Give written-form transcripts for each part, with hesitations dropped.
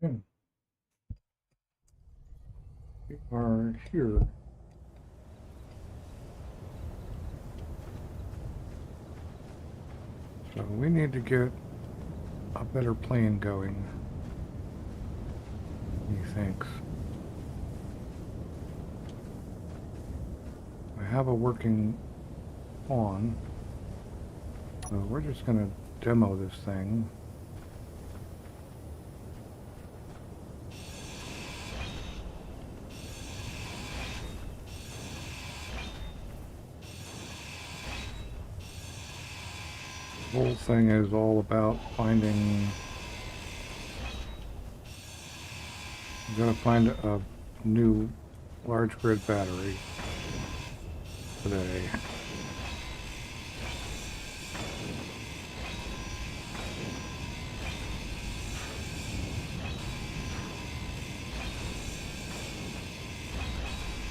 We are here. So we need to get a better plane going, he thinks. I have a working pawn, so we're just going to demo this thing. The whole thing is all about finding... We've got to find a new large grid battery today.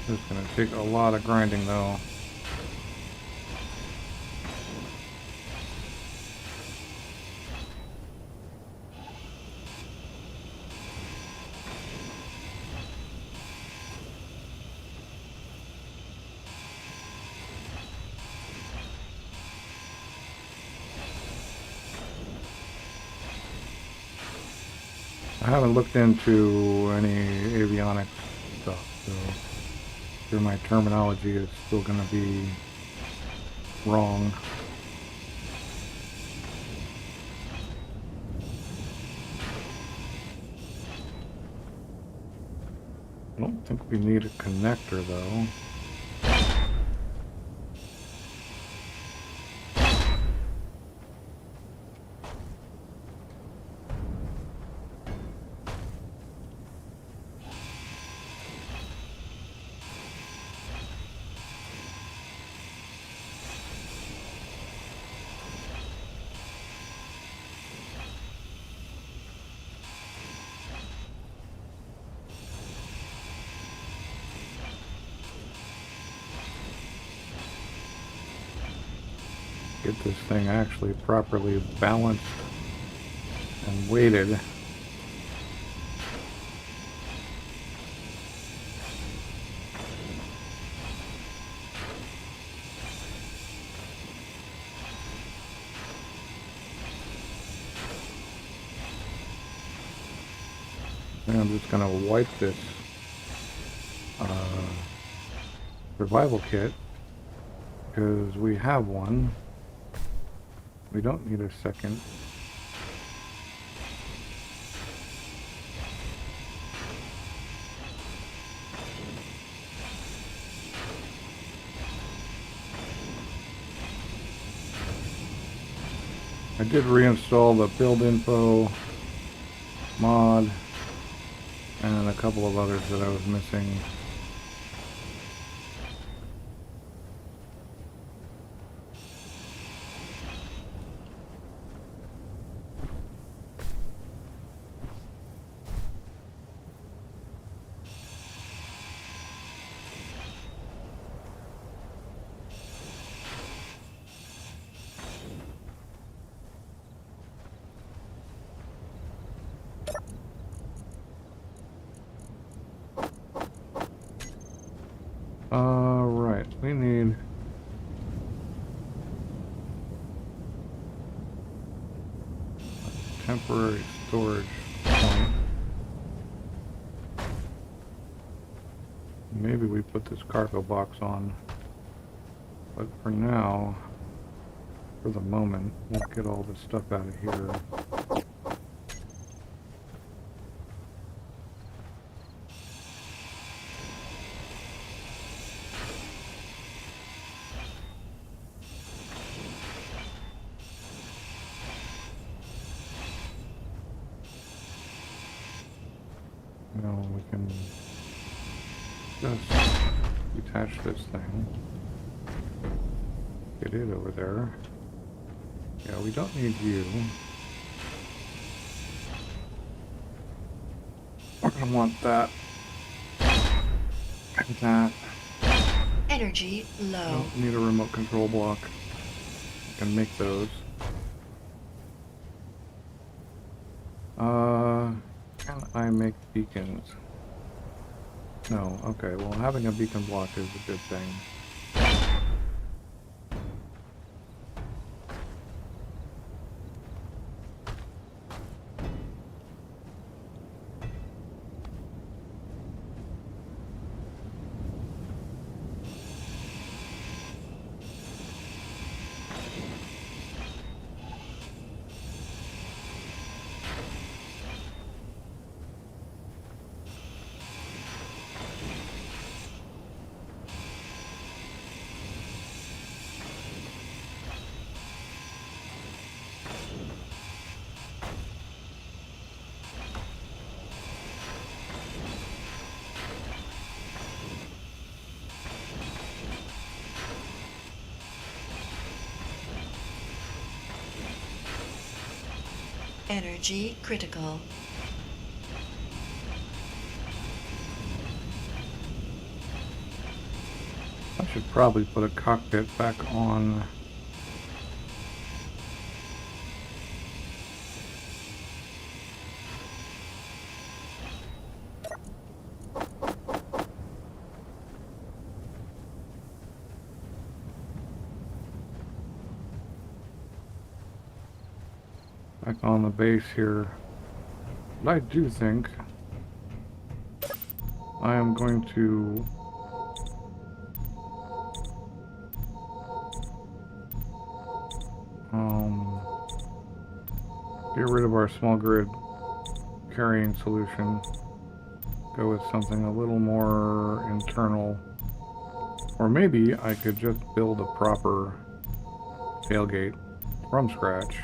It's going to take a lot of grinding though. I haven't looked into any avionics stuff, so sure my terminology is still going to be wrong. I don't think we need a connector though. Get this thing actually properly balanced and weighted. And I'm just going to wipe this survival kit because we have one. We don't need a second. I did reinstall the build info mod and a couple of others that I was missing. Right, we need a temporary storage point. Maybe we put this cargo box on, but for now, for the moment, we'll get all this stuff out of here. Now we can just detach this thing. Get it over there. Yeah, we don't need you. We're gonna want that and that. Energy low. Don't need a remote control block. I can make those. Can I make beacons? No, okay, well having a beacon block is a good thing. Energy critical. I should probably put a cockpit back on. Back on the base here. But I do think I am going to get rid of our small grid carrying solution. Go with something a little more internal. Or maybe I could just build a proper tailgate from scratch.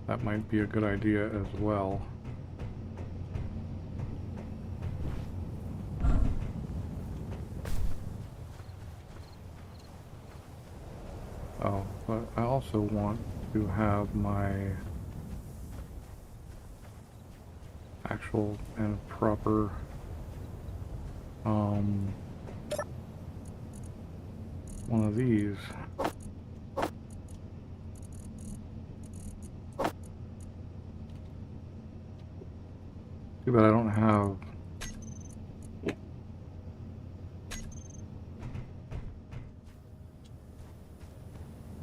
That might be a good idea as well. Oh, but I also want to have my actual and proper one of these. Too bad I don't have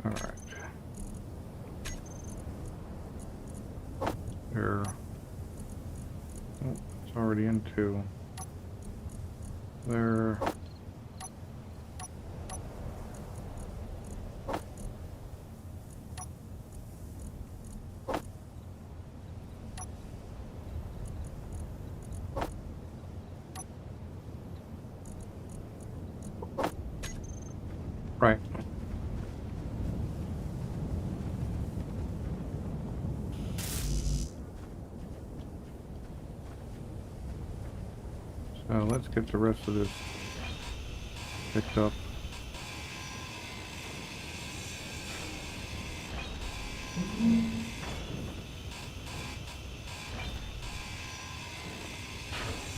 alright. There. Oh, it's already into there. Right. So let's get the rest of this picked up.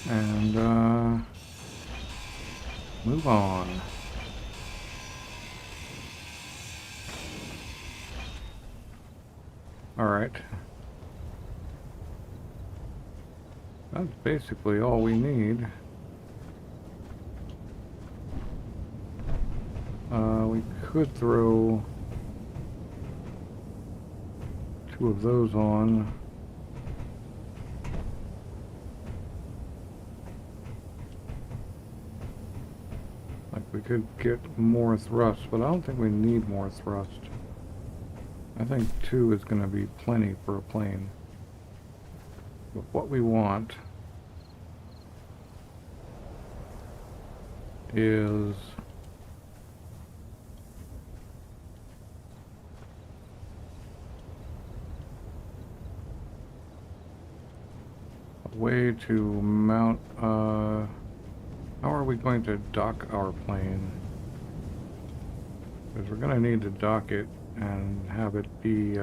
And move on. Alright. That's basically all we need. We could throw 2 of those on. Like we could get more thrust, but I don't think we need more thrust. I think 2 is going to be plenty for a plane. But what we want is a way to mount, how are we going to dock our plane? Because we're going to need to dock it and have it be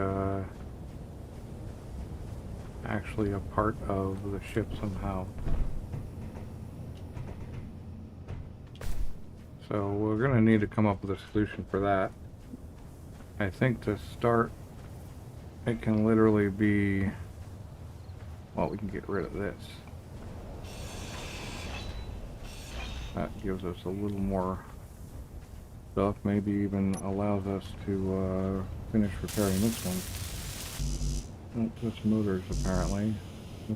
actually a part of the ship somehow. So we're going to need to come up with a solution for that. I think to start it can literally be, well, we can get rid of this. That gives us a little more stuff, maybe even allows us to finish repairing this one. Oh, just motors apparently.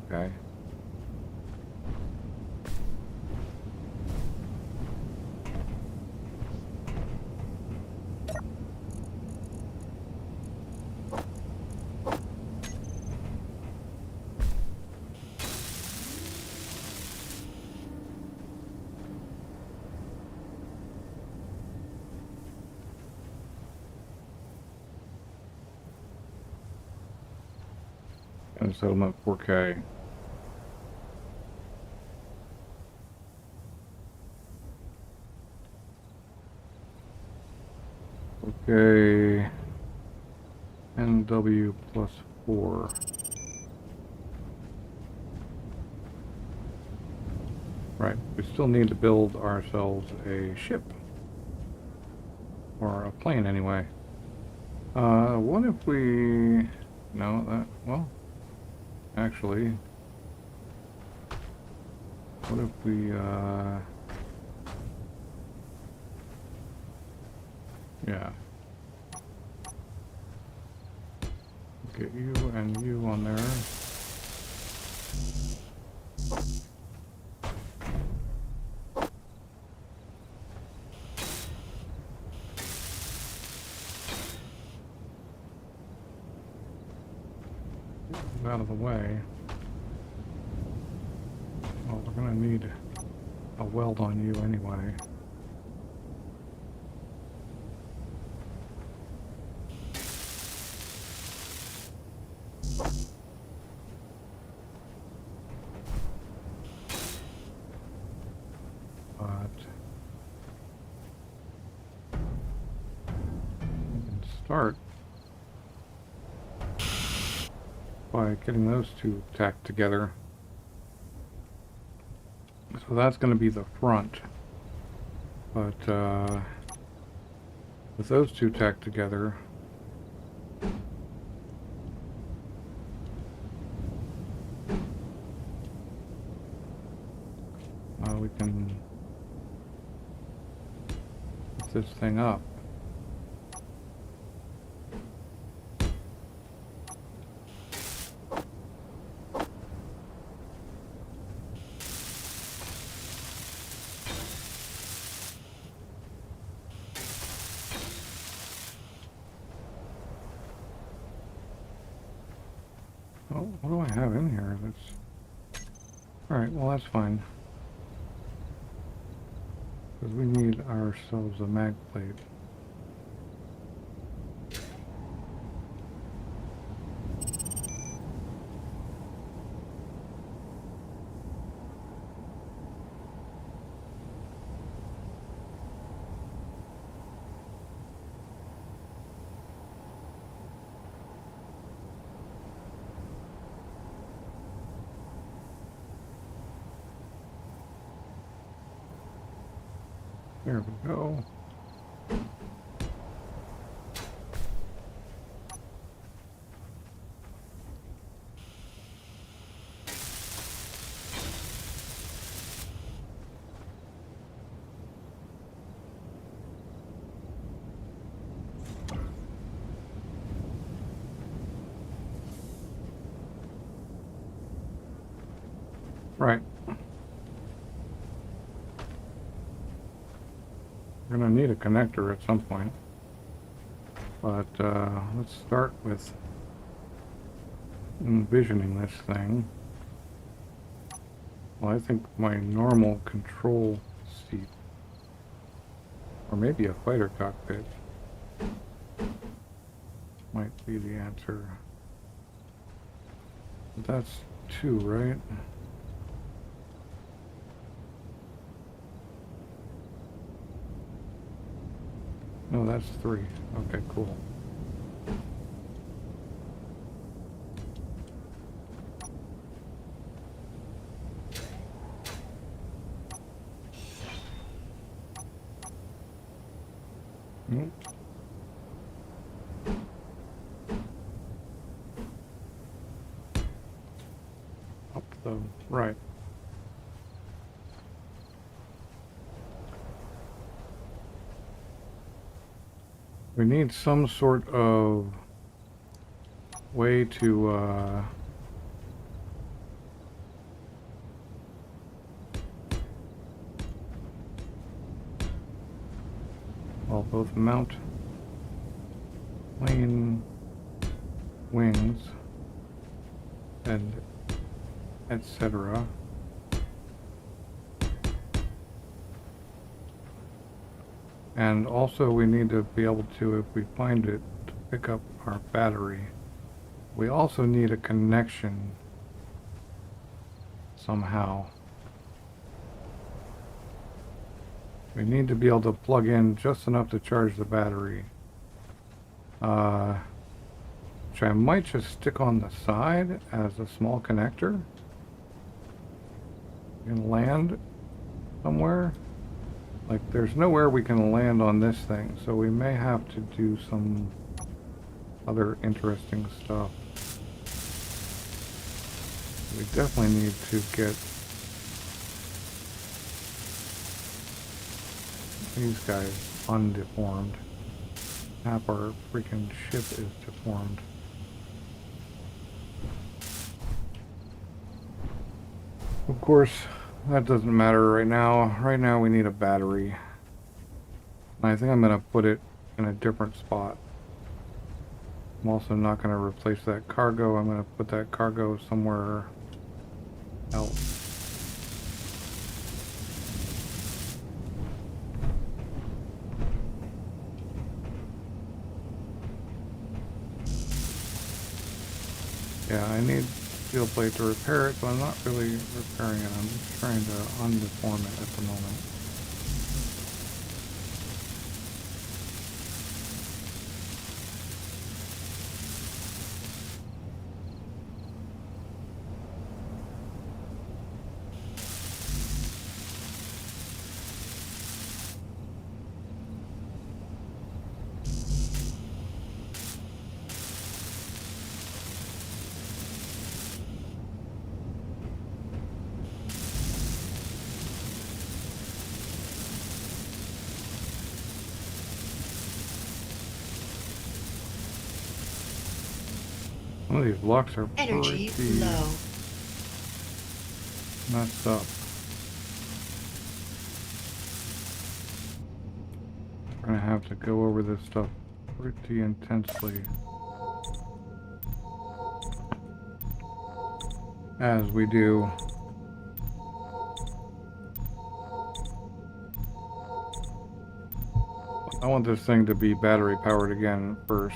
Okay. And settlement 4K. Okay. NW plus 4. Right, we still need to build ourselves a ship. Or a plane anyway. What if we... No, that... Well... Actually... What if we, yeah. Get you and you on there. Get out of the way. Well, we're gonna need a weld on you anyway. Start by getting those two tacked together. So that's going to be the front, but with those two tacked together, we can lift this thing up. Oh, what do I have in here? That's... Alright, well that's fine. Because we need ourselves a mag plate. There we go. Right. We're going to need a connector at some point. But let's start with envisioning this thing. Well, I think my normal control seat, or maybe a fighter cockpit, might be the answer. That's 2, right? No, that's 3. Okay, cool. So, right. We need some sort of way to, well, both mount plane wings and etc. And also we need to be able to, if we find it, to pick up our battery. We also need a connection somehow. We need to be able to plug in just enough to charge the battery. Which I might just stick on the side as a small connector. And land somewhere. Like, there's nowhere we can land on this thing, so we may have to do some other interesting stuff. We definitely need to get these guys undeformed. Half our freaking ship is deformed. Of course, that doesn't matter right now. Right now we need a battery. And I think I'm going to put it in a different spot. I'm also not going to replace that cargo. I'm going to put that cargo somewhere else. Yeah, I need steel plate to repair it, but I'm not really repairing it. I'm just trying to undeform it at the moment. Some of these blocks are Energy pretty low. messed up. We're gonna have to go over this stuff pretty intensely as we do. I want this thing to be battery powered again first.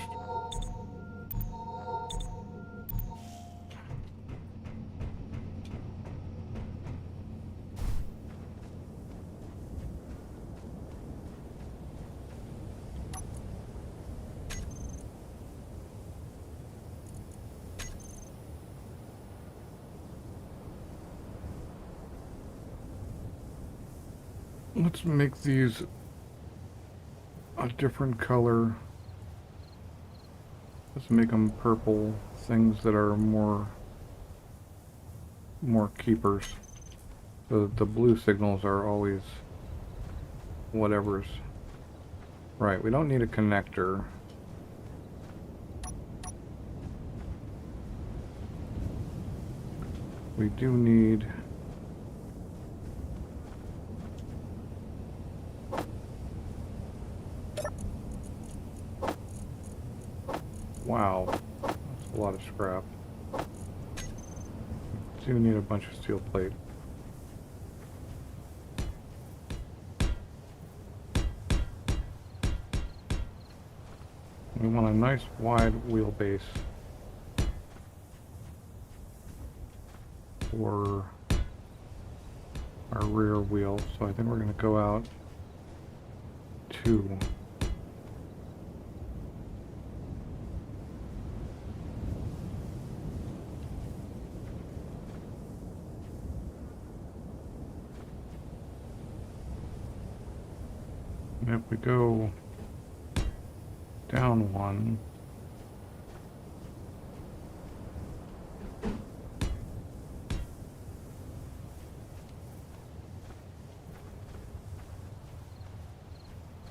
Let's make these a different color. Let's make them purple, things that are more keepers. So the blue signals are always whatever's. Right, we don't need a connector. We do need wow, that's a lot of scrap. Do need a bunch of steel plate. We want a nice wide wheelbase for our rear wheel, so I think we're going to go out 2. And if we go down 1,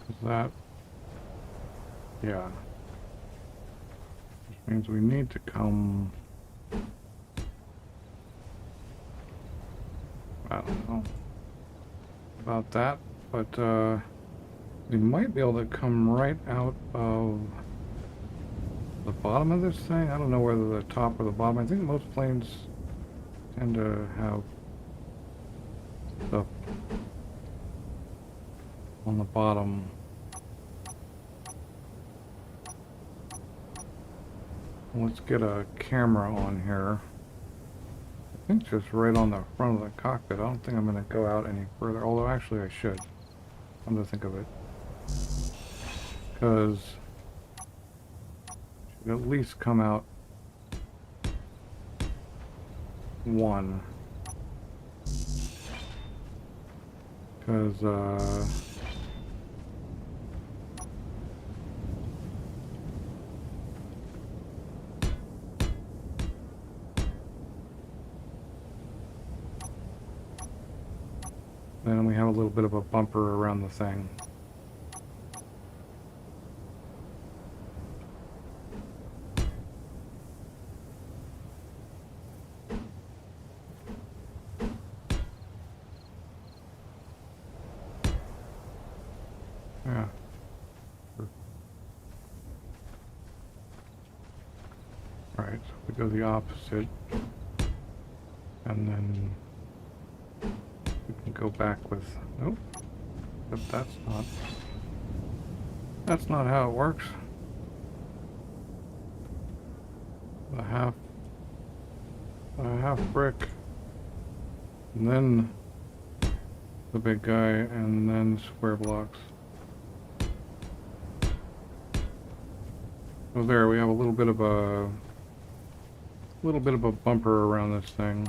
Is that... Yeah. Which means we need to come... I don't know about that, but we might be able to come right out of the bottom of this thing. I don't know whether the top or the bottom. I think most planes tend to have stuff on the bottom. Let's get a camera on here. I think just right on the front of the cockpit. I don't think I'm going to go out any further, although actually I should. Come to think of it. Because should at least come out one. Because then we have a little bit of a bumper around the thing. Yeah. Right, so we go the opposite, and then we can go back with, nope, but that's not how it works. A half brick, and then the big guy, and then square blocks. So there, we have a little bit of a bumper around this thing.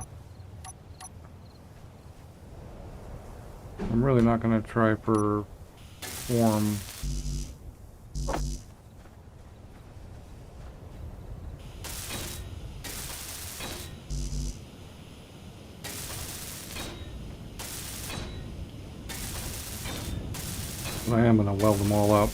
I'm really not going to try for form. But I am going to weld them all up.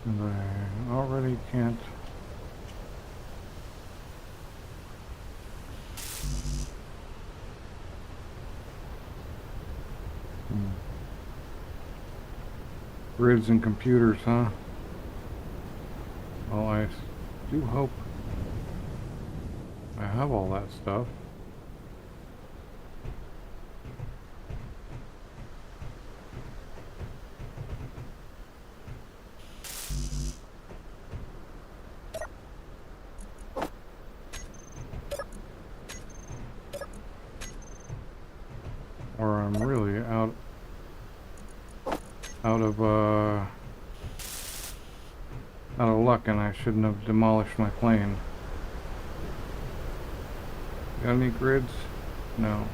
And I already can't. Grids and computers, huh? Well, I do hope I have all that stuff. Or I'm really out of luck, and I shouldn't have demolished my plane. Got any grids? No.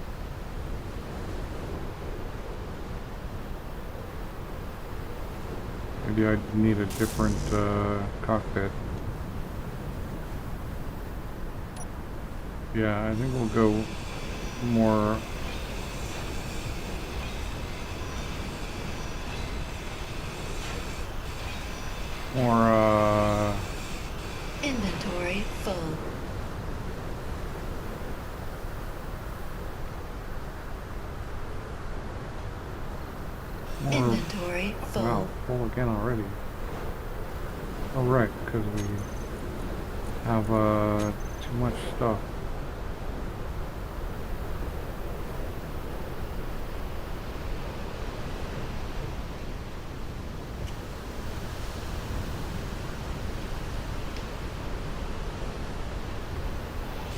Maybe I need a different cockpit. Yeah, I think we'll go more Inventory full. More, Inventory full. wow, full again already. Oh right, because we have too much stuff.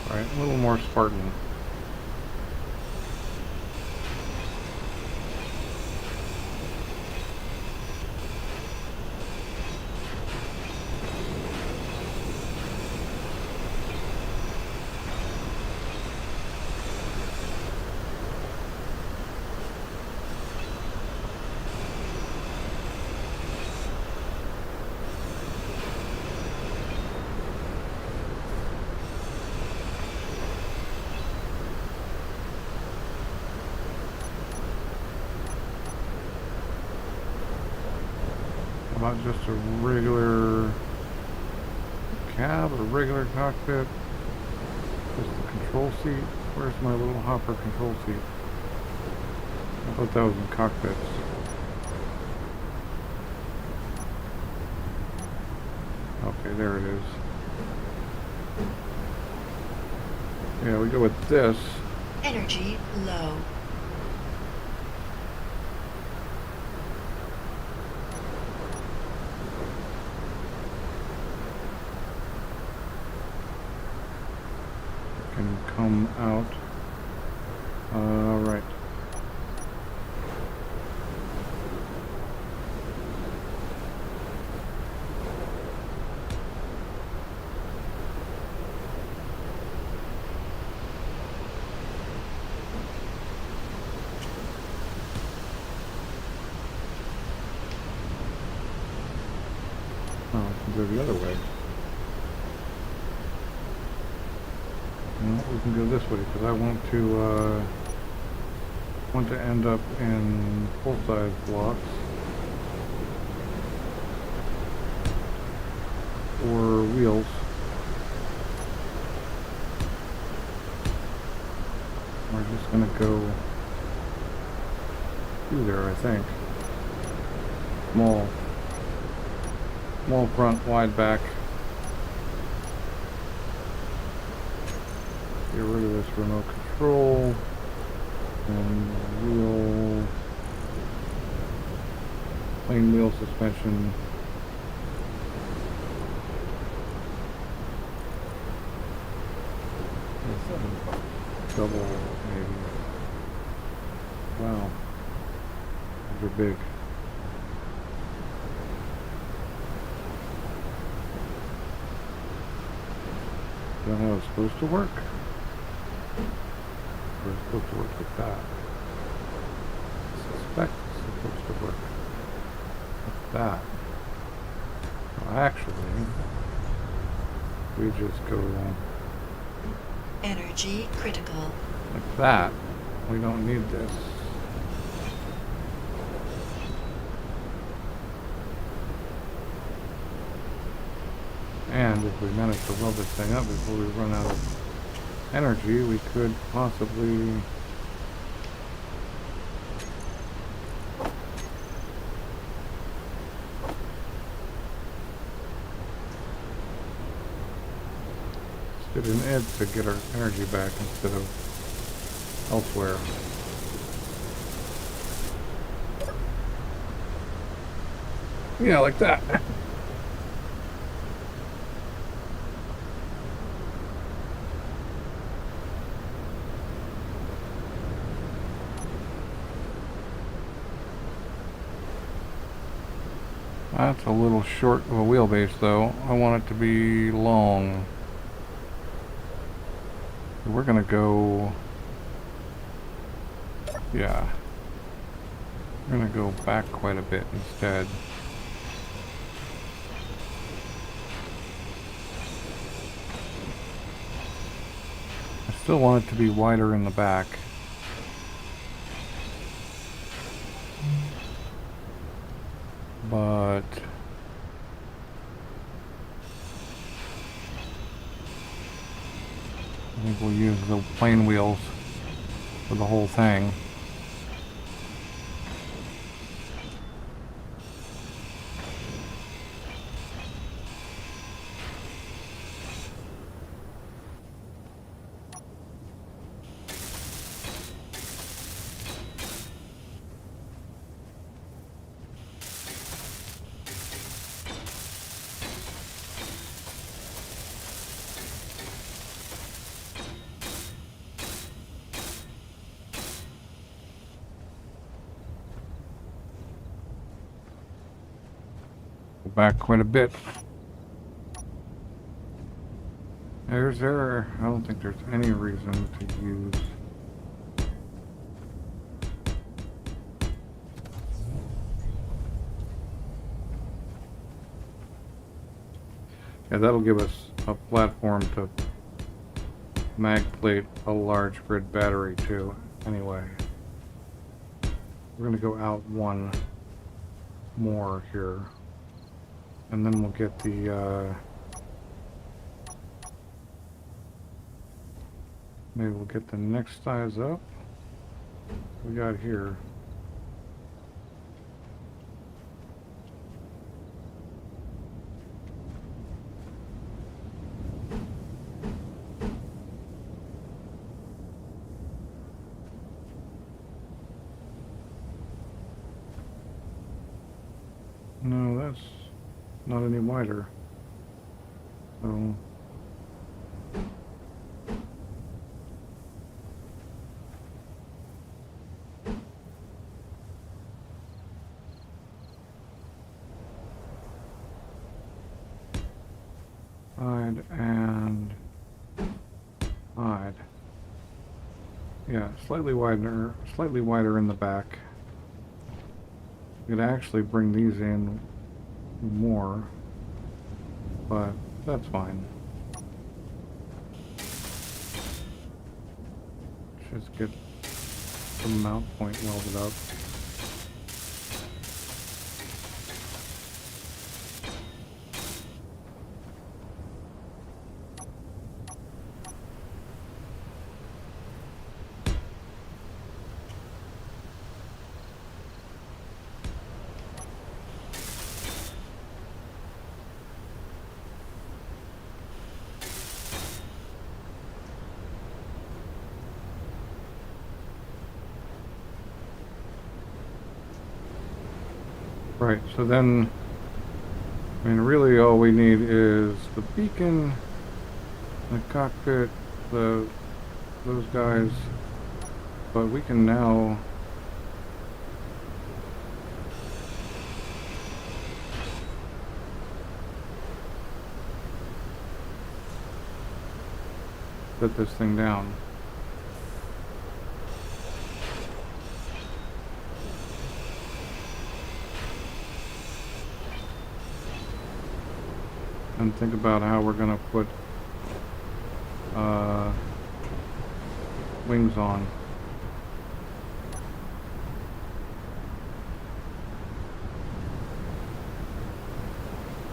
Right, a little more Spartan. About just a regular cab or regular cockpit. Just the control seat. Where's my little hopper control seat? I thought that was in cockpits. Okay, there it is. Yeah, we go with this. Energy low. Can come out. Right. Oh, we can go the other way. No, we can go this way because I want to end up in full-size blocks or wheels. We're just gonna go through there, I think. Small front, wide back. Get rid of this remote control and plain wheel suspension. Double maybe. Wow, those are big. Is that how it's supposed to work? Or it's supposed to work like that? I suspect it's supposed to work like that. Well, actually, we just go Energy critical. like that. We don't need this. And if we manage to weld this thing up before we run out of energy, we could possibly stick in it to get our energy back instead of elsewhere. Yeah, like that. That's a little short of a wheelbase though. I want it to be long. We're gonna go, yeah, we're gonna go back quite a bit instead. I still want it to be wider in the back. But I think we'll use the plain wheels for the whole thing. back quite a bit. I don't think there's any reason to use yeah, that'll give us a platform to mag plate a large grid battery to anyway. We're going to go out one more here, and then we'll get the maybe we'll get the next size up. We got here. No, that's not any wider. So hide and hide. Yeah, slightly wider in the back. We could actually bring these in more, but that's fine. Just get the mount point welded up. Right, so then, I mean, really all we need is the beacon, the cockpit, those guys, but we can now set this thing down. And think about how we're going to put wings on.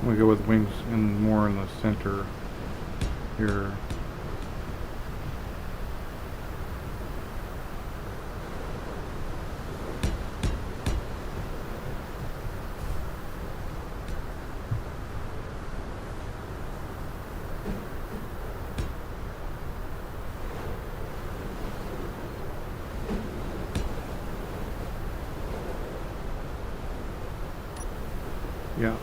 We go with wings more in the center here. Yeah.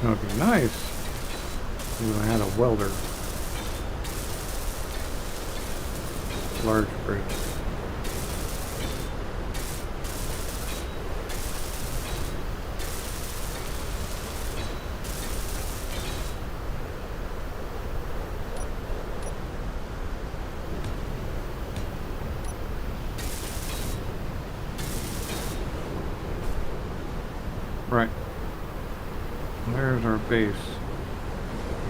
That would be nice if I had a welder. Large bridge. Right. There's our base.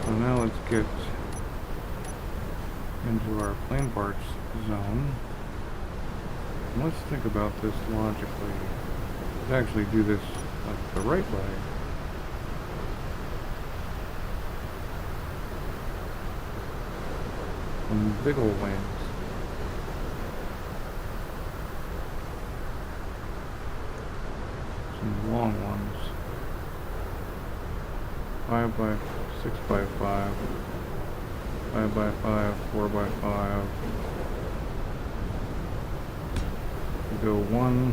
So now let's get into our plane parts zone. And let's think about this logically. Let's actually do this the right way. Some big old wings. Some long ones. 5 by 6 by 5, 5 by 5, 4 by 5. Go 1.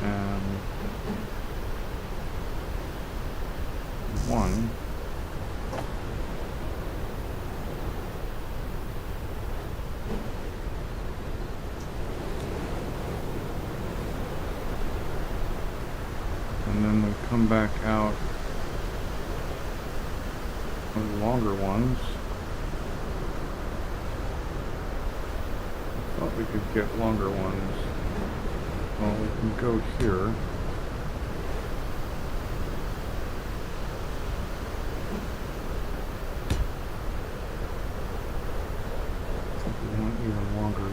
And 1. And then we come back out with longer ones. I thought we could get longer ones. Well, we can go here. I think we want even longer.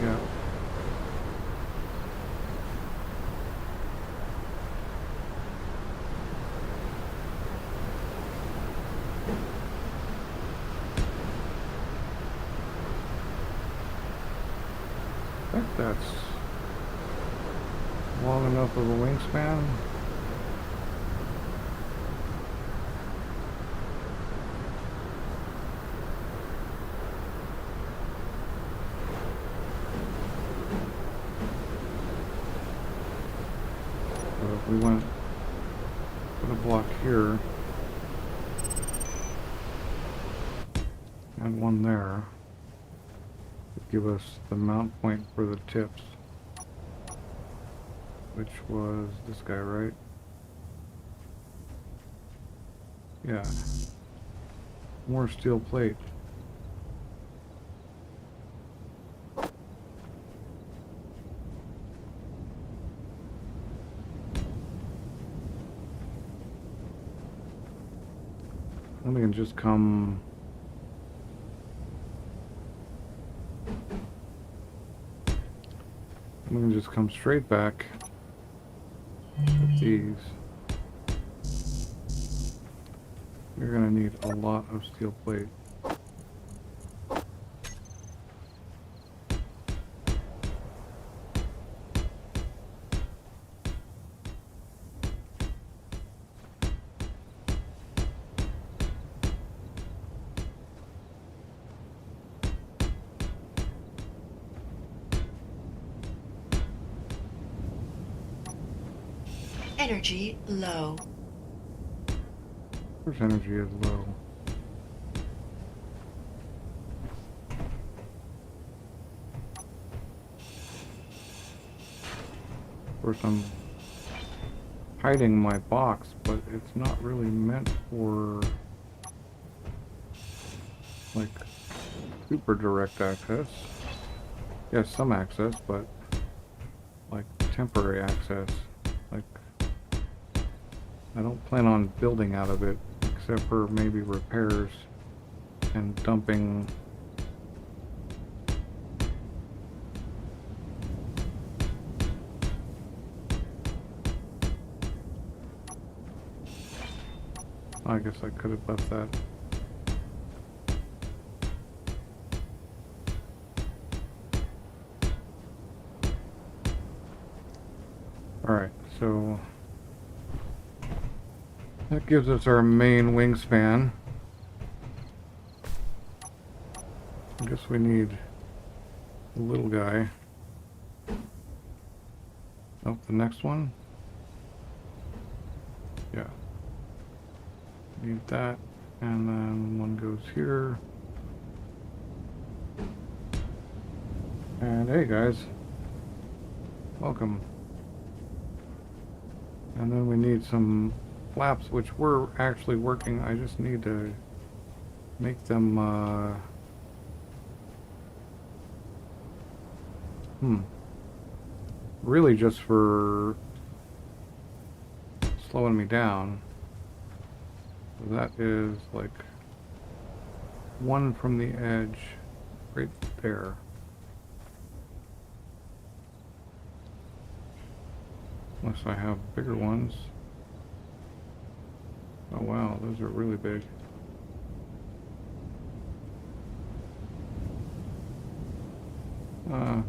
Yeah. I think that's long enough of a wingspan. So if we went, put a block here and one there, it'd give us the mount point for the tips, which was this guy, right? Yeah. More steel plate. And we can just come straight back with these. You're gonna need a lot of steel plate. Energy low. Of course, energy is low. Of course, I'm hiding my box, but it's not really meant for like super direct access. Yes, some access, but like temporary access. Like, I don't plan on building out of it, except for maybe repairs and dumping. I guess I could have left that. Alright, so that gives us our main wingspan. I guess we need a little guy. Oh, the next one? Yeah. Need that, and then one goes here. And hey guys, welcome. And then we need some flaps, which we're actually working. I just need to make them really just for slowing me down. So that is like one from the edge right there. Unless I have bigger ones. Oh wow, those are really big. I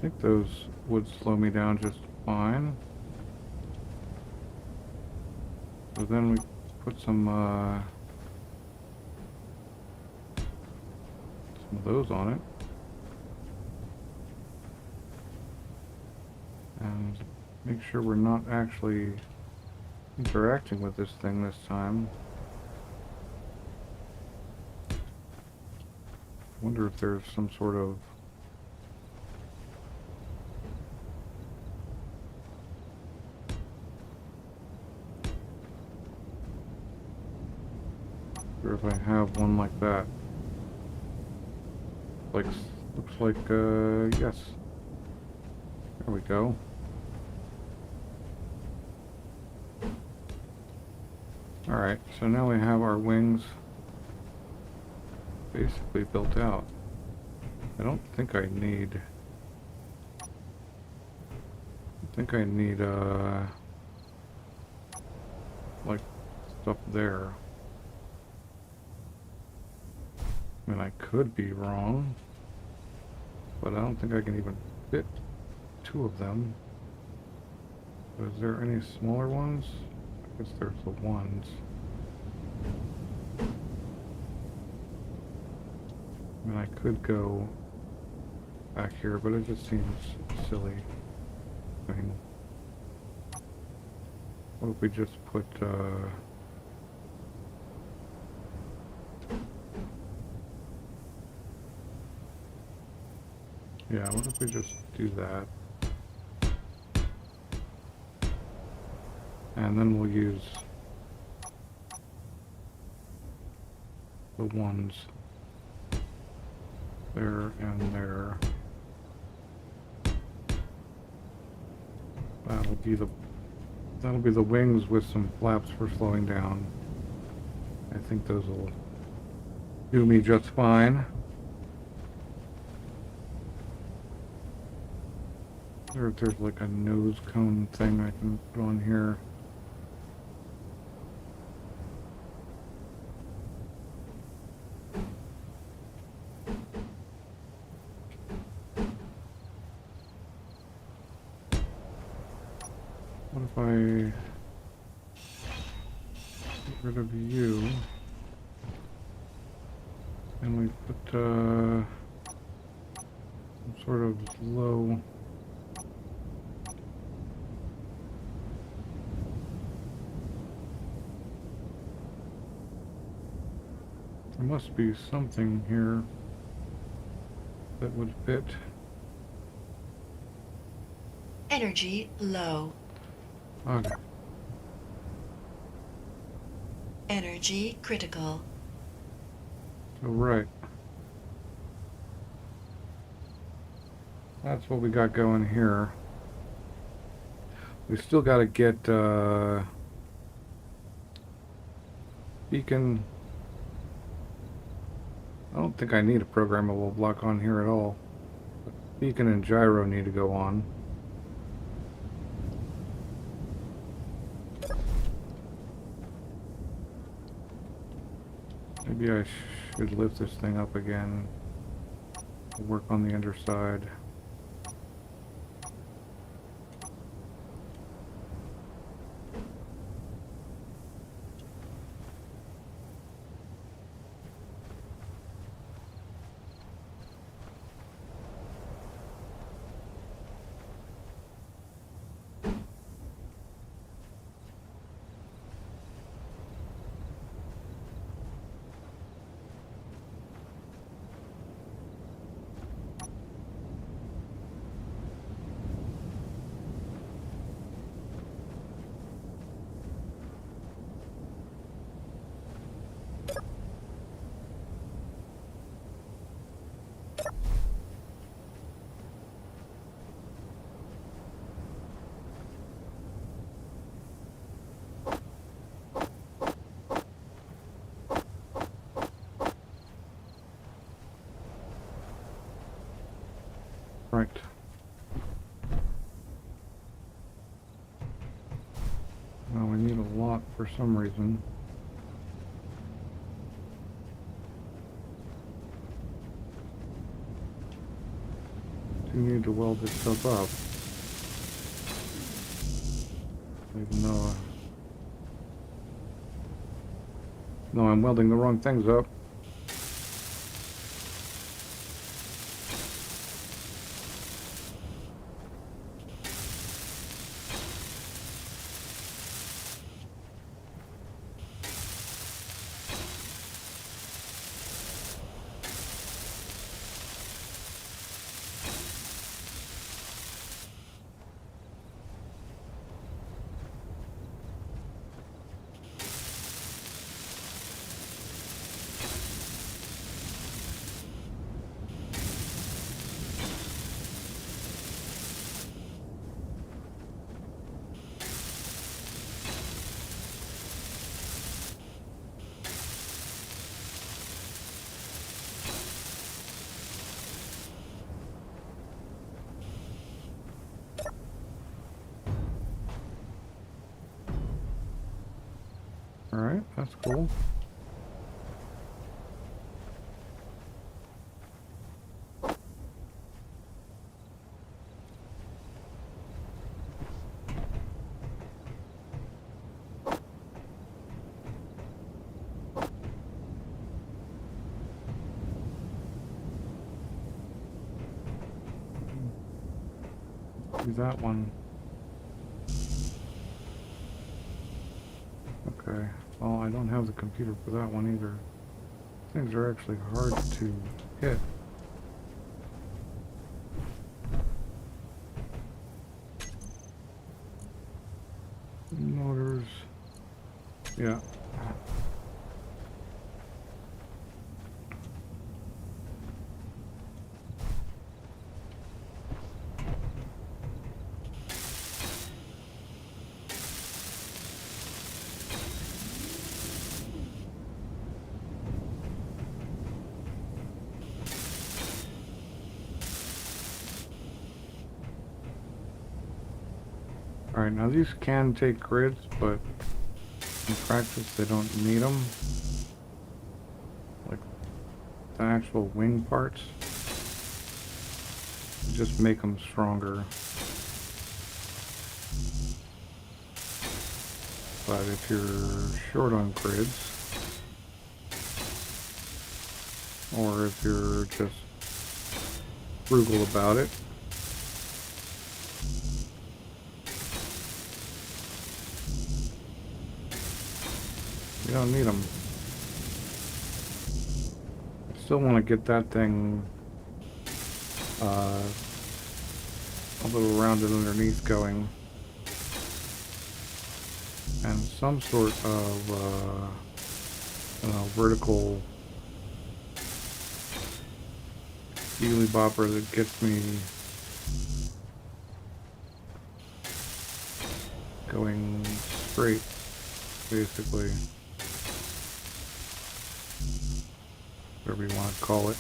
think those would slow me down just fine. So then we put some of those on it. And make sure we're not actually interacting with this thing this time. Wonder if there's some sort of or if I have one like that. Like, looks like, yes. There we go. Alright, so now we have our wings basically built out. I don't think I need... like, stuff there. I mean, I could be wrong, but I don't think I can even fit 2 of them. Is there any smaller ones? I guess there's the ones. I mean, I could go back here, but it just seems silly. I mean, what if we just put, yeah, what if we just do that? And then we'll use the ones there and there. That'll be the wings with some flaps for slowing down. I think those will do me just fine. Or if there's like a nose cone thing I can put on here. What if I get rid of you and we put some sort of low there must be something here that would fit. Energy low. Okay. Energy critical. So right. That's what we got going here. We still got to get beacon. I don't think I need a programmable block on here at all. Beacon and gyro need to go on. Maybe I should lift this thing up again. Work on the underside. Right. for some reason. Do need to weld this stuff up. Even though no, I'm welding the wrong things up. Alright, that's cool. Do that one. Okay. Well, I don't have the computer for that one either. Things are actually hard to hit. Motors. Yeah. Alright, now these can take grids, but in practice they don't need them. Like the actual wing parts just make them stronger. But if you're short on grids, or if you're just frugal about it, you don't need them. I still want to get that thing a little rounded underneath going, and some sort of vertical dealy bopper that gets me going straight, basically. Whatever you want to call it.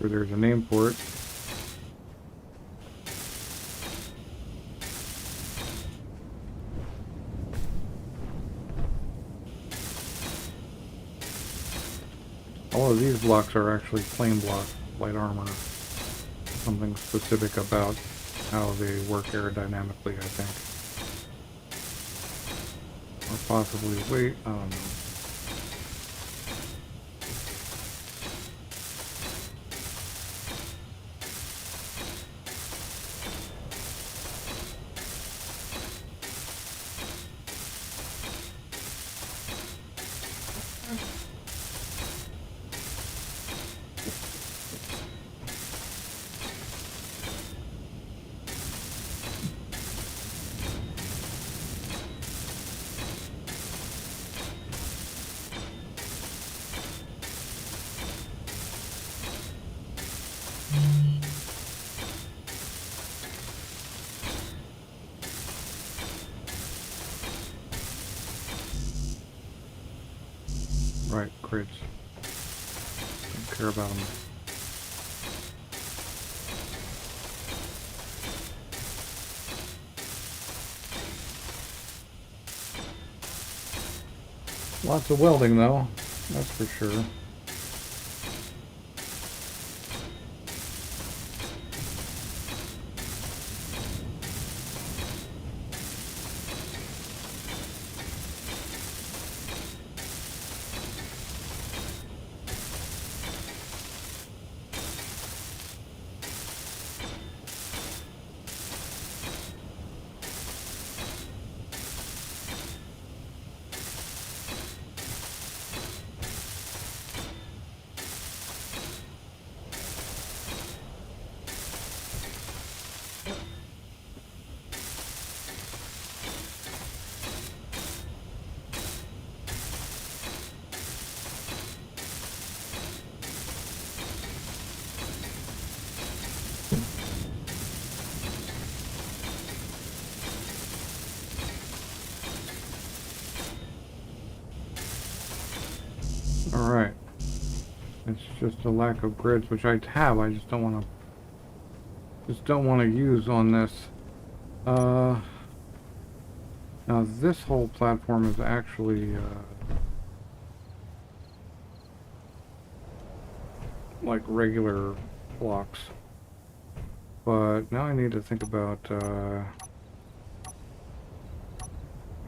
Or there's a name for it. All of these blocks are actually plain block light armor. Something specific about how they work aerodynamically, I think. Or possibly weight, I don't know. Right, grids. Don't care about them. Lots of welding though, that's for sure. Alright. It's just a lack of grids, which I have, I just don't want to use on this. Now this whole platform is actually like regular blocks. But now I need to think about how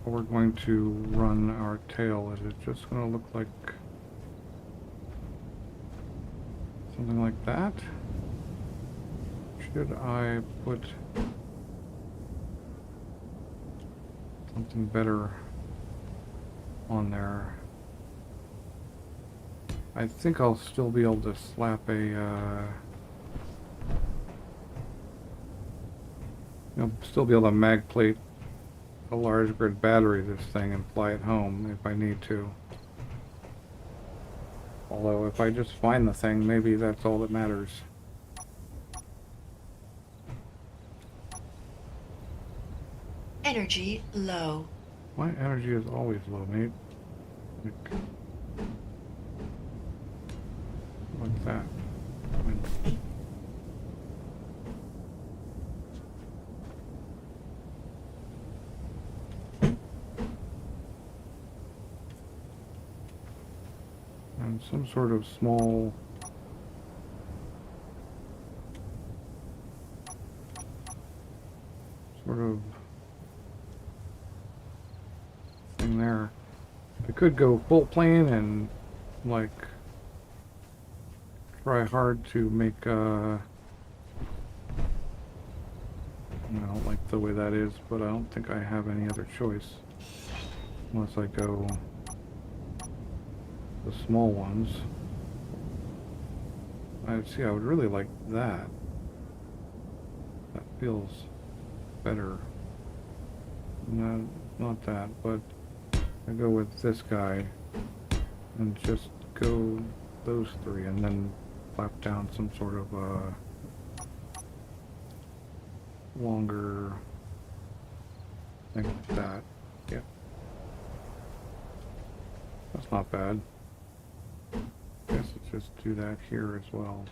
we're going to run our tail. Is it just going to look like something like that? Should I put something better on there? I think I'll still be able to slap a, still be able to mag plate a large grid battery this thing and fly it home if I need to. Although if I just find the thing, maybe that's all that matters. Energy low. My energy is always low, mate. What's that? And some sort of small thing there. I could go full plane and like try hard to make I don't like the way that is, but I don't think I have any other choice unless I go the small ones. I would really like that. That feels better. No, not that, but I go with this guy and just go those three and then flap down some sort of longer thing like that. Yeah. That's not bad. Guess let's just do that here as well.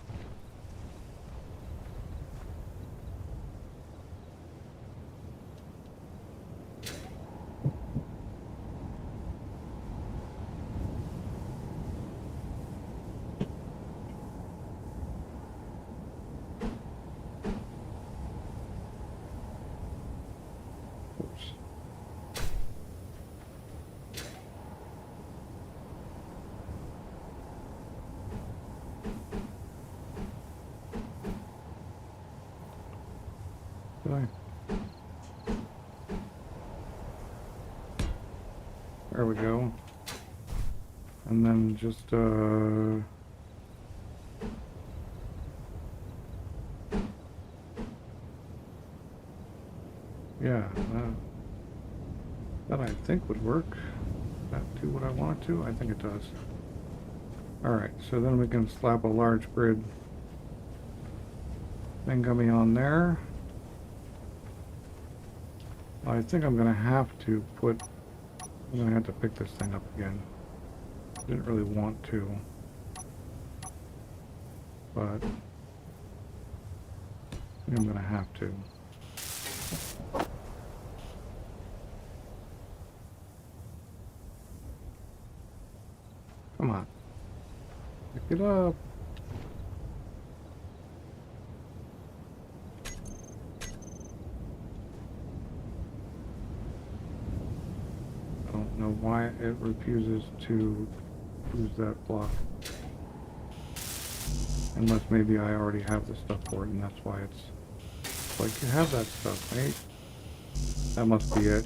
Oops. There we go. And then just yeah, that I think would work. Does that do what I want it to? I think it does. Alright, so then we can slap a large grid thing coming on there. I think I'm gonna have to pick this thing up again. Didn't really want to, but I think I'm gonna have to. Come on. Pick it up. I don't know why it refuses to use that block. Unless maybe I already have the stuff for it, and that's why it's like, you have that stuff, mate. That must be it.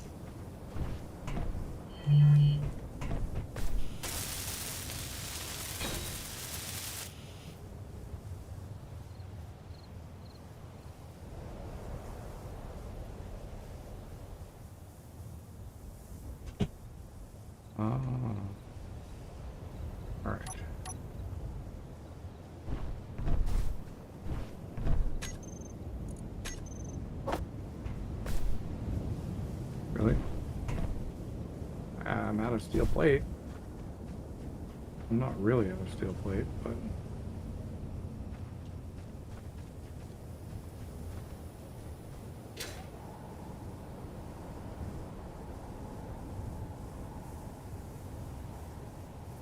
Ah. Alright. Really? I'm out of steel plate. I'm not really out of steel plate, but...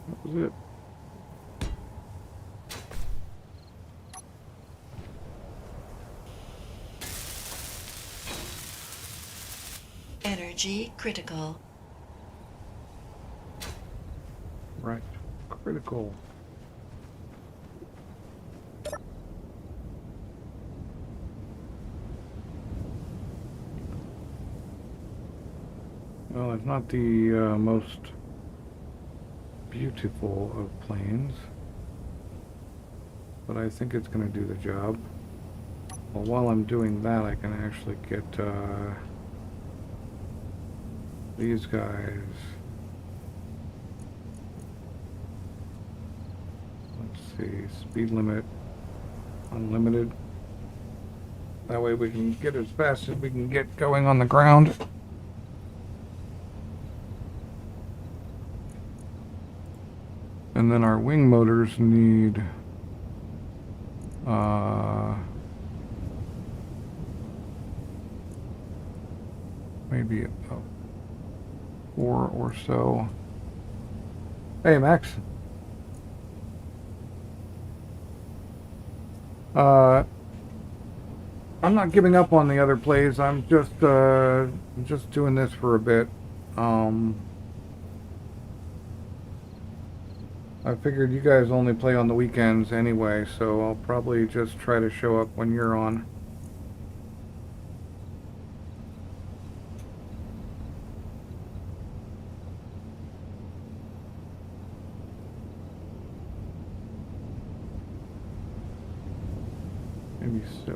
That was it. Energy critical. Right. Critical. Well, it's not the most beautiful of planes, but I think it's going to do the job. Well, while I'm doing that, I can actually get these guys. Let's see, speed limit unlimited. That way we can get as fast as we can get going on the ground. And then our wing motors need maybe about 4 or so. Hey, Max. I'm not giving up on the other plays. I'm just doing this for a bit. I figured you guys only play on the weekends anyway, so I'll probably just try to show up when you're on.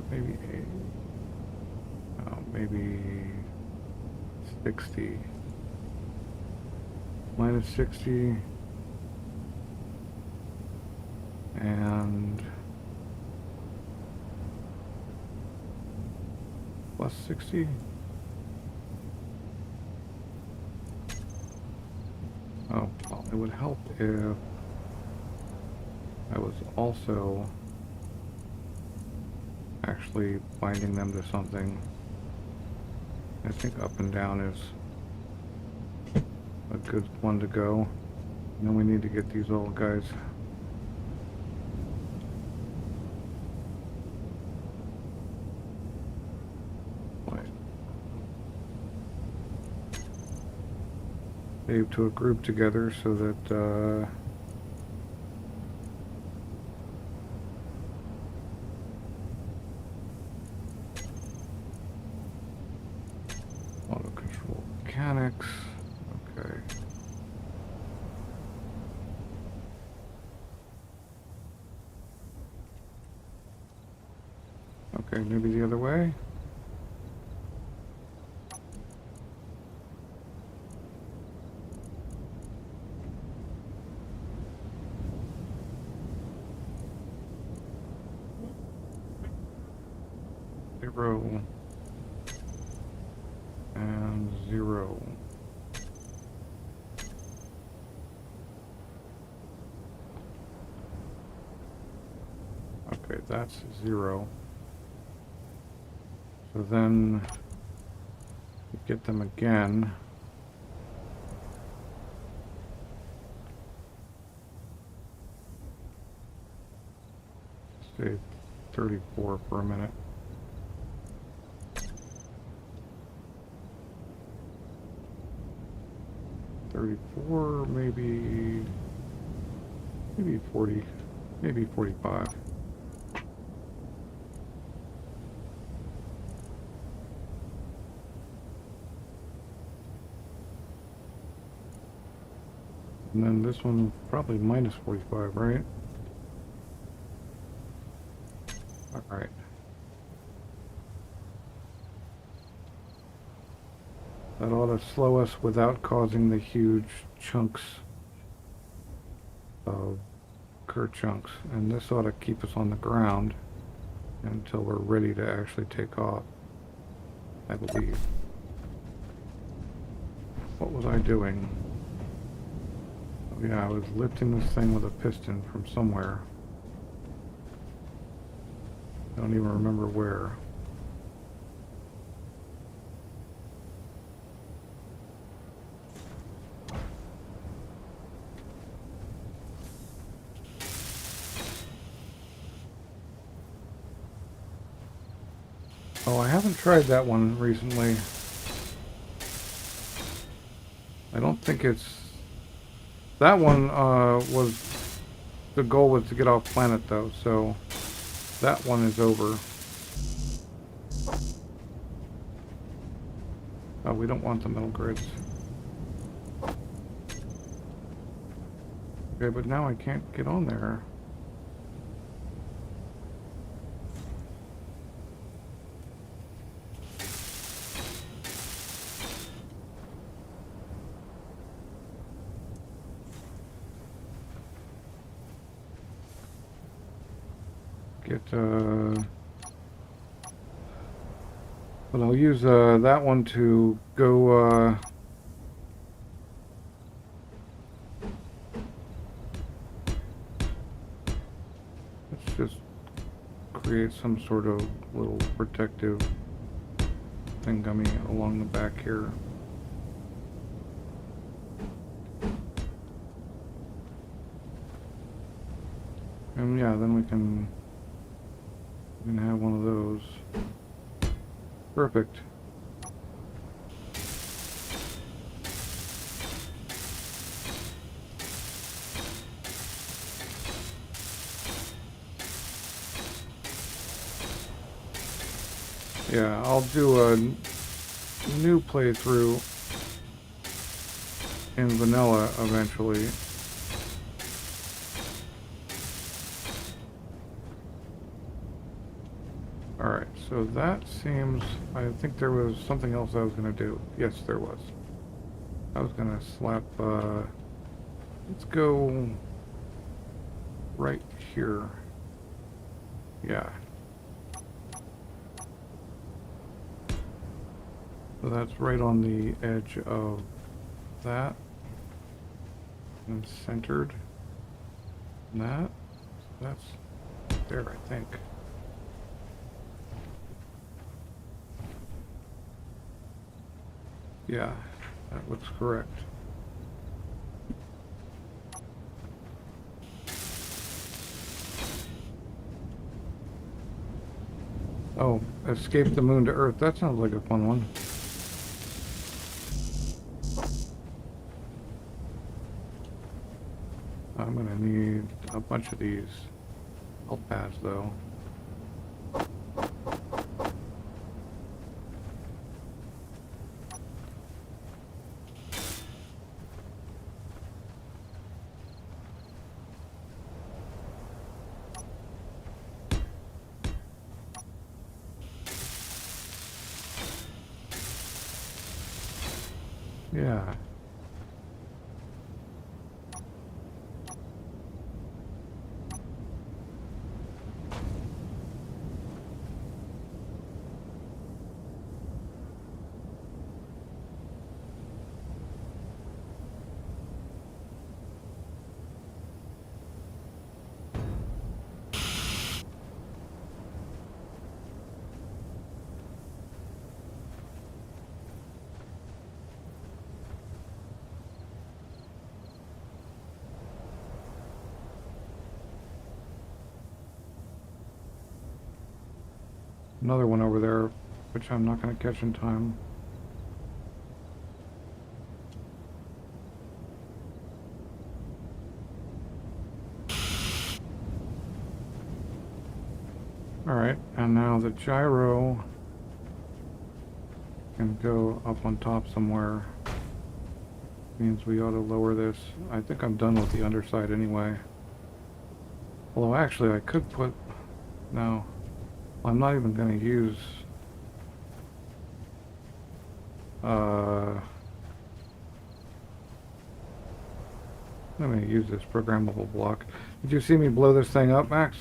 Maybe 8. Oh, maybe 60. Minus 60. And plus 60. Oh, well, it would help if I was also actually binding them to something. I think up and down is a good one to go. And then we need to get these old guys. Save to a group together so that auto control mechanics. Okay. Okay, maybe the other way. Zero and 0. Okay, that's 0. So then we get them again. say 34 for a minute. $34, maybe 40, maybe 45. And then this one probably minus 45, right? All right. That ought to slow us without causing the huge chunks of chunks. And this ought to keep us on the ground until we're ready to actually take off, I believe. What was I doing? Oh, yeah, I was lifting this thing with a piston from somewhere. I don't even remember where. Oh, I haven't tried that one recently. I don't think it's... That one was... The goal was to get off planet though, so... That one is over. Oh, we don't want the metal grids. Okay, but now I can't get on there. But I'll use that one to go let's just create some sort of little protective thingummy along the back here. And yeah, then we can have one of those. Perfect. Yeah, I'll do a new playthrough in vanilla eventually. Alright, so that seems... I think there was something else I was going to do. Yes, there was. I was going to slap... let's go... right here. Yeah. So that's right on the edge of that. And centered. And that. So that's there, I think. Yeah, that looks correct. Oh, escape the moon to Earth. That sounds like a fun one. I'm gonna need a bunch of these health pads though. Yeah. another one over there, which I'm not going to catch in time. Alright, and now the gyro can go up on top somewhere. Means we ought to lower this. I think I'm done with the underside anyway. Although actually I could put... No. I'm not even going to use... I'm going to use this programmable block. Did you see me blow this thing up, Max?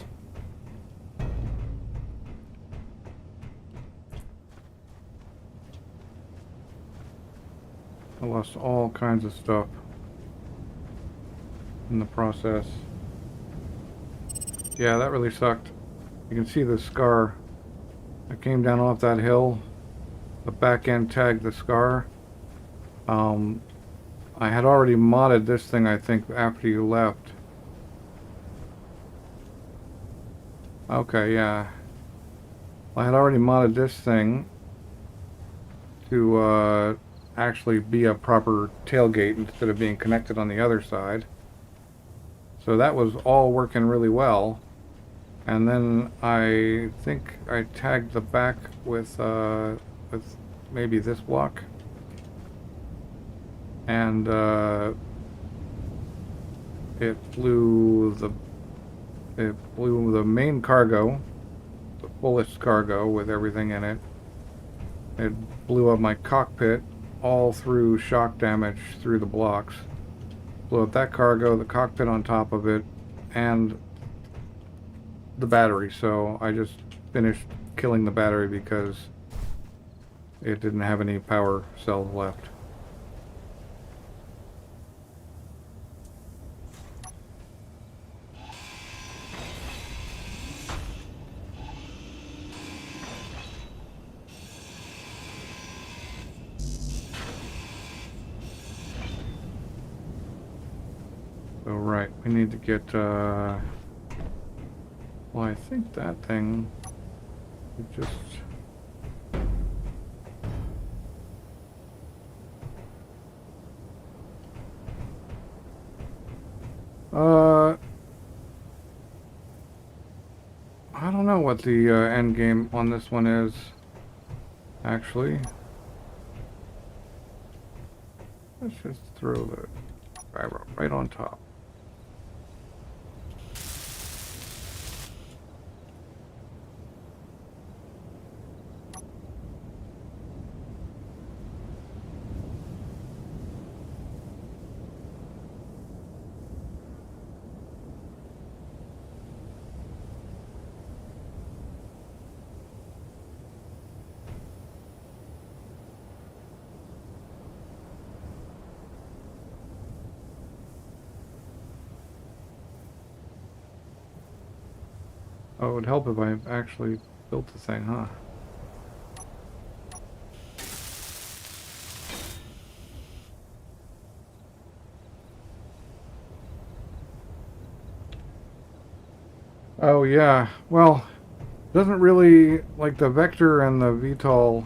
I lost all kinds of stuff in the process. Yeah, that really sucked. You can see the scar. I came down off that hill. The back end tagged the scar. I had already modded this thing, I think, after you left. Okay, yeah. I had already modded this thing to actually be a proper tailgate instead of being connected on the other side. So that was all working really well. And then I think I tagged the back with maybe this block. And it blew the main cargo, the fullest cargo with everything in it. It blew up my cockpit all through shock damage through the blocks. Blew up that cargo, the cockpit on top of it, and the battery. So I just finished killing the battery because it didn't have any power cells left. So right, we need to get well, I think that thing would just I don't know what the end game on this one is, actually. Let's just throw the gyro right on top. Oh, it would help if I actually built the thing, huh? Oh yeah, well, doesn't really, like the vector and the VTOL,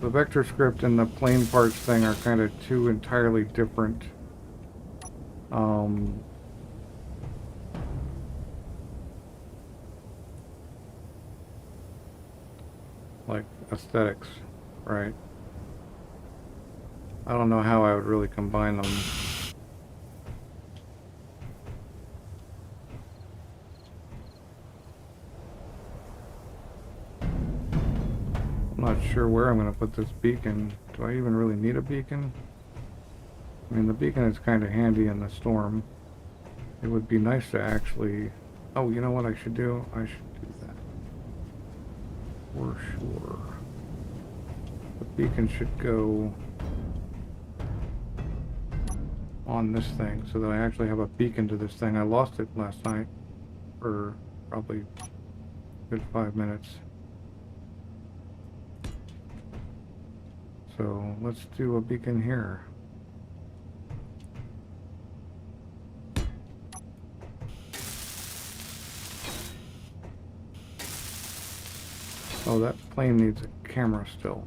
the vector script and the plane parts thing are kind of two entirely different like aesthetics, right? I don't know how I would really combine them. I'm not sure where I'm going to put this beacon. Do I even really need a beacon? I mean, the beacon is kind of handy in the storm. It would be nice to actually... Oh, you know what I should do? I should do that. For sure. The beacon should go on this thing so that I actually have a beacon to this thing. I lost it last night for probably a good 5 minutes. So let's do a beacon here. Oh, that plane needs a camera still.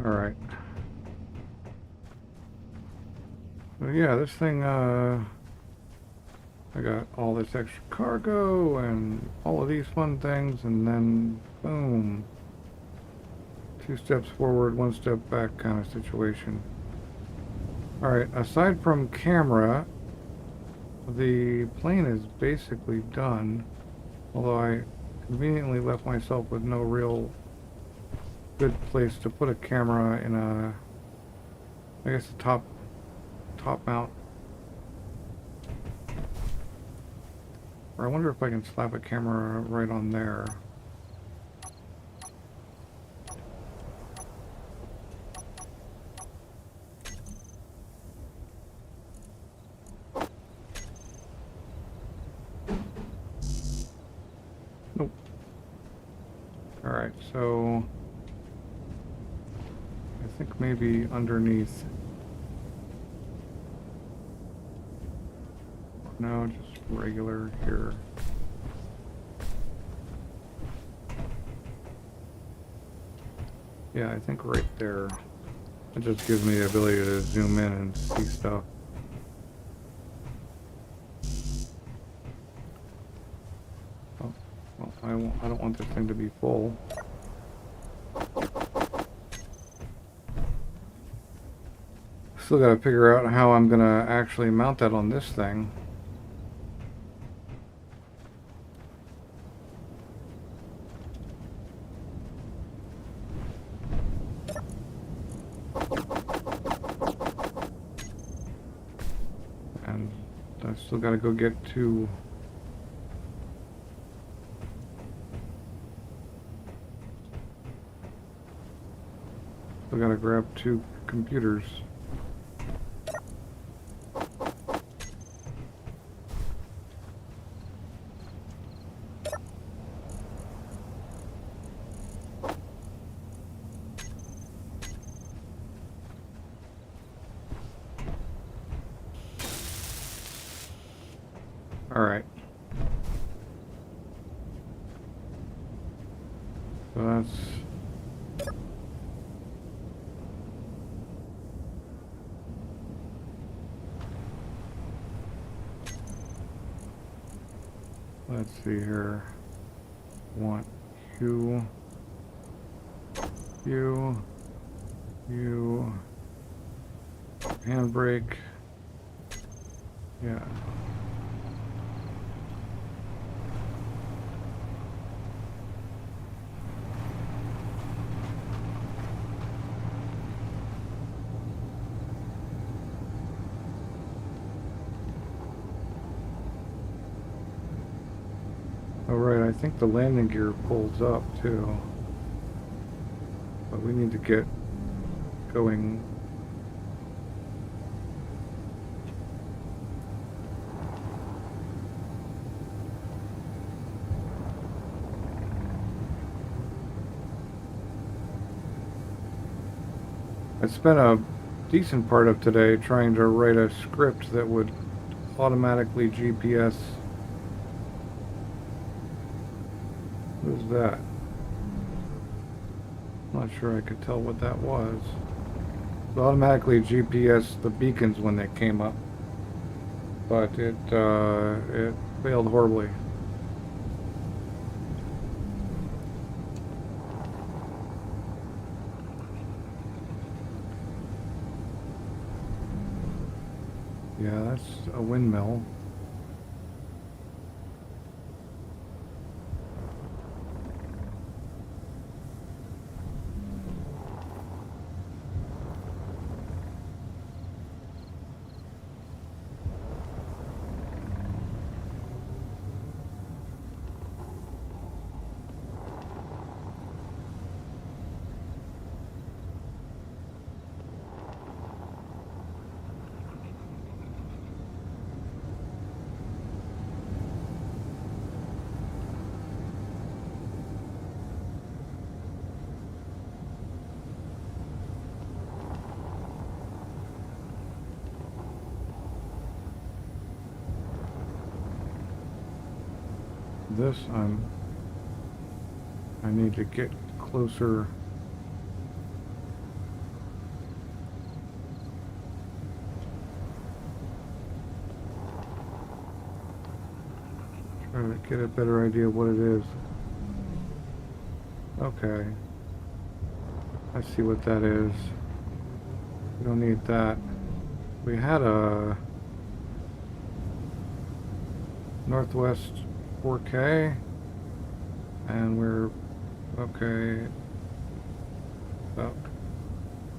Alright. So yeah, this thing, I got all this extra cargo and all of these fun things, and then, boom. 2 steps forward, 1 step back kind of situation. Alright, aside from camera, the plane is basically done. Although I conveniently left myself with no real good place to put a camera in a, I guess, a top mount. Or I wonder if I can slap a camera right on there. Nope. Alright, so I think maybe underneath. No, just regular here. Yeah, I think right there. It just gives me the ability to zoom in and see stuff. Oh, well, I don't want this thing to be full. Still gotta figure out how I'm gonna actually mount that on this thing. And I still gotta go get 2. Still gotta grab 2 computers. Alright. So that's... Let's see here. Want you, handbrake. Yeah. Oh, right, I think the landing gear pulls up too. But we need to get going. I spent a decent part of today trying to write a script that would automatically GPS. What is that? Not sure I could tell what that was. It automatically GPS the beacons when they came up, but it failed horribly. Yeah, that's a windmill. This I need to get closer. Trying to get a better idea of what it is. Okay. I see what that is. We don't need that. We had a Northwest 4K, and we're okay about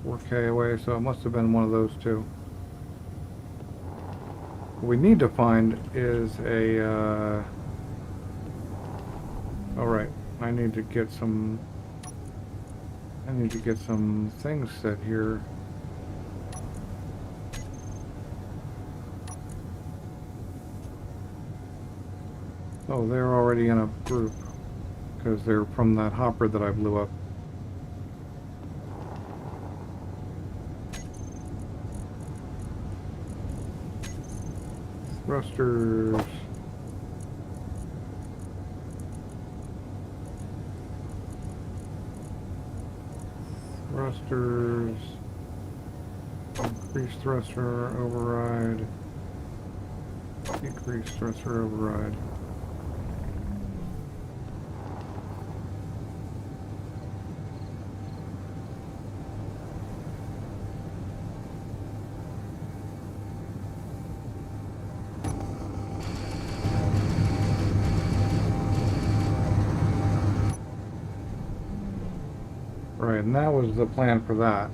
4K away, so it must have been one of those two. What we need to find is a all right, I need to get some things set here. Oh, they're already in a group because they're from that hopper that I blew up. Thrusters. Thrusters. Increase thruster override. Decrease thruster override. Right, and that was the plan for that.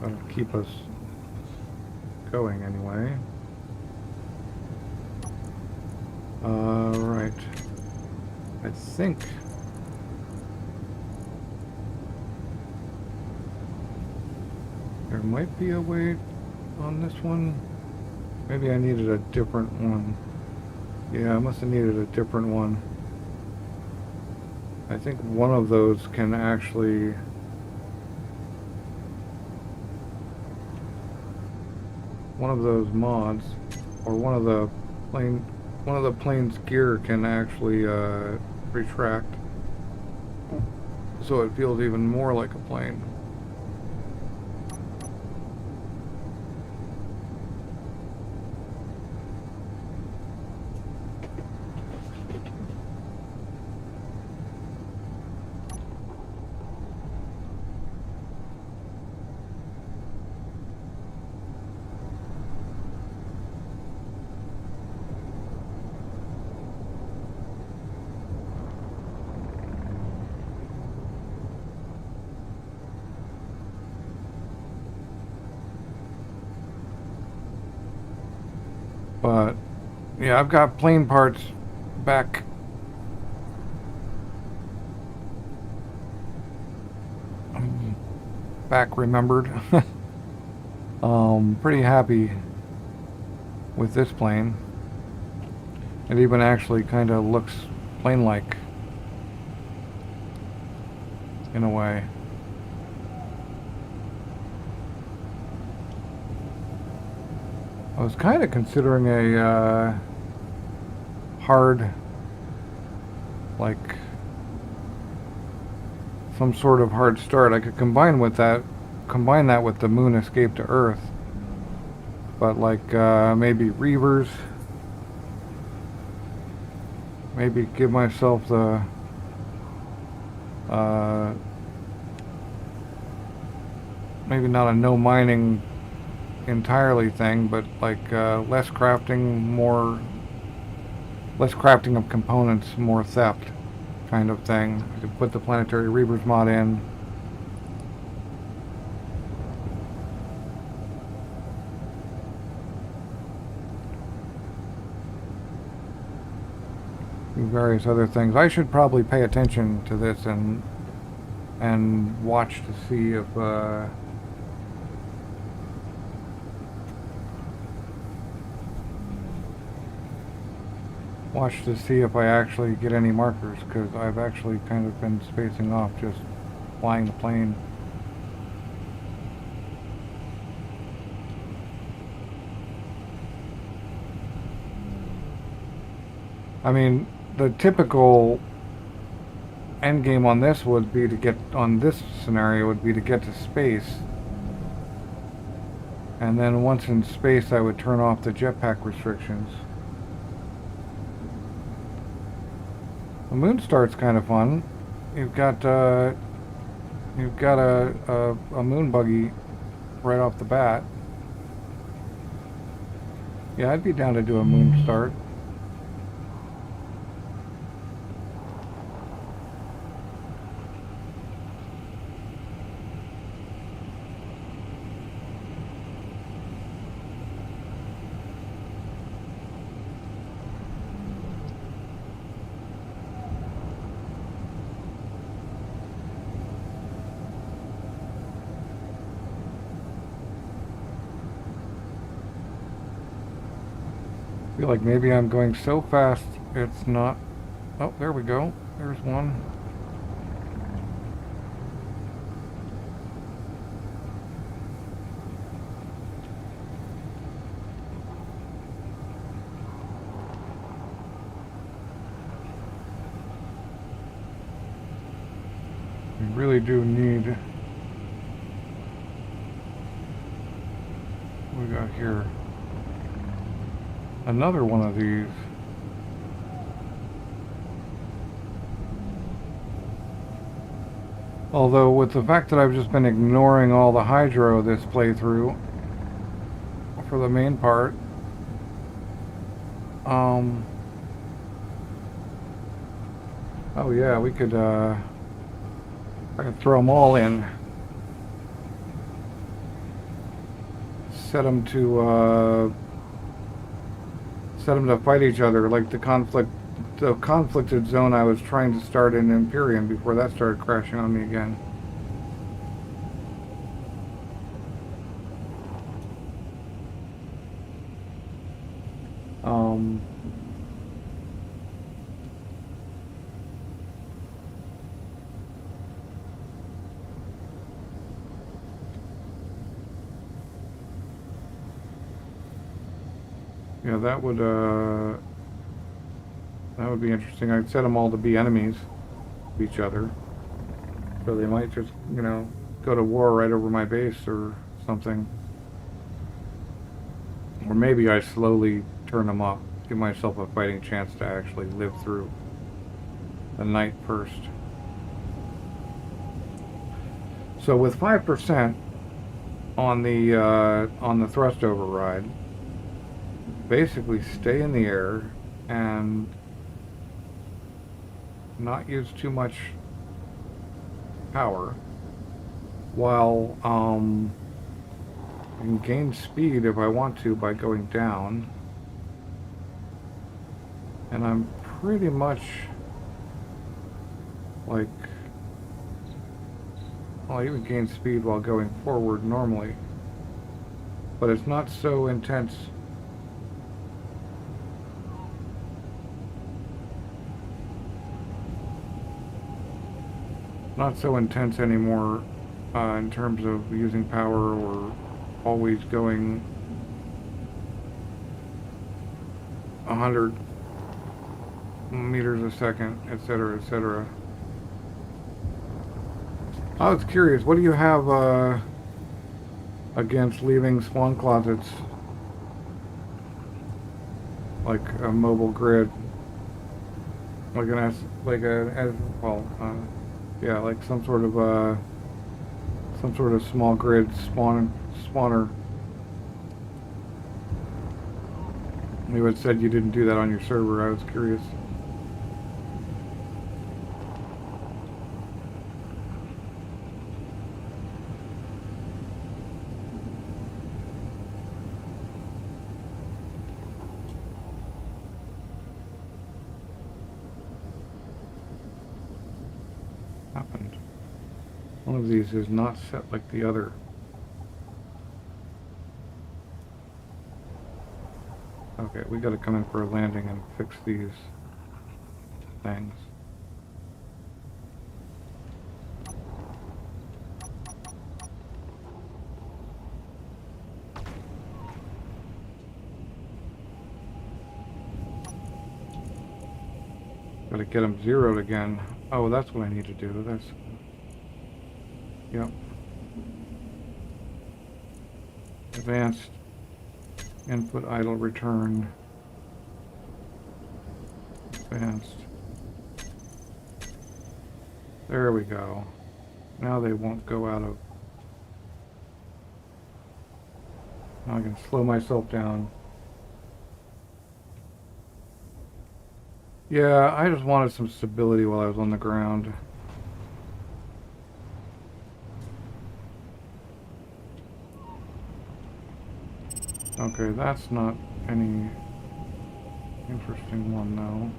That'll keep us going anyway. Right. I think there might be a way on this one. Maybe I needed a different one. Yeah, I must have needed a different one. I think one of those can actually... one of those mods, or one of the plane's gear can actually retract, so it feels even more like a plane. But yeah, I've got plane parts back remembered. Pretty happy with this plane. It even actually kind of looks plane-like in a way. I was kind of considering a hard, like some sort of hard start. I could combine that with the moon escape to Earth, but like maybe reavers. Maybe give myself the maybe not a no mining entirely thing, but like less crafting of components, more theft kind of thing. I could put the planetary reavers mod in. do various other things. I should probably pay attention to this and watch to see if I actually get any markers, because I've actually kind of been spacing off just flying the plane. I mean, the typical end game on this would be to get, on this scenario, would be to get to space. And then once in space, I would turn off the jetpack restrictions. The moon start's kind of fun. You've got a moon buggy right off the bat. Yeah, I'd be down to do a moon start. I feel like maybe I'm going so fast it's not. Oh, there we go. There's one. We really do need. What we got here? Another one of these. Although with the fact that I've just been ignoring all the hydro this playthrough for the main part, oh yeah, we could I could throw them all in, set them to fight each other, like the conflicted zone I was trying to start in Empyrean before that started crashing on me again. Yeah, that would be interesting. I'd set them all to be enemies of each other, so they might just, you know, go to war right over my base or something. Or maybe I slowly turn them up, give myself a fighting chance to actually live through the night first. So with 5% on the thrust override, basically stay in the air and not use too much power, while I can gain speed if I want to by going down, and I'm pretty much like, well, I even gain speed while going forward normally, but it's not so intense. Not so intense anymore in terms of using power or always going 100 meters a second, etc., etc. I was curious, what do you have against leaving spawn closets like a mobile grid, like yeah, like some sort of small grid spawner. You had said you didn't do that on your server. I was curious. One of these is not set like the other. Okay, we gotta come in for a landing and fix these things. Gotta get them zeroed again. Oh, that's what I need to do. That's... Yep. Advanced input idle return. Advanced. There we go. Now they won't go out of... Now I can slow myself down. Yeah, I just wanted some stability while I was on the ground. Okay, that's not any interesting one though.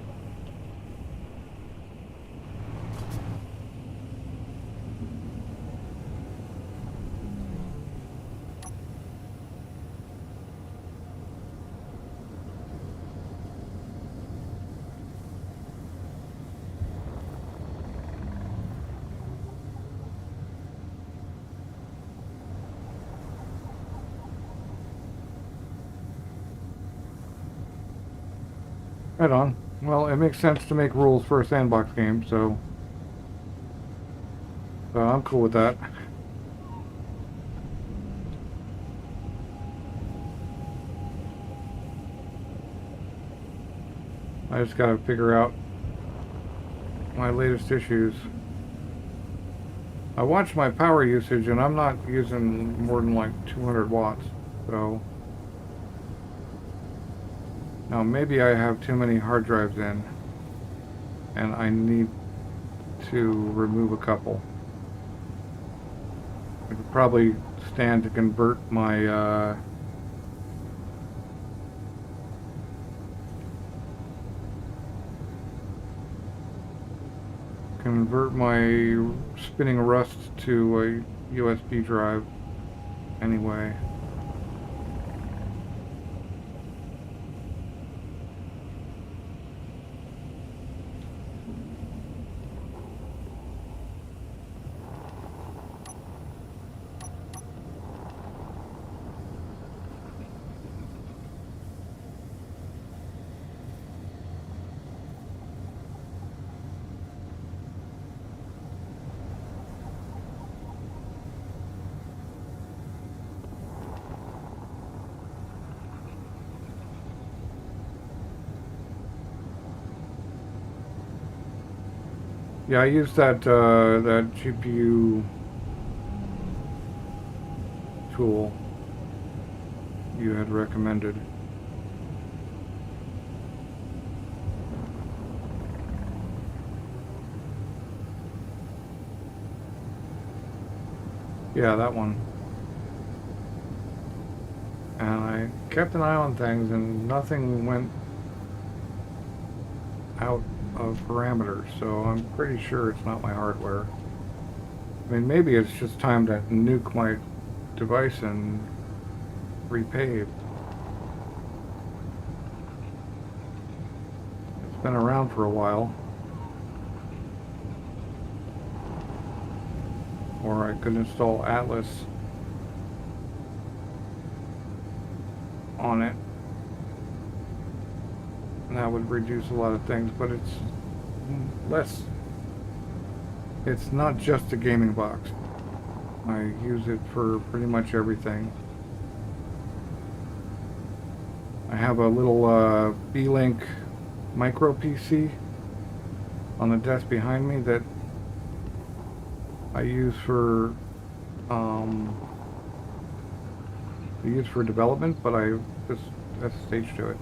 Right on. Well, it makes sense to make rules for a sandbox game, so I'm cool with that. I just gotta figure out my latest issues. I watched my power usage and I'm not using more than like 200 watts, so... Now maybe I have too many hard drives in and I need to remove a couple. I could probably stand to convert my spinning rust to a USB drive anyway. Yeah, I used that that GPU tool you had recommended. Yeah, that one. And I kept an eye on things and nothing went out of parameters, so I'm pretty sure it's not my hardware. I mean, maybe it's just time to nuke my device and repave. It's been around for a while. Or I could install Atlas on it. And that would reduce a lot of things, but it's less. It's not just a gaming box. I use it for pretty much everything. I have a little B-Link micro PC on the desk behind me that I use for development, but I just that's a stage to it.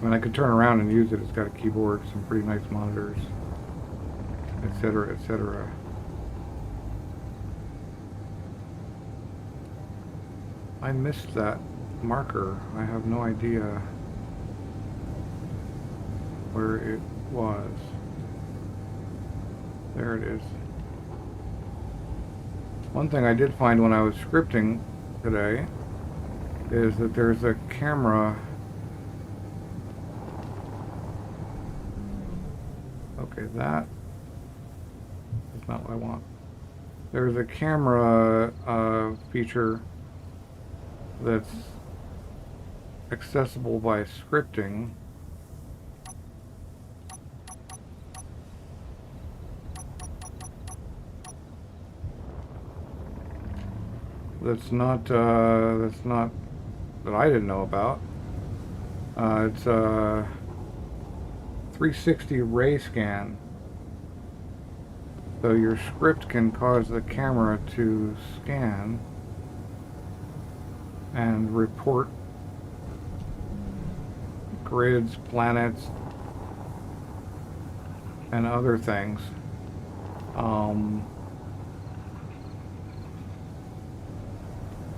I mean, I could turn around and use it. It's got a keyboard, some pretty nice monitors, etc., etc. I missed that marker. I have no idea where it was. There it is. One thing I did find when I was scripting today is that there's a camera. Okay, that is not what I want. There's a camera feature that's accessible by scripting. That's not that I didn't know about. It's a 360 ray scan. So your script can cause the camera to scan and report grids, planets, and other things.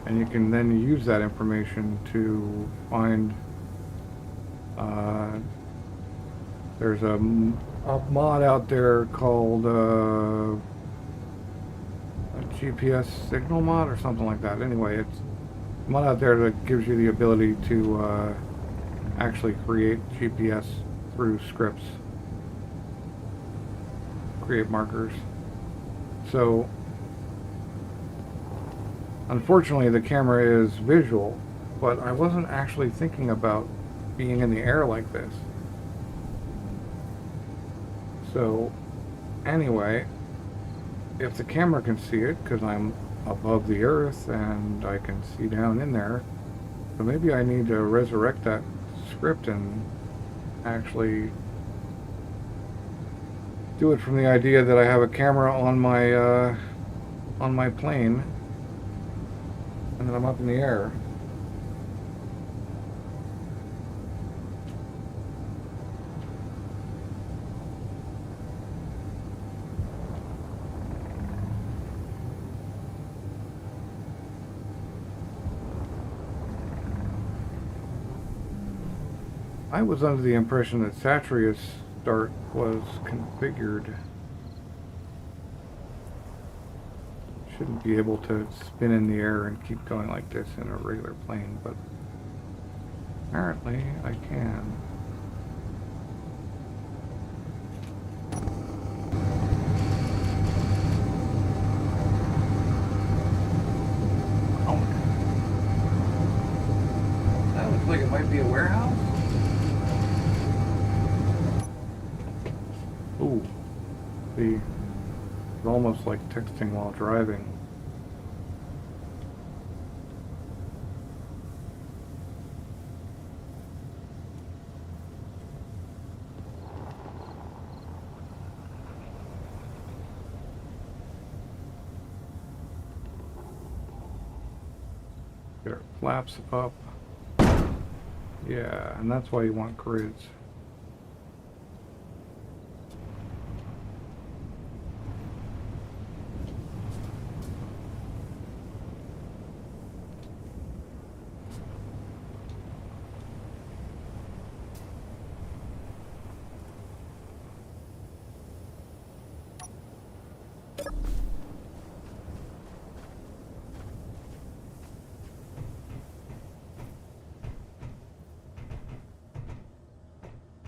And you can then use that information to find, there's a mod out there called a GPS signal mod or something like that. Anyway, it's a mod out there that gives you the ability to actually create GPS through scripts, create markers. So unfortunately the camera is visual, but I wasn't actually thinking about being in the air like this. So anyway, if the camera can see it, because I'm above the earth and I can see down in there, so maybe I need to resurrect that script and actually do it from the idea that I have a camera on my plane and then I'm up in the air. I was under the impression that Satrius start was configured. Shouldn't be able to spin in the air and keep going like this in a regular plane, but apparently I can. Oh, that looks like it might be a warehouse. Ooh, see, it's almost like texting while driving. Get our flaps up. Yeah, and that's why you want grids.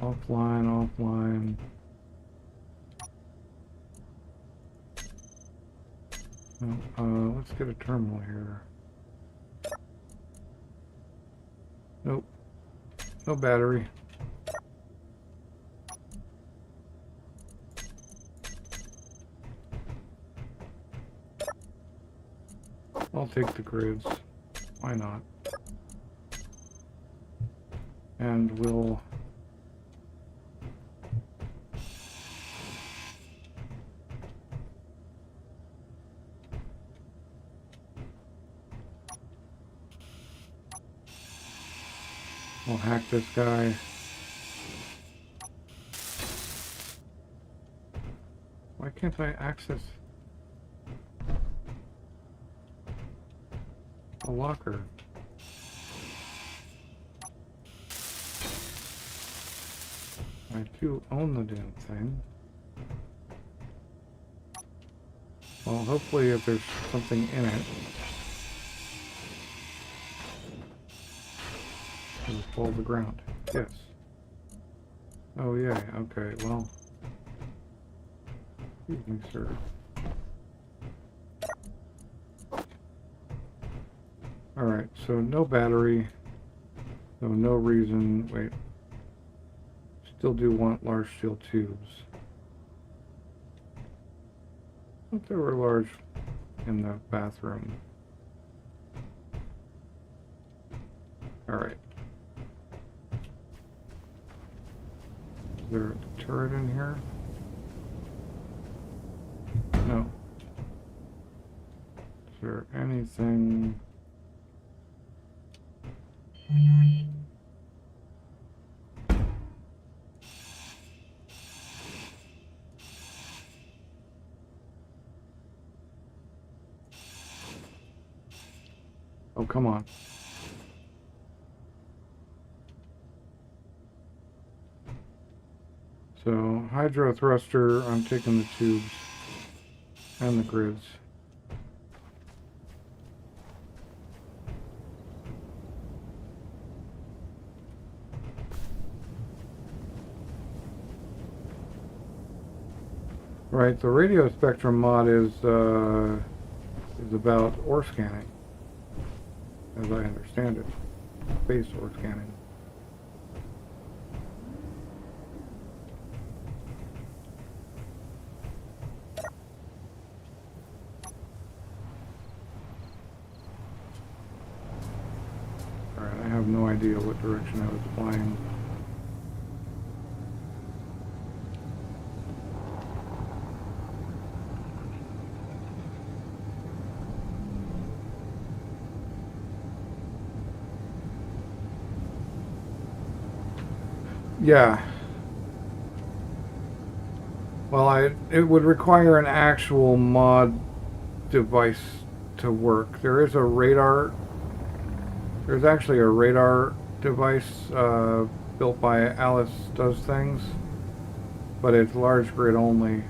Offline. No, let's get a terminal here. Nope. No battery. I'll take the grids. Why not? And we'll hack this guy. Why can't I access the locker? I do own the damn thing. Well, hopefully if there's something in it, it'll fall to the ground. Yes. Oh, yeah, okay, well. Excuse me, sir. Alright, so no battery. So no reason. Wait. Still do want large steel tubes. I thought they were large in the bathroom. Alright. Is there a turret in here? No. Is there anything? Oh, come on. So, hydro thruster, I'm taking the tubes and the grids. Right, the radio spectrum mod is about ore scanning, as I understand it. Base ore scanning. Alright, I have no idea what direction I was flying. Yeah. Well, it would require an actual mod device to work. There is a radar. There's actually a radar device built by Alice Does Things, but it's large grid only.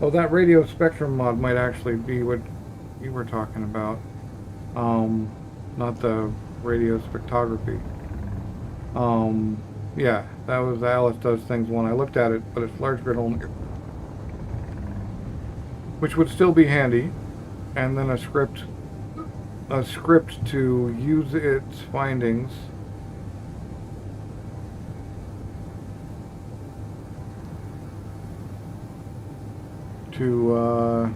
Oh, that radio spectrum mod might actually be what you were talking about. Not the radio spectrography. Yeah, that was Alice Does Things one. I looked at it, but it's large grid only. Which would still be handy. And then a script to use its findings to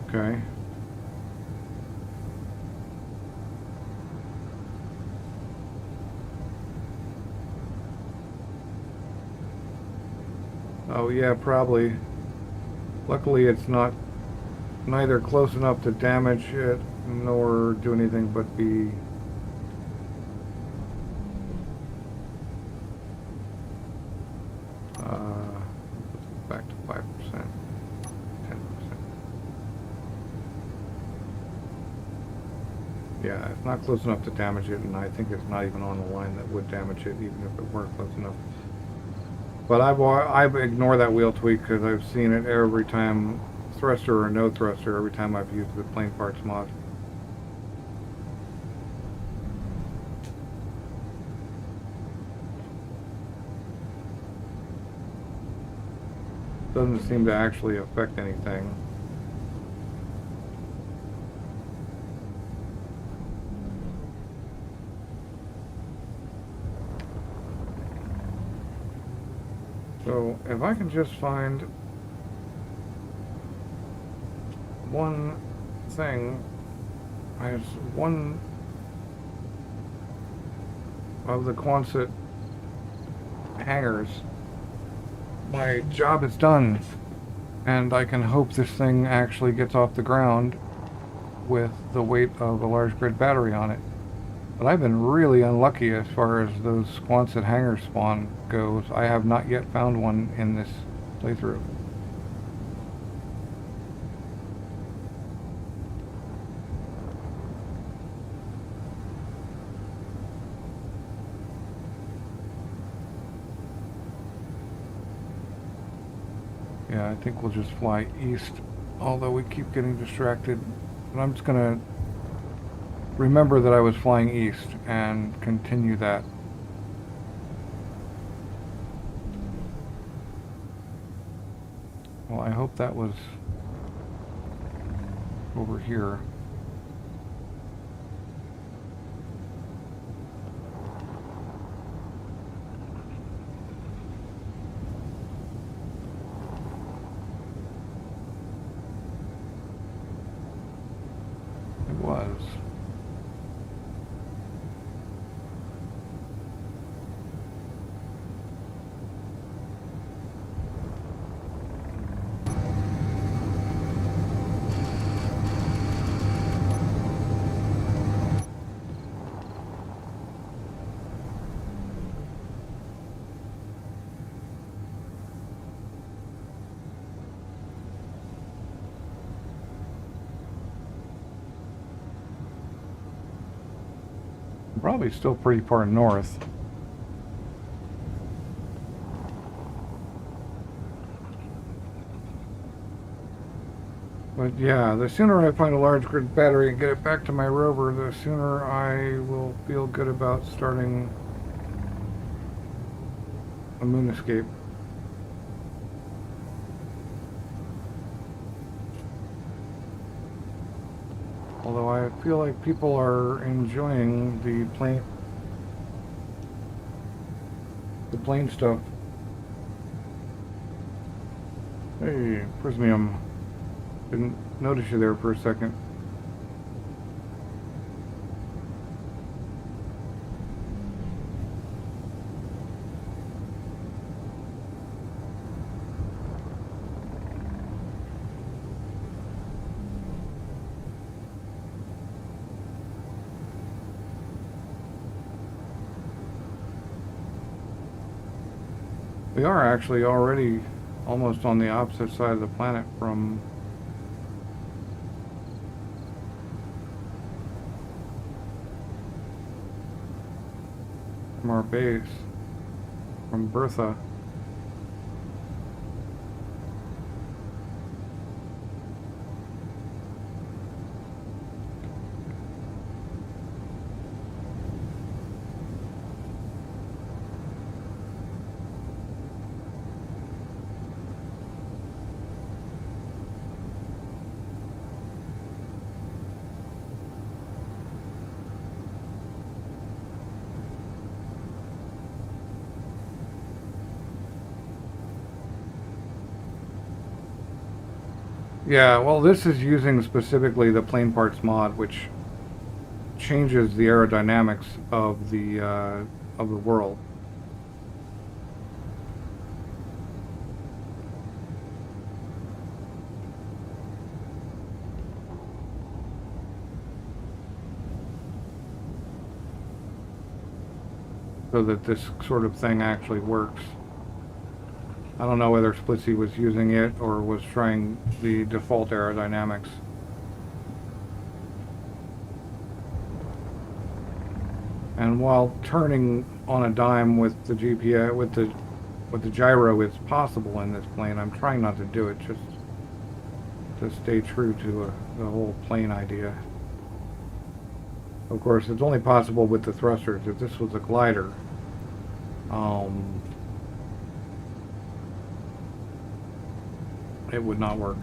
okay. Oh yeah, probably. Luckily it's neither close enough to damage it nor do anything but be back to 5%, 10%. Yeah, it's not close enough to damage it, and I think it's not even on the line that would damage it, even if it were close enough. But I've ignored that wheel tweak because I've seen it every time, thruster or no thruster, every time I've used the plain parts mod. Doesn't seem to actually affect anything. So if I can just find one thing, I have one of the Quonset hangers, my job is done, and I can hope this thing actually gets off the ground with the weight of a large grid battery on it. But I've been really unlucky as far as those Quonset hanger spawn goes. I have not yet found one in this playthrough. Yeah, I think we'll just fly east, although we keep getting distracted. But I'm just gonna remember that I was flying east and continue that. Well, I hope that was over here. It was. Probably still pretty far north. But yeah, the sooner I find a large grid battery and get it back to my rover, the sooner I will feel good about starting a moon escape. Although I feel like people are enjoying the plane stuff. Hey, Prismium. Didn't notice you there for a second. We are actually already almost on the opposite side of the planet from our base, from Bertha. Yeah, well, this is using specifically the plane parts mod, which changes the aerodynamics of the world. So that this sort of thing actually works. I don't know whether Splitsy was using it or was trying the default aerodynamics. And while turning on a dime with the GPS, with the gyro is possible in this plane, I'm trying not to do it, just to stay true to the whole plane idea. Of course, it's only possible with the thrusters. If this was a glider, it would not work.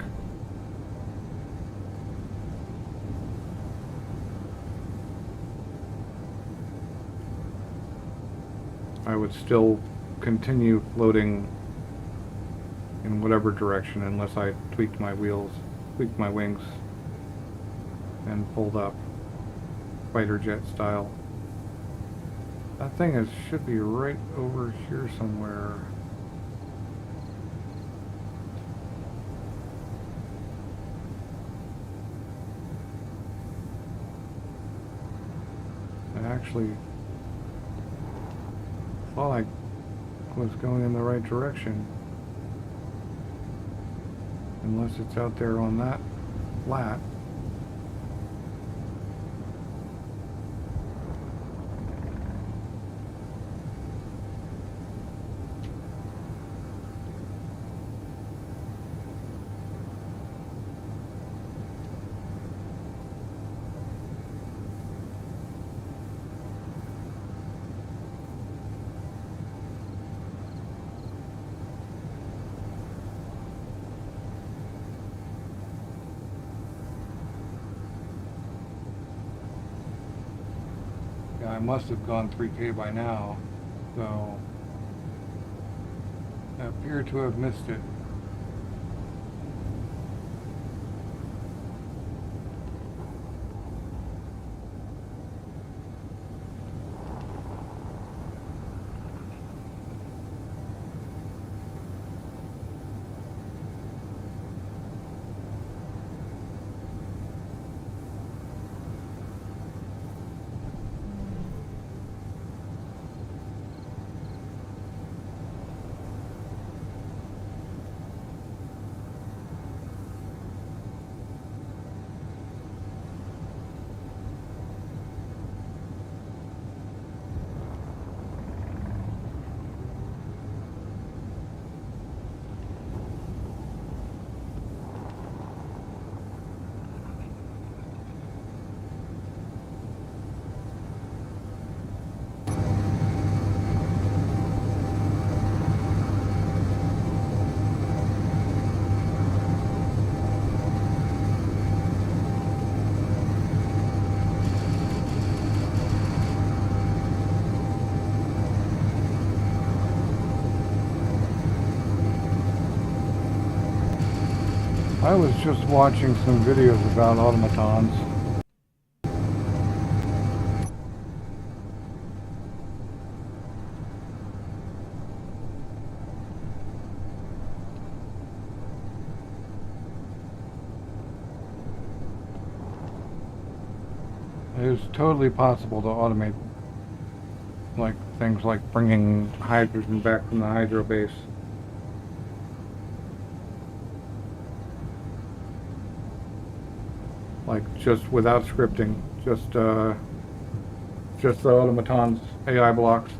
I would still continue floating in whatever direction unless I tweaked my wheels, tweaked my wings, and pulled up fighter jet style. That thing should be right over here somewhere. I actually thought I was going in the right direction. Unless it's out there on that flat. I must have gone 3K by now, so I appear to have missed it. I was just watching some videos about automatons. It is totally possible to automate like things like bringing hydrogen back from the hydro base. Like just without scripting, just the automatons AI blocks.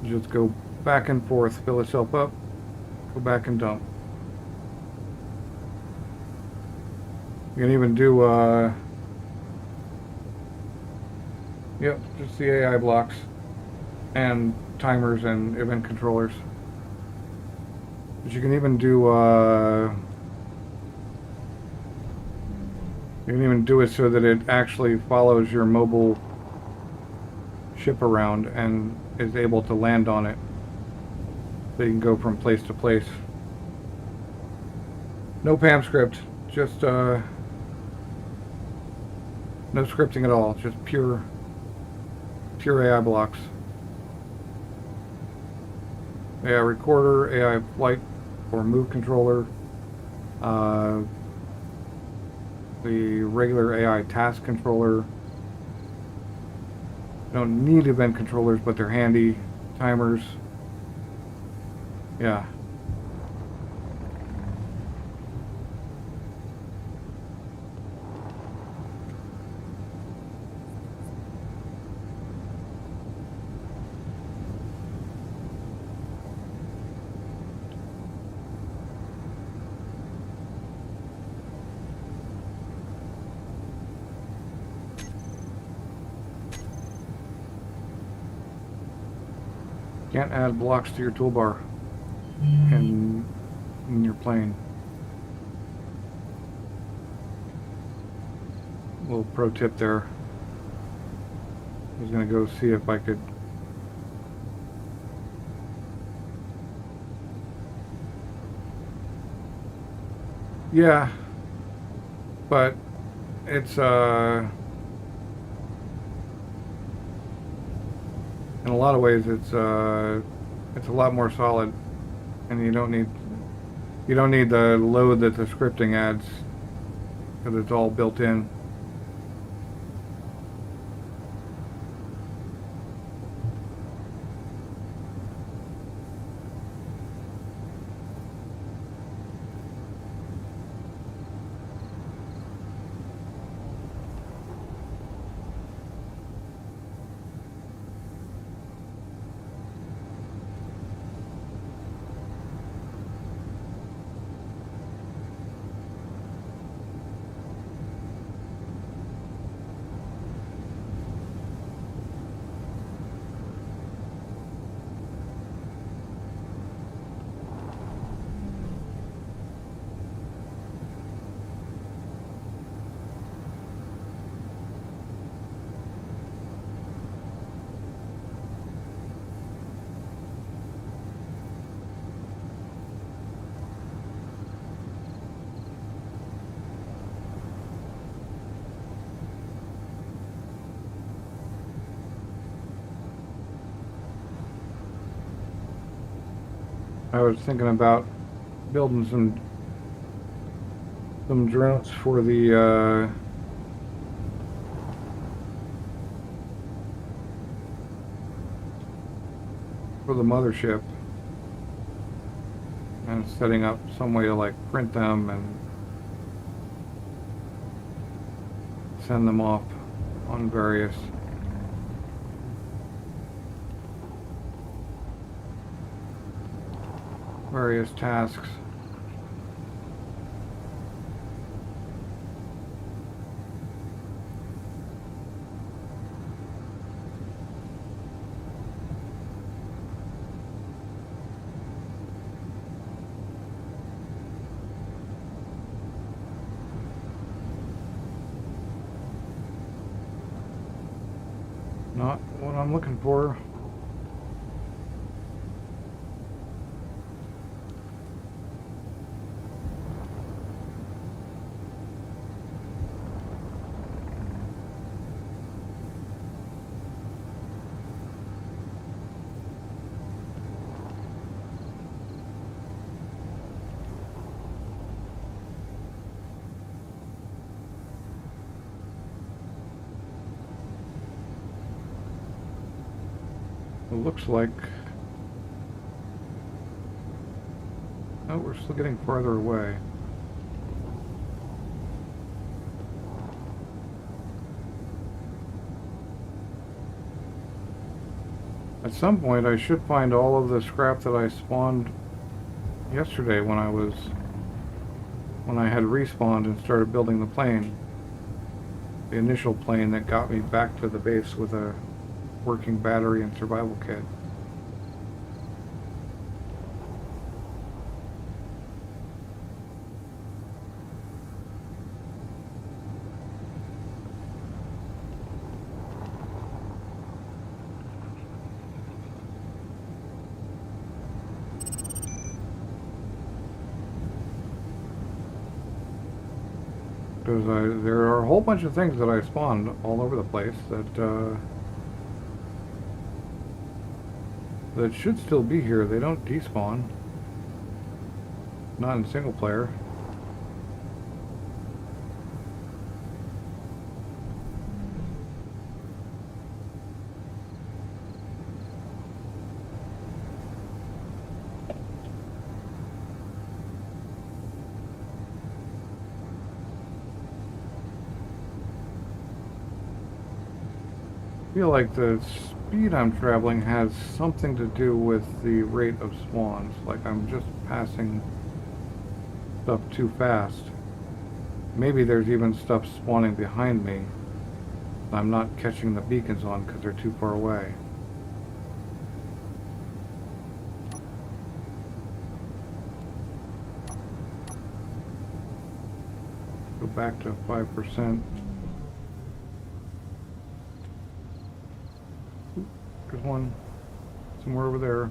Just go back and forth, fill itself up, go back and dump. You can even do yep, just the AI blocks and timers and event controllers. But you can even do you can even do it so that it actually follows your mobile ship around and is able to land on it. So you can go from place to place. No PAM script, just no scripting at all, just pure AI blocks. AI recorder, AI flight or move controller, the regular AI task controller. Don't need event controllers, but they're handy. Timers. Yeah. Can't add blocks to your toolbar in your plane. Little pro tip there. I was gonna go see if I could yeah, but it's in a lot of ways it's a lot more solid, and you don't need the load that the scripting adds because it's all built in. I was thinking about building some drones for the mothership, and setting up some way to like print them and send them off on various tasks. Not what I'm looking for. It looks like... Oh, we're still getting farther away. At some point I should find all of the scrap that I spawned yesterday when I had respawned and started building the plane. The initial plane that got me back to the base with a working battery and survival kit. Because there are a whole bunch of things that I spawned all over the place that that should still be here. They don't despawn. Not in single player. I feel like the speed I'm traveling has something to do with the rate of spawns. Like I'm just passing stuff too fast. Maybe there's even stuff spawning behind me I'm not catching the beacons on because they're too far away. Go back to 5%. There's one somewhere over there.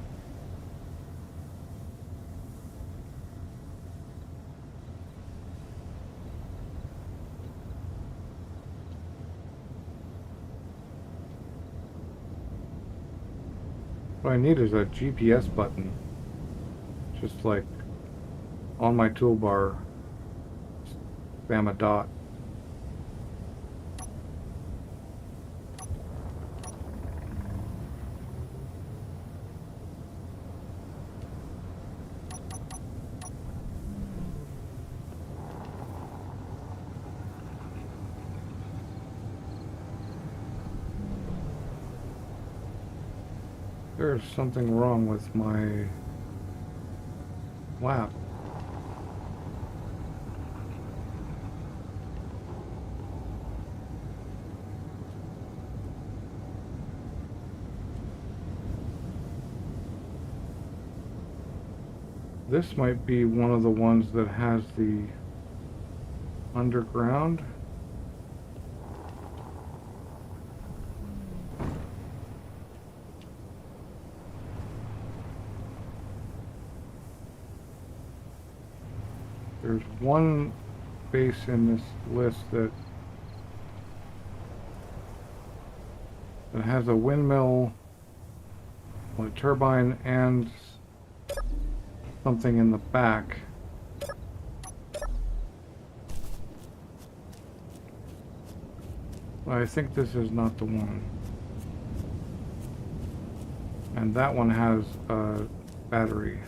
What I need is a GPS button. Just like on my toolbar, spam a dot. There's something wrong with my lap. This might be one of the ones that has the underground. There's one base in this list that has a windmill, a turbine, and something in the back. I think this is not the one. And that one has a battery.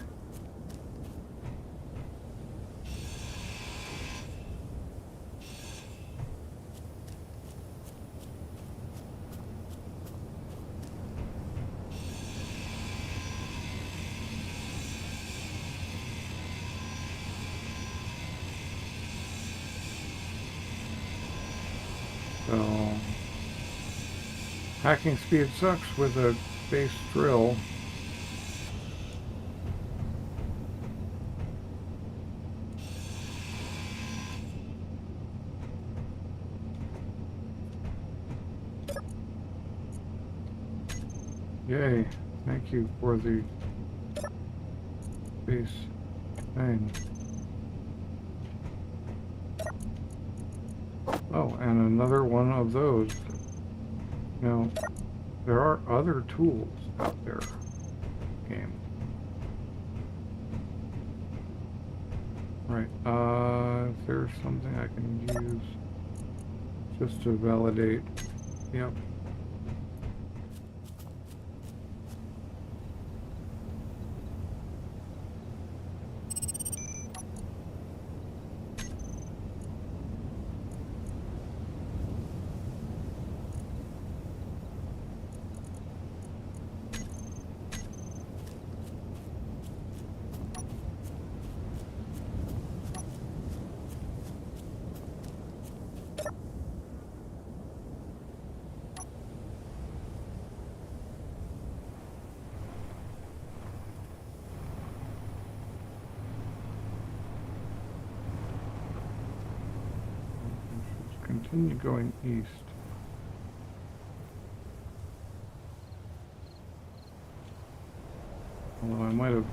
So, hacking speed sucks with a base drill. Yay, thank you for the base thing. Oh, and another one of those. You know, there are other tools out there. Game. Right, if there's something I can use just to validate. Yep. Continue going east. Although I might have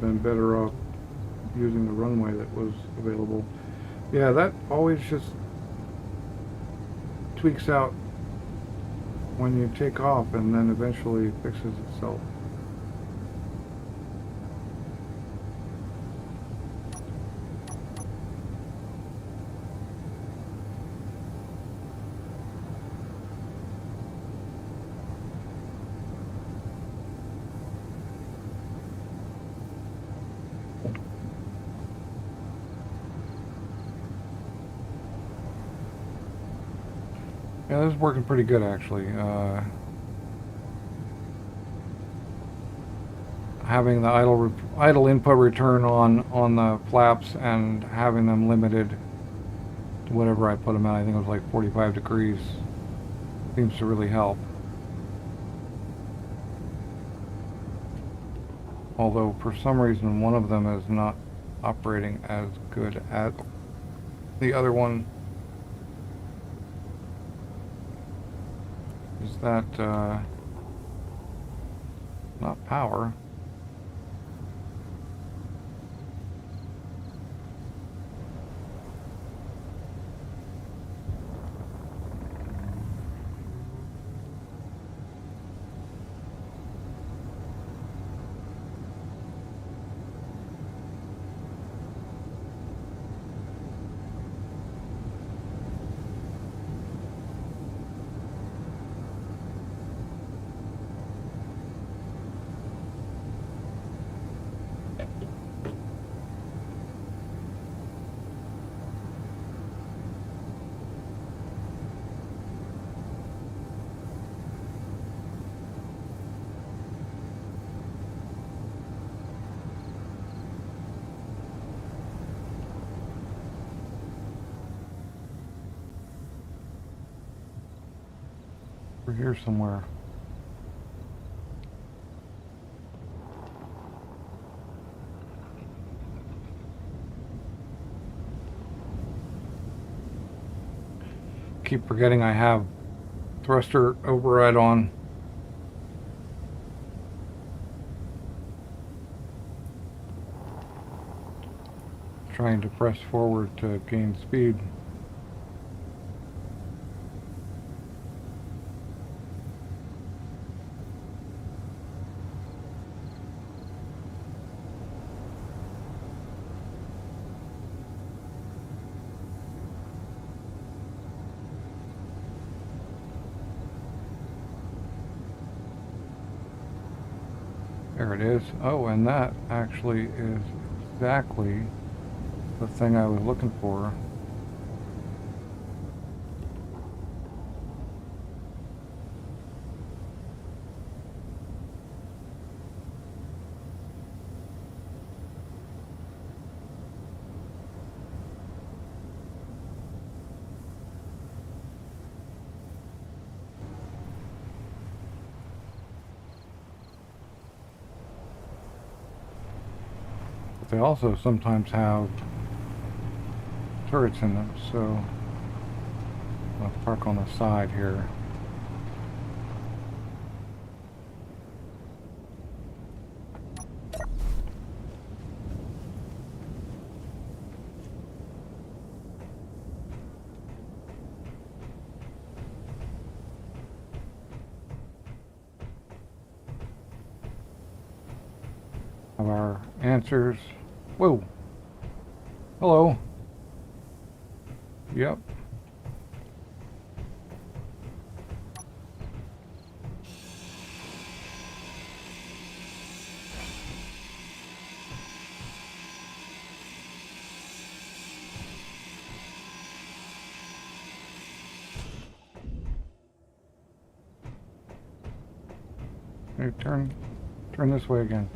been better off using the runway that was available. Yeah, that always just tweaks out when you take off and then eventually fixes itself. Yeah, this is working pretty good actually. Having the idle input return on the flaps and having them limited to whatever I put them at, I think it was like 45 degrees, seems to really help. Although for some reason one of them is not operating as good as the other one. Is that not power? We're here somewhere. Keep forgetting I have thruster override on. Trying to press forward to gain speed. There it is. Oh, and that actually is exactly the thing I was looking for. But they also sometimes have turrets in them, so I'll park on the side here. Have our answers. Whoa. Hello. Yep. Hey, turn this way again.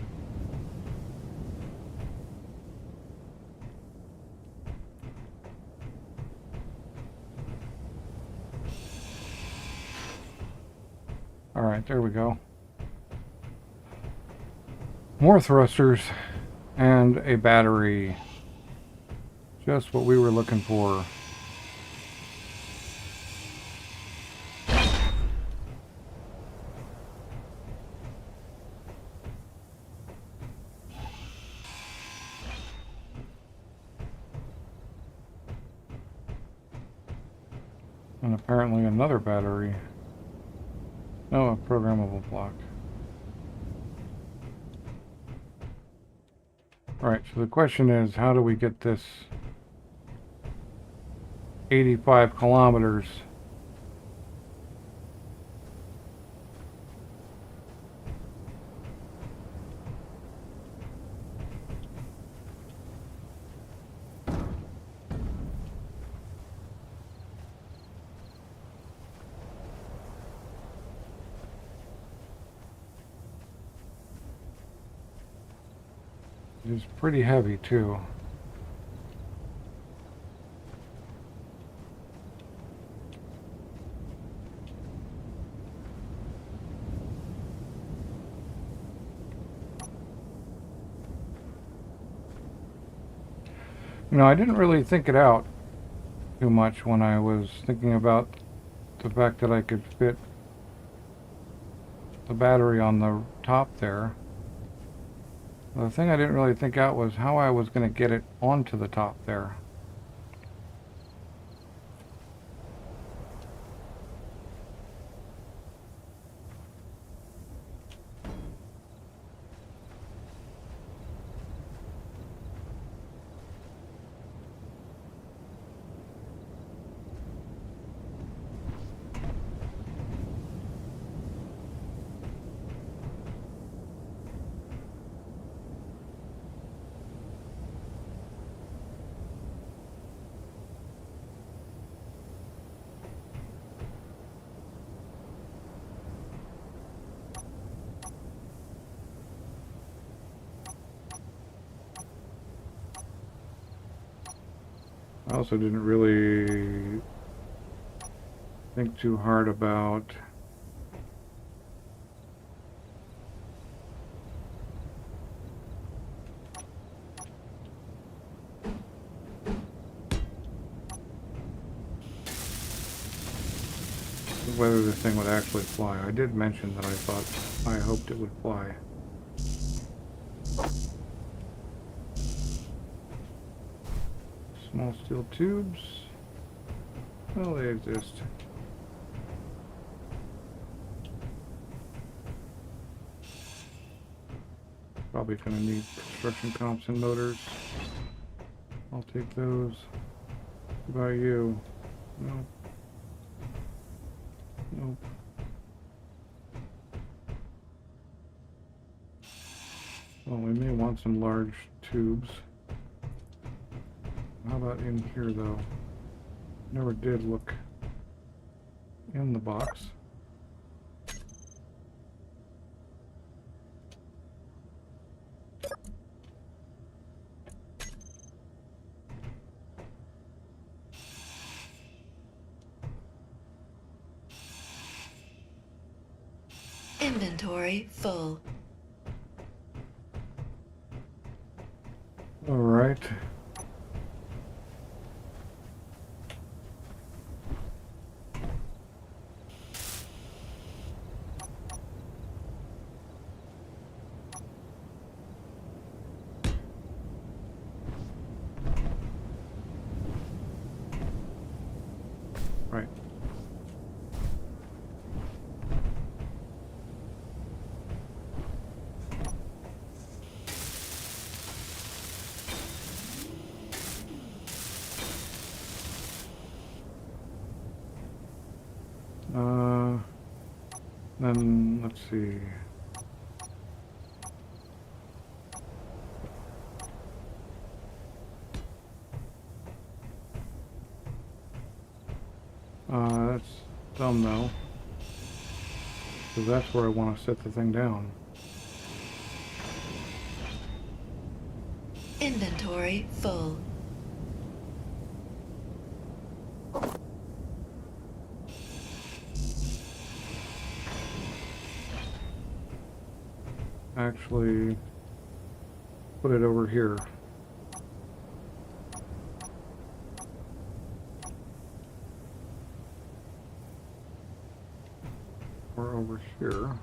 All right, there we go. More thrusters and a battery. Just what we were looking for. And apparently another battery. No, a programmable block. Alright, so the question is, how do we get this 85 kilometers? It is pretty heavy too. You know, I didn't really think it out too much when I was thinking about the fact that I could fit the battery on the top there. The thing I didn't really think out was how I was going to get it onto the top there. I also didn't really think too hard about whether this thing would actually fly. I did mention that I hoped it would fly. Small steel tubes. Well, they exist. Probably gonna need construction comps and motors. I'll take those. What about you? No. Nope. Well, we may want some large tubes. How about in here, though? Never did look in the box. Inventory full. All right. Right. Then let's see. That's dumb though, because that's where I want to set the thing down. Inventory full. Actually, put it over here. Or over here.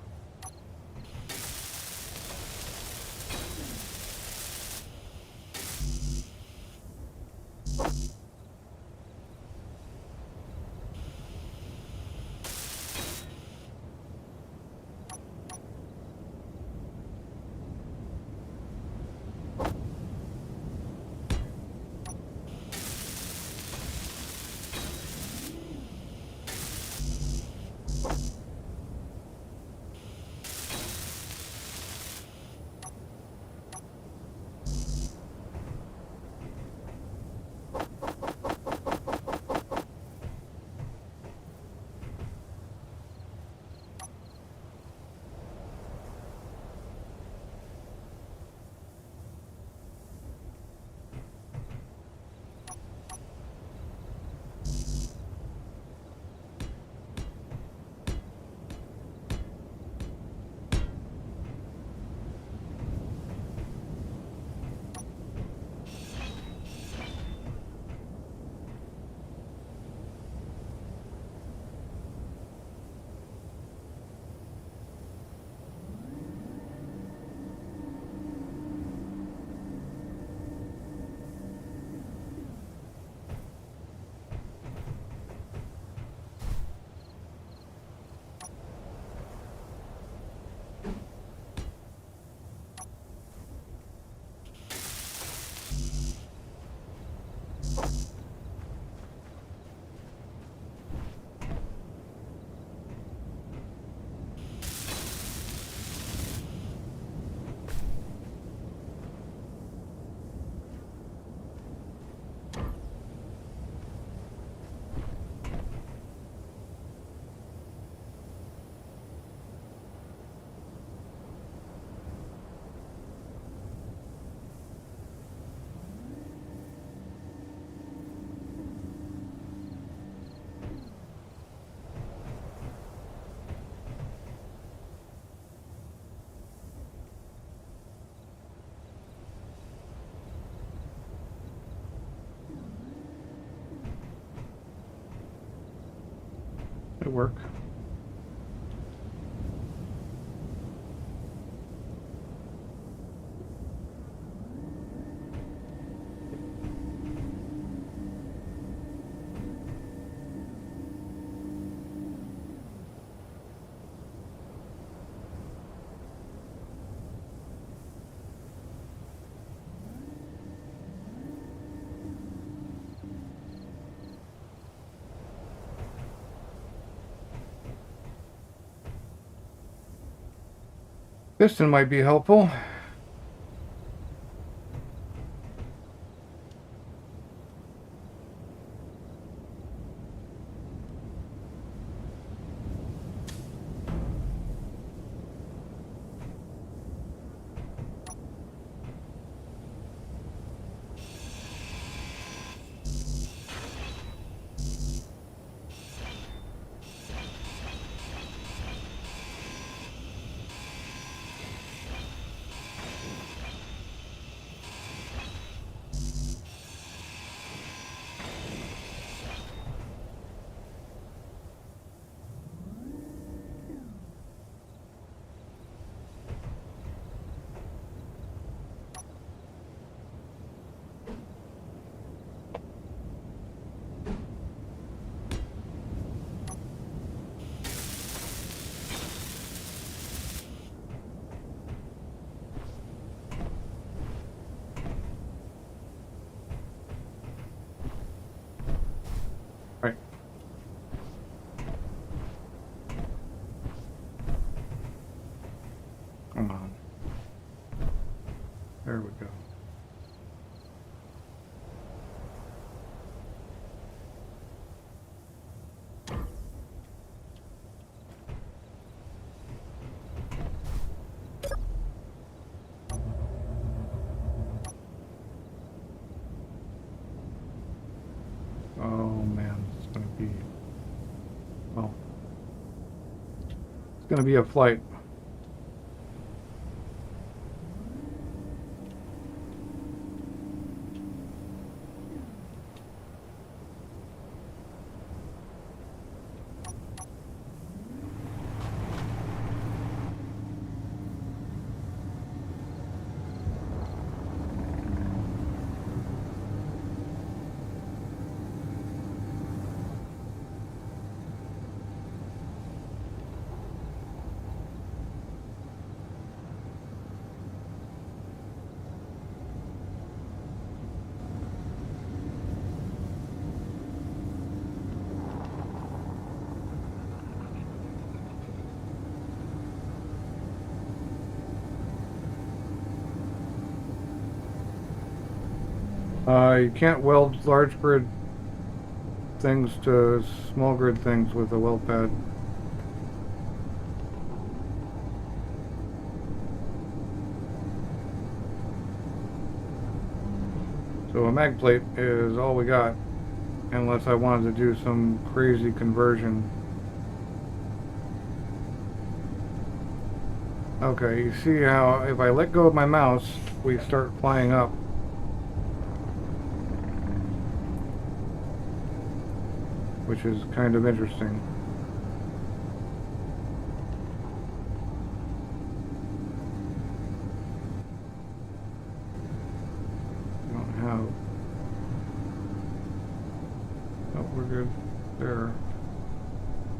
It work. Piston might be helpful. There we go. Oh man, it's gonna be, well, it's gonna be a flight. You can't weld large grid things to small grid things with a weld pad. So a mag plate is all we got, unless I wanted to do some crazy conversion. Okay, you see how if I let go of my mouse, we start flying up. Which is kind of interesting. Don't have. Oh, we're good there.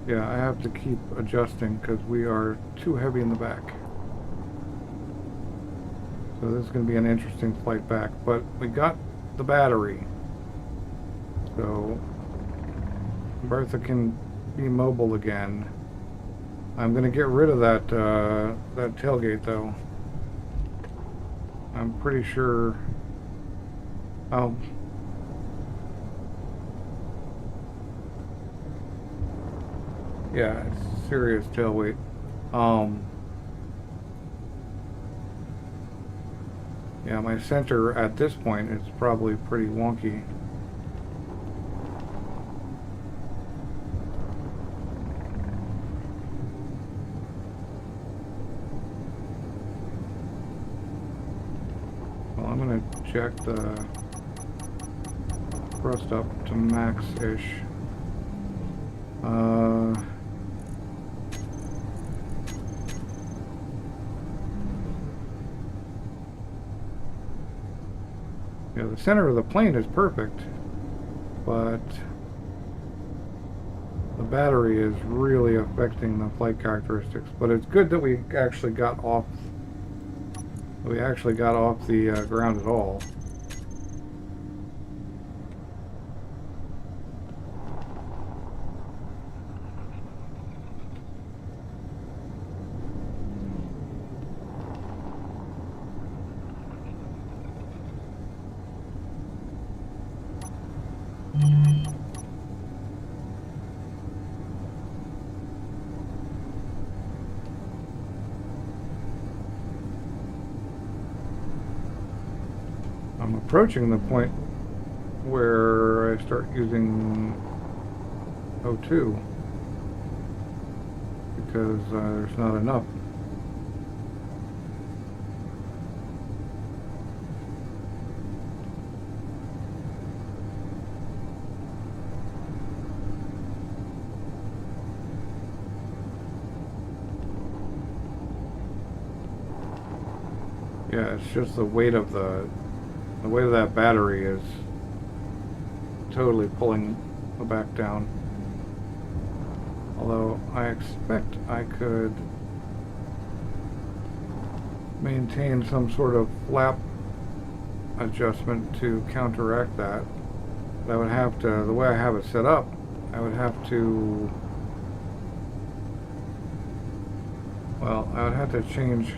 Yeah, I have to keep adjusting because we are too heavy in the back. So this is going to be an interesting flight back, but we got the battery. So Bertha can be mobile again. I'm going to get rid of that that tailgate though. I'm pretty sure. Oh. Yeah, it's serious tail weight. Yeah, my center at this point is probably pretty wonky. Well, I'm gonna check the thrust up to max-ish. Yeah, the center of the plane is perfect, but the battery is really affecting the flight characteristics. But it's good that we actually got off. We actually got off the ground at all. I'm approaching the point where I start using O2 because there's not enough. Yeah, it's just the weight of the weight of that battery is totally pulling the back down. Although I expect I could maintain some sort of flap adjustment to counteract that. But I would have to, the way I have it set up, I would have to, well, I would have to change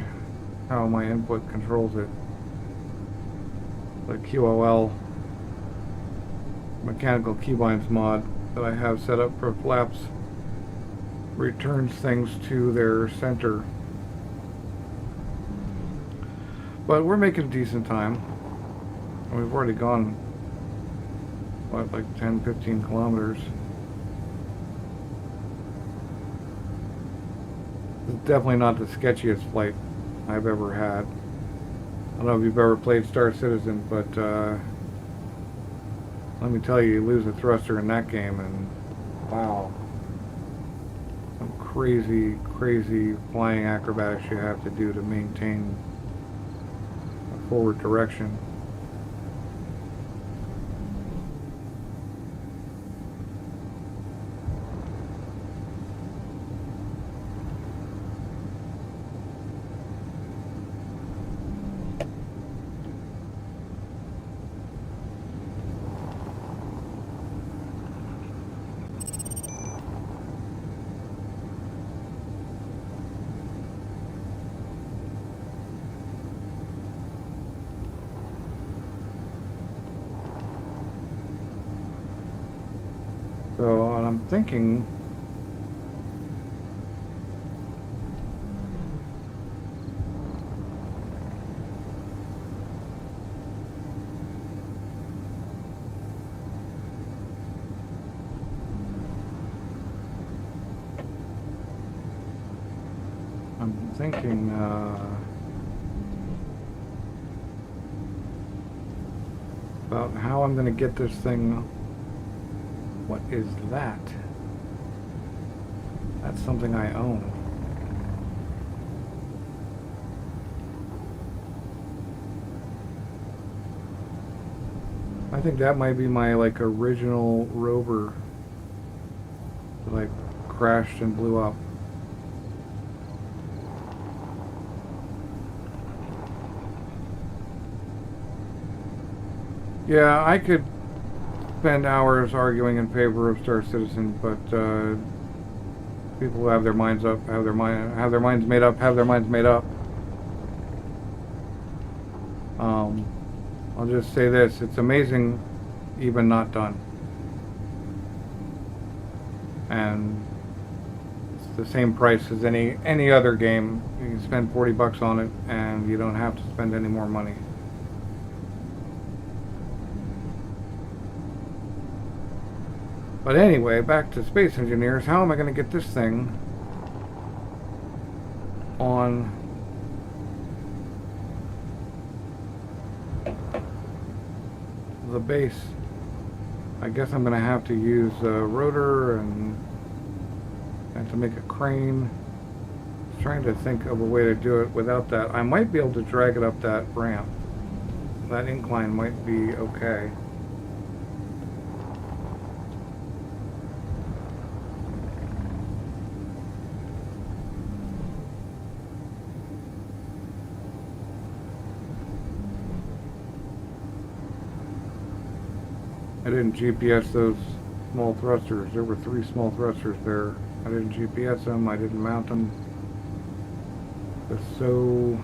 how my input controls it. the QOL mechanical keybinds mod that I have set up for flaps returns things to their center. But we're making decent time. We've already gone, what, like 10, 15 kilometers. It's definitely not the sketchiest flight I've ever had. I don't know if you've ever played Star Citizen, but let me tell you, you lose a thruster in that game and wow. Some crazy, crazy flying acrobatics you have to do to maintain a forward direction. So, and I'm thinking, about how I'm going to get this thing. What is that? That's something I own. I think that might be my like original rover that like crashed and blew up. Yeah, I could spend hours arguing in favor of Star Citizen, but people who have their minds up, have their minds made up. I'll just say this: it's amazing, even not done, and it's the same price as any other game. You can spend $40 on it, and you don't have to spend any more money. But anyway, back to Space Engineers. How am I going to get this thing on the base? I guess I'm going to have to use a rotor and have to make a crane. I'm trying to think of a way to do it without that. I might be able to drag it up that ramp. That incline might be okay. I didn't GPS those small thrusters. There were 3 small thrusters there. I didn't GPS them. I didn't mount them. They're so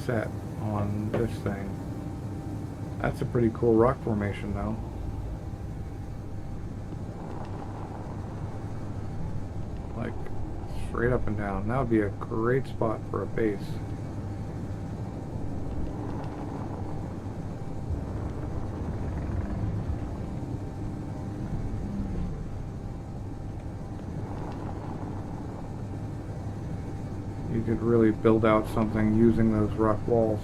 set on this thing. That's a pretty cool rock formation though. Like straight up and down. That would be a great spot for a base. You could really build out something using those rock walls.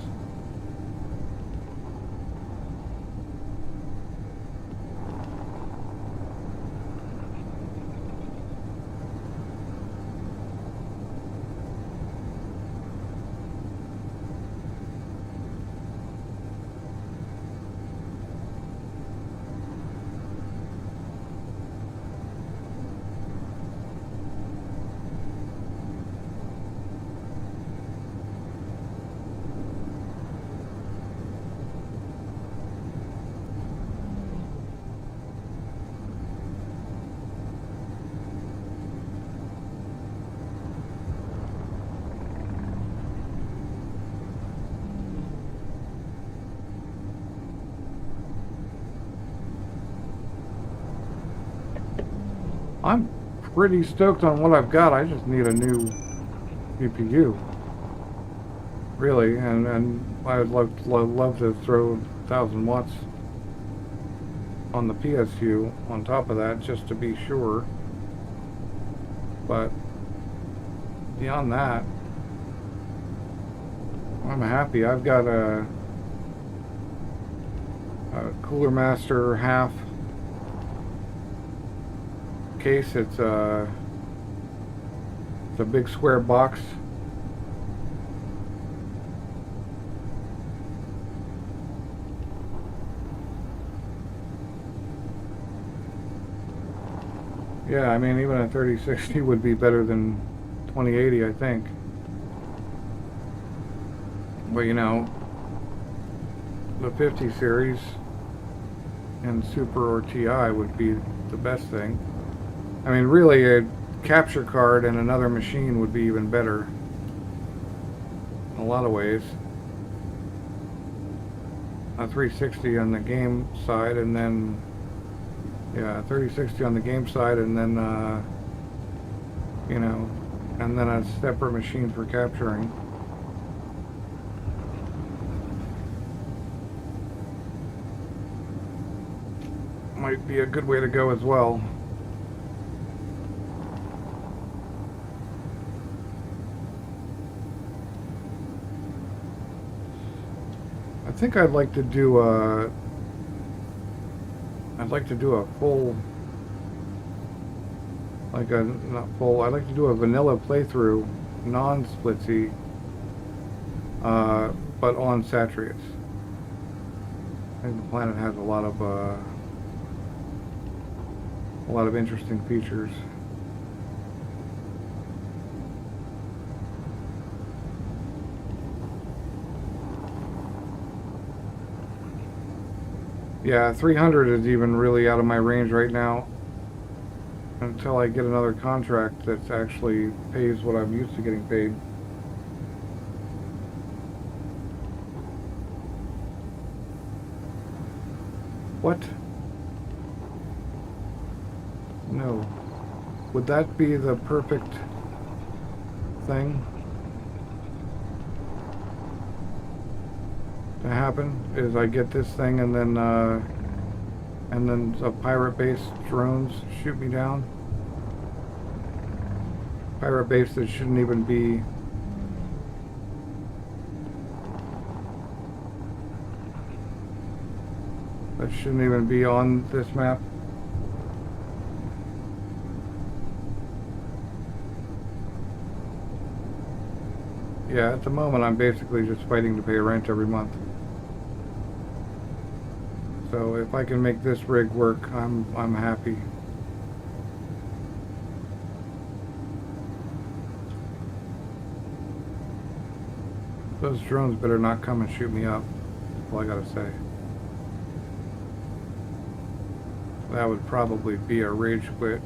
pretty stoked on what I've got. I just need a new GPU. Really, and I would love to throw 1,000 watts on the PSU on top of that just to be sure. But beyond that, I'm happy. I've got a Cooler Master half case. It's a big square box. Yeah, I mean, even a 3060 would be better than 2080, I think. But you know, the 50 series and Super or TI would be the best thing. I mean, really, a capture card and another machine would be even better in a lot of ways. A 360 on the game side, and then yeah, 3060 on the game side, and then you know, and then a separate machine for capturing. Might be a good way to go as well. I think I'd like to do a full, like a, not full, I'd like to do a vanilla playthrough, non-splitsy, but on Satrius. I think the planet has a lot of interesting features. Yeah, 300 is even really out of my range right now until I get another contract that actually pays what I'm used to getting paid. What? No. Would that be the perfect thing to happen? Is I get this thing and then a pirate-based drones shoot me down? Pirate base that shouldn't even be. That shouldn't even be on this map. Yeah, at the moment I'm basically just fighting to pay rent every month. So if I can make this rig work, I'm happy. Those drones better not come and shoot me up. That's all I gotta say. That would probably be a rage quit.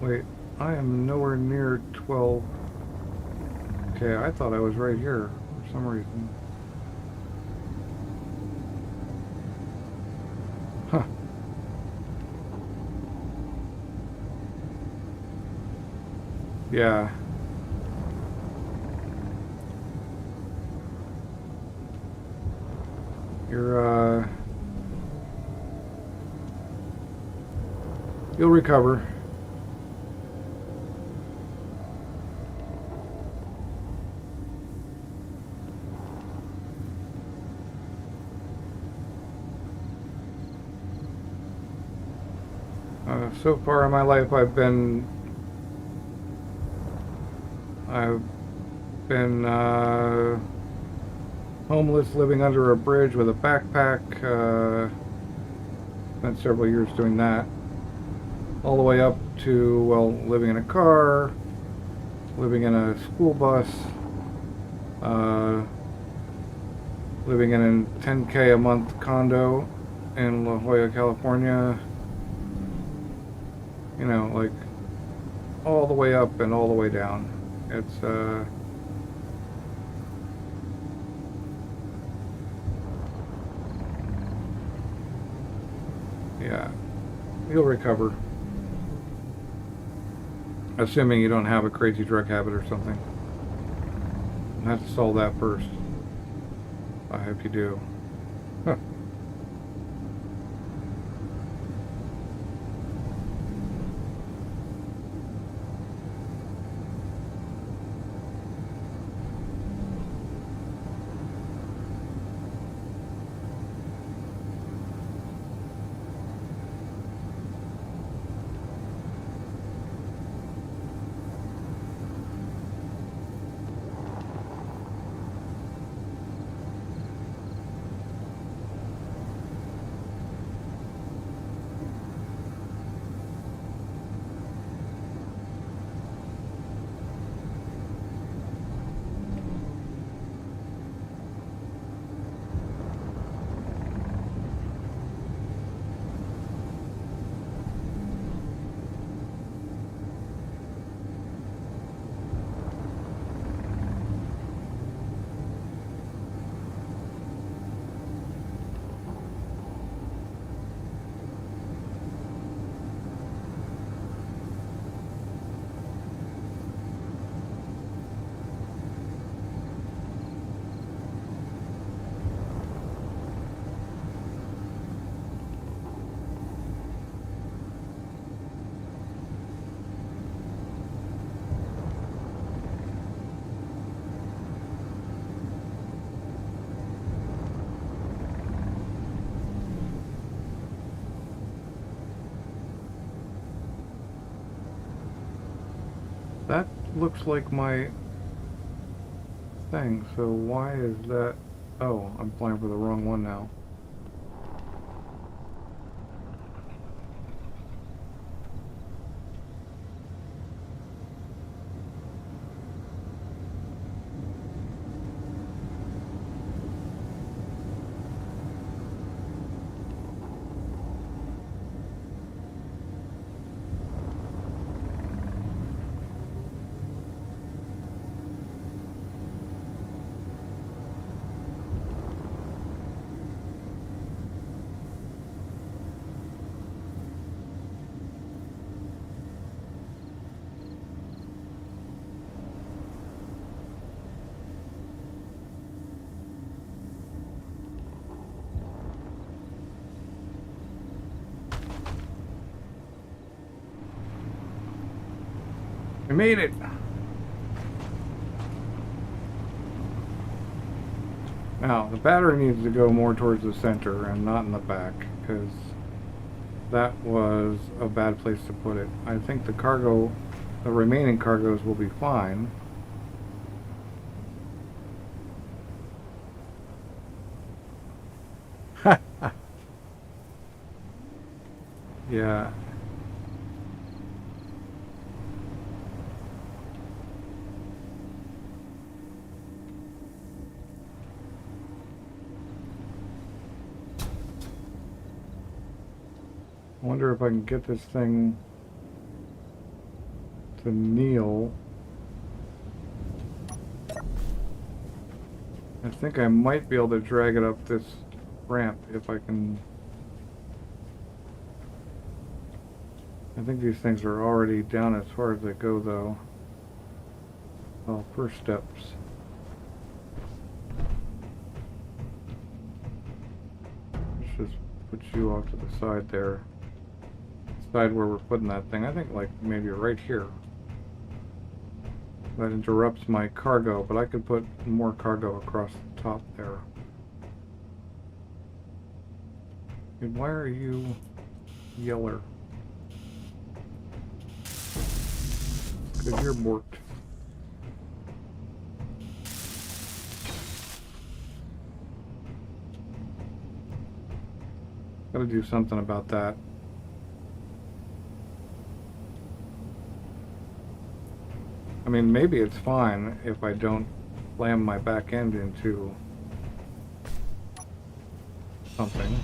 Wait, I am nowhere near 12. Okay, I thought I was right here for some reason. Huh. Yeah. You'll recover. So far in my life, I've been homeless, living under a bridge with a backpack. Spent several years doing that. All the way up to, well, living in a car, living in a school bus, living in a $10K a month condo in La Jolla, California. You know, like all the way up and all the way down. It's yeah, you'll recover. Assuming you don't have a crazy drug habit or something. I have to solve that first. I hope you do. Huh. That looks like my thing, so why is that? Oh, I'm flying for the wrong one now. I made it! Now, the battery needs to go more towards the center and not in the back, because that was a bad place to put it. I think the remaining cargoes will be fine. Yeah. I wonder if I can get this thing to kneel. I think I might be able to drag it up this ramp if I can. I think these things are already down as far as they go, though. Well, first steps. Let's just put you off to the side there. Side where we're putting that thing. I think like maybe right here. That interrupts my cargo, but I could put more cargo across the top there. And why are you yeller? Because you're borked. Gotta do something about that. I mean, maybe it's fine if I don't slam my back end into something.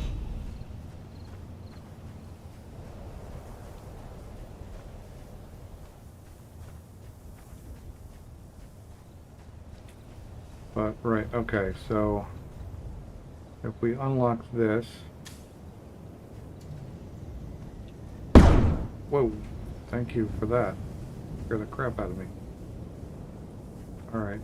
But, right, okay, so if we unlock this... Whoa, thank you for that. Scared the crap out of me. Alright.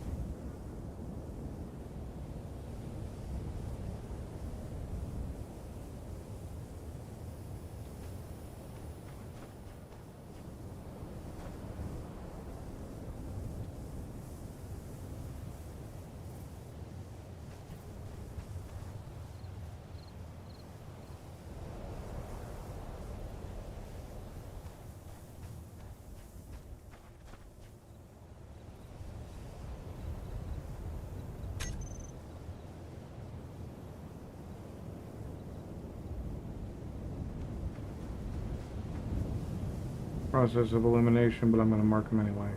Process of elimination, but I'm going to mark them anyway.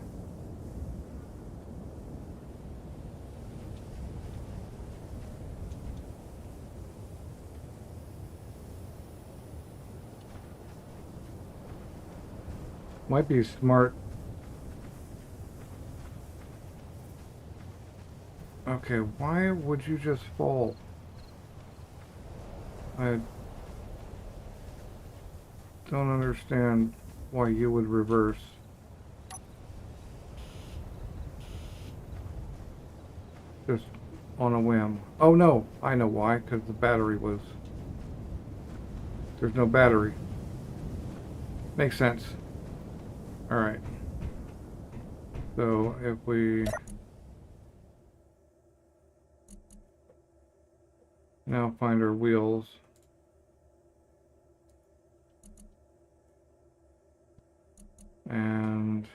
Might be smart. Okay, why would you just fall? I don't understand why you would reverse. Just on a whim. Oh no, I know why, because the battery was... There's no battery. Makes sense. Alright. So, if we... now find our wheels. And...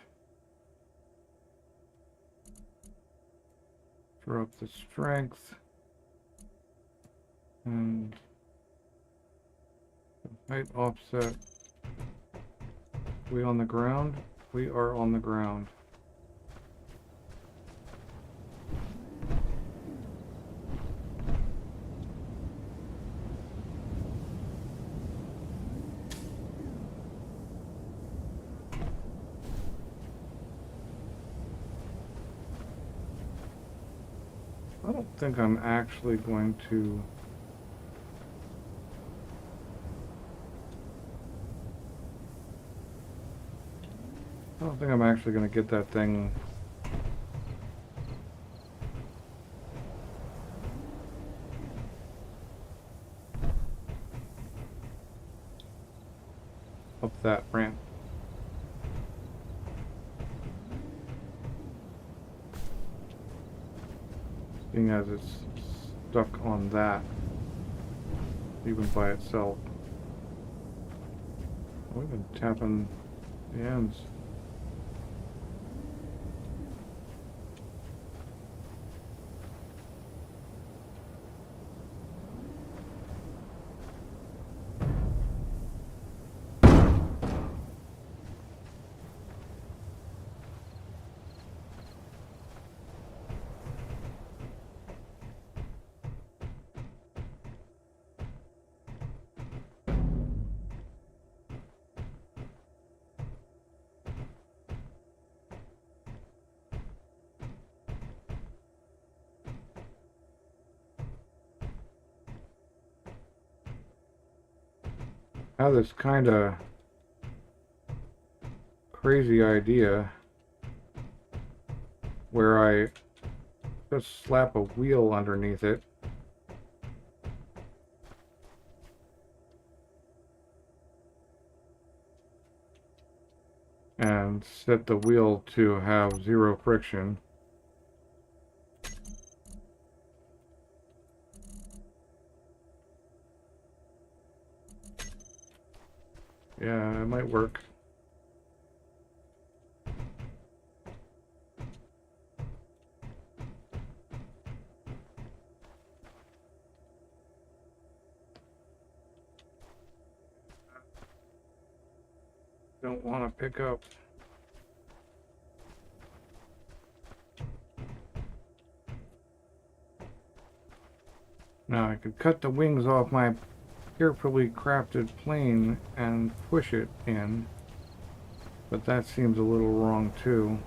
throw up the strength. And... height offset. We on the ground? We are on the ground. I don't think I'm actually going to... I don't think I'm actually going to get that thing up that ramp. Seeing as it's stuck on that, even by itself. We've been tapping the ends. I have this kind of crazy idea where I just slap a wheel underneath it and set the wheel to have 0 friction. Yeah, it might work. Don't want to pick up. Now I could cut the wings off my carefully crafted plane and push it in, but that seems a little wrong too.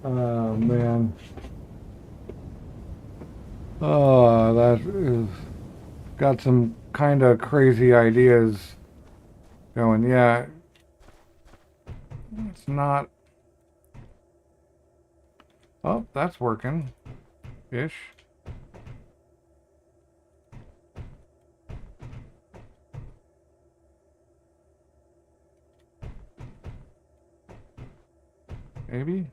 Oh, man. Oh, that is got some kind of crazy ideas going. Yeah, it's not. Oh, that's working ish. Maybe.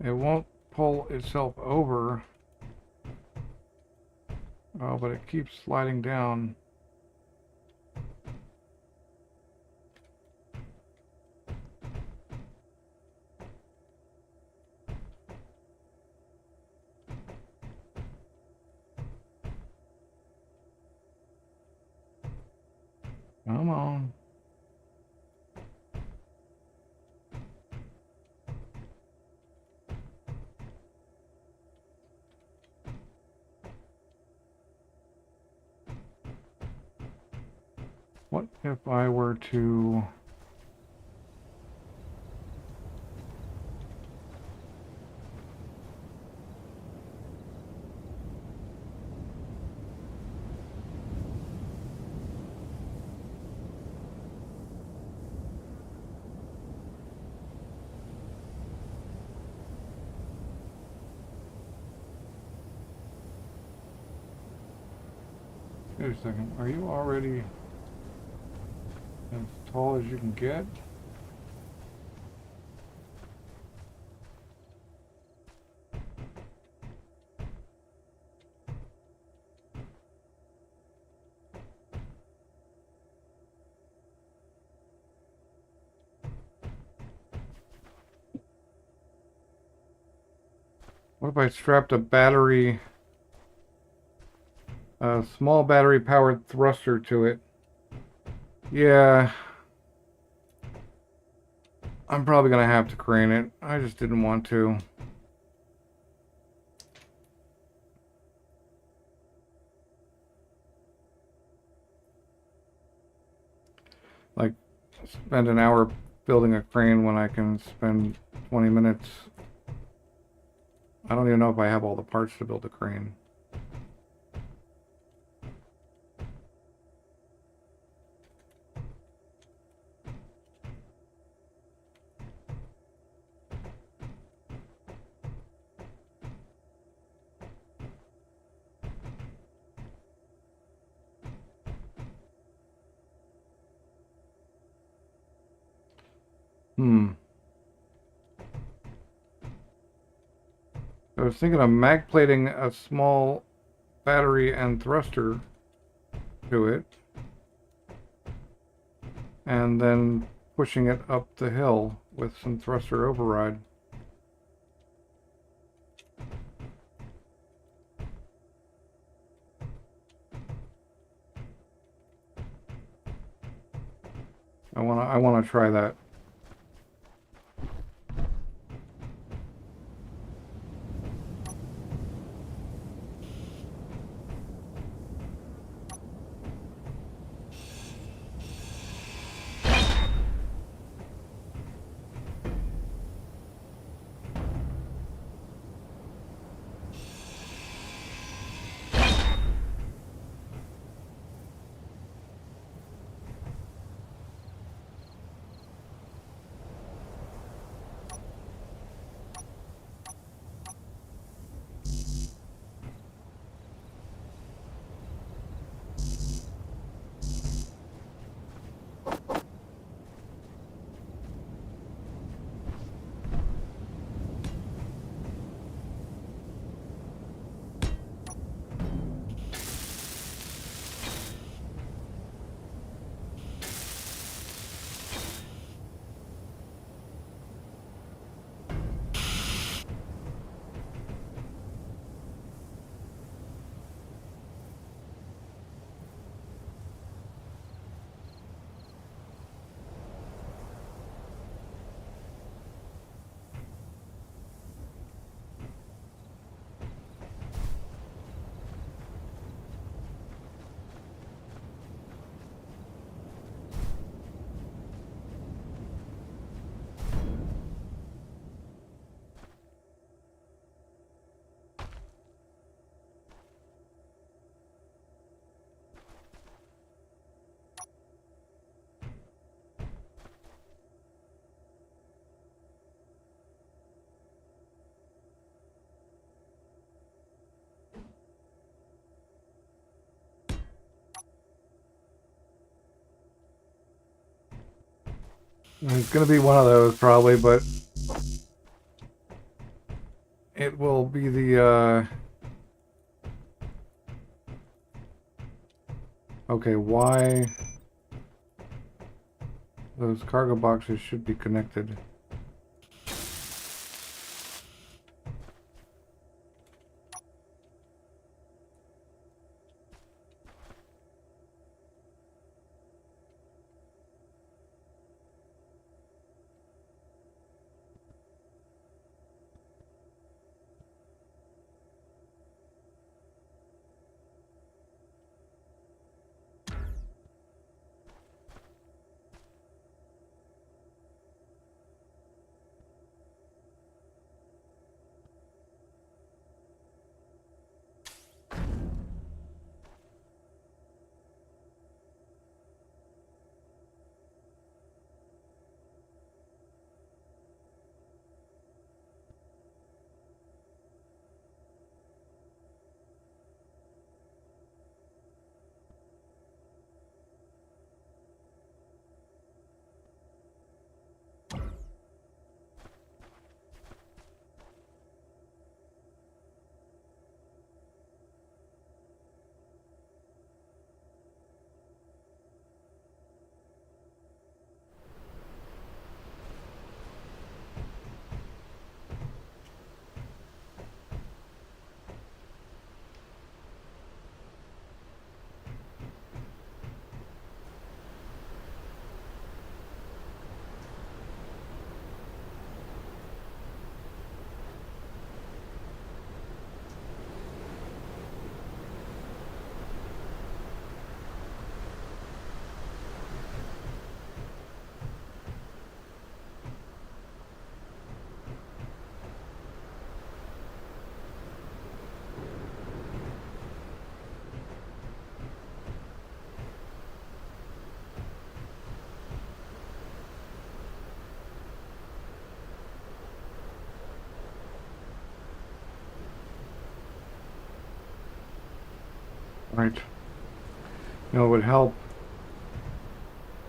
It won't pull itself over. Oh, but it keeps sliding down. Come on. What if I were to... Wait a second. Are you already as tall as you can get? What if I strapped a battery, a small battery powered thruster to it? Yeah, I'm probably gonna have to crane it. I just didn't want to. Like, spend an hour building a crane when I can spend 20 minutes. I don't even know if I have all the parts to build a crane. I was thinking of mag plating a small battery and thruster to it, and then pushing it up the hill with some thruster override. I wanna try that. It's going to be one of those probably, but it will be the, okay, why those cargo boxes should be connected. Right. You know, what would help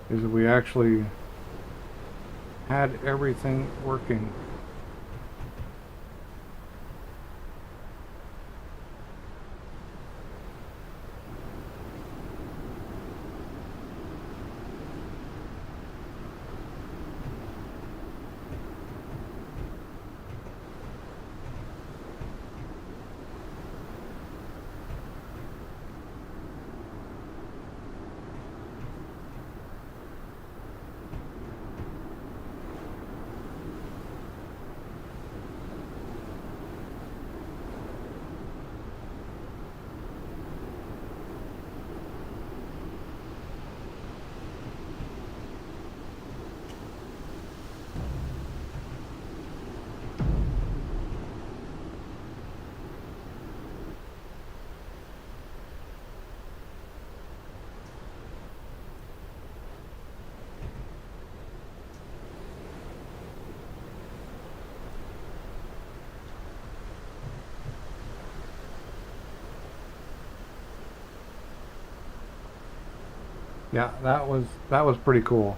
is if we actually had everything working. Yeah, that was pretty cool.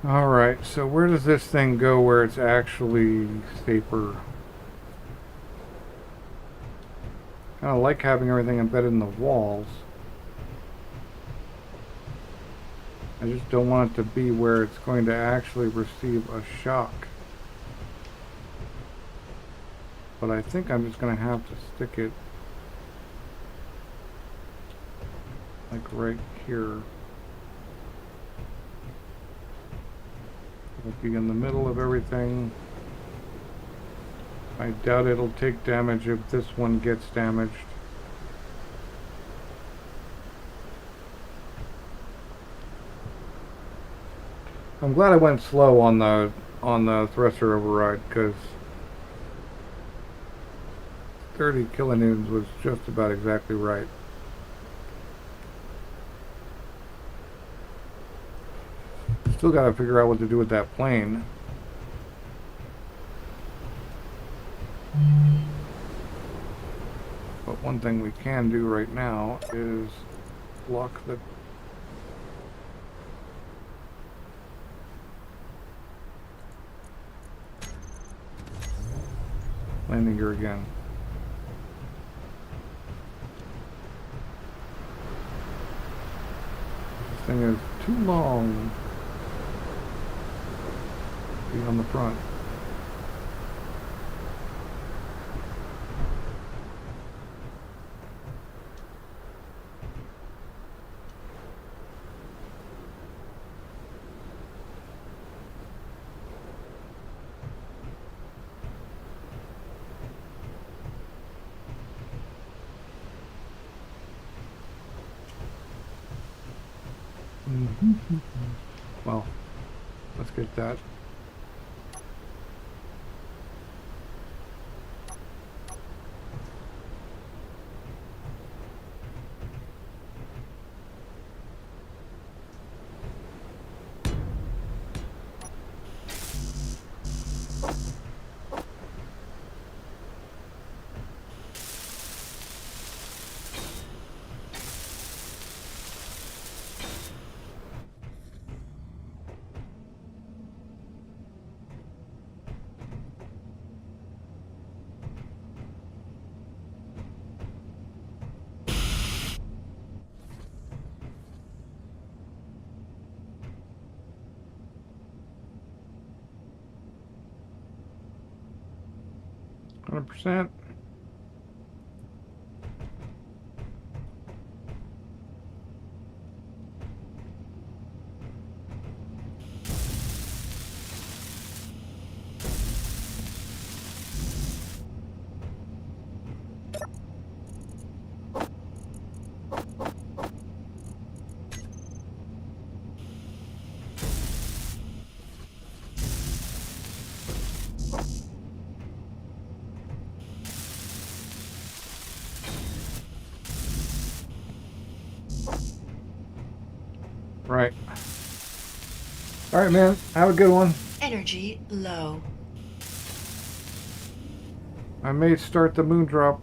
All right, so where does this thing go where it's actually safer? Kind of like having everything embedded in the walls. I just don't want it to be where it's going to actually receive a shock. But I think I'm just going to have to stick it like right here. It'll be in the middle of everything. I doubt it'll take damage if this one gets damaged. I'm glad I went slow on the thresher override, because 30 kilonewtons was just about exactly right. Still got to figure out what to do with that plane. But one thing we can do right now is lock the landing gear again. This thing is too long to be on the front. Well, let's get that. %. Right. All right, man. Have a good one. Energy low. I may start the moon drop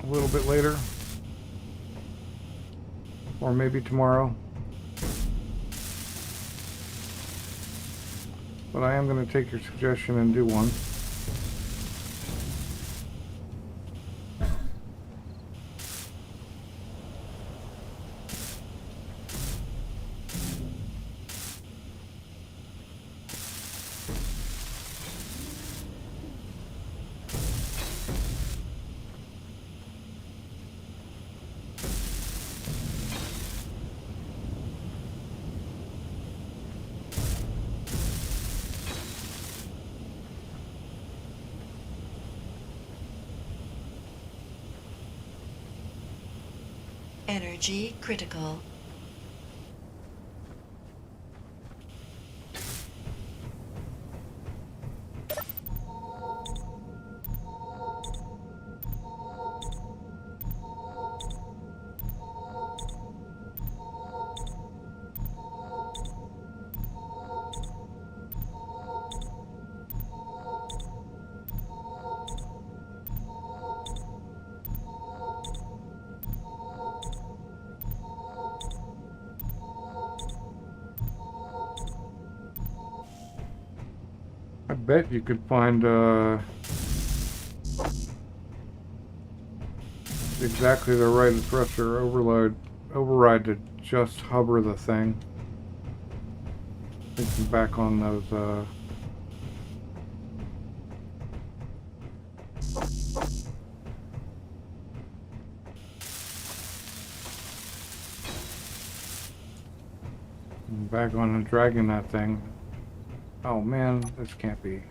a little bit later. Or maybe tomorrow. But I am going to take your suggestion and do one. Energy critical. I bet you could find exactly the right thresher override to just hover the thing. Thinking back on those back on and dragging that thing. Oh man, this can't be.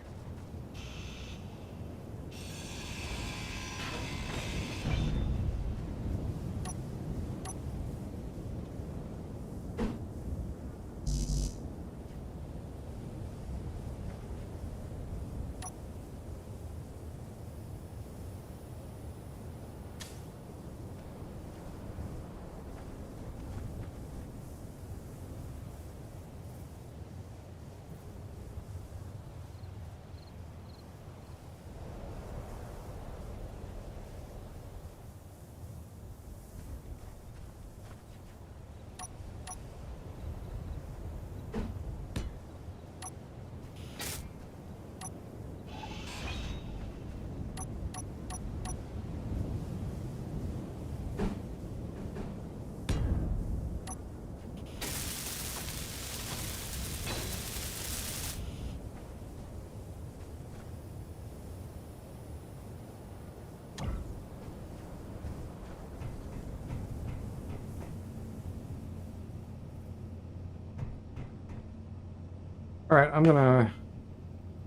All right, I'm gonna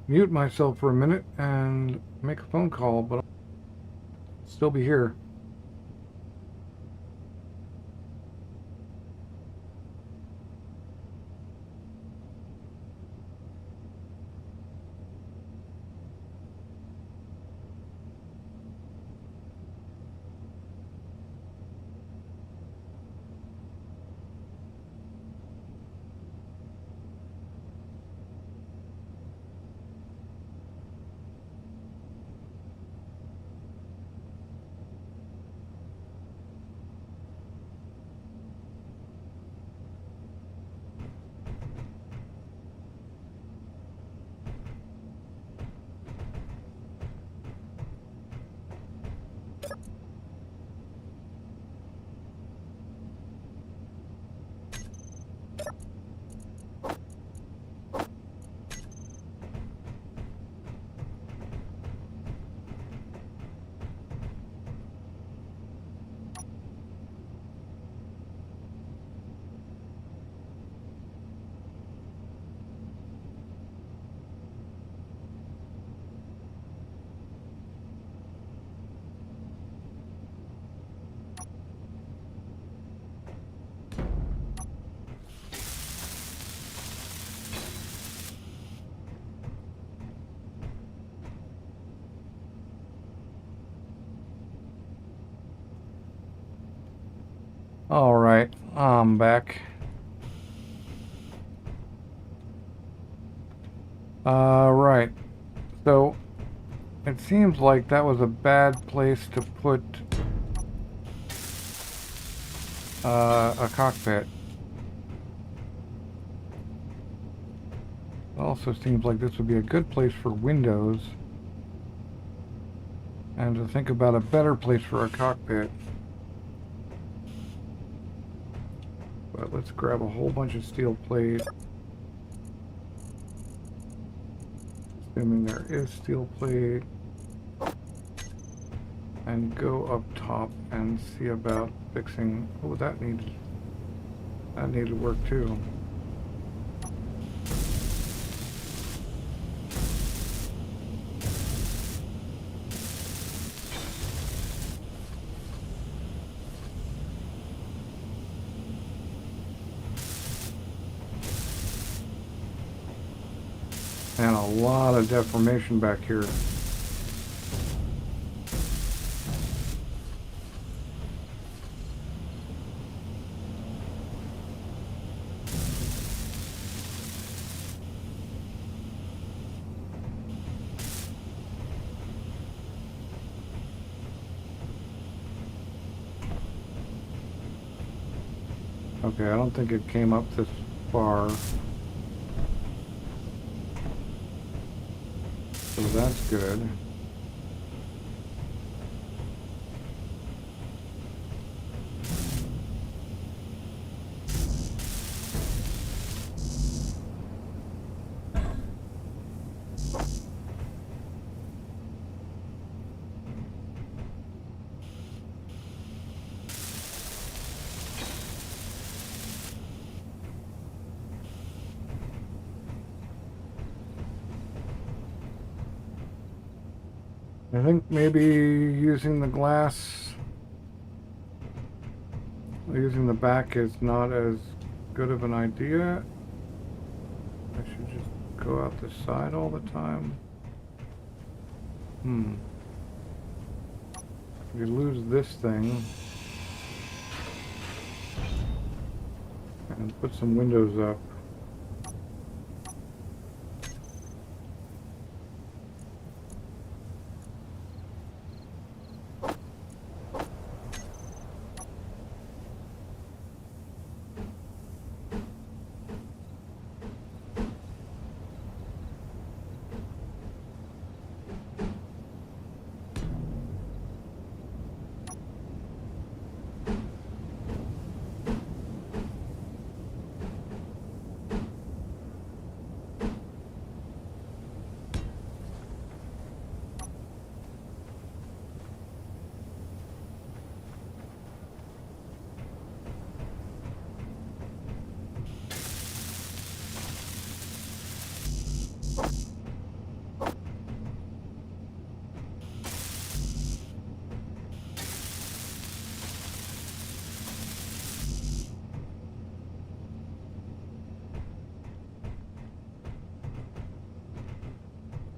mute myself for a minute and make a phone call, but I'll still be here. All right, I'm back. Right. So it seems like that was a bad place to put a cockpit. It also seems like this would be a good place for windows, and to think about a better place for a cockpit. But let's grab a whole bunch of steel plate. Assuming there is steel plate. And go up top and see about fixing... Oh, that needed work too. And a lot of deformation back here. Okay, I don't think it came up this far. So that's good. I think maybe using the using the back is not as good of an idea. I should just go out the side all the time. You lose this thing and put some windows up.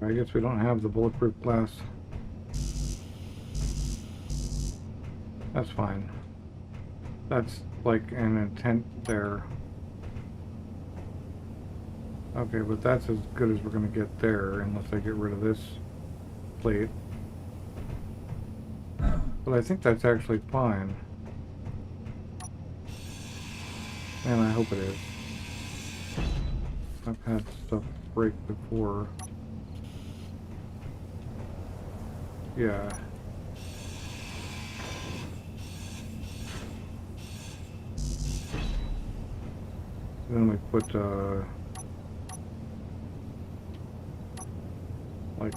I guess we don't have the bulletproof glass. That's fine. That's like an intent there. Okay, but that's as good as we're going to get there unless I get rid of this plate. But I think that's actually fine. And I hope it is. I've had stuff break before. Yeah. Then we put, like,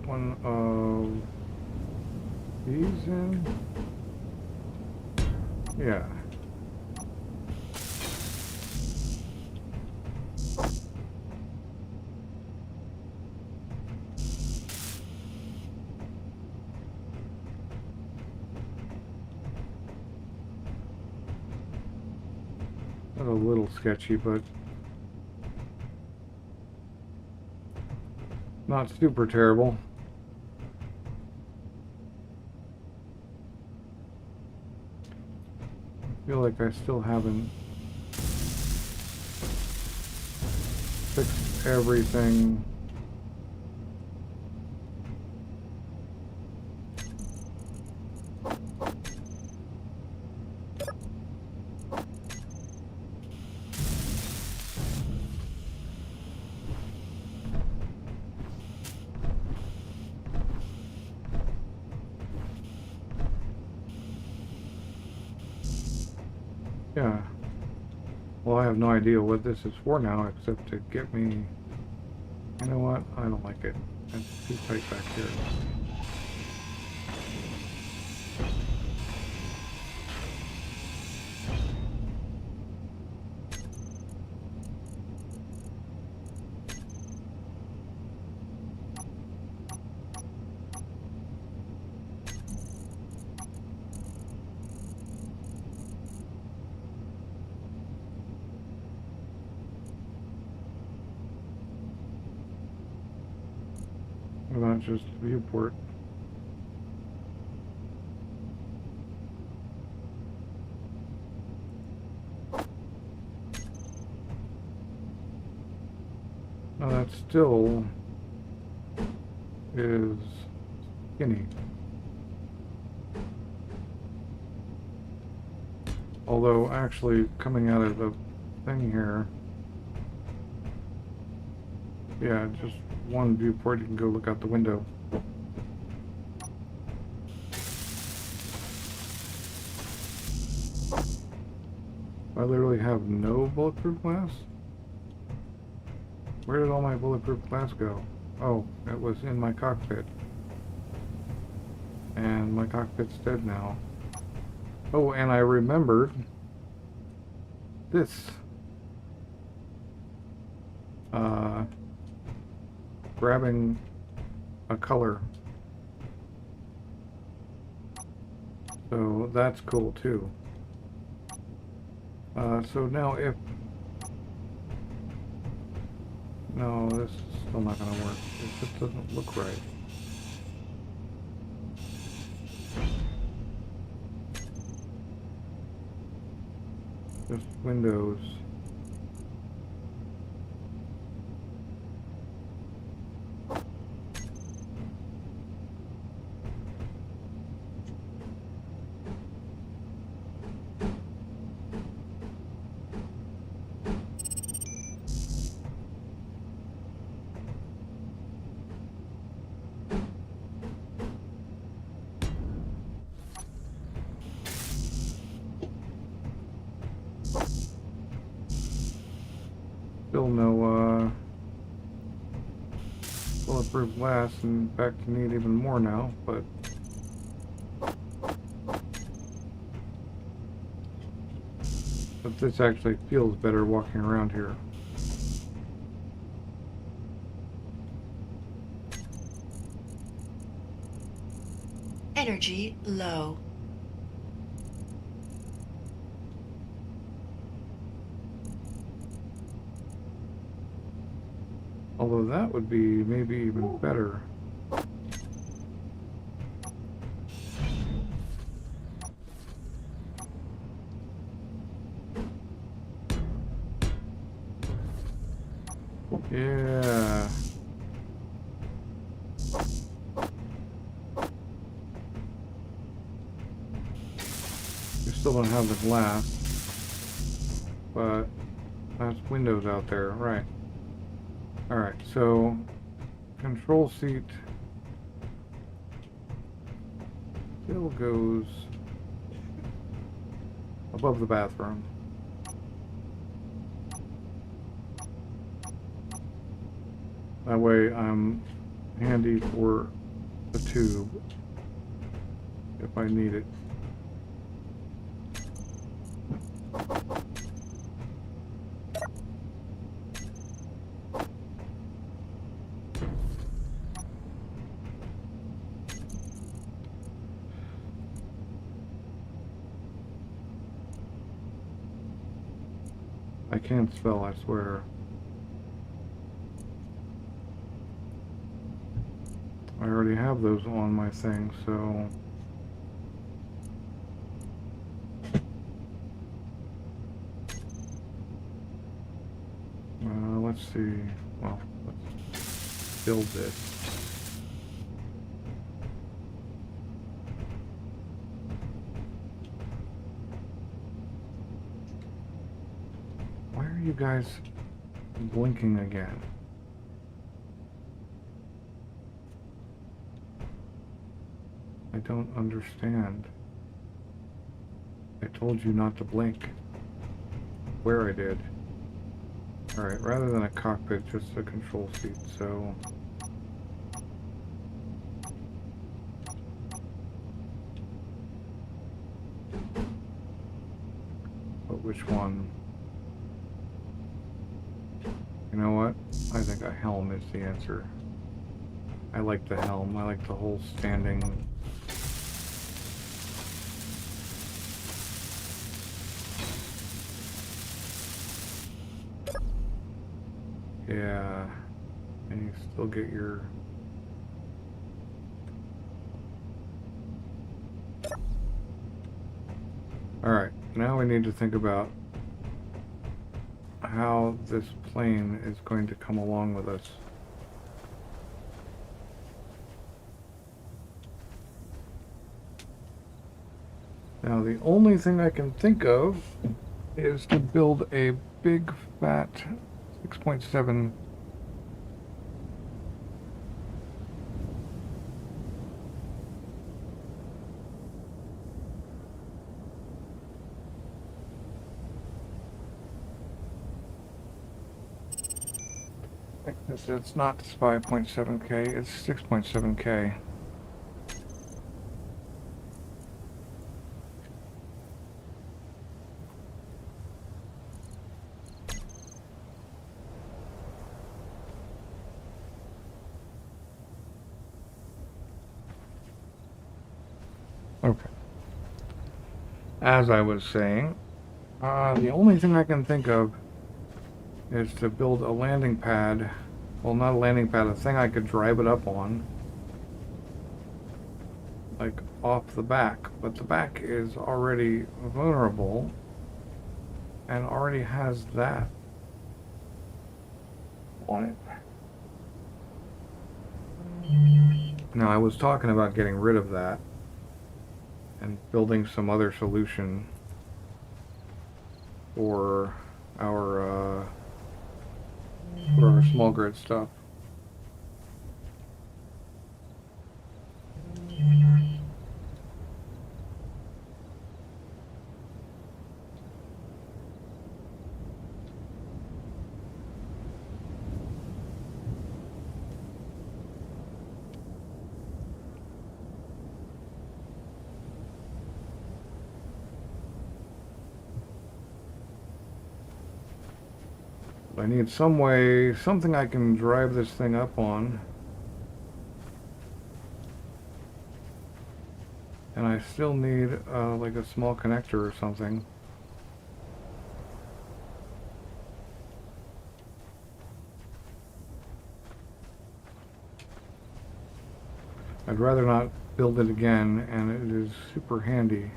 one of these in. Yeah. That's a little sketchy, but not super terrible. I feel like I still haven't fixed everything. Yeah. Well, I have no idea what this is for now, except to get me... You know what? I don't like it. It's too tight back here. What about just viewport? No, that still is skinny. Although, actually, coming out of the thing here, yeah, just one viewport, you can go look out the window. I literally have no bulletproof glass? Where did all my bulletproof glass go? Oh, it was in my cockpit. And my cockpit's dead now. Oh, and I remembered this. Grabbing a color. So that's cool too. So now if... No, this is still not going to work. It just doesn't look right. Just windows. Still no bulletproof glass. In fact, you need even more now, but this actually feels better walking around here. Energy low. Although that would be maybe even better. Yeah. You still don't have the glass, but that's windows out there, right? Alright, so control seat still goes above the bathroom. That way I'm handy for the tube if I need it. I can't spell, I swear. I already have those on my thing, so... let's see. Well, let's build this. Why are you guys blinking again? I don't understand. I told you not to blink. Where I did. Alright, rather than a cockpit, just a control seat, so... But which one? You know what? I think a helm is the answer. I like the helm. I like the whole standing... Yeah, and you still get your... Alright, now we need to think about how this plane is going to come along with us. Now the only thing I can think of is to build a big fat 6.7 it's not 5.7K, it's 6.7K. Okay. As I was saying, the only thing I can think of is to build a landing pad. Well, not a landing pad, a thing I could drive it up on. Like, off the back. But the back is already vulnerable and already has that on it. Now, I was talking about getting rid of that and building some other solution for our small grid stuff. I need some way, something I can drive this thing up on. And I still need like a small connector or something. I'd rather not build it again, and it is super handy.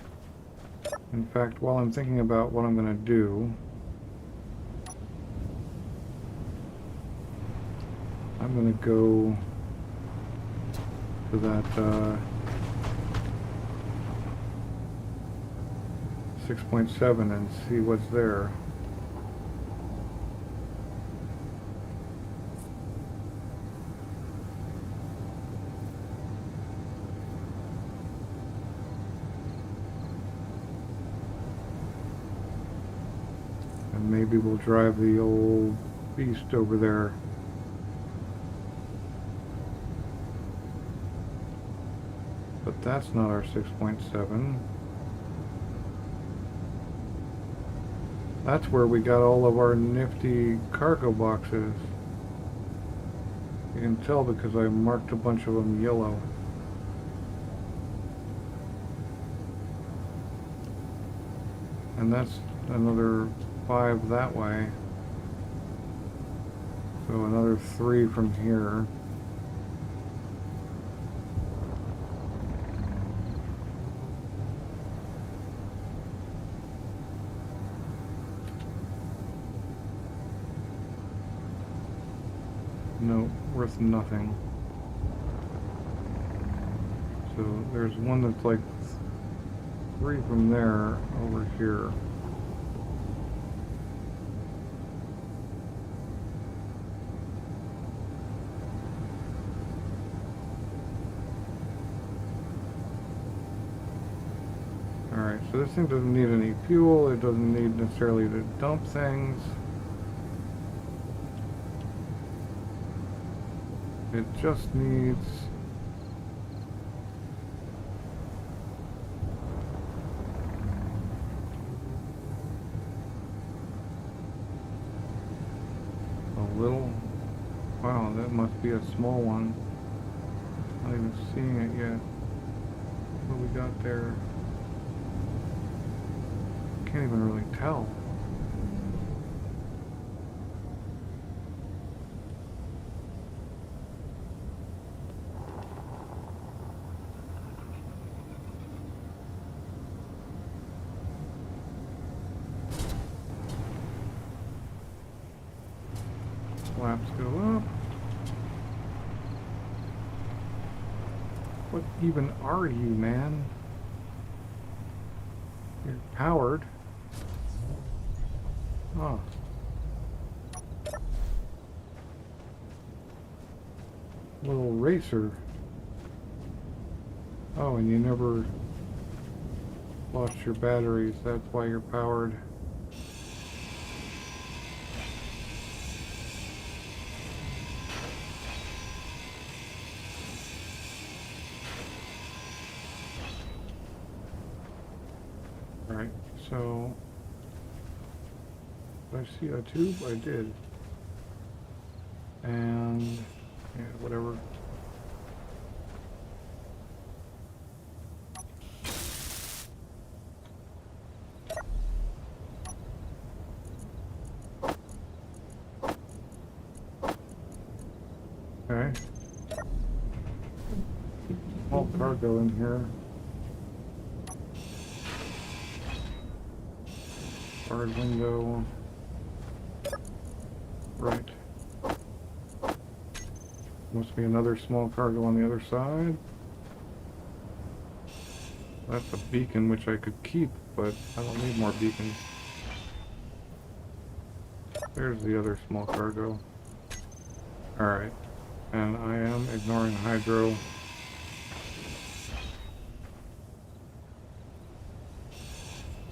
In fact, while I'm thinking about what I'm going to do, I'm going to go to that 6.7 and see what's there. And maybe we'll drive the old beast over there. But that's not our 6.7. That's where we got all of our nifty cargo boxes. You can tell because I marked a bunch of them yellow. And that's another 5 that way. So another 3 from here. No, worth nothing. So there's one that's like 3 from there over here. Alright, so this thing doesn't need any fuel, it doesn't need necessarily to dump things. It just needs a little, wow, that must be a small one. Not even seeing it yet. What we got there? Can't even really tell. Flaps go up. What even are you, man? You're powered. Oh. Little racer. Oh, and you never lost your batteries. That's why you're powered. Alright, so did I see a tube? I did. And yeah, whatever. Okay. Small cargo in here. Barred window. Right. Must be another small cargo on the other side. That's a beacon which I could keep, but I don't need more beacons. There's the other small cargo. Alright. And I am ignoring hydro.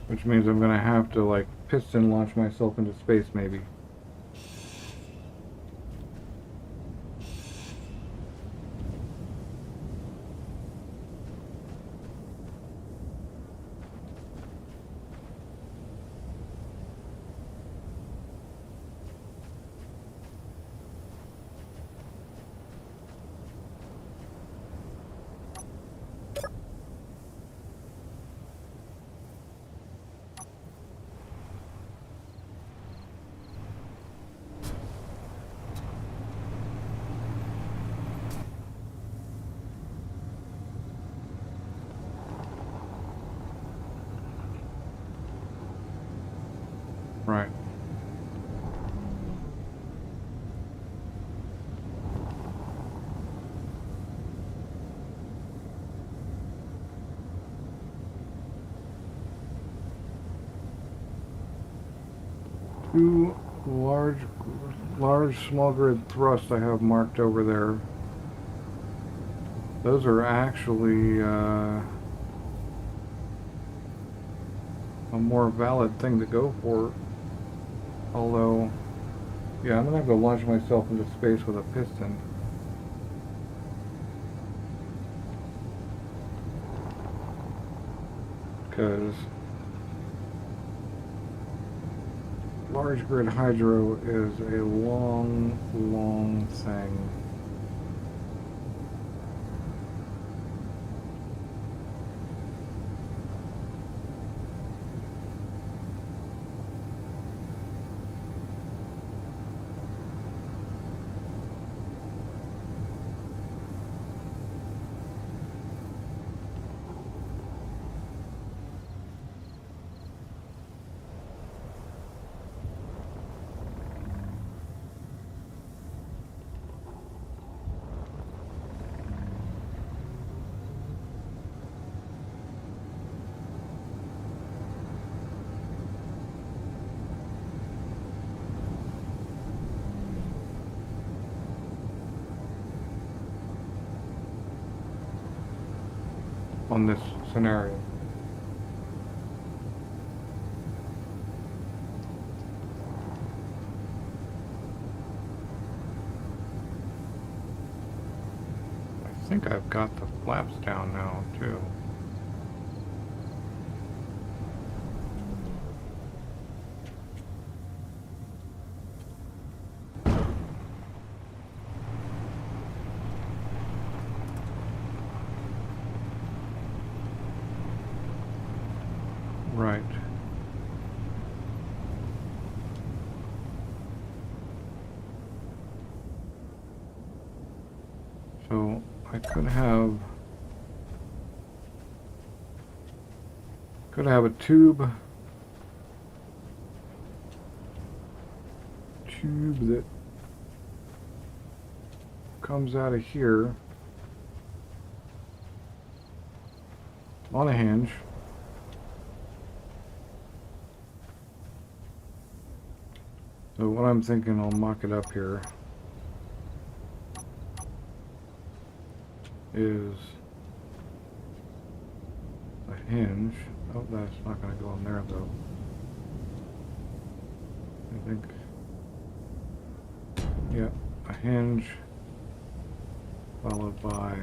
Which means I'm gonna have to, like, piston launch myself into space, maybe. Right. Two large small grid thrusts I have marked over there. Those are actually a more valid thing to go for. Although, yeah, I'm gonna have to launch myself into space with a piston. Because large grid hydro is a long thing. On this scenario. I think I've got the flaps down now, too. Right. So I could have a tube that comes out of here on a hinge. So what I'm thinking, I'll mock it up here, is a hinge. Oh, that's not going to go in there though. I think, yeah, a hinge followed by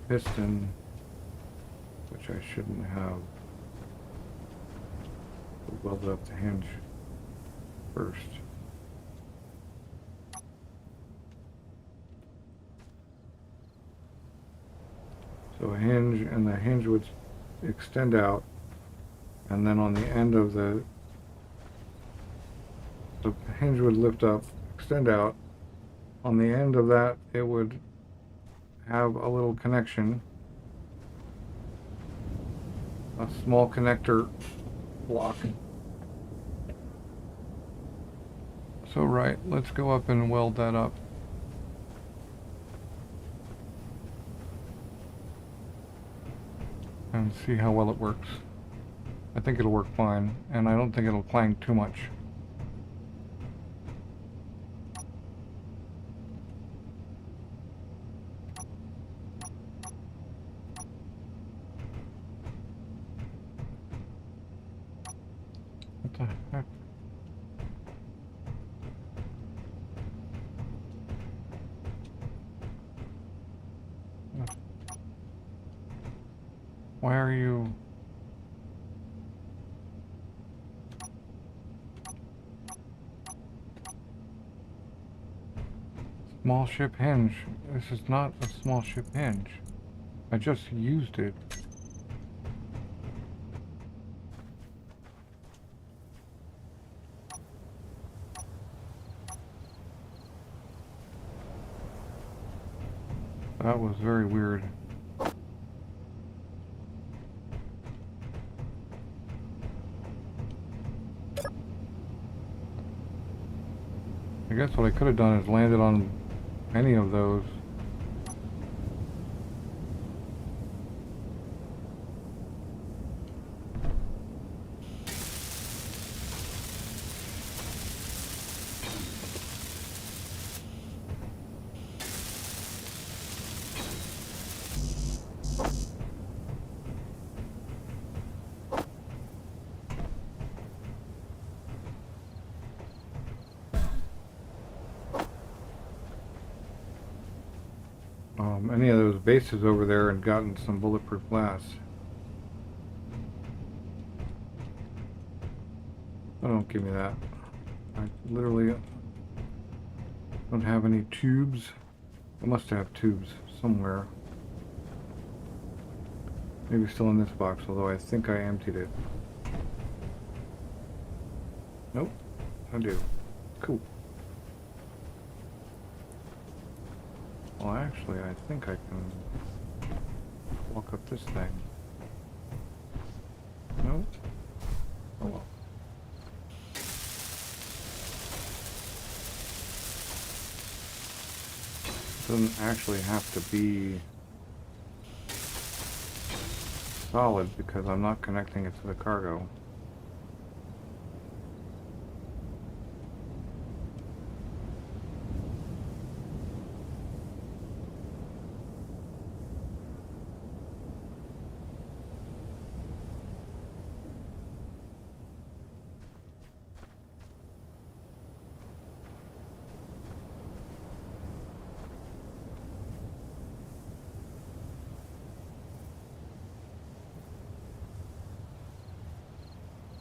piston, which I shouldn't have. We'll weld up the hinge first. So a hinge, and the hinge would extend out, and then on the end of the hinge would lift up, extend out, On the end of that, it would have a little connection, a small connector block. So right, let's go up and weld that up. And see how well it works. I think it'll work fine, and I don't think it'll clang too much. What the heck? Why are you... Small ship hinge. This is not a small ship hinge. I just used it. That was very weird. I guess what I could have done is landed on any of those. Any of those bases over there and gotten some bulletproof glass. Oh, don't give me that. I literally don't have any tubes. I must have tubes somewhere. Maybe still in this box, although I think I emptied it. Nope, I do. Cool. Well, actually, I think I can walk up this thing. Nope. Oh well. Doesn't actually have to be solid because I'm not connecting it to the cargo.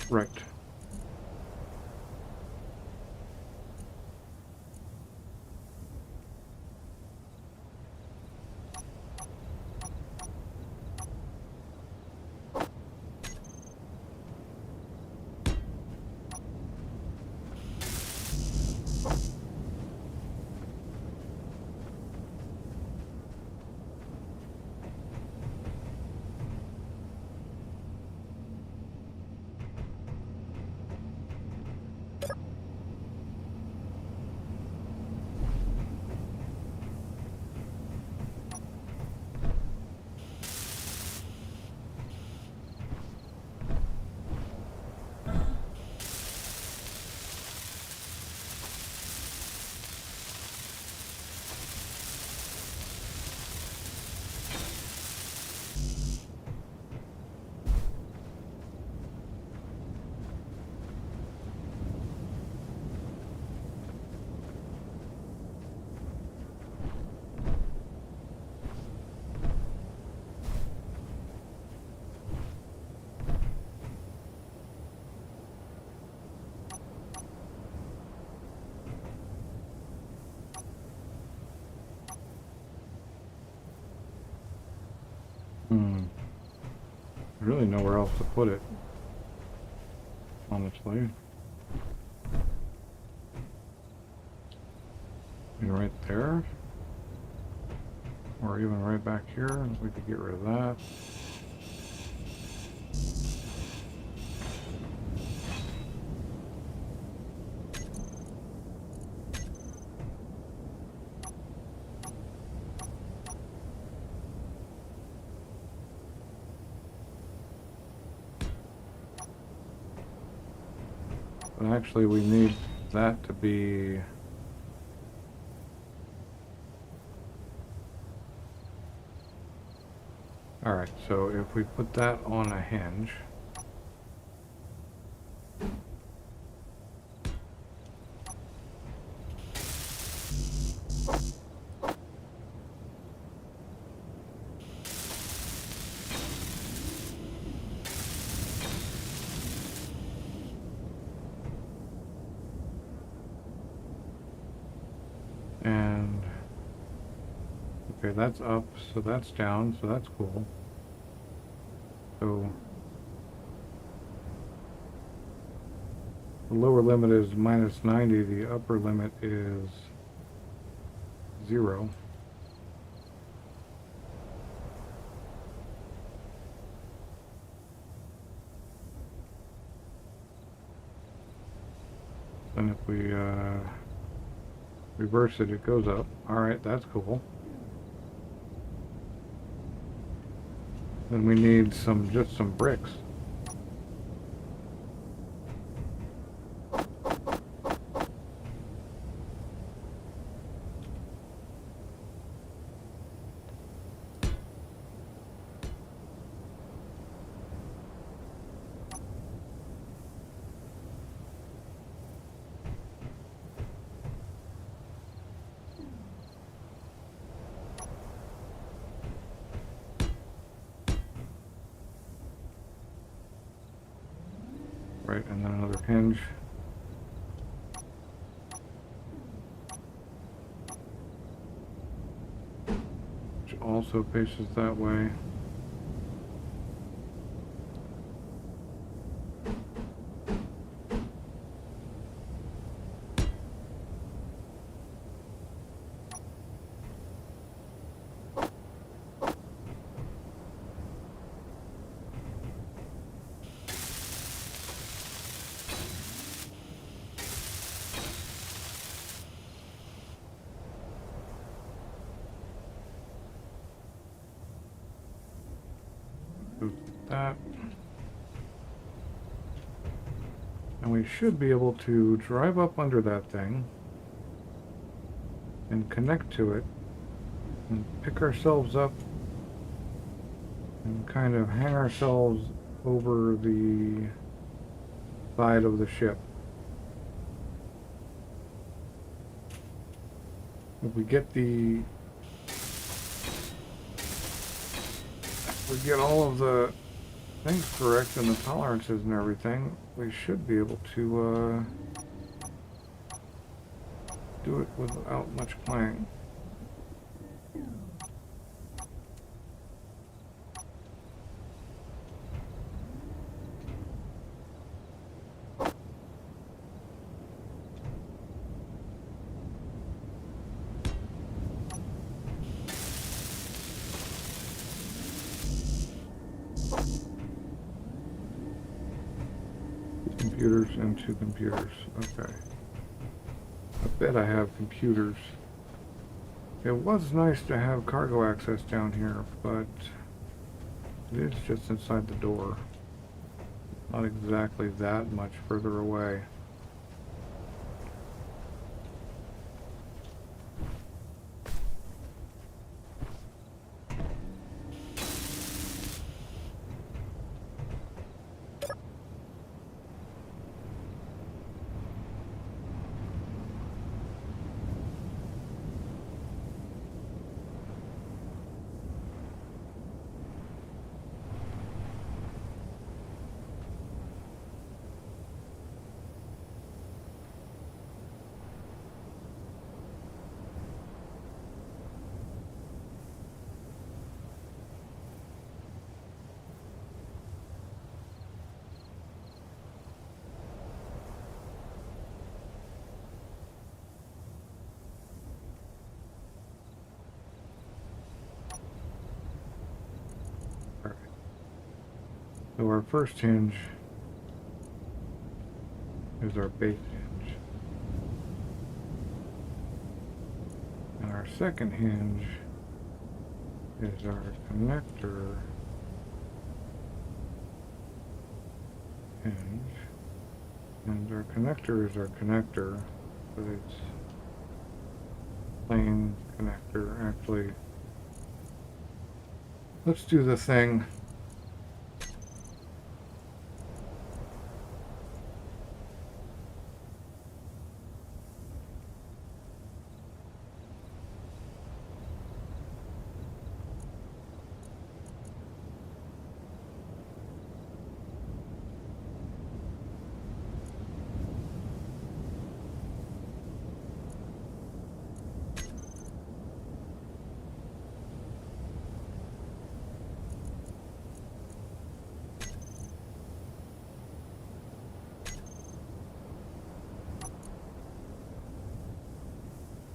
Right. Really nowhere else to put it, honestly. And right there. Or even right back here. We could get rid of that. But actually we need that to be... Alright, so if we put that on a hinge... And... Okay, that's up, so that's down, so that's cool. So... The lower limit is minus 90, the upper limit is 0. And if we reverse it, it goes up. Alright, that's cool. Then we need just some bricks. Right, and then another hinge. Which also faces that way. Do that. And we should be able to drive up under that thing and connect to it and pick ourselves up and kind of hang ourselves over the side of the ship. If we get all of the things correct and the tolerances and everything, we should be able to do it without much playing. Computers into computers. Okay. I bet I have computers. It was nice to have cargo access down here, but it is just inside the door. Not exactly that much further away. So our first hinge is our base hinge. And our second hinge is our connector hinge. And our connector is our connector, but it's plain connector. Actually, let's do the thing.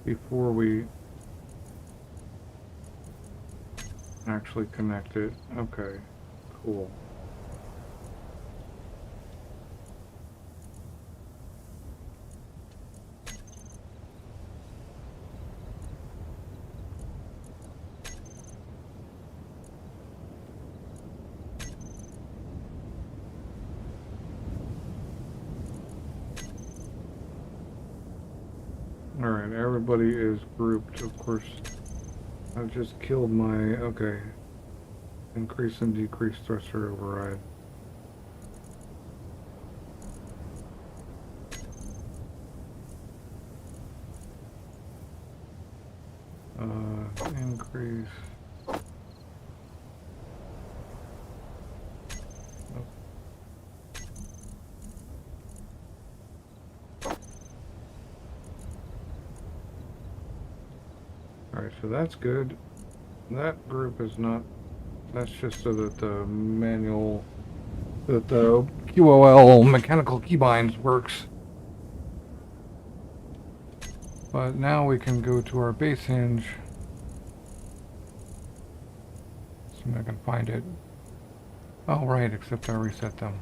Before we actually connect it. Okay, cool. Alright, everybody is grouped. Of course, I've just killed my... Okay. Increase and decrease thruster override. Increase... Alright, so that's good. That group is not... That's just so that the manual... that the QOL mechanical keybinds works. But now we can go to our base hinge. See if I can find it. Oh, right, except I reset them.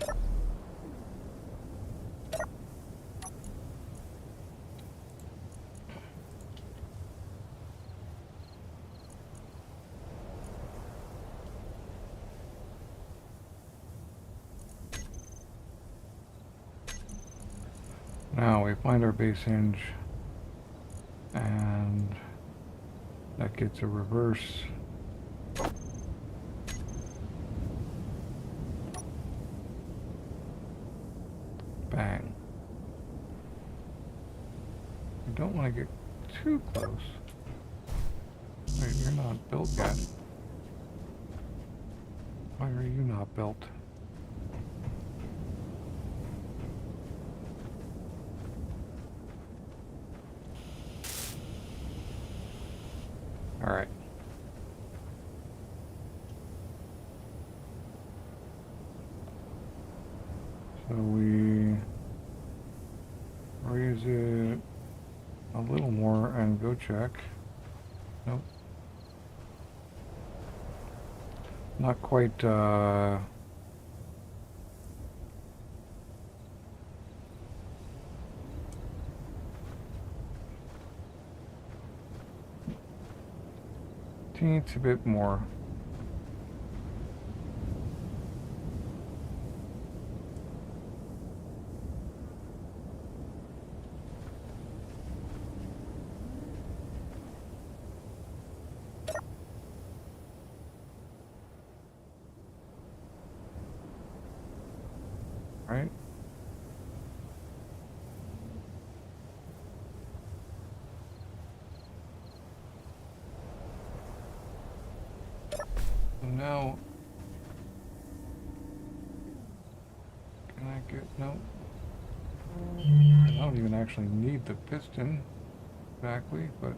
Now we find our base hinge, and that gets a reverse. Bang. I don't want to get too close. Wait, you're not built yet. Why are you not built? Alright. So we raise it a little more and go check. Nope. Not quite, teensy bit more. Right? So now, can I get, no. I don't even actually need the piston exactly, but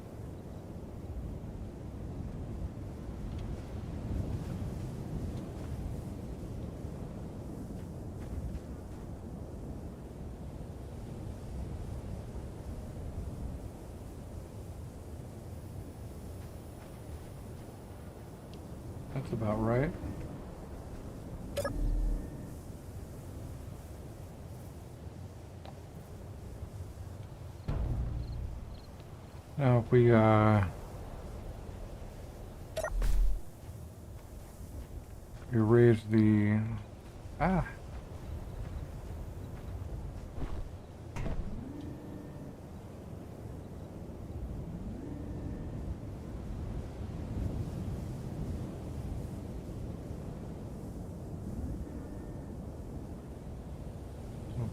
that's about right. Now if we raise the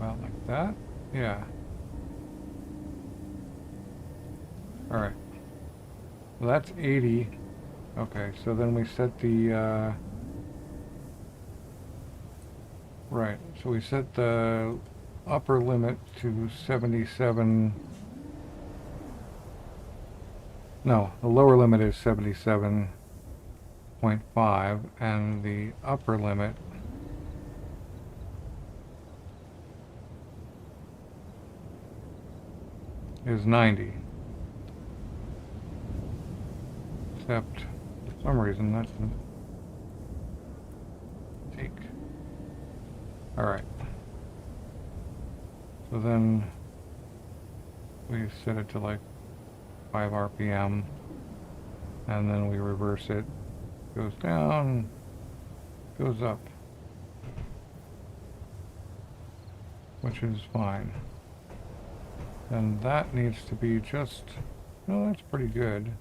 about like that. Yeah. All right. Well, that's 80. Okay, so then we set the right. So we set the upper limit to 77. No, the lower limit is 77.5 and the upper limit is 90. Except, for some reason, that doesn't take. Alright. So then we set it to like 5 RPM, and then we reverse it. Goes down, goes up, which is fine. And that needs to be just, no, that's pretty good.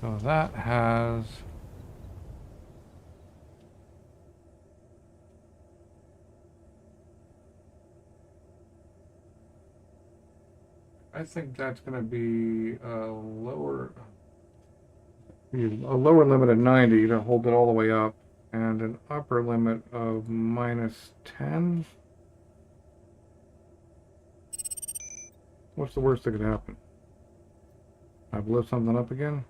So that has I think that's going to be a lower limit of 90 to hold it all the way up, and an upper limit of -10. What's the worst that could happen? I blow something up again?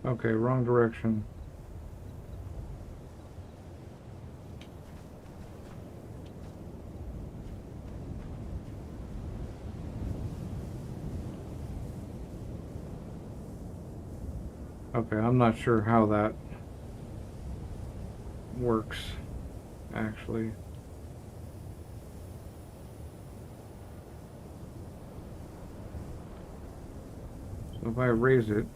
Okay, wrong direction. Okay, I'm not sure how that works, actually. So if I raise it,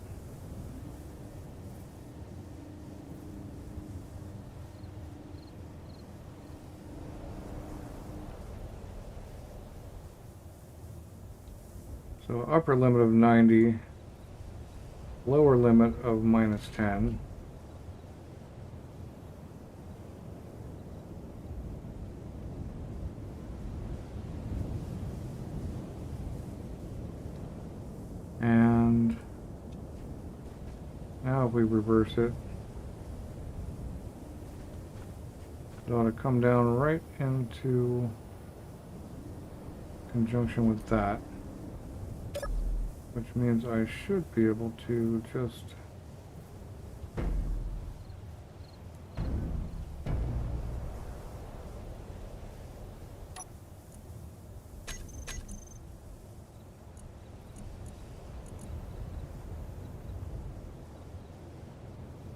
so upper limit of 90, lower limit of -10. And now if we reverse it, it ought to come down right into conjunction with that, which means I should be able to just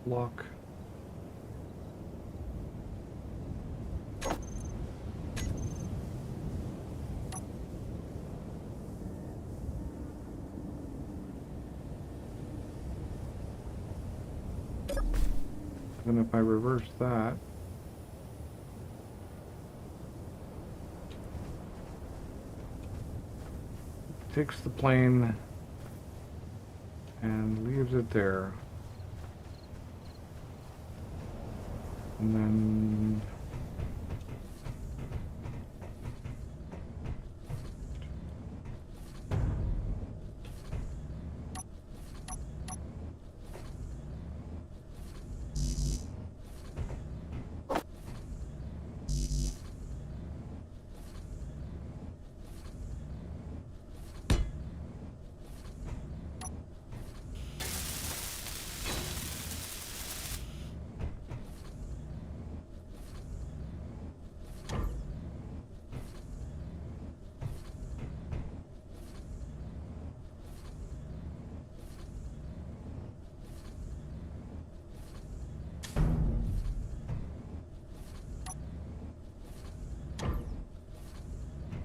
lock. Then if I reverse that, it takes the plane and leaves it there. And then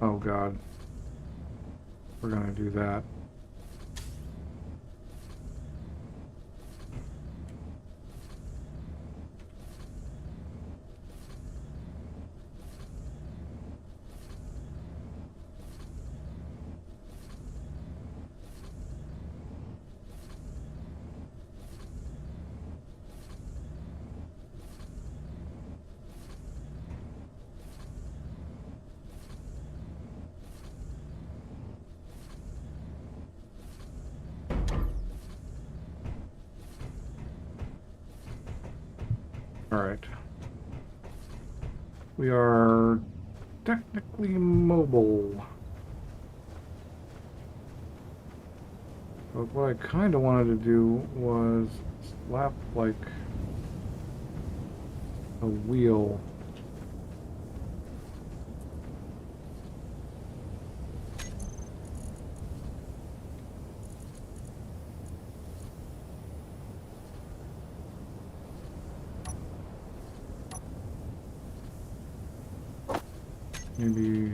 Oh god. We're gonna do that. Alright. We are technically mobile. But what I kind of wanted to do was slap, like, a wheel. Maybe...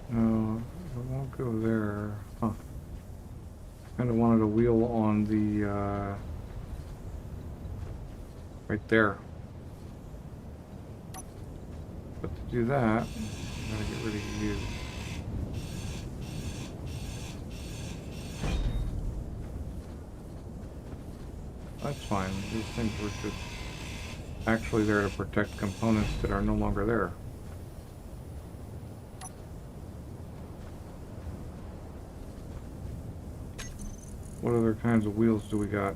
No, it won't go there. Huh. Kind of wanted a wheel on the, right there. But to do that, I'm gonna get rid of you. That's fine. These things were just actually there to protect components that are no longer there. What other kinds of wheels do we got?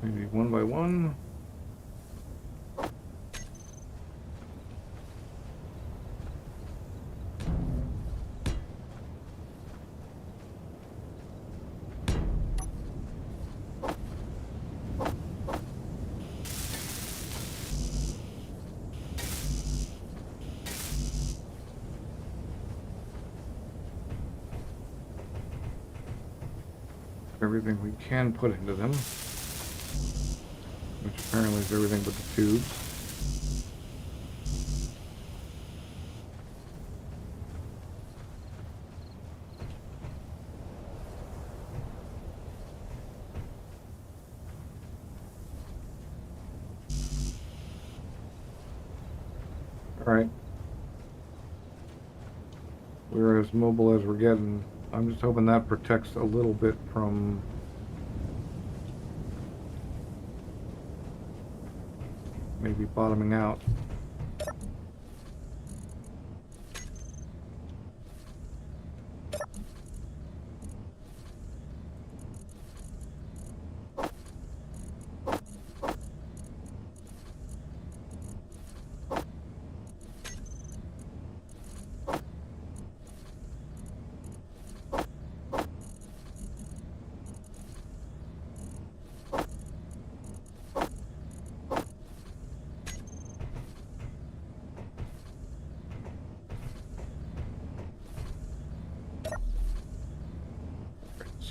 Maybe one by one? Everything we can put into them, which apparently is everything but the tubes. Alright. We're as mobile as we're getting. I'm just hoping that protects a little bit from maybe bottoming out.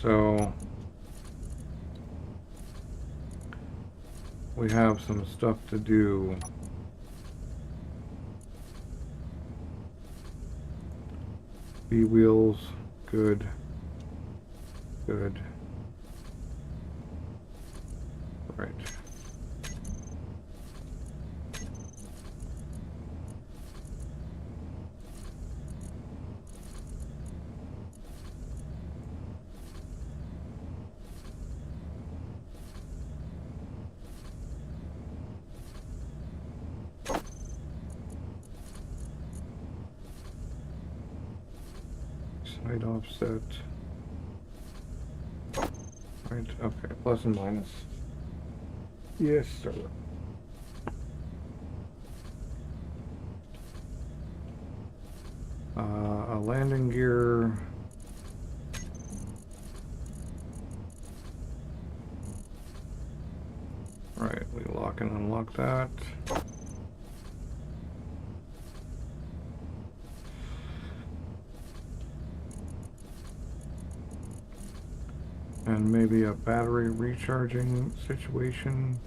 So we have some stuff to do. B wheels, good, good. Right. Side offset. Right, okay, plus and minus. Yes, sir. A landing gear. Right, we lock and unlock that. then maybe a battery recharging situation.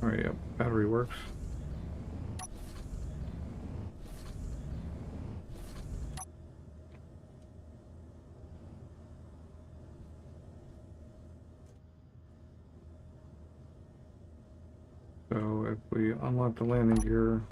Alright, yep, battery works. So if we unlock the landing gear,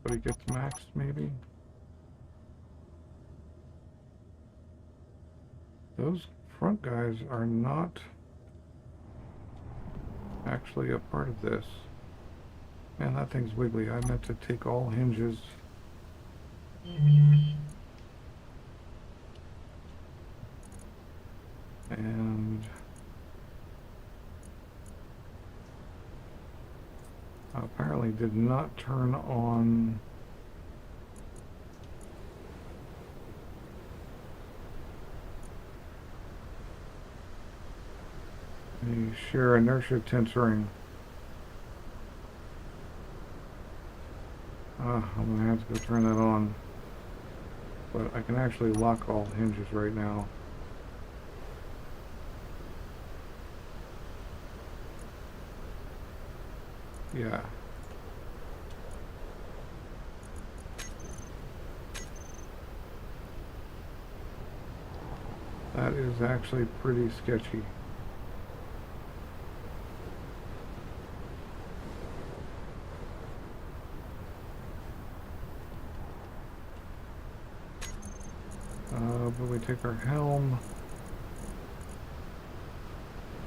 everybody gets maxed maybe? Those front guys are not actually a part of this. Man, that thing's wiggly. I meant to take all hinges. And apparently did not turn on the shear inertia tensoring. I'm gonna have to go turn that on. But I can actually lock all hinges right now. Yeah. That is actually pretty sketchy. But we take our helm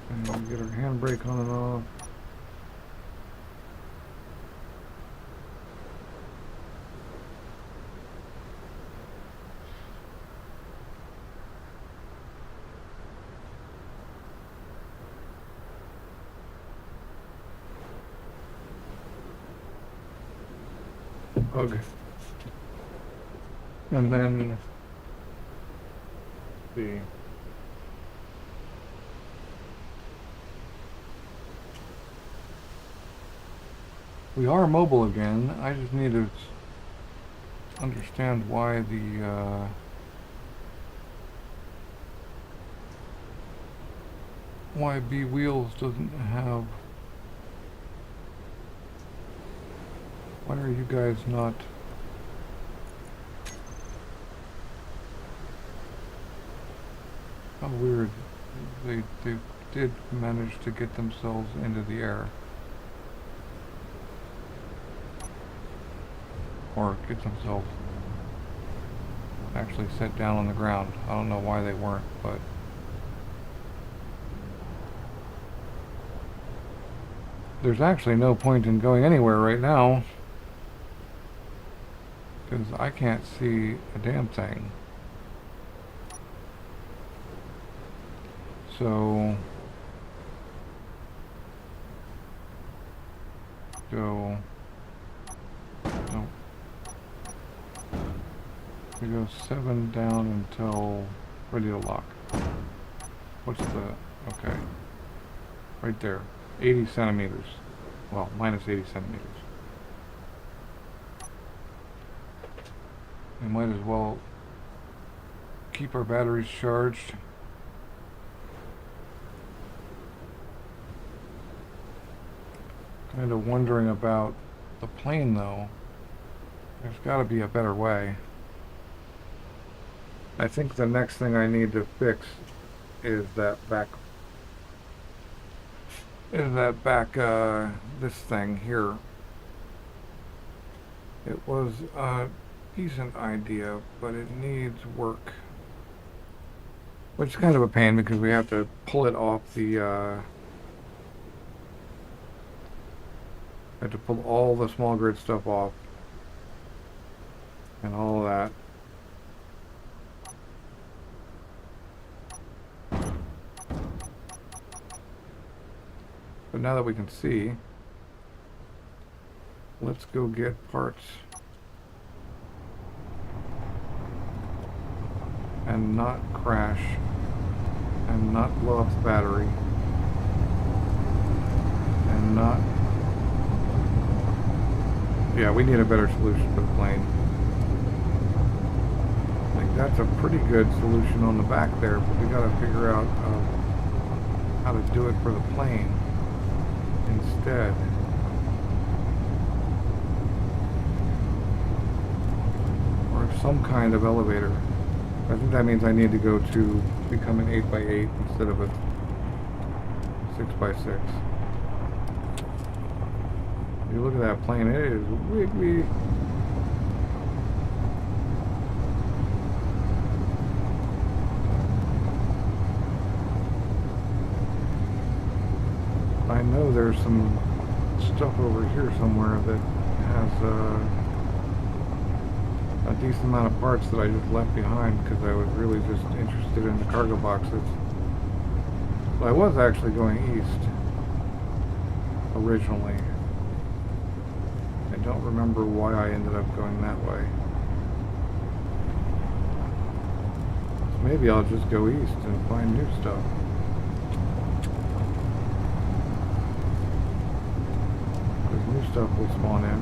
and we get our handbrake on and off. Okay. And then see. We are mobile again. I just need to understand why the why B Wheels doesn't have. Why are you guys not? How weird. They did manage to get themselves into the air. Or get themselves actually set down on the ground. I don't know why they weren't, but there's actually no point in going anywhere right now because I can't see a damn thing. So go. No. We go 7 down until ready to lock. What's the, okay. Right there. 80 centimeters. Well, minus 80 centimeters. We might as well keep our batteries charged. Kind of wondering about the plane though. There's got to be a better way. I think the next thing I need to fix is that back this thing here. It was a decent idea, but it needs work. Which is kind of a pain because we have to pull it off the have to pull all the small grid stuff off and all of that. But now that we can see, let's go get parts and not crash and not blow up the battery and not... Yeah, we need a better solution for the plane. I think that's a pretty good solution on the back there, but we gotta figure out how to do it for the plane instead. Or some kind of elevator. I think that means I need to go to become an 8x8 instead of a 6x6. If you look at that plane, it is wiggly. I know there's some stuff over here somewhere that has a decent amount of parts that I just left behind because I was really just interested in the cargo boxes. But I was actually going east originally. I don't remember why I ended up going that way. So maybe I'll just go east and find new stuff. Because new stuff will spawn in.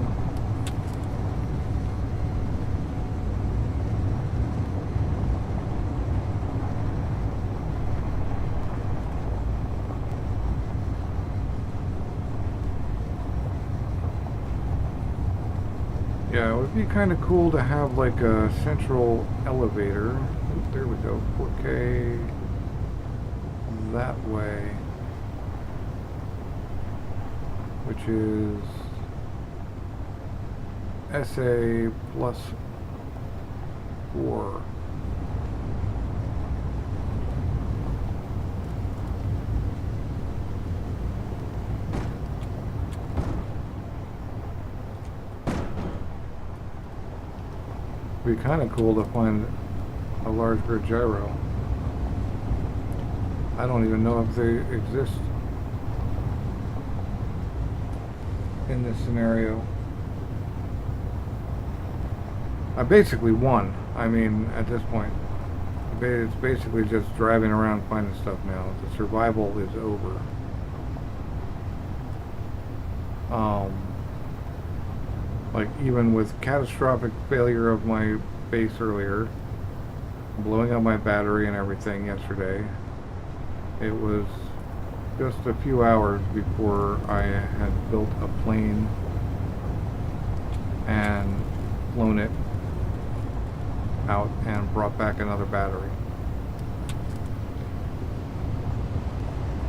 Yeah, it would be kind of cool to have like a central elevator. Oop, there we go, 4K that way, which is SA plus 4. It'd be kind of cool to find a large grid gyro. I don't even know if they exist in this scenario. I basically won. I mean, at this point, it's basically just driving around finding stuff now. The survival is over. Like, even with catastrophic failure of my base earlier, blowing up my battery and everything yesterday, it was just a few hours before I had built a plane and flown it out and brought back another battery.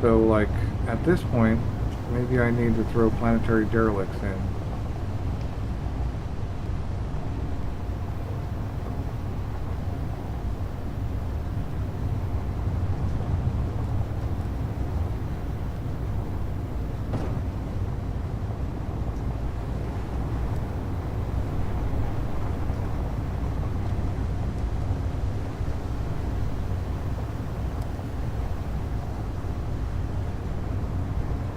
So, like, at this point, maybe I need to throw planetary derelicts in.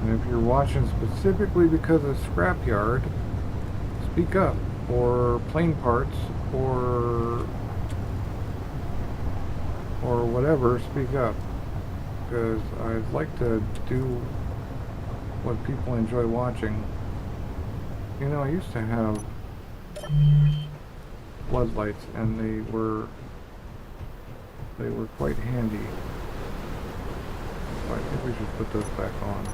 And if you're watching specifically because of Scrapyard, speak up. Or plane parts, or whatever, speak up. Because I'd like to do what people enjoy watching. You know, I used to have floodlights, and they were quite handy. So I think we should put those back on.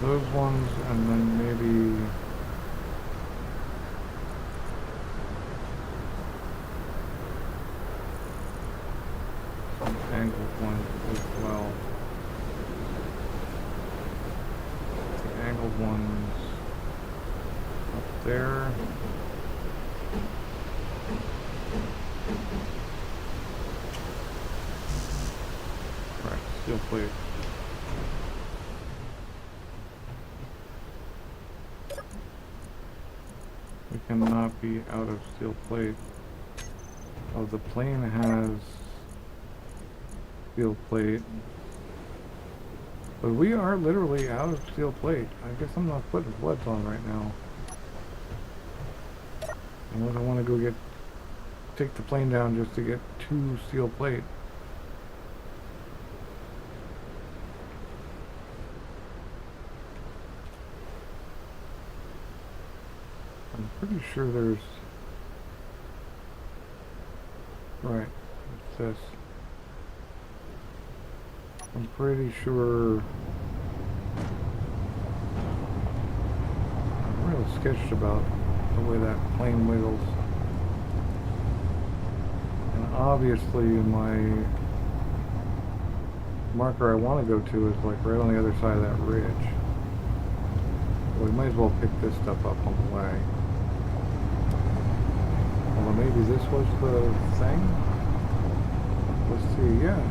Those ones, and then maybe some angled ones as well. The angled ones up there. Right, steel plate. cannot be out of steel plate. Oh, the plane has steel plate. But we are literally out of steel plate. I guess I'm not putting floods on right now. Unless I want to go take the plane down just to get 2 steel plate. I'm pretty sure there's... Right, it's this. I'm pretty sure... I'm real sketched about the way that plane wiggles. And obviously my marker I want to go to is like right on the other side of that ridge. So we might as well pick this stuff up on the way. Although maybe this was the thing? Let's see, yeah.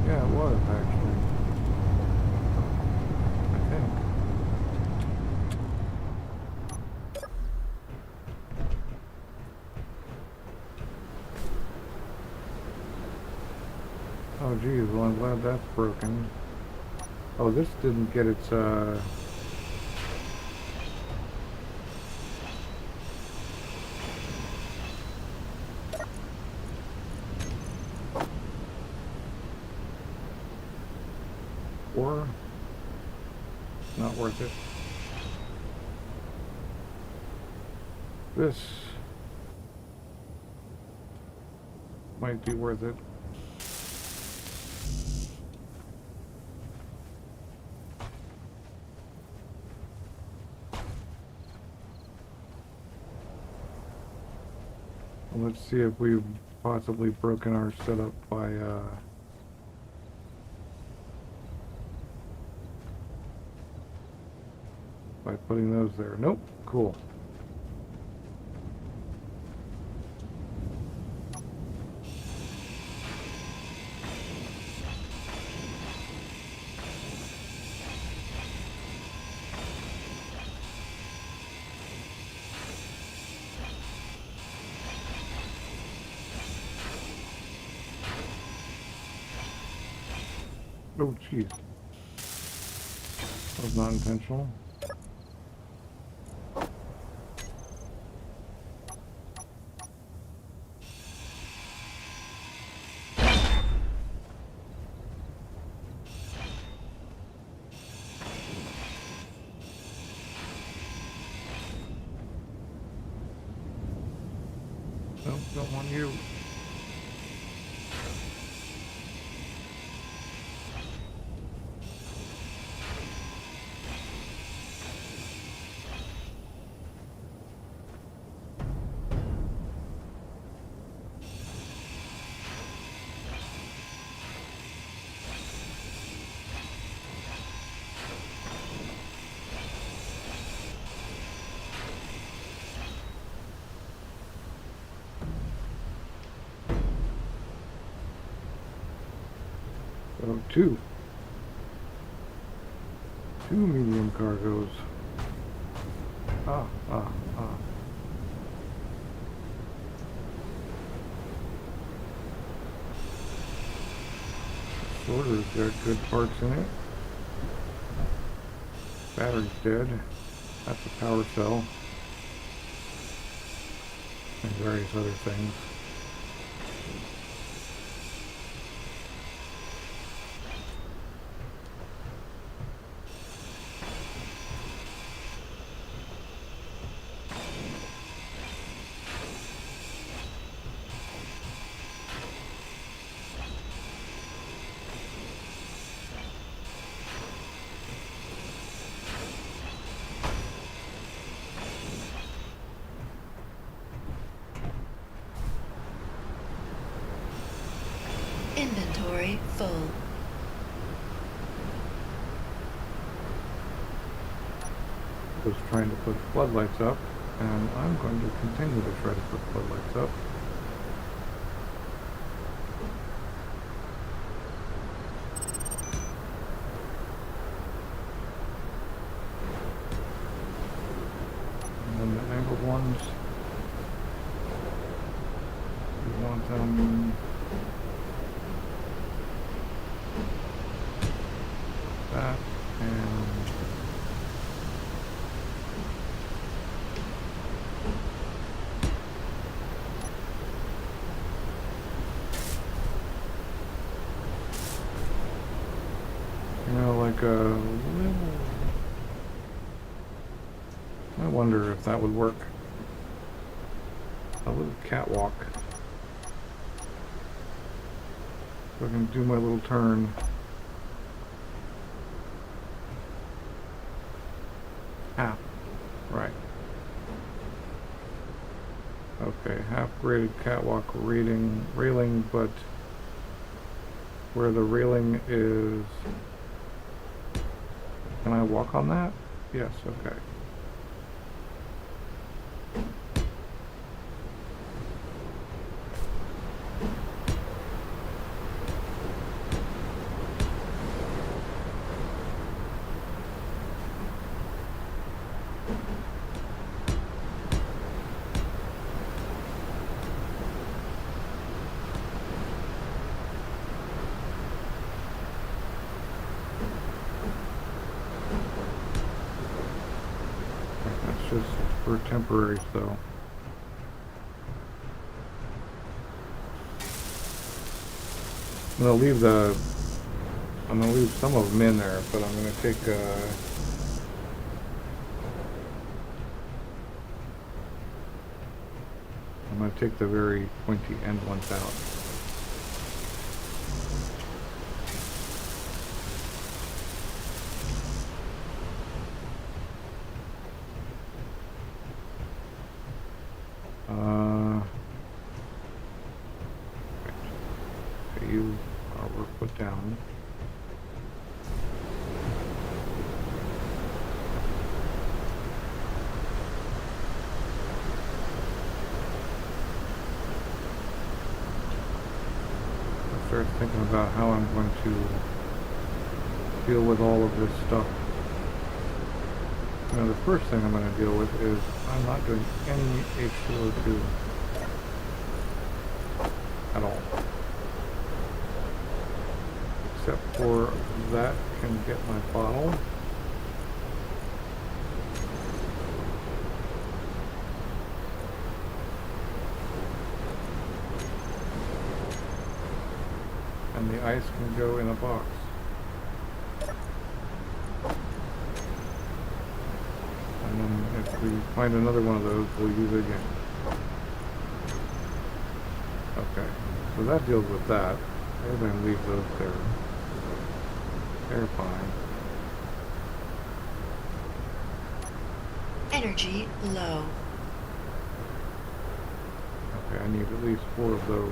Yeah, it was actually. I think. Oh geez, well I'm glad that's broken. Oh, this didn't get its or not worth it. This might be worth it. Let's see if we've possibly broken our setup by putting those there. Nope. Cool. Oh, jeez. That was not intentional. Nope, don't want you. So two medium cargoes. Ah. Sorter's got good parts in it. Battery's dead. That's a power cell. And various other things. Inventory full. I was trying to put floodlights up, and I'm going to continue to try to put floodlights up. And then the angled ones. that and like a little. I wonder if that would work. A little catwalk. So I can do my little turn. Half. Right. Okay, half graded catwalk railing, but where the railing is... Can I walk on that? Yes, okay. That's just for temporary, so. I'm gonna leave some of them in there, but I'm gonna take I'm gonna take the very pointy end ones out. Okay, you were put down. Start thinking about how I'm going to deal with all of this stuff. You know, the first thing I'm going to deal with is I'm not doing any H2O2 at all. Except for that can get my bottle. And the ice can go in a box. And then if we find another one of those, we'll use it again. Okay, so that deals with that. We're going to leave those there. They're fine. Energy low. Okay, I need at least 4 of those.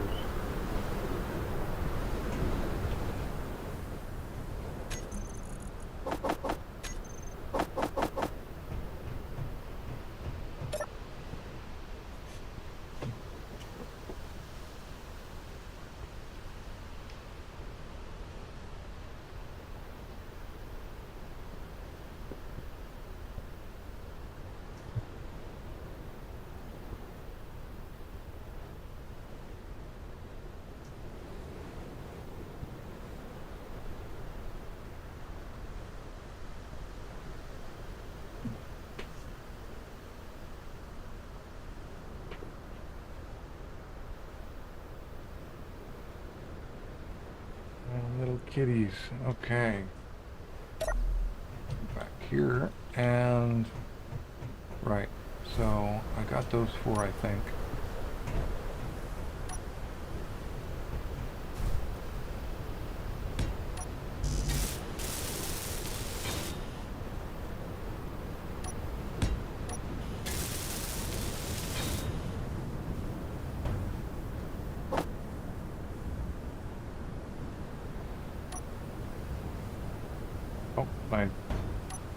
Little kitties. Okay. Back here and right. So I got those 4, I think.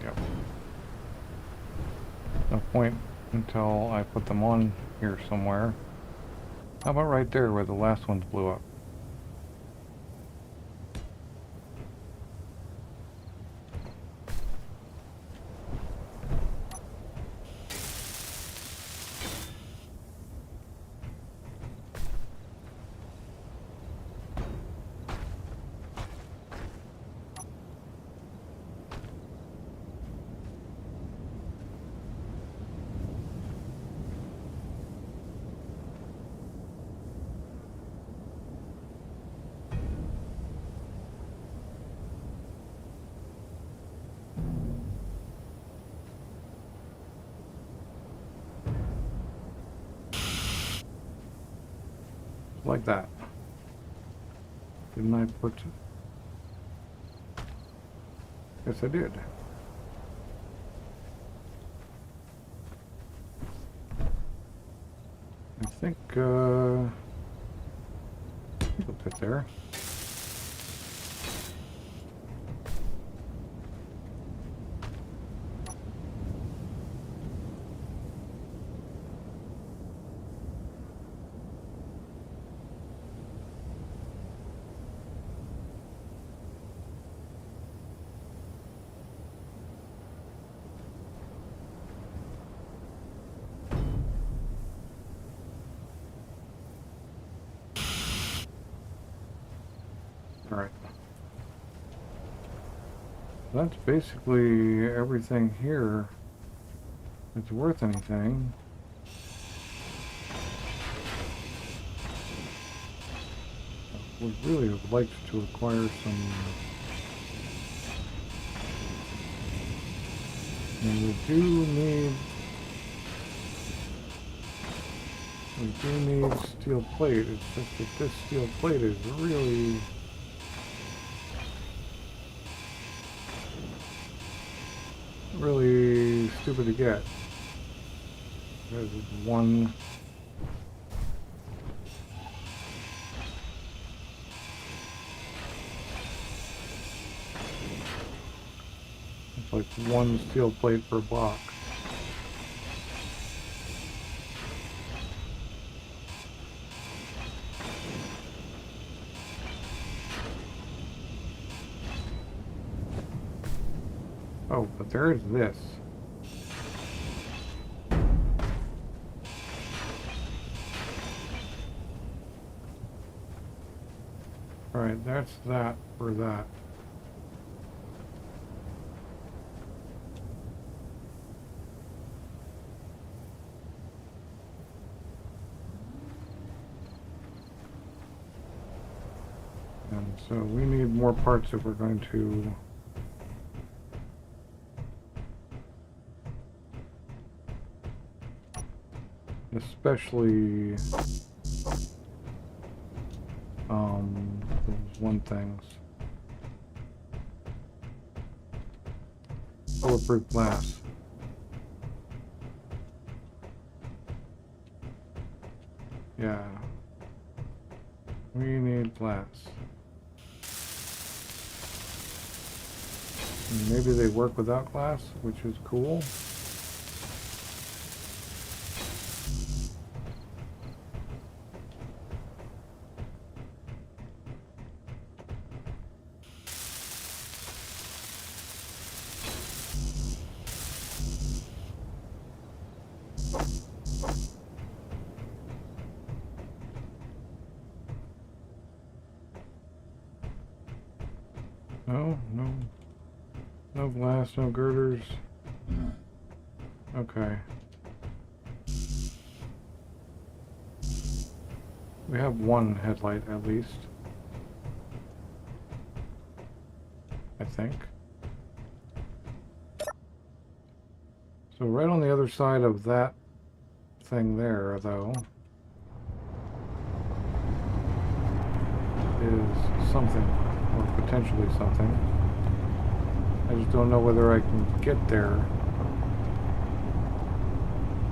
Yep. No point until I put them on here somewhere. How about right there where the last ones blew up? like that. Didn't I put... Yes, I did. I think, I'll put there. Alright. That's basically everything here that's worth anything. I would really have liked to acquire some... And we do need steel plate. It's just that this steel plate is really stupid to get. There's one. It's like one steel plate per block. Oh, but there's this. Alright, that's that for that. And so we need more parts if we're going to especially those one things. Bulletproof glass. Yeah. We need glass. And maybe they work without glass, which is cool. No glass, no girders. Okay. We have one headlight at least. I think. So right on the other side of that thing there, though, is something, or potentially something. I just don't know whether I can get there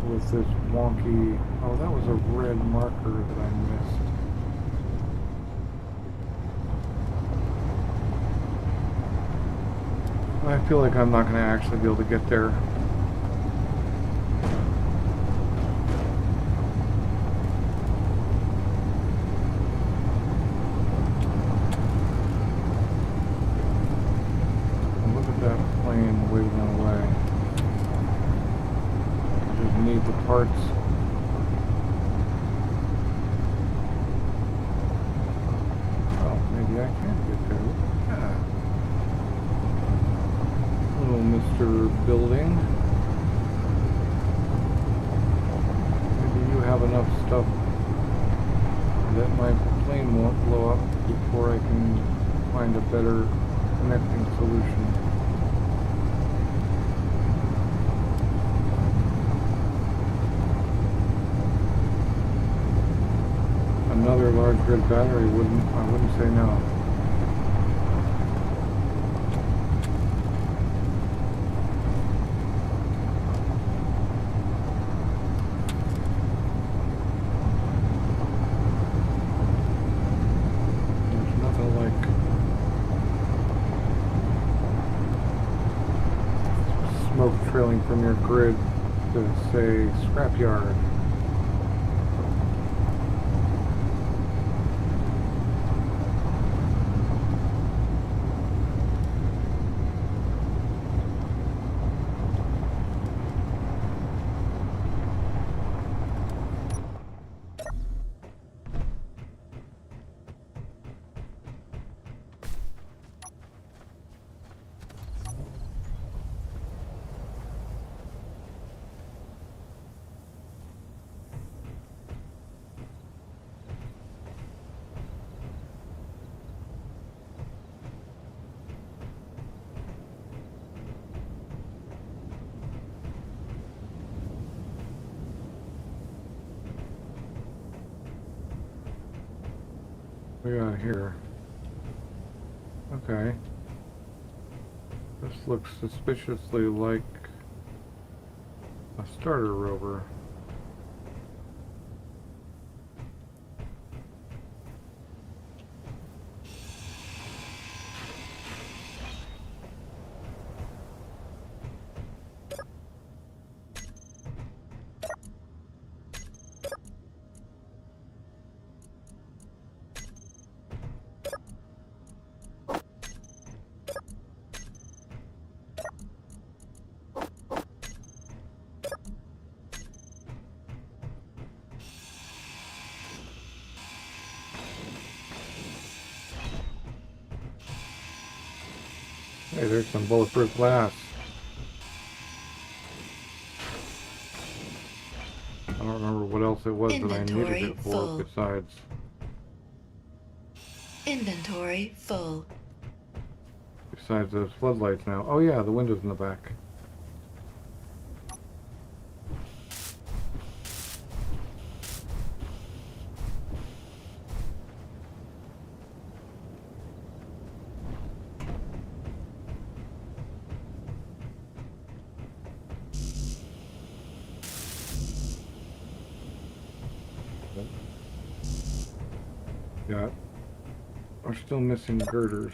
with this wonky... Oh, that was a red marker that I missed. I feel like I'm not going to actually be able to get there. Parts. Oh, maybe I can get there. Yeah. Hello, Mr. Building. Maybe you have enough stuff that my plane won't blow up before I can find a better connecting solution. Another very large grid battery, I wouldn't say no. There's nothing like smoke trailing from your grid to say Scrapyard. We got here. Okay. This looks suspiciously like a starter rover. Hey, there's some bulletproof glass. I don't remember what else it was that I needed Inventory it for full. besides Inventory full. those floodlights now. Oh yeah, the windows in the back. Yeah. We're still missing girders.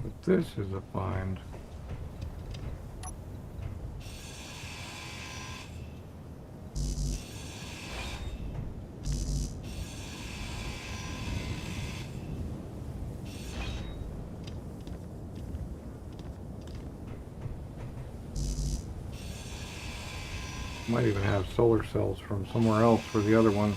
But this is a find. Might even have solar cells from somewhere else for the other one.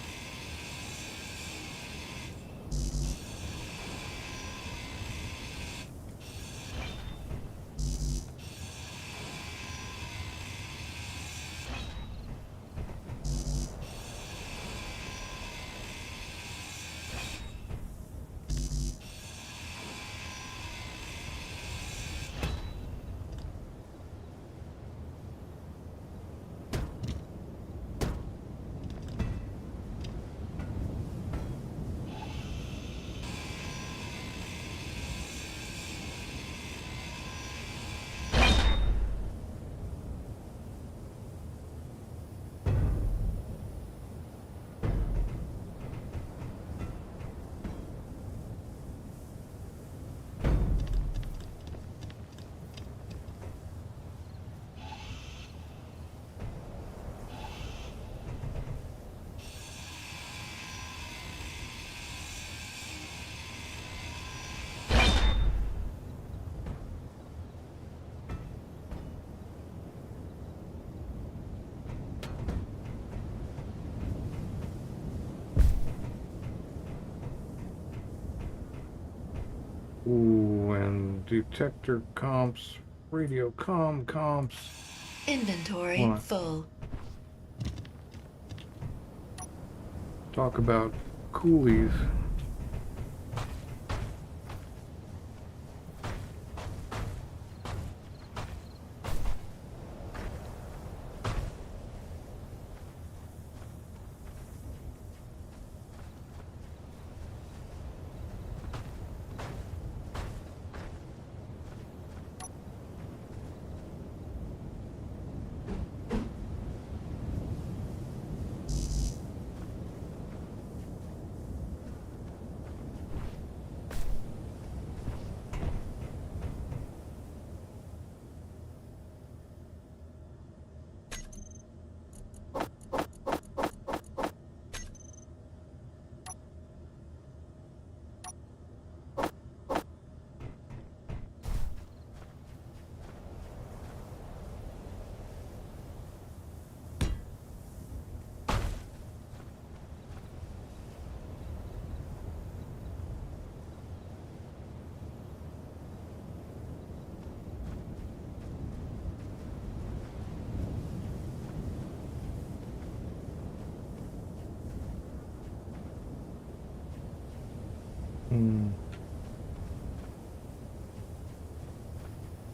Ooh, and detector comps, radio comps. Inventory What? full. talk about coolies.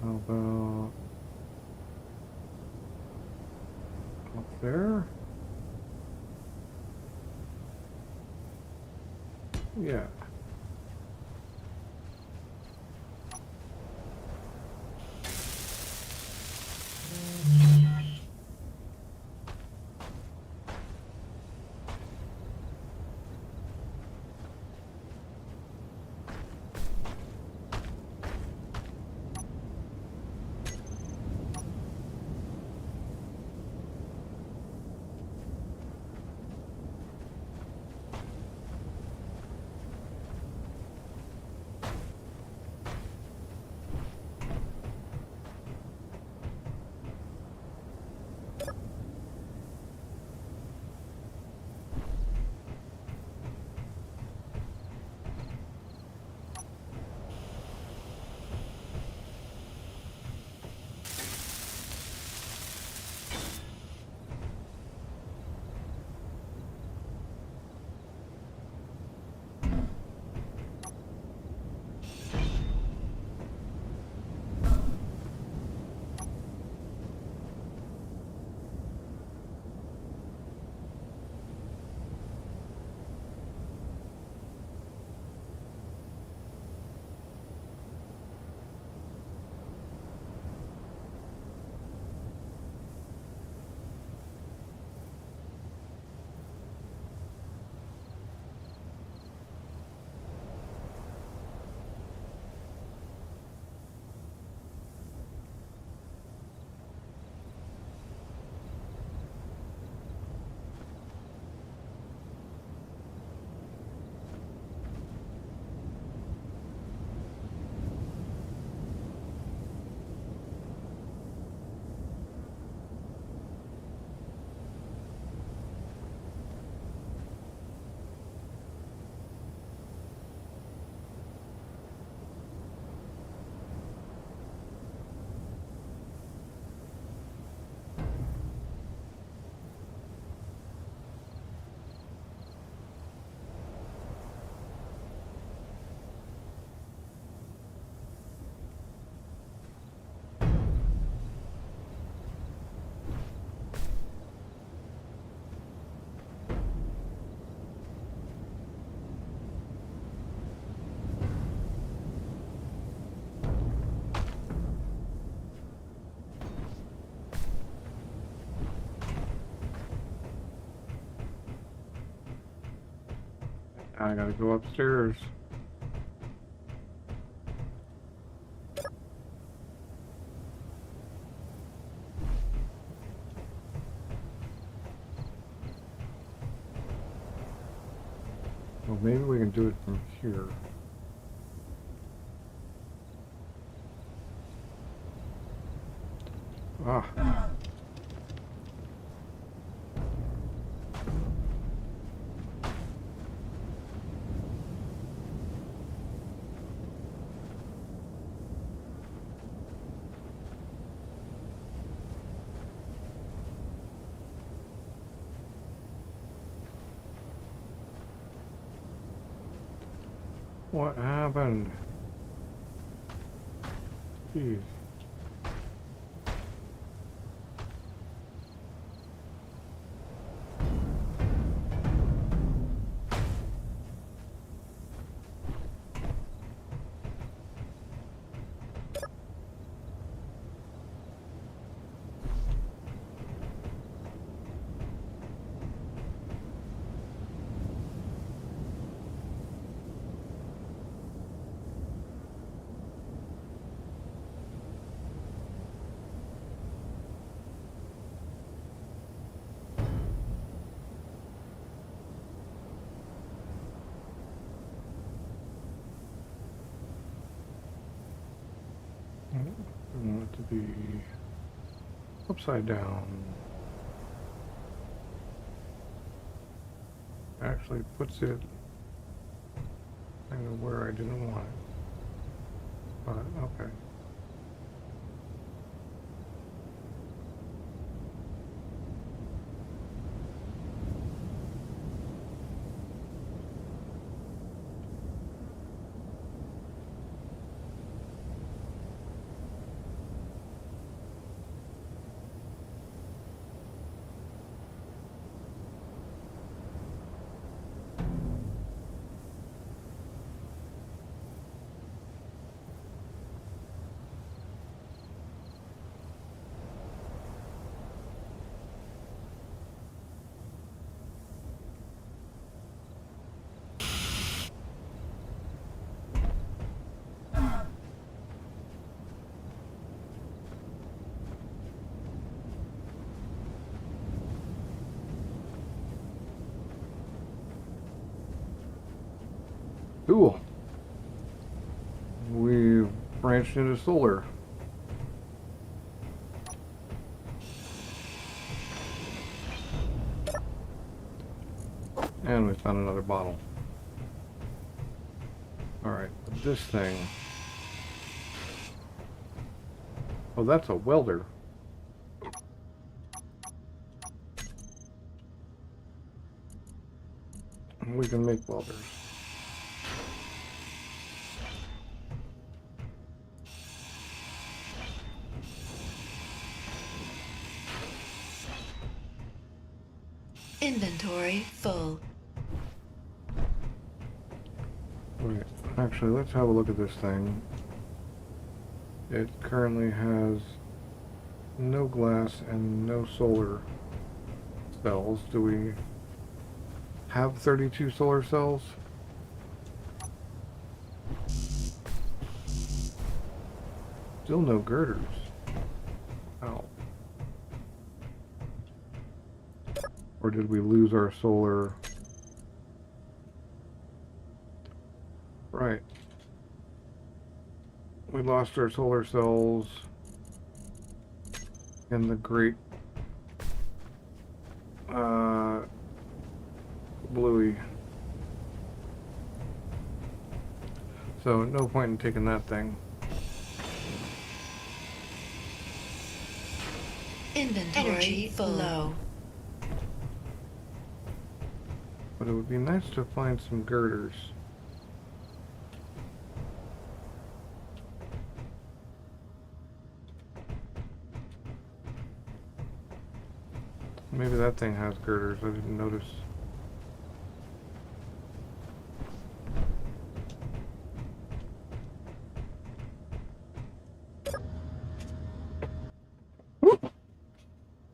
How about up there? Yeah. I gotta go upstairs. Well, maybe we can do it from here. Ah. What happened? Jeez. I want it to be upside down. Actually puts it kind of where I didn't want it. But okay. Cool. We've branched into solar. And we found another bottle. Alright, this thing. Oh, that's a welder. We can make welders. Inventory full. Wait, actually, let's have a look at this thing. It currently has no glass and no solar cells. Do we have 32 solar cells? Still no girders. Ow. Or did we lose our solar? Right. We lost our solar cells in the Great Bluey. So no point in taking that thing. Inventory Energy full. low. But it would be nice to find some girders. Maybe that thing has girders, I didn't notice.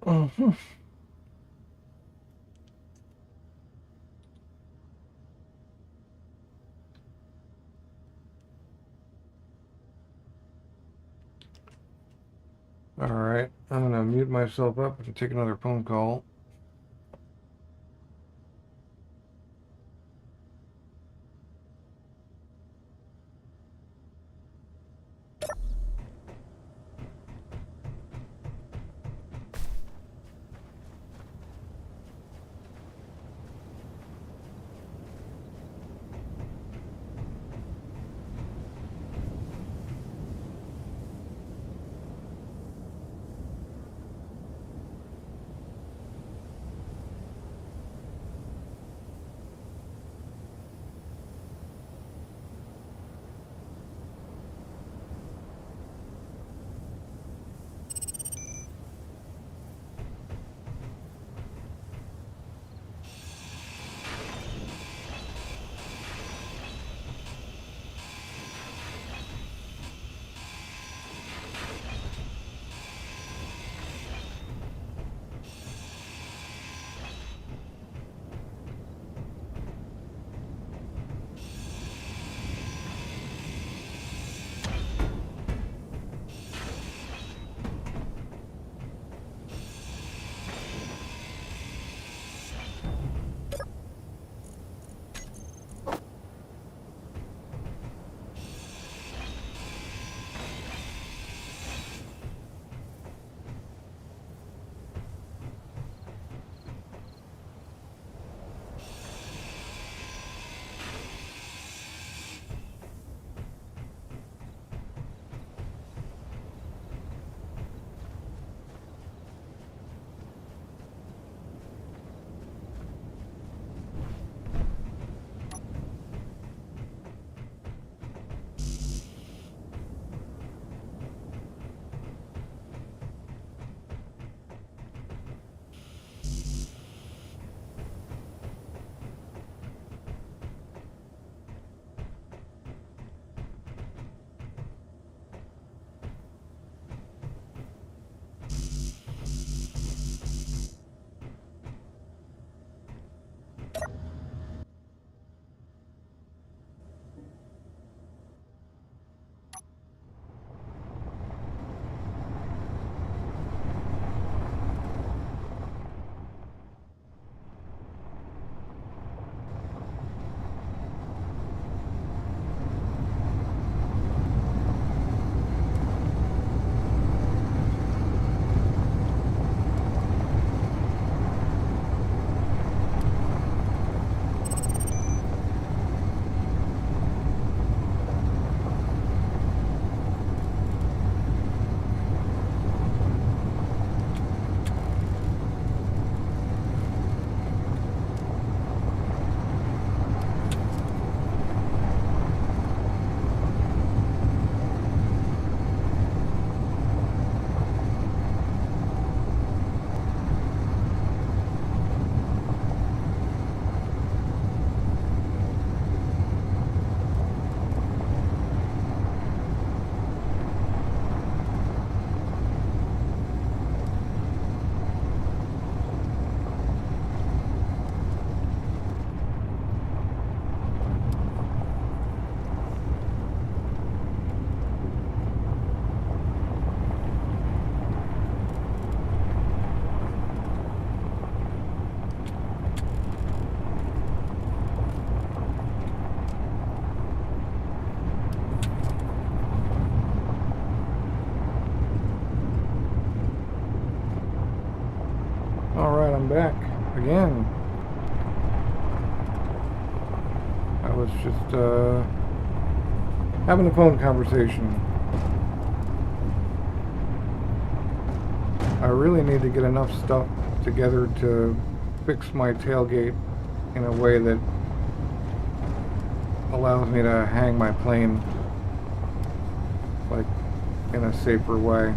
Uh-huh. Alright, I'm gonna mute myself up and take another phone call. again. I was just having a phone conversation. I really need to get enough stuff together to fix my tailgate in a way that allows me to hang my plane like in a safer way.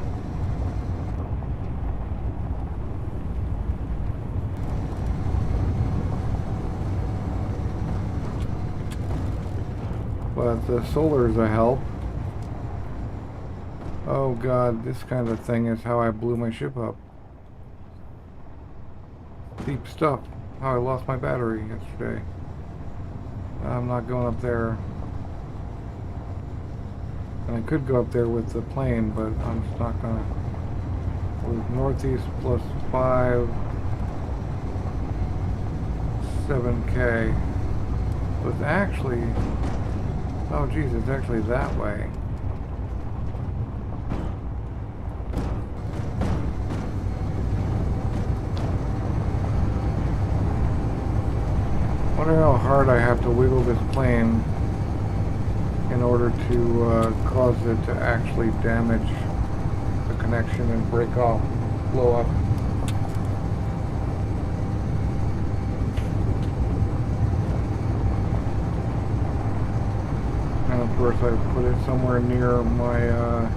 But the solar's a help. Oh god, this kind of thing is how I blew my ship up. Deep stuff. How I lost my battery yesterday. I'm not going up there. And I could go up there with the plane, but I'm just not gonna. With northeast plus 5, 7K. It's actually. Oh geez, it's actually that way. I wonder how hard I have to wiggle this plane in order to cause it to actually damage the connection and break off, blow up. And of course I put it somewhere near my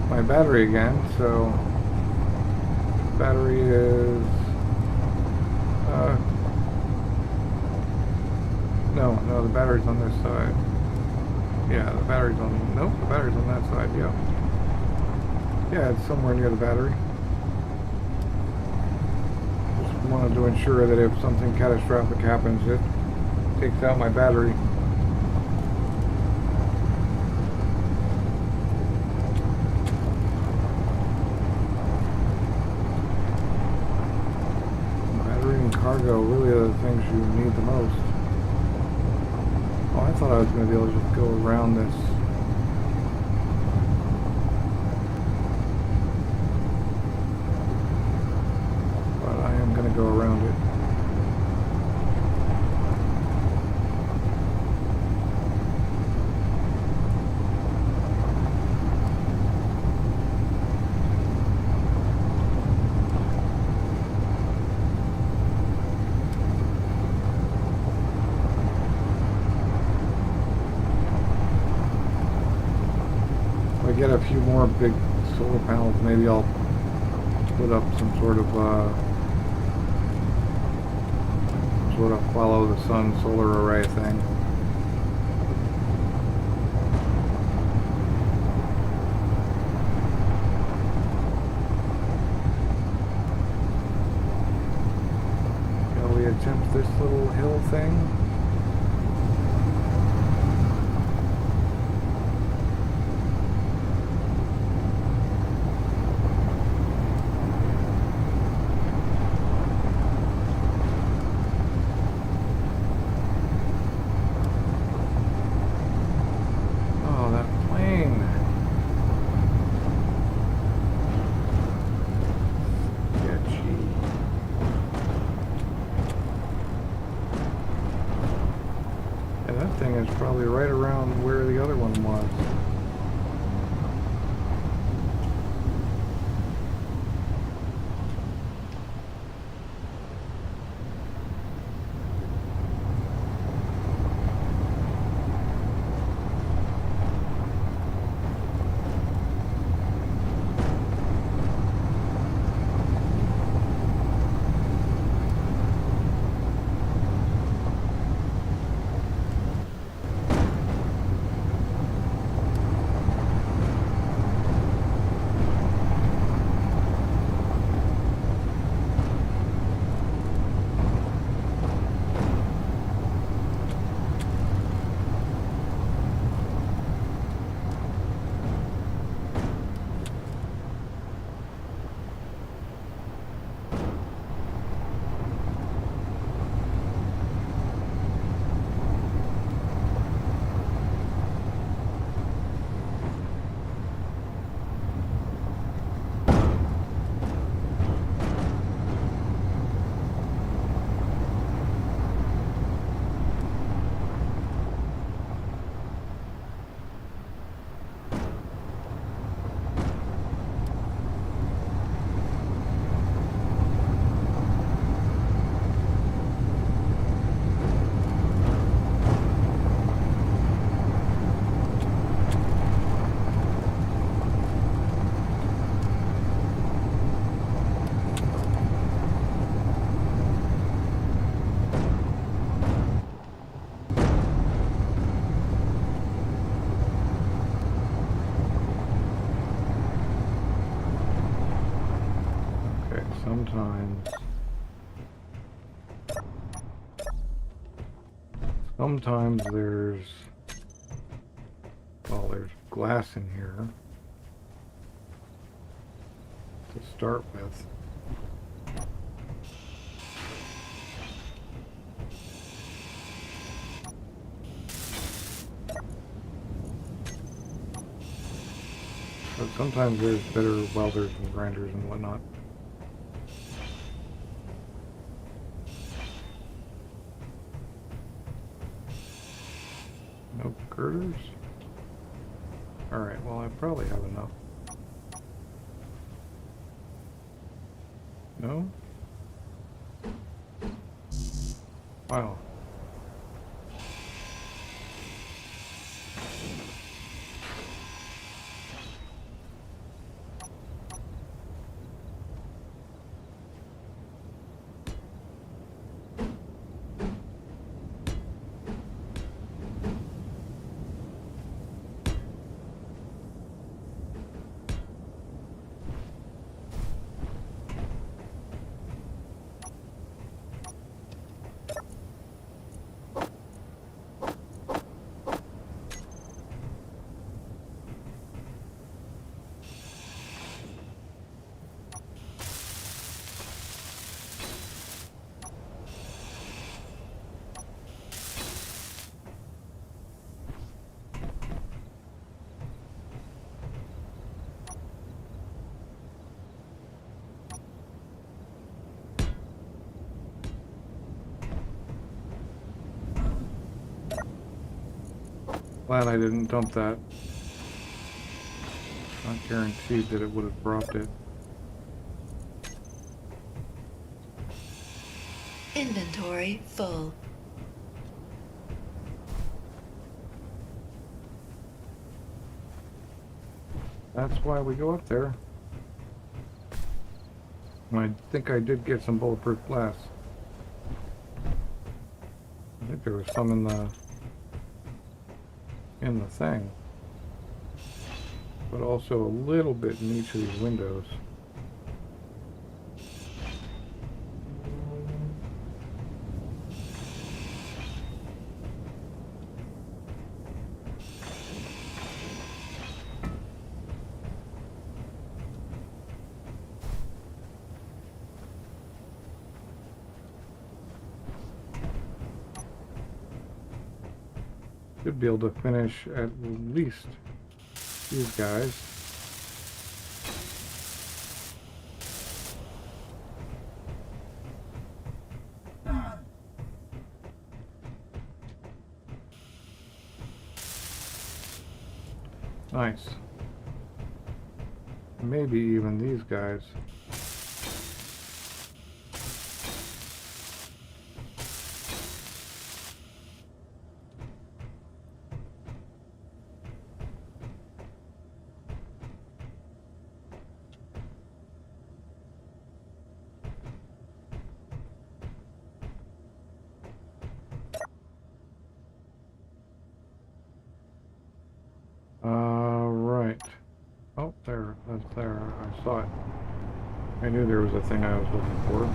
my battery again, so battery is no, the battery's on this side. Yeah, the battery's on, nope, the battery's on that side, yeah. Yeah, it's somewhere near the battery. Just wanted to ensure that if something catastrophic happens, it takes out my battery. Battery and cargo really are the things you need the most. Oh, I thought I was going to be able to just go around this. But I am going to go around it. Get a few more big solar panels, maybe I'll put up some sort of follow the sun solar array thing. Shall we attempt this little hill thing? Probably right around where the other one was. sometimes there's, well, there's glass in here to start with. But sometimes there's better welders and grinders and whatnot. No girders? Alright, well I probably have enough. No? Wow. Glad I didn't dump that. Not guaranteed that it would have dropped it. Inventory full. That's why we go up there. And I think I did get some bulletproof glass. I think there was some in the thing. But also a little bit in each of these windows. Should be able to finish at least these guys. Nice. Maybe even these guys. Right. Oh, there, that's there. I saw it. I knew there was a thing I was looking for.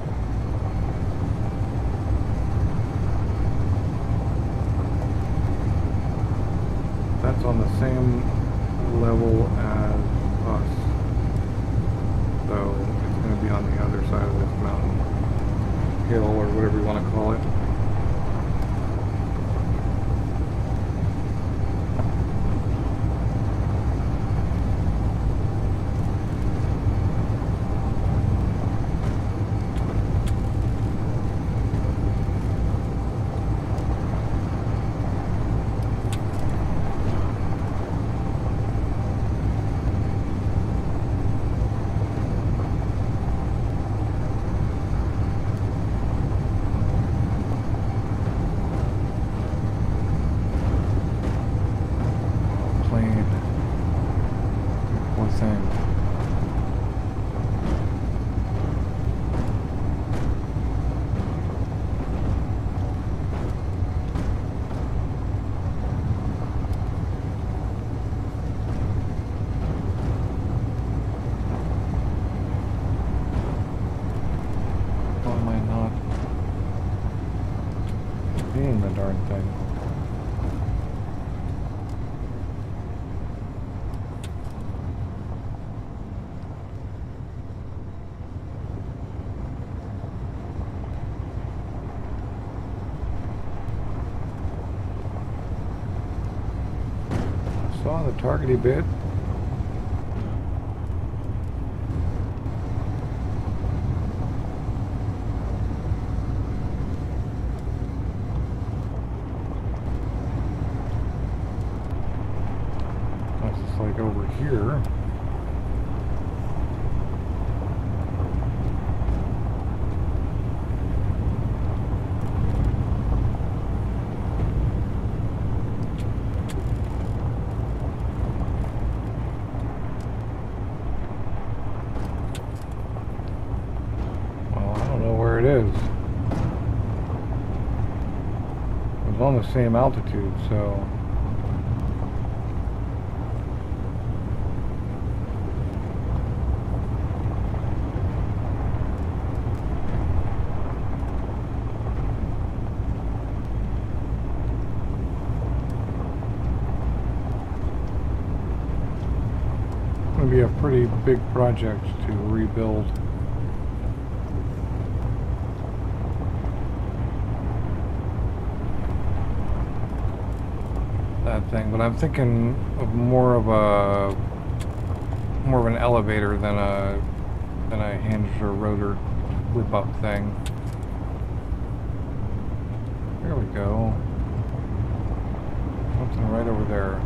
That's on the same level as us. So it's going to be on the other side of this mountain, hill, or whatever you want to call it. saw the targety bit. That's just like over here. It is. It's on the same altitude, so it's going to be a pretty big project to rebuild. That thing, but I'm thinking of more of an elevator than a hinged or rotor flip up thing. There we go. Something right over there.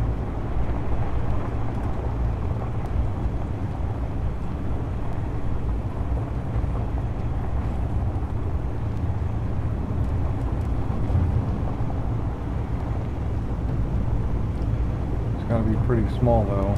Gotta be pretty small though.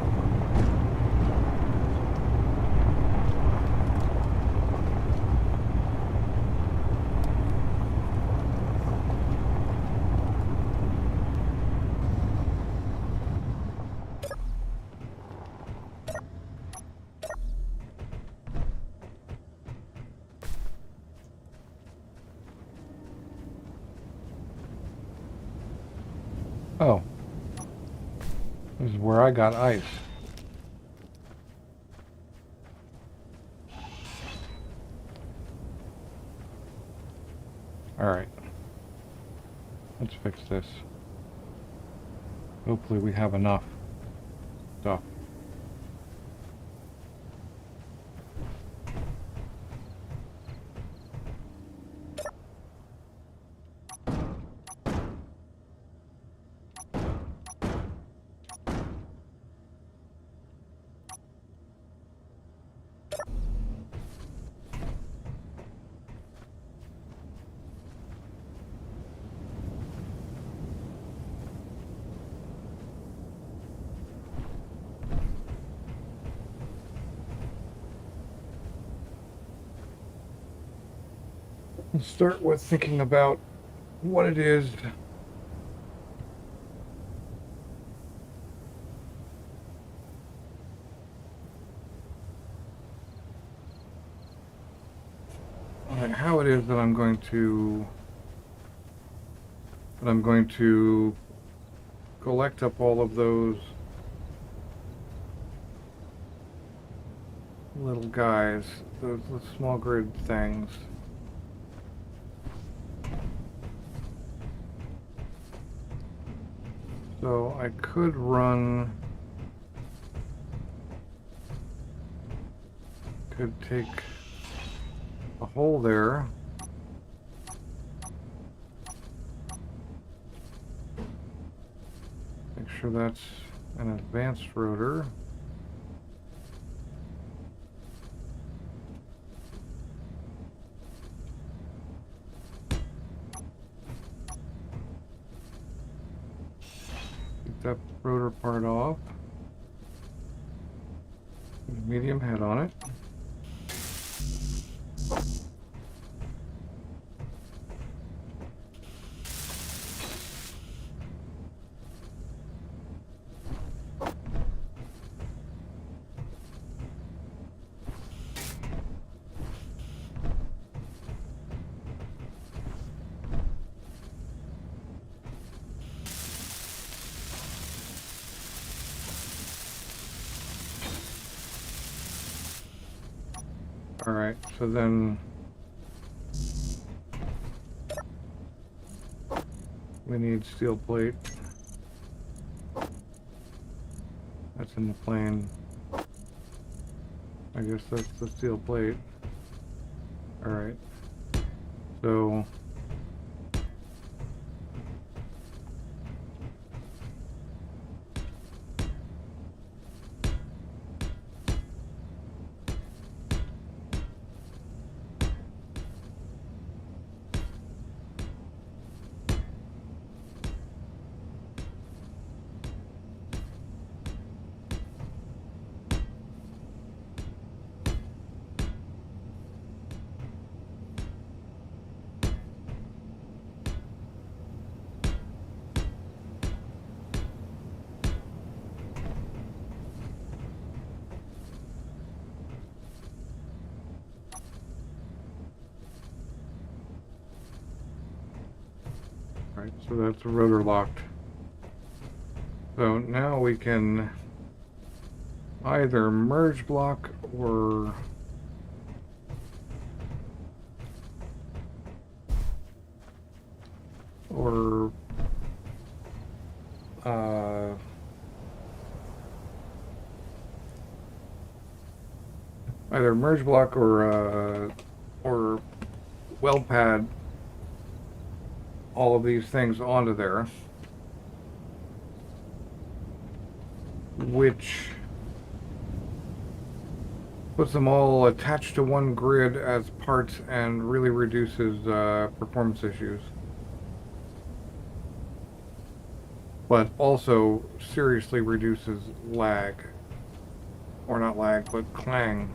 Oh. This is where I got ice. Alright. Let's fix this. Hopefully we have enough stuff. Let's start with thinking about what it is how it is that I'm going to collect up all of those little guys, those small grid things. So I could take a hole there. Make sure that's an advanced rotor. Take that rotor part off. Medium head on it. Alright, so then we need steel plate. That's in the plane. I guess that's the steel plate. Alright. So... Right, so that's rotor locked. So now we can either merge block or either merge block or weld pad all of these things onto there, which puts them all attached to one grid as parts and really reduces performance issues. But also seriously reduces lag. Or not lag, but clang.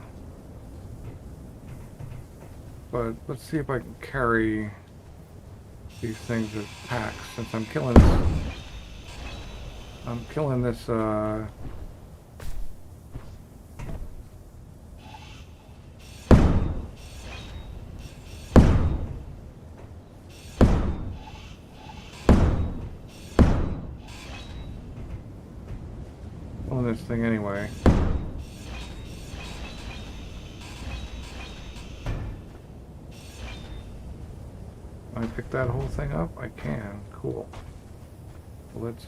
But let's see if I can carry these things as packs, since I'm killing this thing anyway. Can I pick that whole thing up? I can. Cool. Let's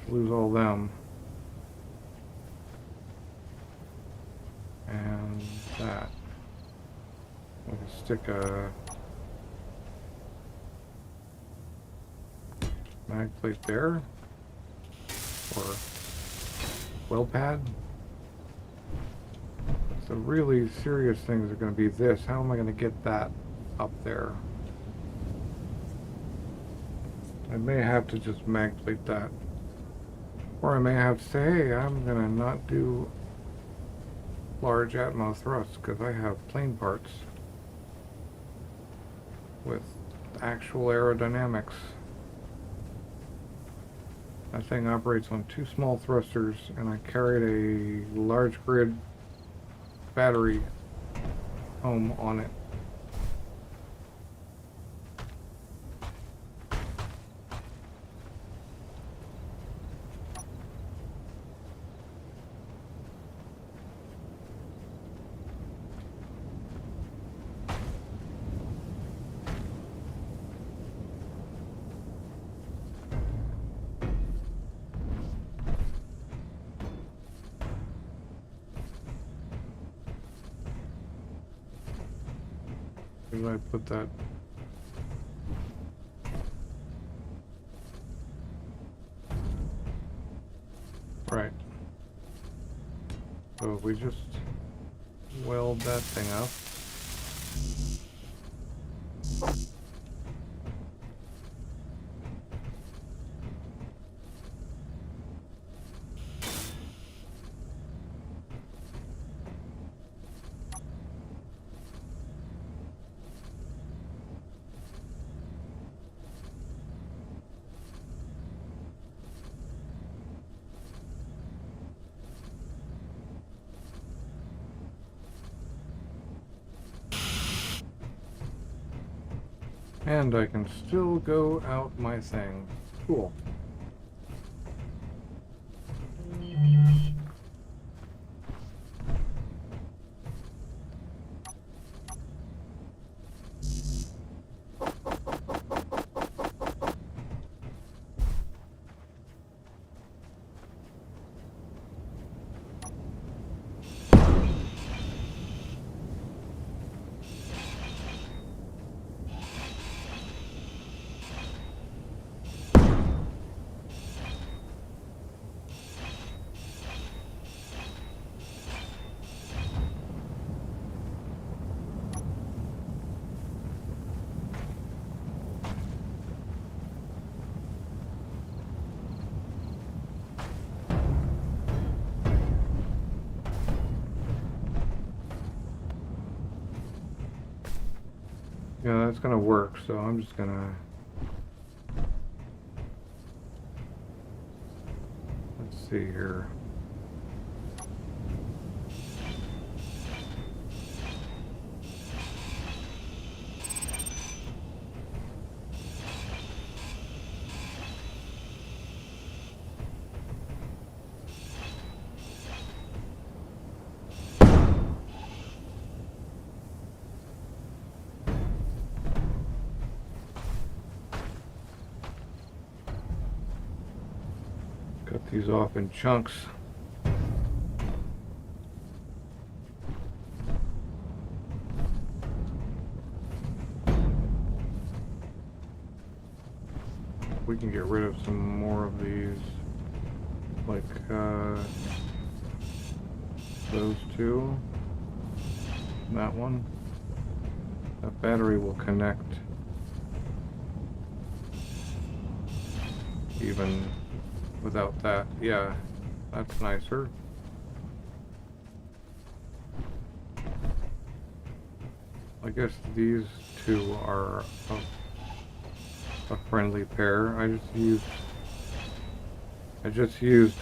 lose all them. And that. We can stick a mag plate there. Or weld pad. The really serious things are going to be this. How am I going to get that up there? I may have to just mag plate that. Or I may have to say, hey, I'm going to not do large atmo thrusts because I have plane parts with actual aerodynamics. That thing operates on 2 small thrusters, and I carried a large grid battery home on it. Where did I put that? Right. So if we just weld that thing up. And I can still go out my thing. Cool. Yeah, that's gonna work, so I'm just gonna... Let's see here. Cut these off in chunks. We can get rid of some more of these, like those two, that one. That battery will connect even without that. Yeah, that's nicer. I guess these two are a friendly pair. I just used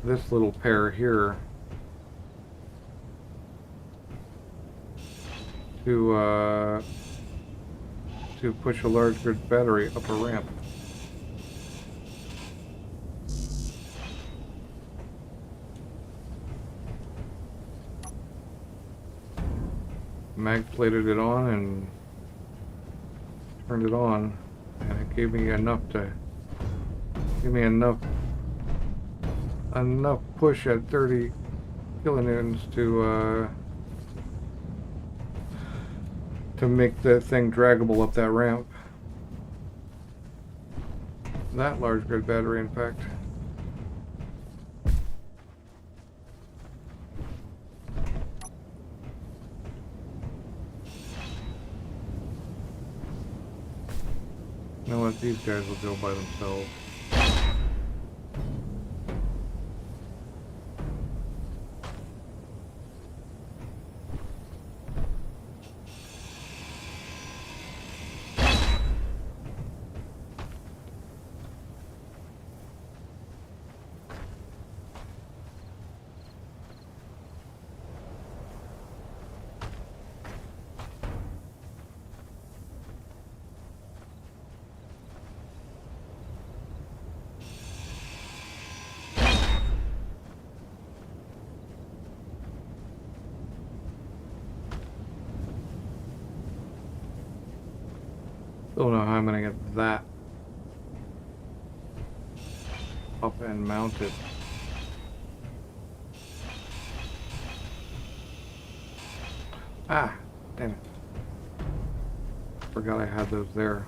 this little pair here to push a large grid battery up a ramp. Mag plated it on and turned it on, and it gave me enough push at 30 kilonewtons to make the thing draggable up that ramp. That large grid battery, in fact. You know what? These guys will go by themselves. Don't know how I'm gonna get that up and mounted. Ah, damn it. Forgot I had those there.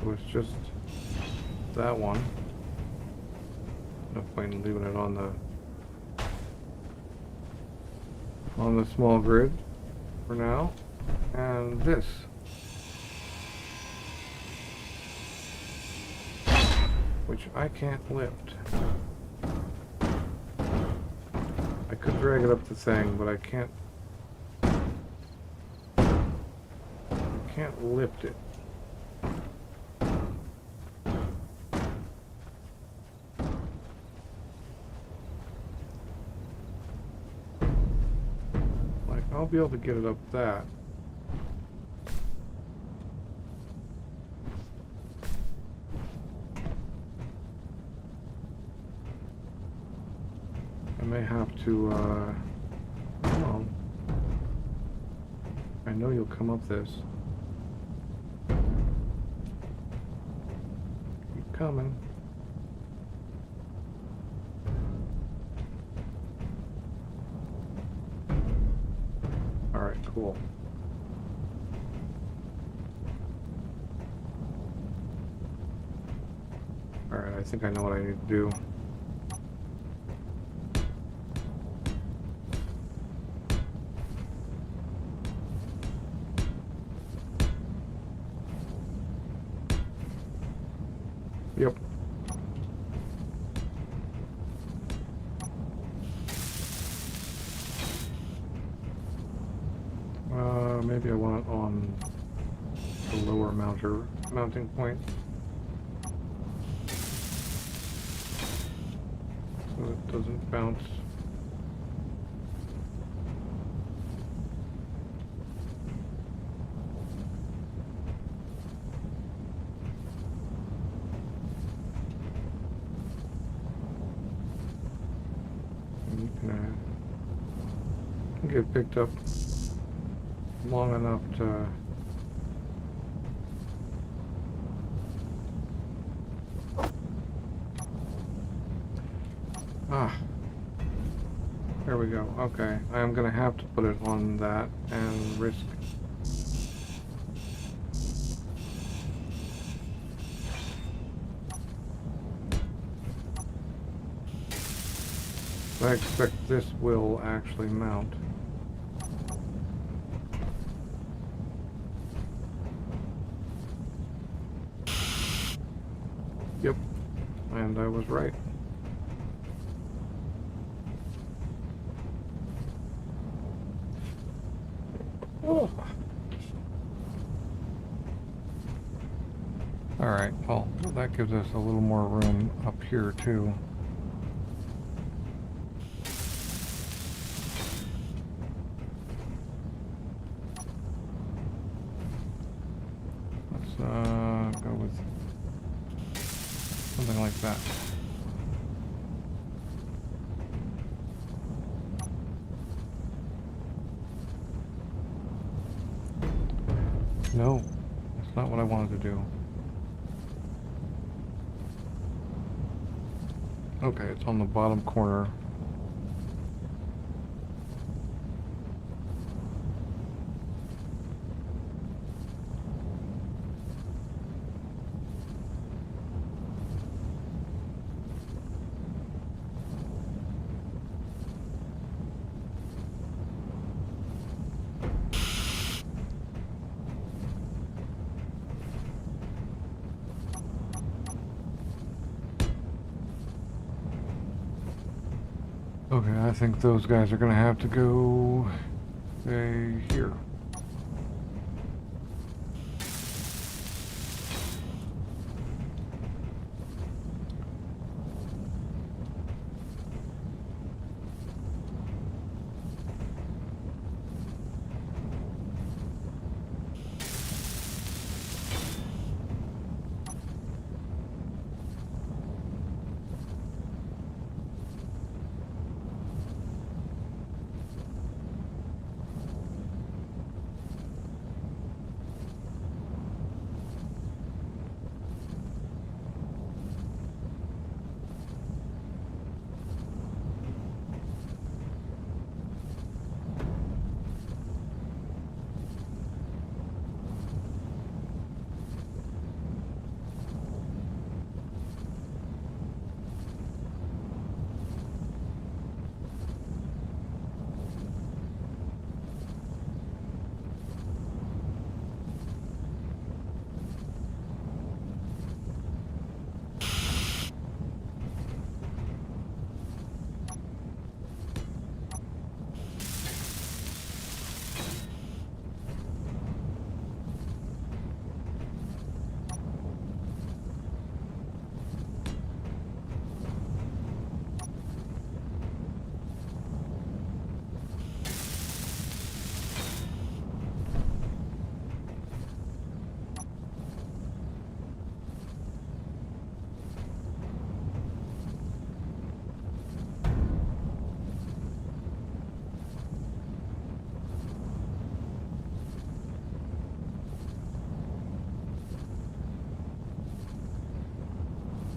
It was just that one. No point in leaving it on the small grid for now. And this. Which I can't lift. I could drag it up the thing, but I can't lift it. I'll be able to get it up that. I may have to, come on. I know you'll come up this. Keep coming. Cool. Alright, I think I know what I need to do. Yep. Maybe I want it on the lower mounting point. So it doesn't bounce. And can get picked up long enough to there we go. Okay, I am gonna have to put it on that and risk. I expect this will actually mount. Yep, and I was right. Oh. Alright, well, that gives us a little more room up here too. Let's go with something like that. No, that's not what I wanted to do. Okay, it's on the bottom corner. Okay, I think those guys are gonna have to go, say, here.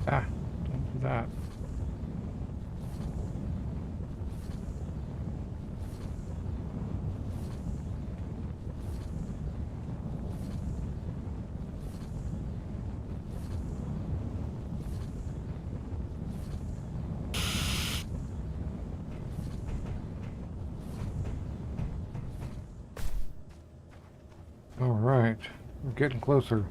Ah, don't do that. getting closer.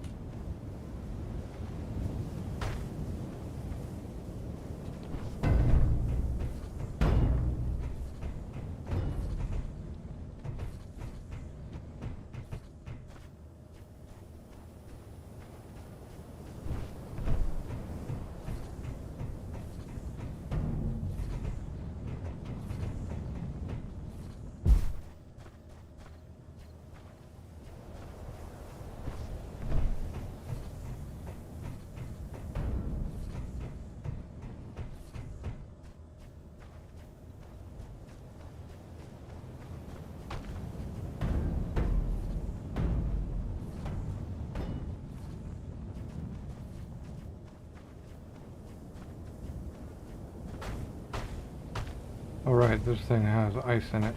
Alright, this thing has ice in it.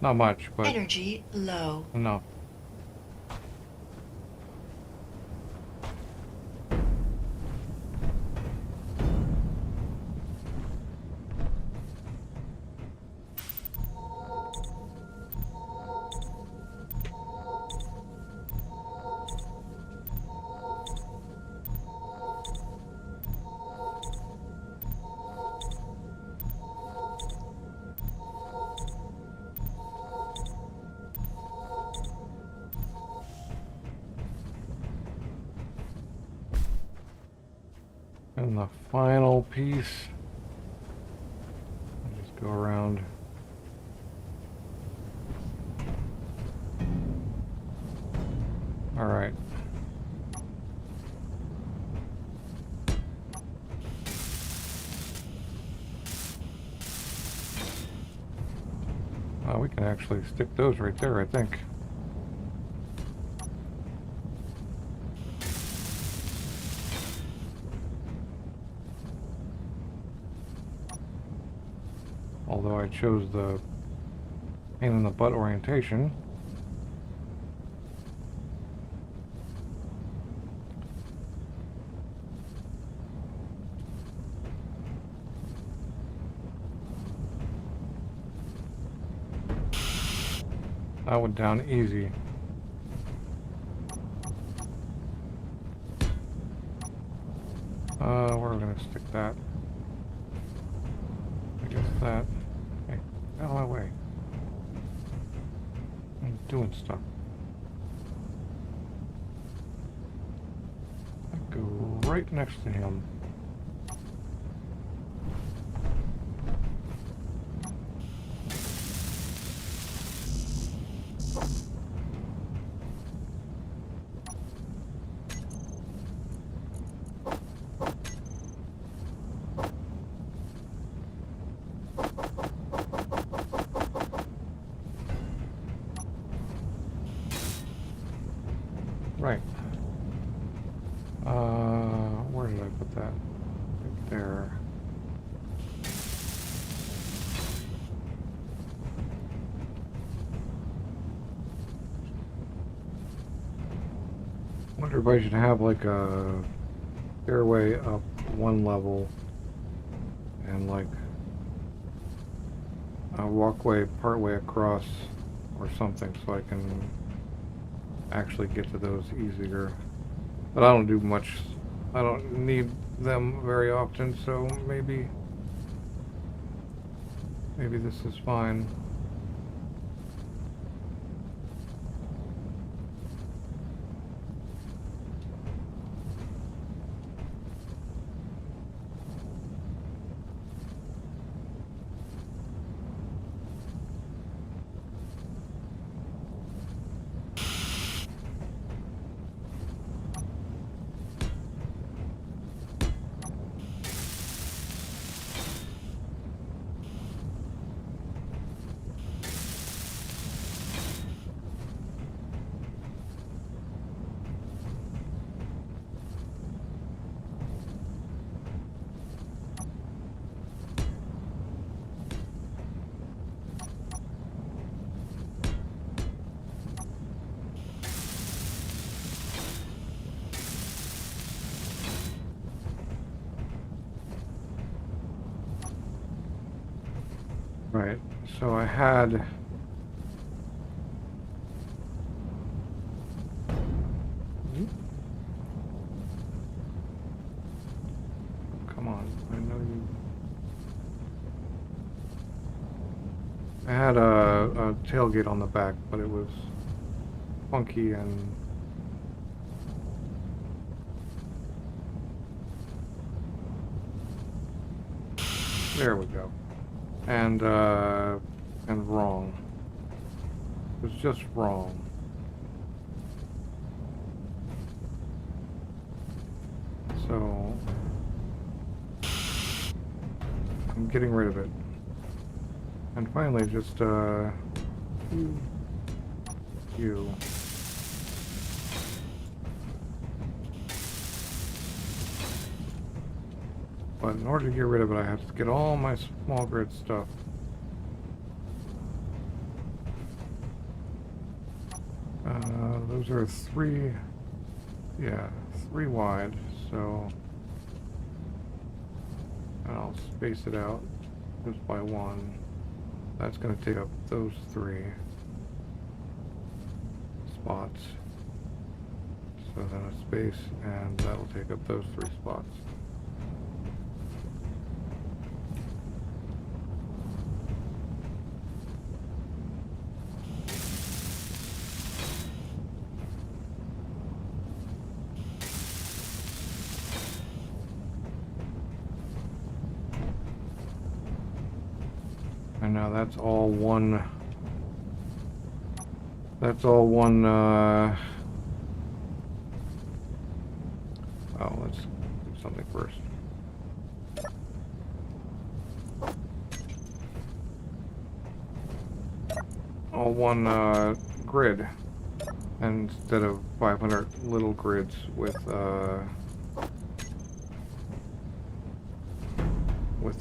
Not much, but Energy low. enough. And the final piece, I'll just go around. All right. We can actually stick those right there, I think. Although I chose the pain in the butt orientation. That went down easy. Where are we gonna stick that? I guess that. Hey, get out of my way. I'm doing stuff. I go right next to him. Right. Where did I put that? Right there. Wonder if I should have like a stairway up one level and like a walkway partway across or something so I can actually get to those easier. But I don't do much, I don't need them very often, so maybe this is fine. Right, so I had I had a tailgate on the back, but it was funky and there we go. And wrong. It was just wrong. So I'm getting rid of it. And finally just you. But in order to get rid of it, I have to get all my small grid stuff. Those are three wide, so and I'll space it out just by one. That's going to take up those 3 spots. So then a space, and that'll take up those 3 spots. And now that's all one. That's all one. Oh, let's do something first. All one grid, instead of 500 little grids with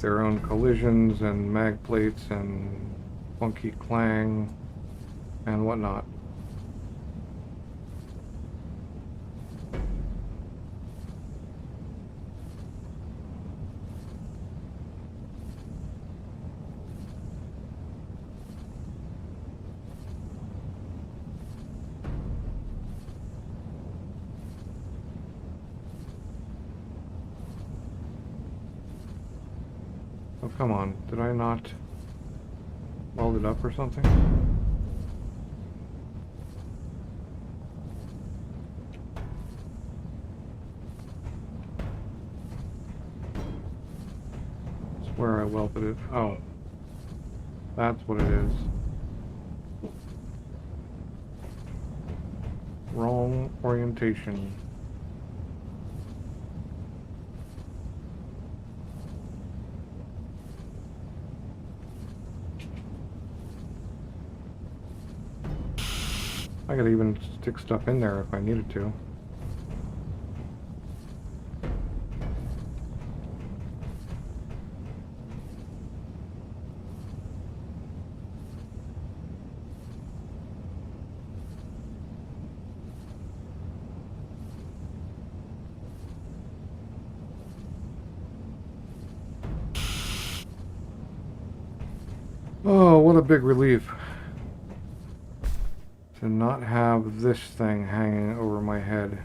their own collisions and mag plates and funky clang and whatnot. Oh, come on. Did I not weld it up or something? I swear I welded it. Oh. That's what it is. Wrong orientation. I could even stick stuff in there if I needed to. Oh, what a big relief to not have this thing hanging over my head.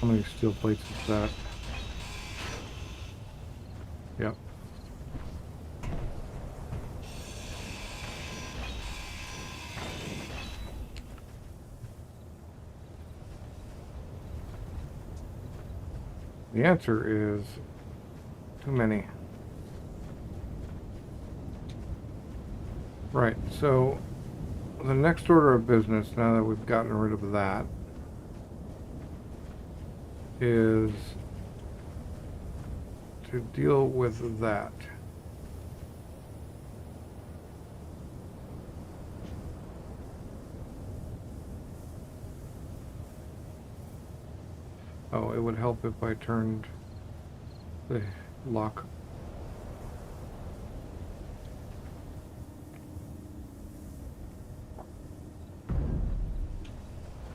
How many steel plates is that? Yep. The answer is too many. Right, so the next order of business, now that we've gotten rid of that, is to deal with that. Oh, it would help if I turned the lock.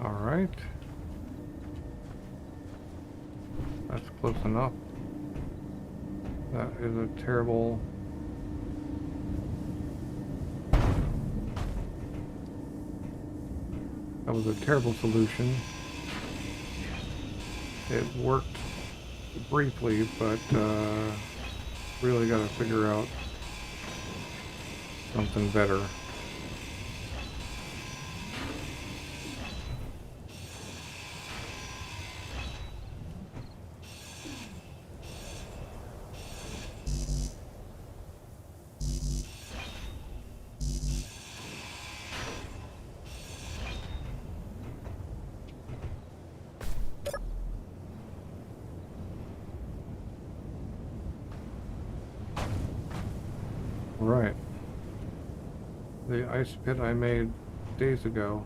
All right. That's close enough. That is a terrible... That was a terrible solution. It worked briefly, but really got to figure out something better. Right. The ice pit I made days ago.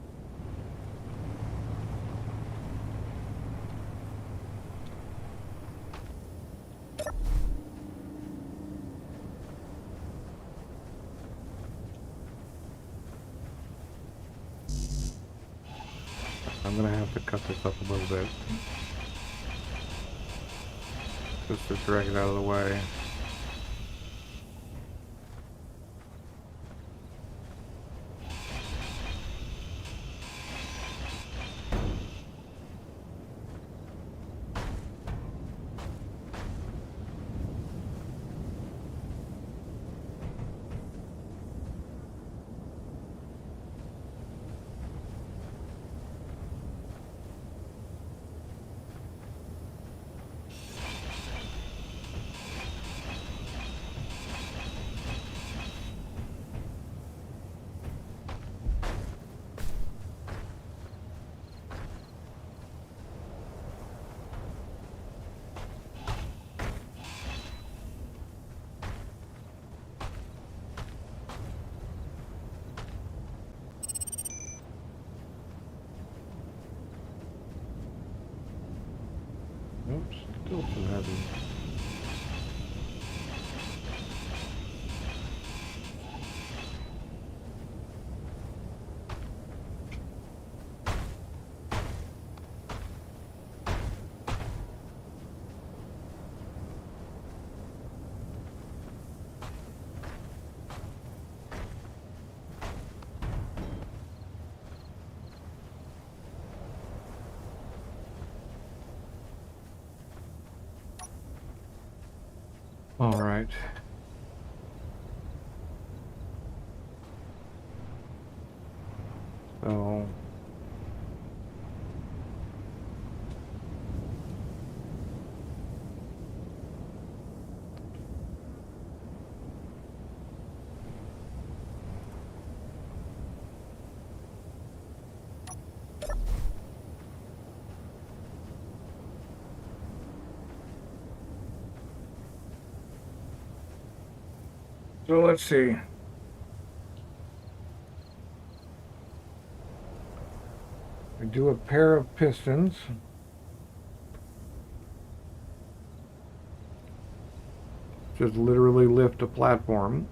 I'm gonna have to cut this up a little bit. Just to drag it out of the way. Oops, still too heavy. All right. So let's see. We do a pair of pistons. Just literally lift a platform.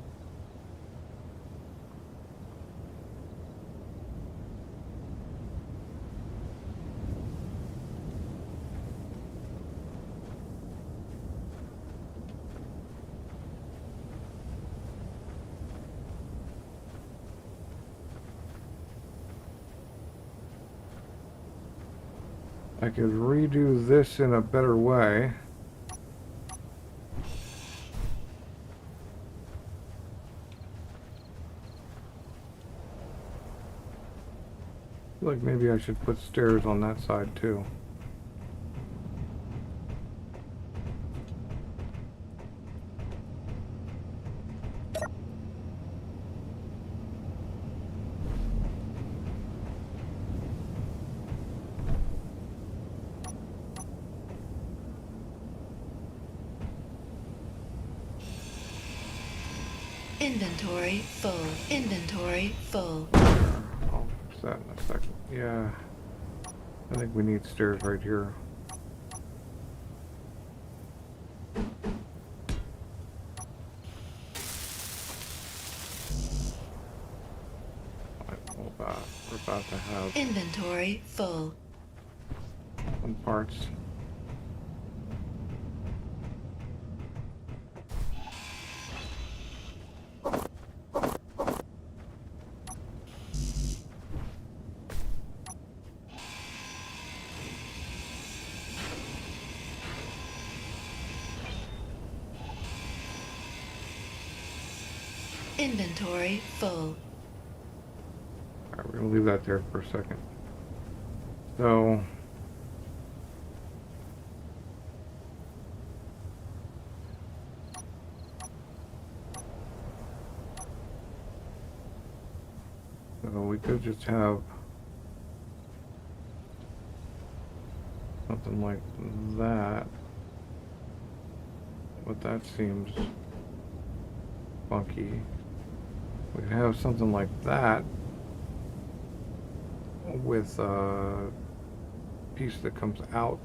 I could redo this in a better way. I feel like maybe I should put stairs on that side too. Inventory full. Inventory full. I'll fix that in a second. Yeah. I think we need stairs right here. We're about to have Inventory full. some parts. Inventory full. Alright, we're gonna leave that there for a second. So we could just have something like that, but that seems funky. We could have something like that with a piece that comes out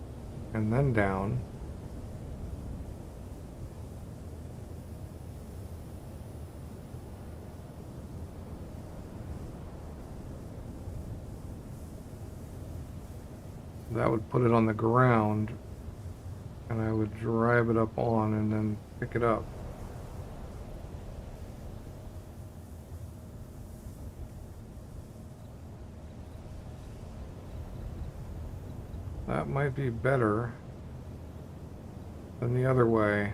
and then down. That would put it on the ground, and I would drive it up on and then pick it up. That might be better than the other way.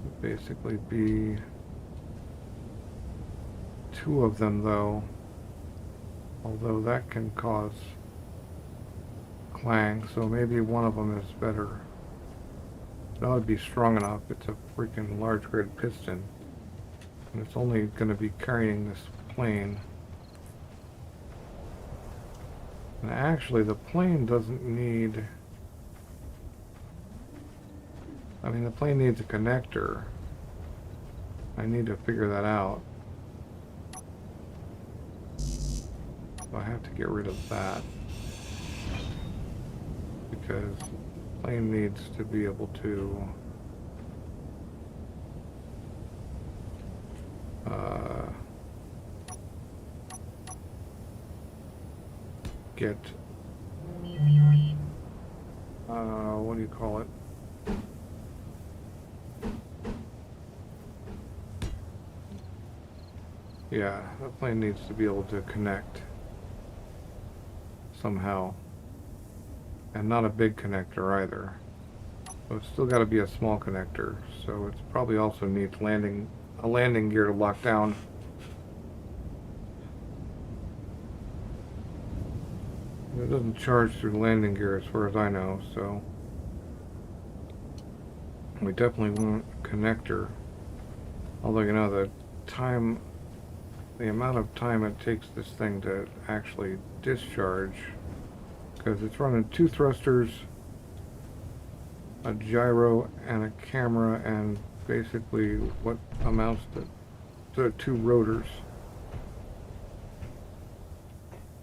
It'd basically be two of them though, although that can cause clang, so maybe one of them is better. That would be strong enough. It's a freaking large grid piston, and it's only going to be carrying this plane. And actually the plane doesn't need, I mean the plane needs a connector. I need to figure that out. So I have to get rid of that, because the plane needs to be able to get what do you call it? Yeah, the plane needs to be able to connect somehow, and not a big connector either. So it's still got to be a small connector. So it's probably also needs a landing gear to lock down. It doesn't charge through the landing gear as far as I know, so we definitely want a connector. Although, you know, the amount of time it takes this thing to actually discharge, because it's running two thrusters, a gyro, and a camera, and basically what amounts to two rotors.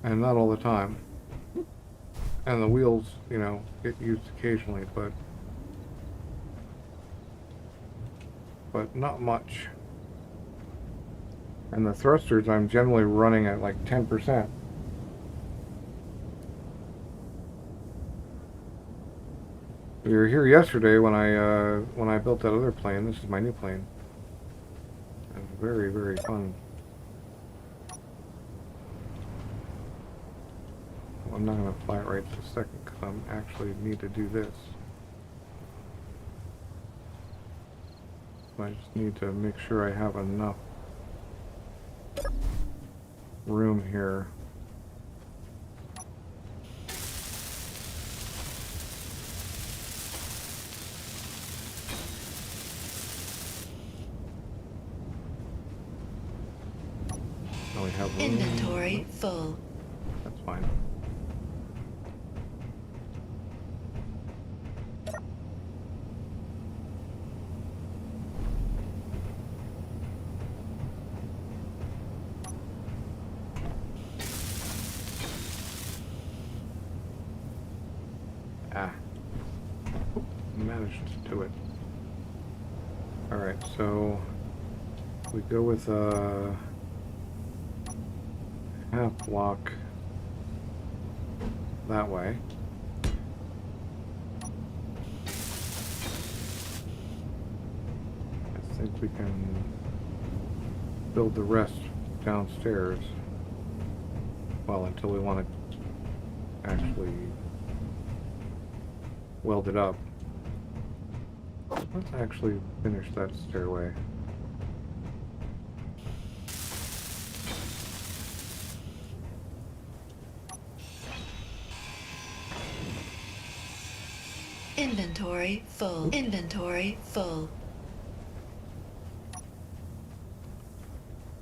And not all the time. And the wheels, you know, get used occasionally, but not much. And the thrusters I'm generally running at like 10%. We were here yesterday when I built that other plane. This is my new plane. It was very, very fun. Well, I'm not going to fly it right this second because I actually need to do this. I just need to make sure I have enough room here. So we have room. Inventory full. That's fine. Ah. Managed to do it. Alright, so we go with a half block that way. I think we can build the rest downstairs. Well, until we want to actually weld it up. Let's actually finish that stairway. Inventory full. Inventory full.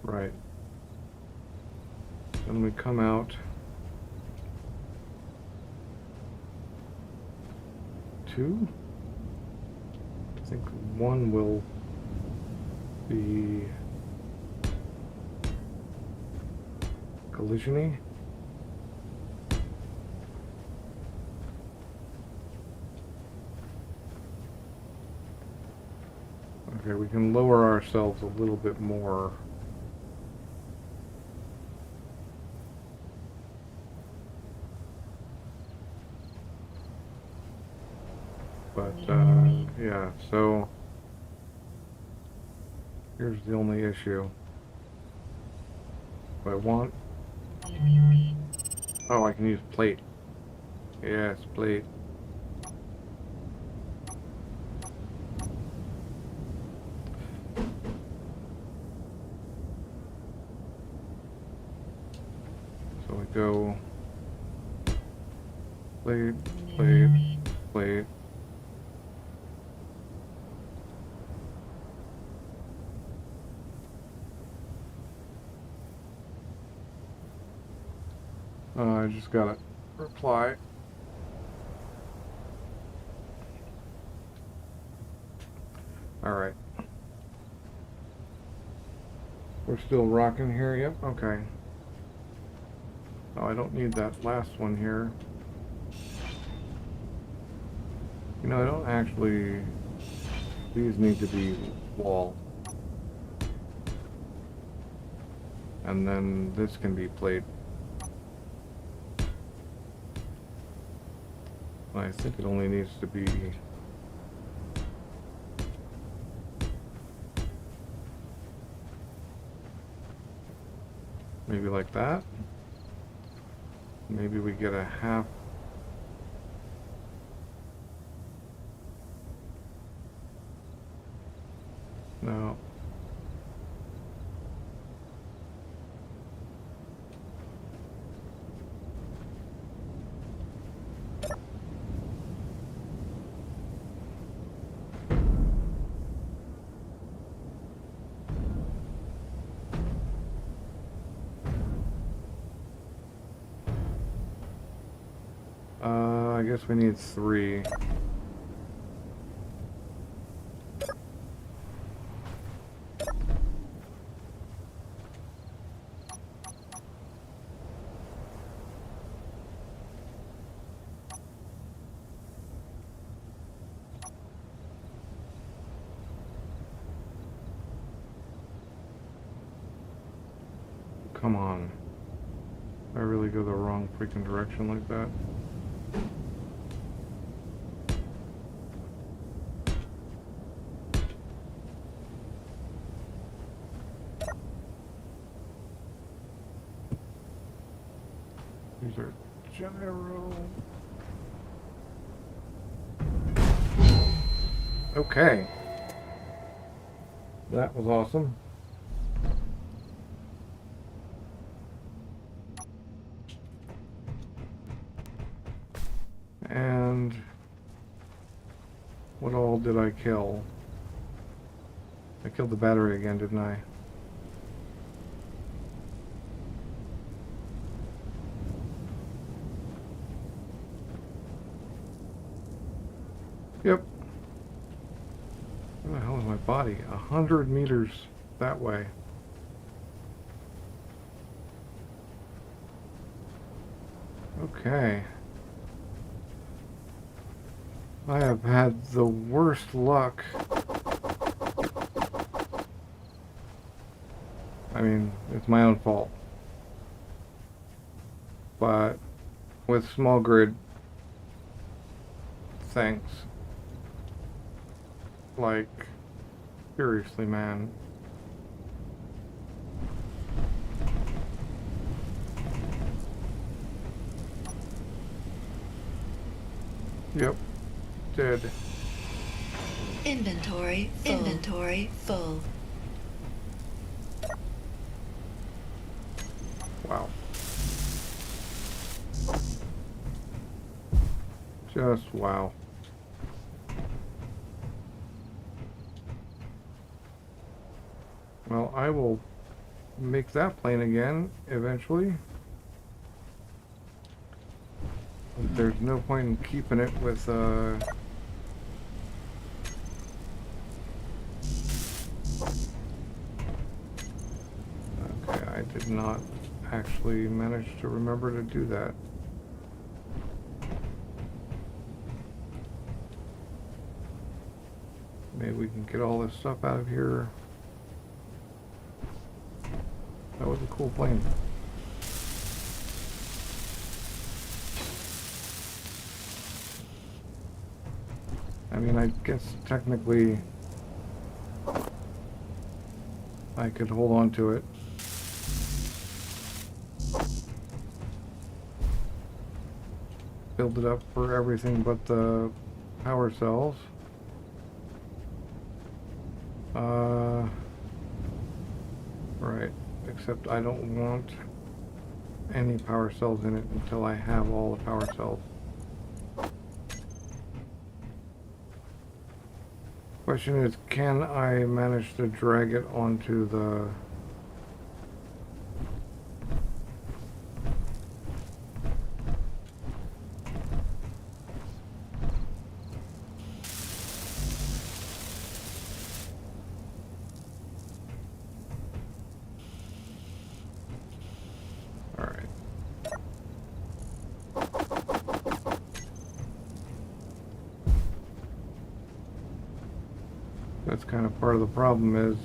Right. Then we come out two. I think one will be collision-y. Okay, we can lower ourselves a little bit more. But, yeah, so here's the only issue. If I want... Oh, I can use plate. Yes, plate. So we go... Plate, plate, plate. I just got a reply. Alright. We're still rocking here, yep, okay. Oh, I don't need that last one here. You know, I don't actually... These need to be wall. And then this can be plate. I think it only needs to be... maybe like that. Maybe we get a half. No. I guess we need 3. Come on. I really go the wrong freaking direction like that. These are gyro. Okay. That was awesome. And what all did I kill? I killed the battery again, didn't I? Yep. Where the hell is my body? 100 meters that way. Okay. I have had the worst luck. I mean, it's my own fault. But with small grid things, like, seriously, man. Yep, dead. Inventory full. Inventory full. Wow. Just wow. Well, I will make that plane again eventually. But there's no point in keeping it with okay, I did not actually manage to remember to do that. Maybe we can get all this stuff out of here. That was a cool plane. I mean, I guess technically I could hold on to it. Build it up for everything but the power cells. Right. Except I don't want any power cells in it until I have all the power cells. Question is, can I manage to drag it onto the... Alright. That's kind of part of the problem is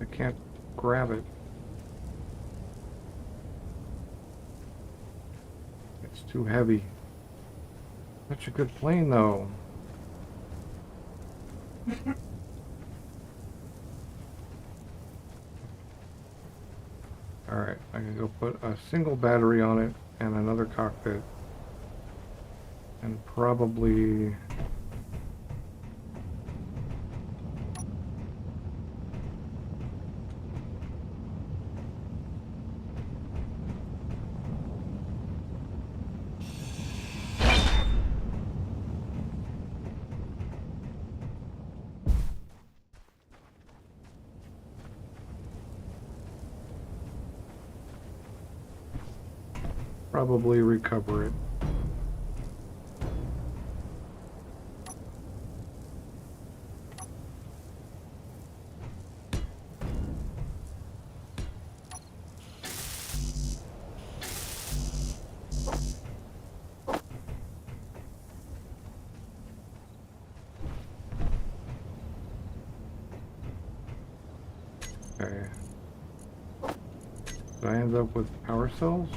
I can't grab it. It's too heavy. Such a good plane though. Alright, I can go put a single battery on it and another cockpit. And probably... probably recover it. Okay. Did I end up with power cells?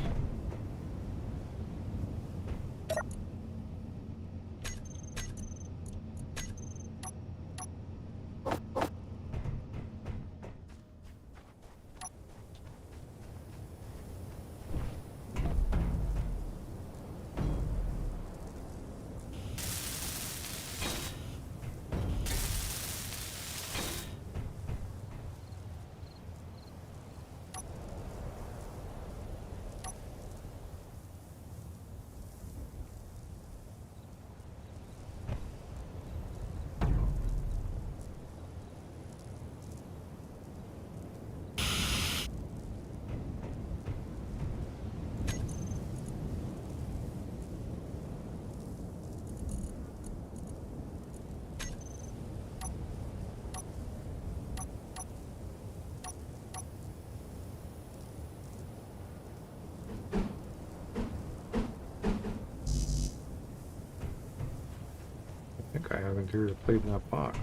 think I have interior plate in that box.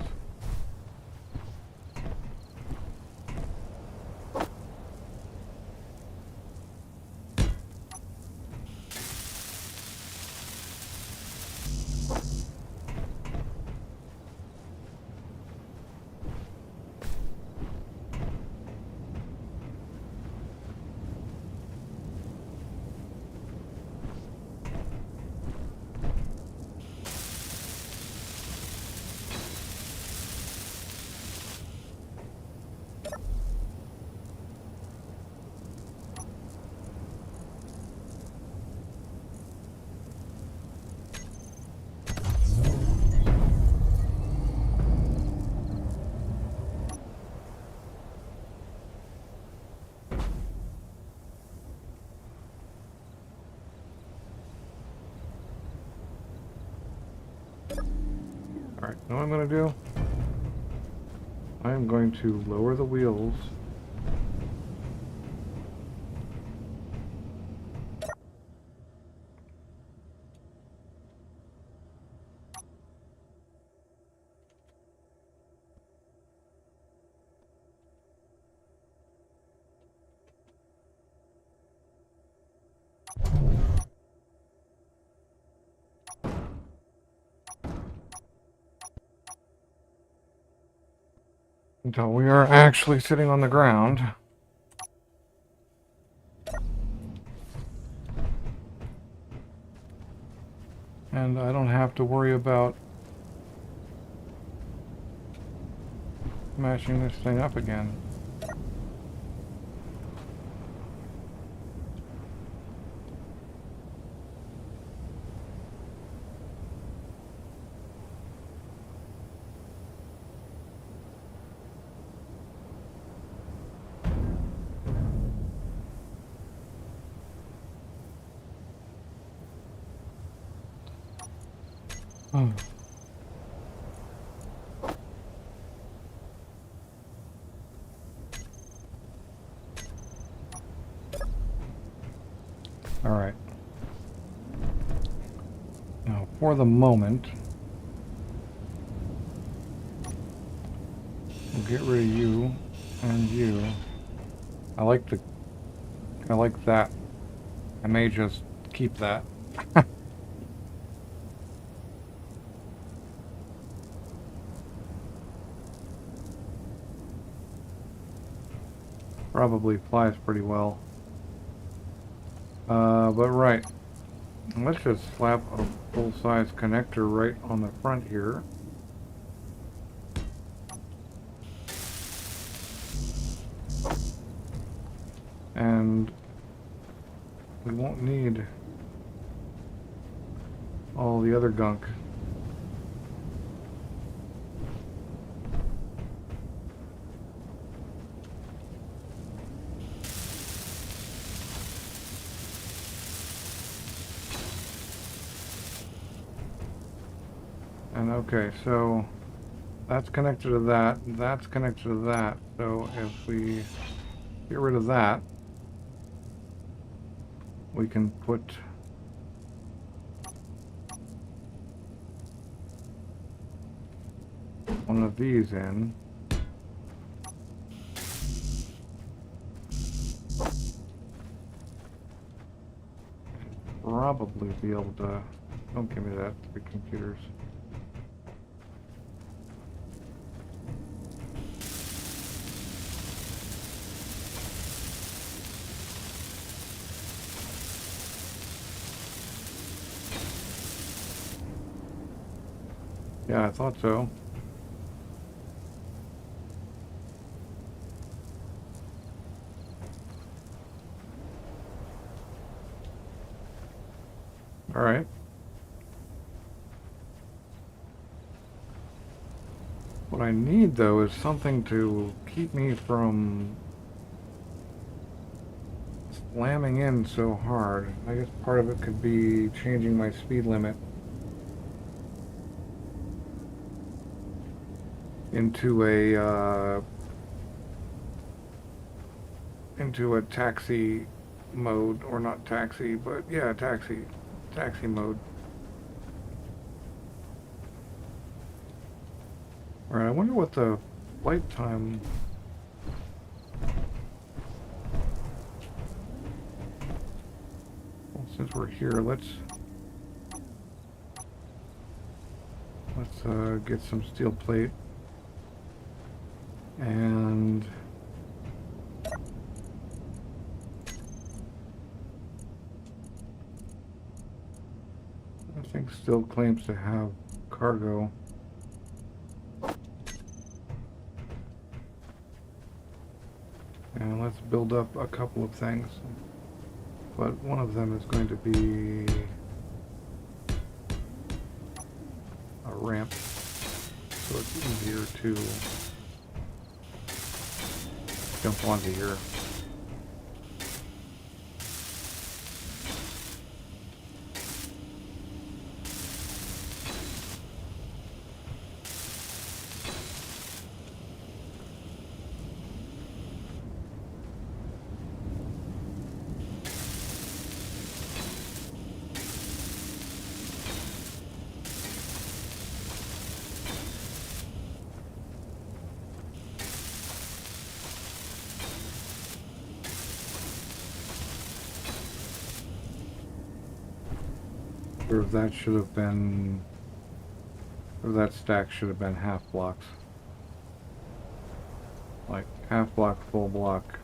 Alright, know what I'm going to do? I am going to lower the wheels. Until we are actually sitting on the ground. And I don't have to worry about smashing this thing up again. Oh. All right. Now, for the moment, we'll get rid of you and you. I like that. I may just keep that. Probably flies pretty well. But right. Let's just slap a full-size connector right on the front here. And we won't need all the other gunk. And okay, so that's connected to that, that's connected to that. So if we get rid of that, we can put one of these in. Probably be able to, don't give me that, the computers. Yeah, I thought so. All right. What I need, though, is something to keep me from slamming in so hard. I guess part of it could be changing my speed limit into a taxi mode, or not taxi, but yeah, taxi mode. Alright, I wonder what the flight time... Well, since we're here, let's get some steel plate. And... I think still claims to have cargo. And let's build up a couple of things. But one of them is going to be a ramp, so it's easier to jump onto here. Or that should have been, or that stack should have been half blocks. Like half block, full block,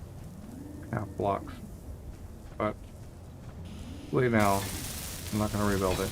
half blocks. But lay now, I'm not going to rebuild it.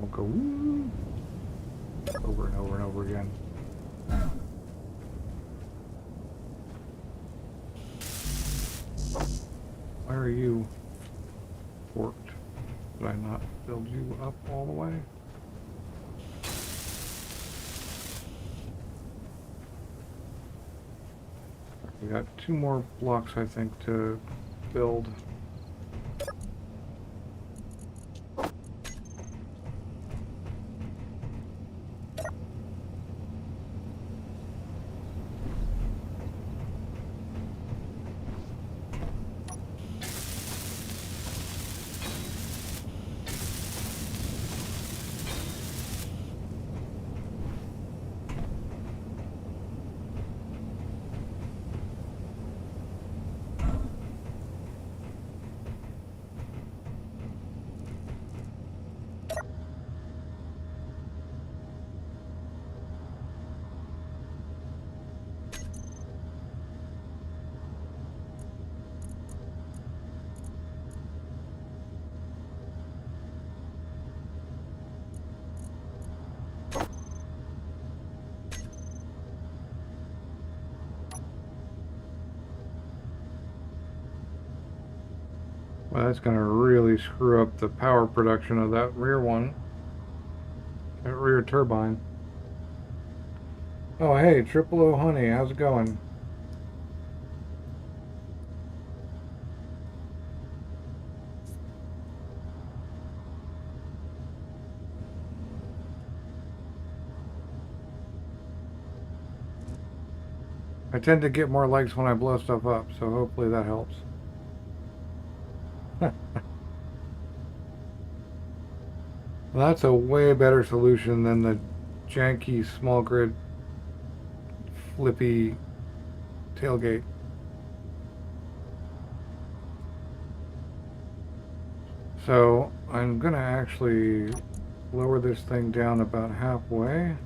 We'll go woo, over and over and over again. Why are you forked? Did I not build you up all the way? We got 2 more blocks, I think, to build. Well, that's going to really screw up the power production of that rear one. That rear turbine. Oh, hey, Triple O Honey, how's it going? tend to get more likes when I blow stuff up, so hopefully that helps. That's a way better solution than the janky small grid flippy tailgate. So I'm gonna actually lower this thing down about halfway.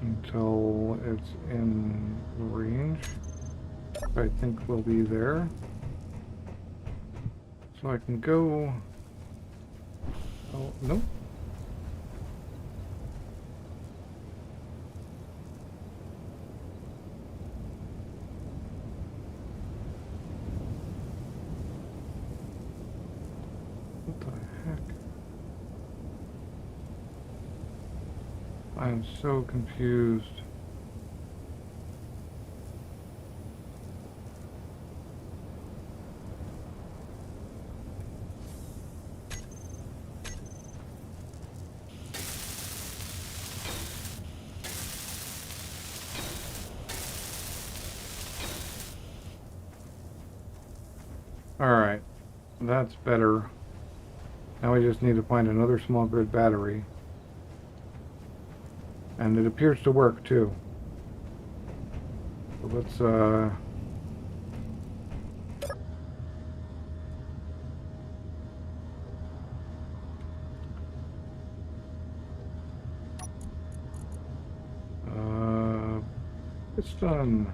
Until it's in range. I think we'll be there. So I can go... Oh, nope. What the heck? I am so confused. Alright, that's better. Now we just need to find another small grid battery. And it appears to work too. So let's it's done.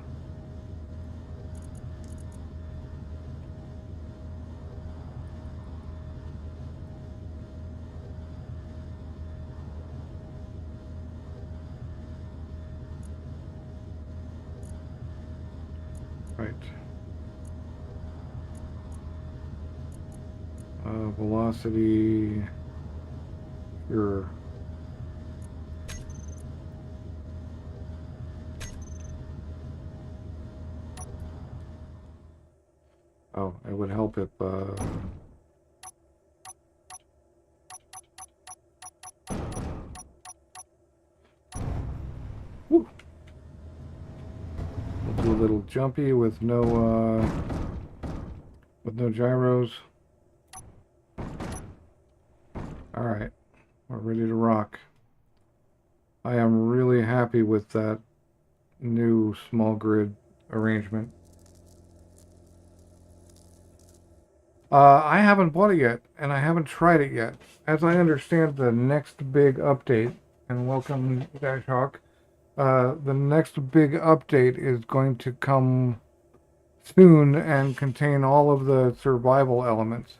Right. Velocity. Here. Oh, it would help if woo. We'll do a little jumpy with no gyros. All right, we're ready to rock. I am really happy with that new small grid arrangement. I haven't bought it yet, and I haven't tried it yet. As I understand, the next big update, and welcome Dash Hawk, the next big update is going to come soon and contain all of the survival elements.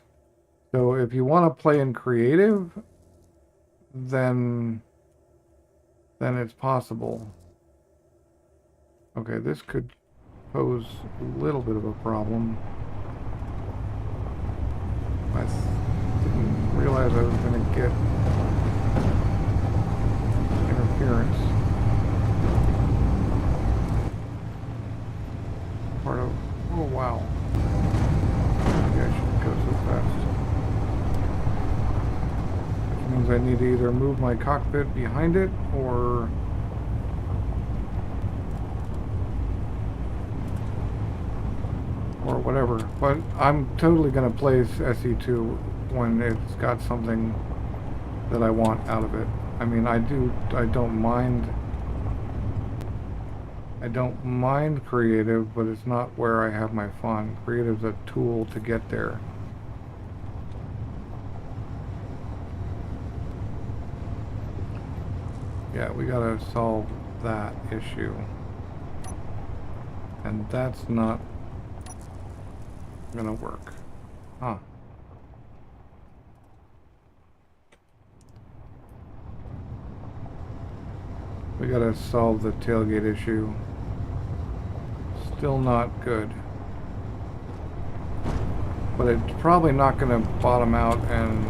So if you want to play in creative, then it's possible. Okay, this could pose a little bit of a problem. I didn't realize I was going to get interference. Part of... Oh, wow. Maybe I shouldn't go so fast. Which means I need to either move my cockpit behind it or... or whatever, but I'm totally going to play SE2 when it's got something that I want out of it. I mean, I don't mind creative, but it's not where I have my fun. Creative's a tool to get there. Yeah, we gotta solve that issue. And that's not gonna work. Huh. We gotta solve the tailgate issue. Still not good. But it's probably not gonna bottom out and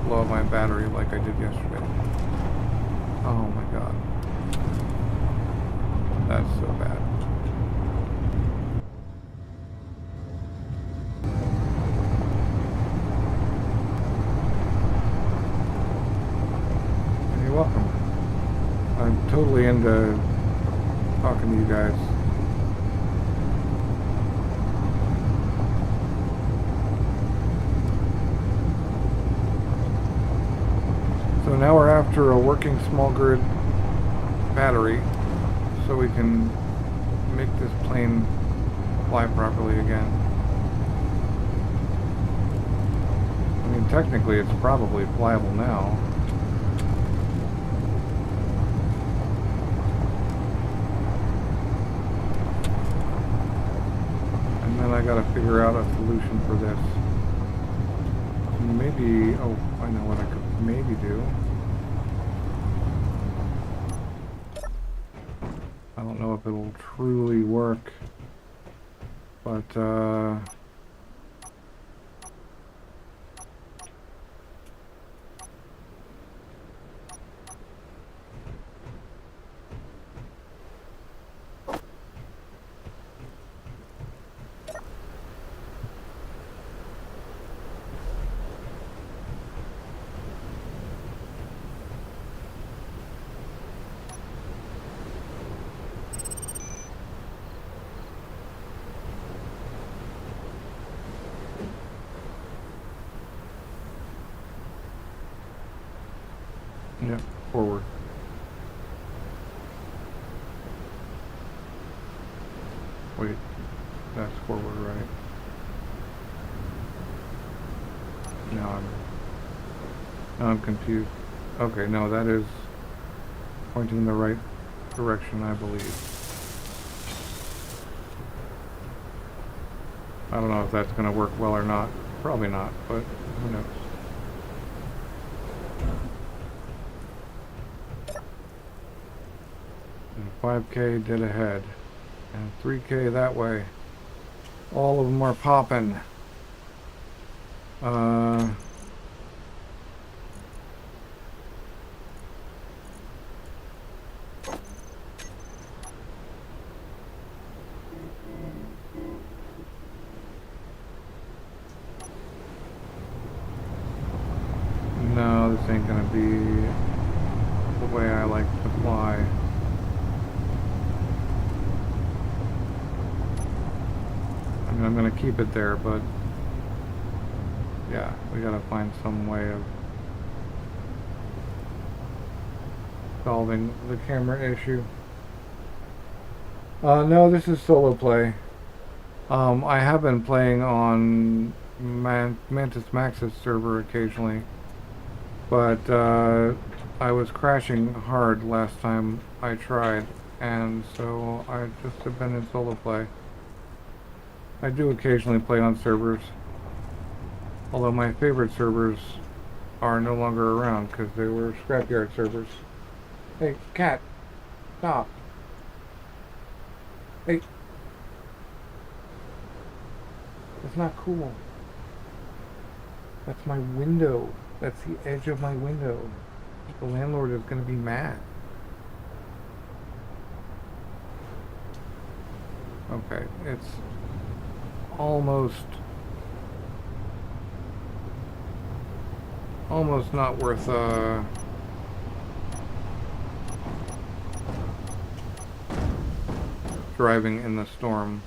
blow up my battery like I did yesterday. Oh my god. That's so bad. really into talking to you guys. So now we're after a working small grid battery so we can make this plane fly properly again. I mean, technically it's probably flyable now. And then I gotta figure out a solution for this. Maybe, oh, I know what I could maybe do. I don't know if it'll truly work, but yeah, forward. Wait, that's forward, right? Now I'm confused. Okay, no, that is pointing in the right direction, I believe. I don't know if that's going to work well or not. Probably not, but who knows. And 5K dead ahead. And 3K that way. All of them are popping. No, this ain't gonna be the way I like to fly. I mean, I'm gonna keep it there, but yeah, we gotta find some way of solving the camera issue. No, this is solo play. I have been playing on Mantis Max's server occasionally, but I was crashing hard last time I tried, and so I just have been in solo play. I do occasionally play on servers, although my favorite servers are no longer around because they were Scrapyard servers. Hey, cat, stop. Hey. That's not cool. That's my window. That's the edge of my window. The landlord is going to be mad. Okay, it's almost not worth driving in the storm.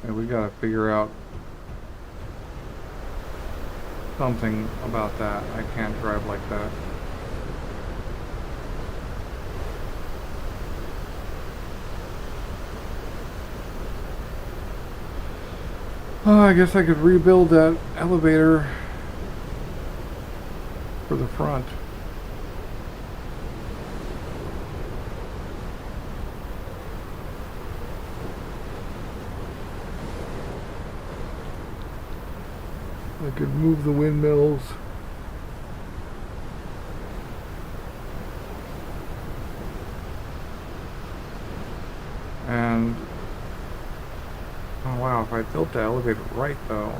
And we gotta figure out something about that. I can't drive like that. Oh, I guess I could rebuild that elevator for the front. I could move the windmills. And Wow, if I built the elevator right though,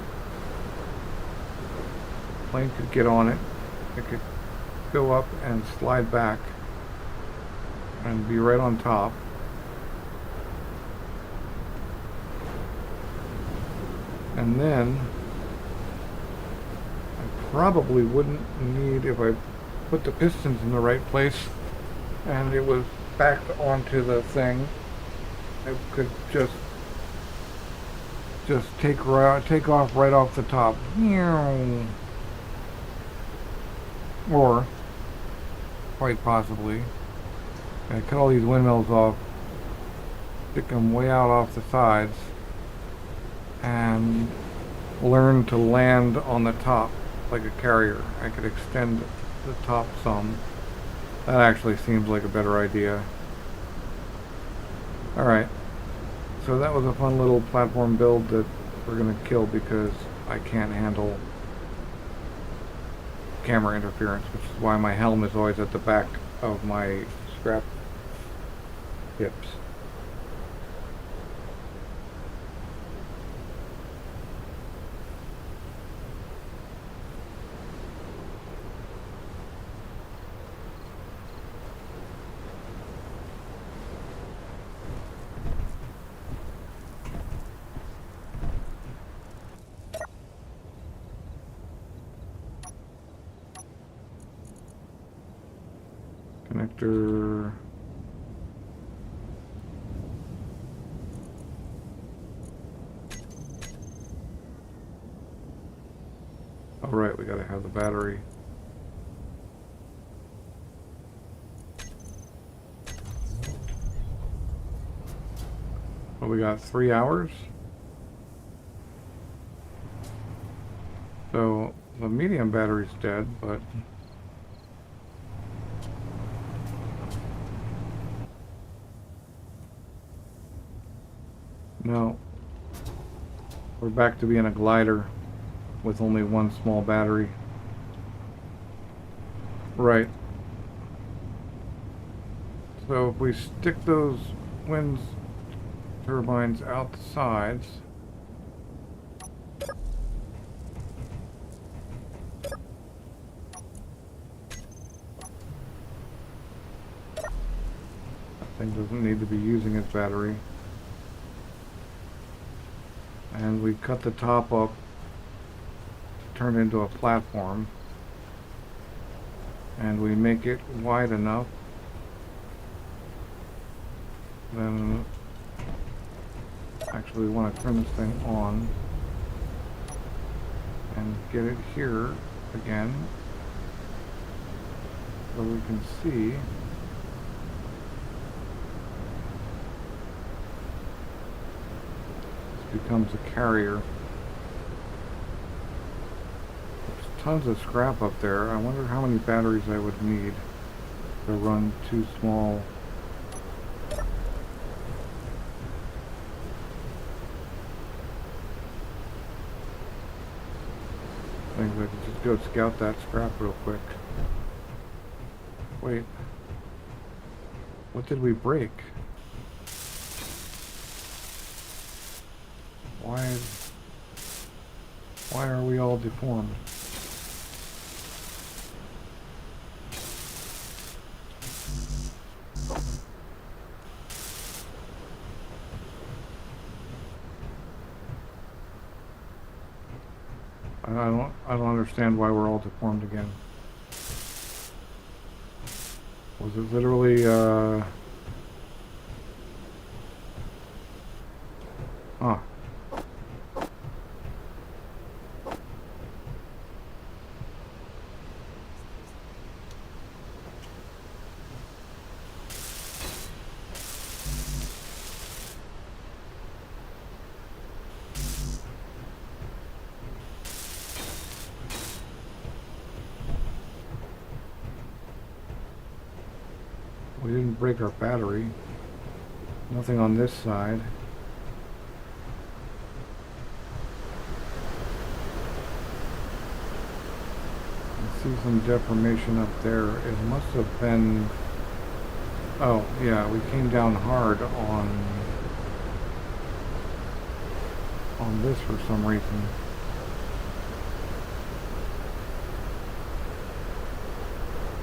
plane could get on it. It could go up and slide back and be right on top. And then I probably wouldn't need, if I put the pistons in the right place and it was backed onto the thing, I could just take off right off the top. Or quite possibly I cut all these windmills off, stick them way out off the sides, and learn to land on the top like a carrier. I could extend the top some. That actually seems like a better idea. Alright, so that was a fun little platform build that we're gonna kill because I can't handle camera interference, which is why my helm is always at the back of my scrap hips. Connector. Oh right, we gotta have the battery. Well, we got 3 hours. So the medium battery's dead, but no, we're back to being a glider with only one small battery. Right. So if we stick those wind turbines out the sides, that thing doesn't need to be using its battery. And we cut the top up, turn it into a platform, and we make it wide enough, then actually we want to turn this thing on and get it here again so we can see this becomes a carrier. There's tons of scrap up there. I wonder how many batteries I would need to run two small things. I could just go scout that scrap real quick. Wait, what did we break? Why are we all deformed? I don't understand why we're all deformed again. Was it literally huh. We didn't break our battery. Nothing on this side. I see some deformation up there. It must have been... Oh, yeah, we came down hard on on this for some reason.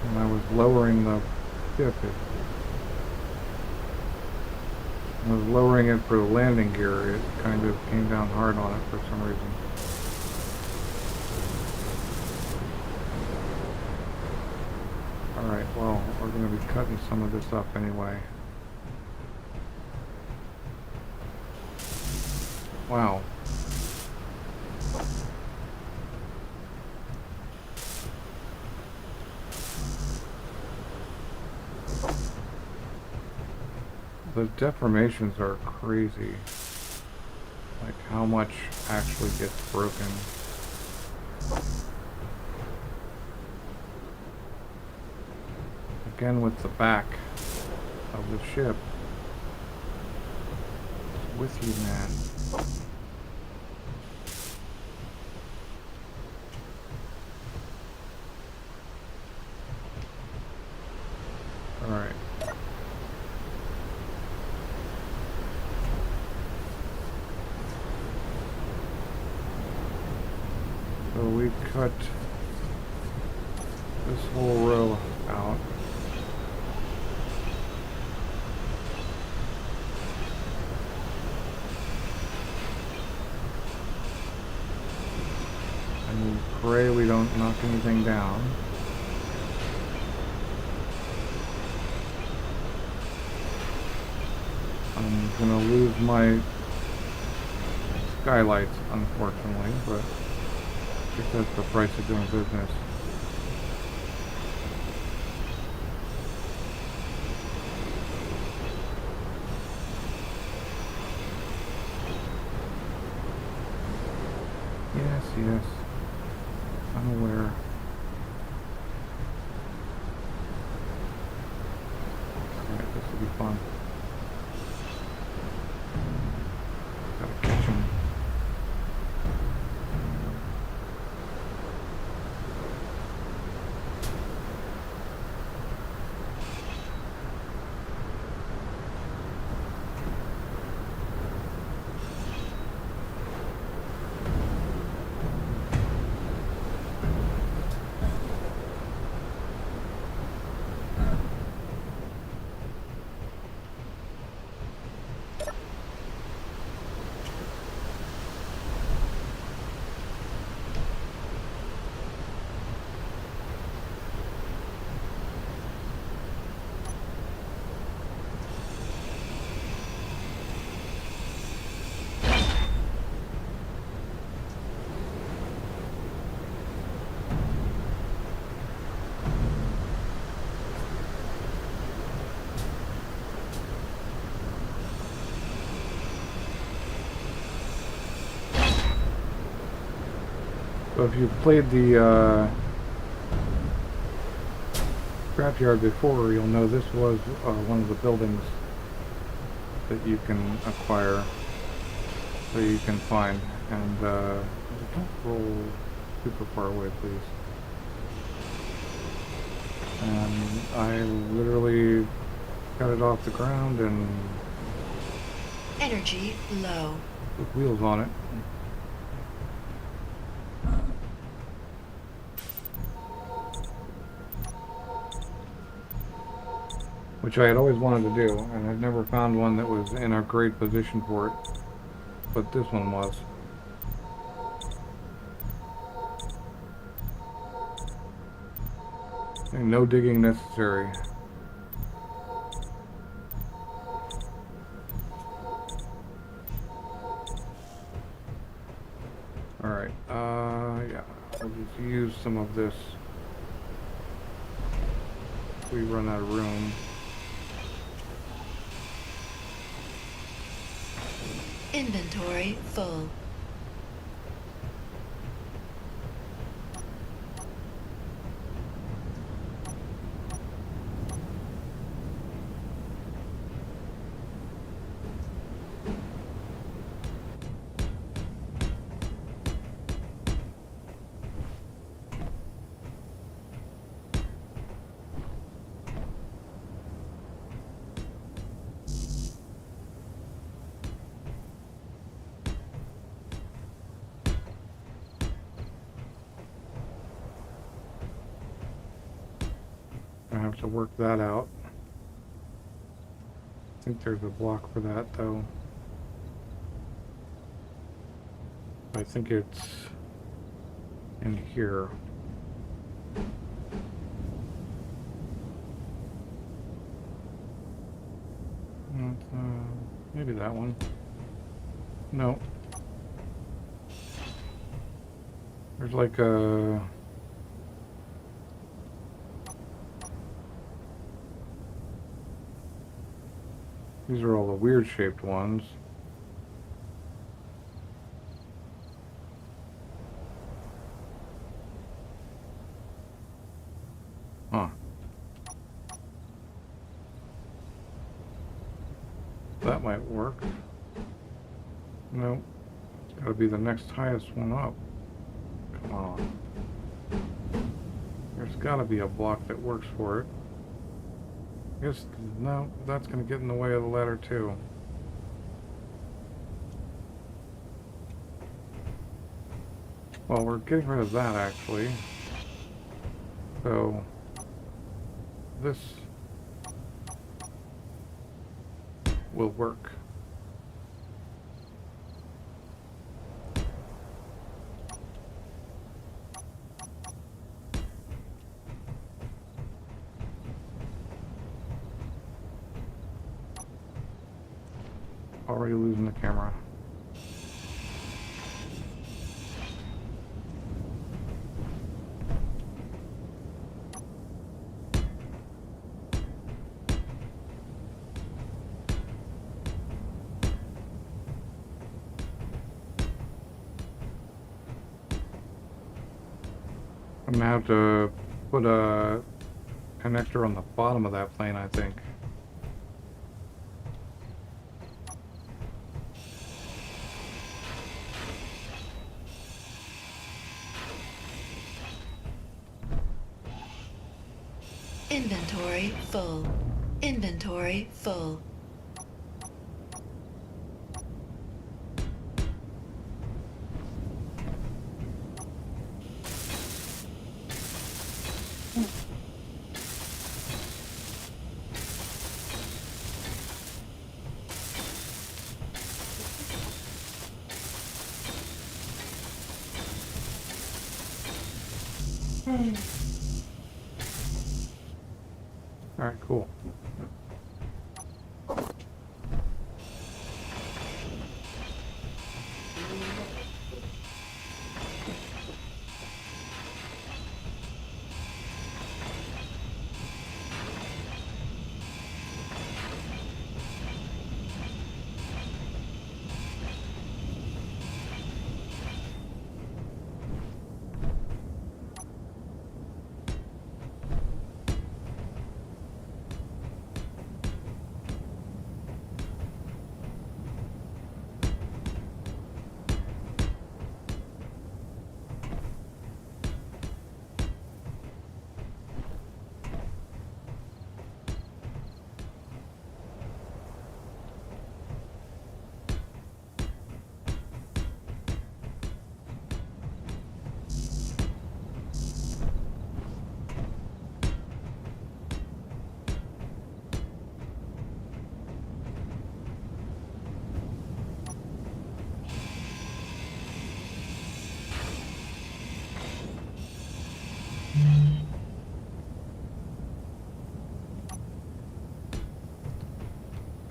When I was lowering the ship, I was lowering it for the landing gear, it kind of came down hard on it for some reason. Alright, well, we're going to be cutting some of this up anyway. Wow. The deformations are crazy. Like how much actually gets broken. Again with the back of the ship. It's with you, man. Alright. So we cut this whole row out. And we pray we don't knock anything down. I'm gonna lose my skylights, unfortunately, but I guess that's the price of doing business. Yes, yes. I'm aware. Alright, this will be fun. Gotta catch him. So if you've played the Scrapyard before, you'll know this was one of the buildings that you can acquire, that you can find. And don't roll super far away, please. And I literally got it off the ground and Energy low. put wheels on it. Which I had always wanted to do, and I've never found one that was in a great position for it, but this one was. And no digging necessary. Alright, yeah, I'll just use some of this if we run out of room. Inventory full. have to work that out. I think there's a block for that, though. I think it's in here. Maybe that one. No. There's like a... These are all the weird shaped ones. Huh. That might work. No. It's gotta be the next highest one up. Come on. There's gotta be a block that works for it. I guess, no, that's gonna get in the way of the ladder too. Well, we're getting rid of that actually. So, this will work. Already losing the camera. I'm gonna have to put a connector on the bottom of that plane, I think. Inventory full. Inventory full. Alright, cool.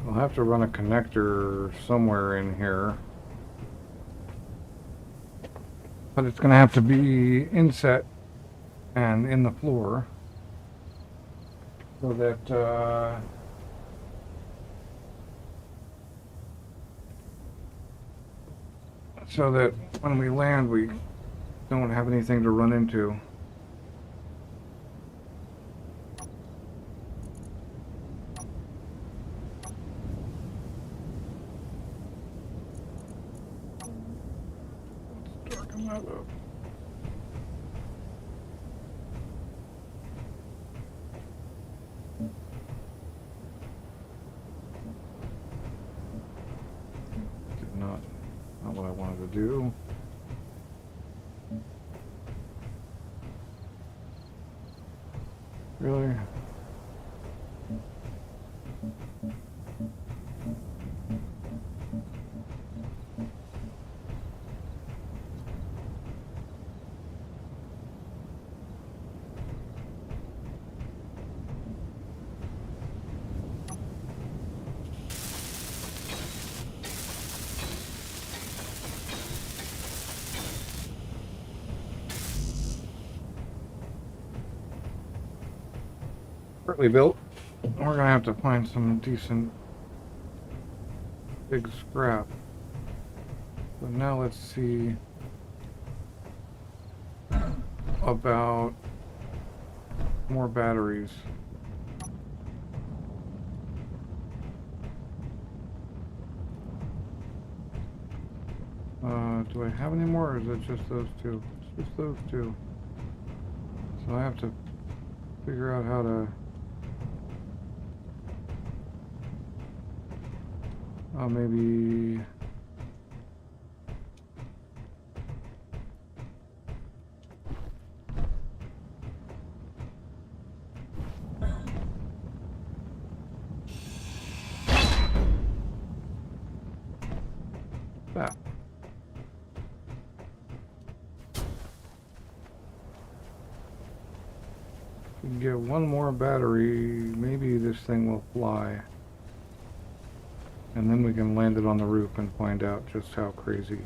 I'll have to run a connector somewhere in here. But it's going to have to be inset and in the floor. So that, when we land, we don't have anything to run into. Let's darken that up. Not what I wanted to do. Really? partly built. We're gonna have to find some decent big scrap. But now let's see about more batteries. Do I have any more, or is it just those two? It's just those two. So I have to figure out how to... maybe... that. If we can get one more battery, maybe this thing will fly. And then we can land it on the roof and find out just how crazy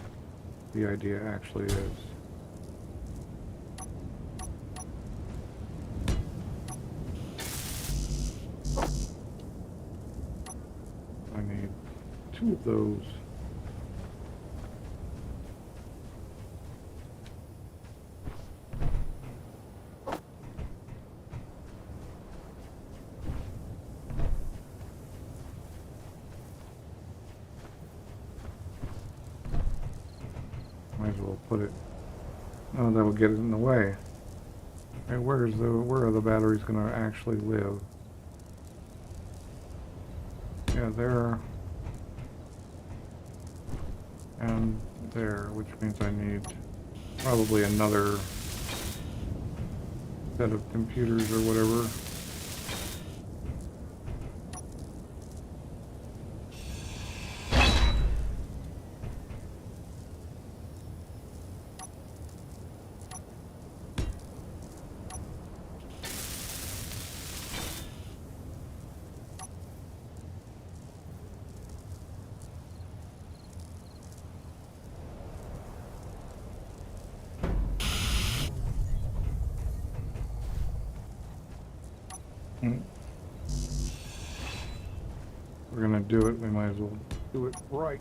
the idea actually is. I need 2 of those. Might as well put it. Oh, that will get it in the way. Okay, where are the batteries going to actually live? Yeah, there. And there, which means I need probably another set of computers or whatever. We're gonna do it, we might as well do it right.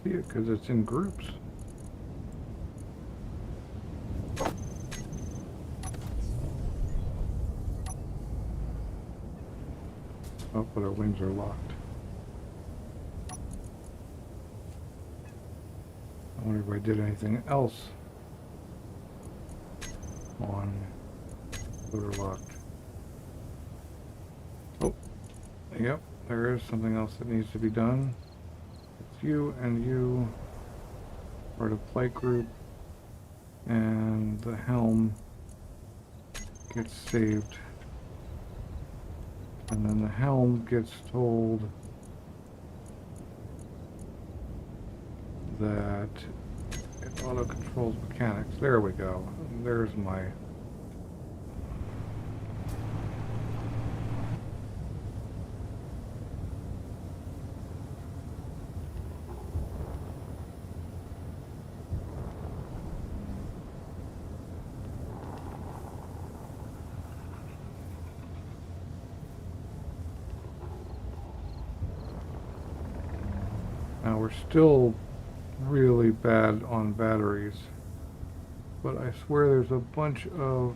See it because it's in groups. Oh, but our wings are locked. I wonder if I did anything else on that are locked. Oh, yep, there is something else that needs to be done. You and you are the flight group, and the helm gets saved, and then the helm gets told that it auto controls mechanics. There we go. There's my Now we're still really bad on batteries, but I swear there's a bunch of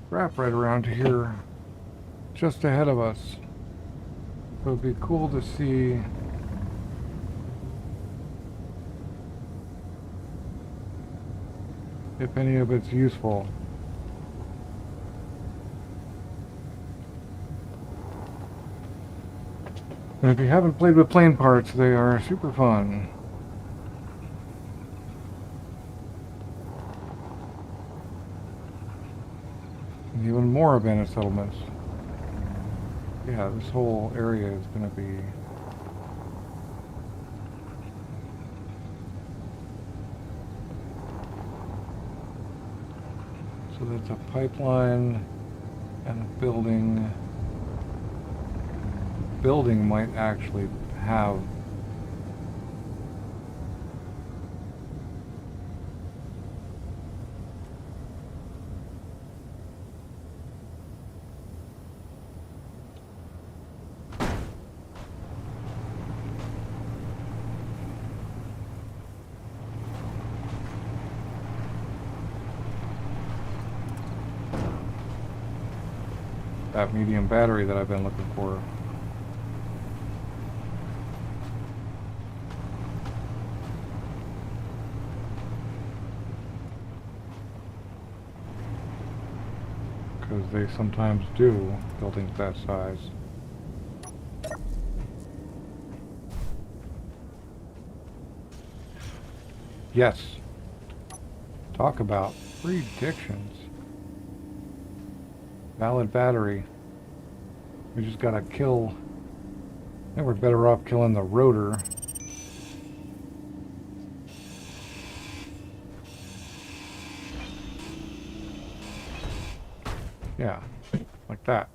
scrap right around here just ahead of us. So it'd be cool to see if any of it's useful. And if you haven't played with plane parts, they are super fun. And even more abandoned settlements. Yeah, this whole area is going to be so that's a pipeline and a building. Building might actually have that medium battery that I've been looking for. Because they sometimes do buildings that size. Yes. Talk about predictions. Valid battery. We just gotta kill. I think we're better off killing the rotor. Yeah, like that.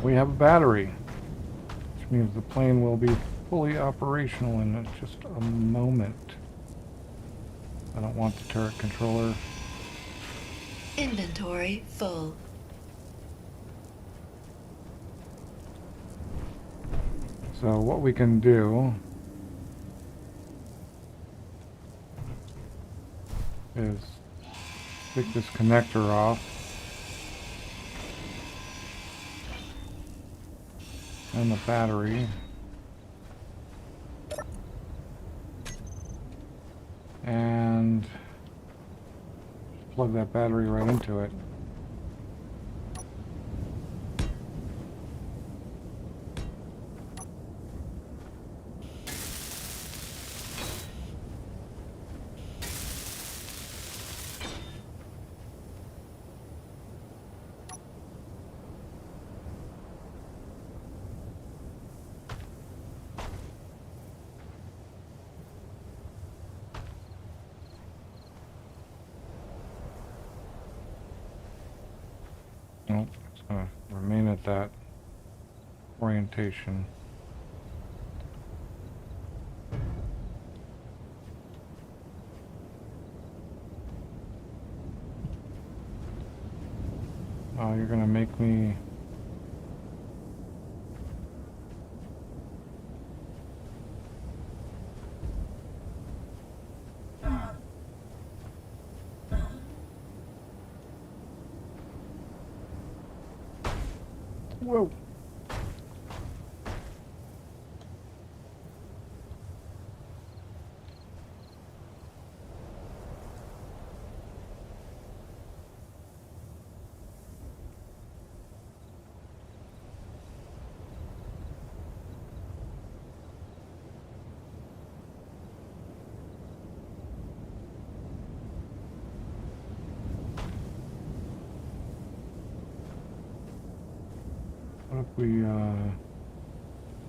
We have a battery, which means the plane will be fully operational in just a moment. I don't want the turret controller. Inventory full. So what we can do is take this connector off and the battery, and plug that battery right into it. Nope, it's going to remain at that orientation. Oh, you're going to make me... Whoa. What if we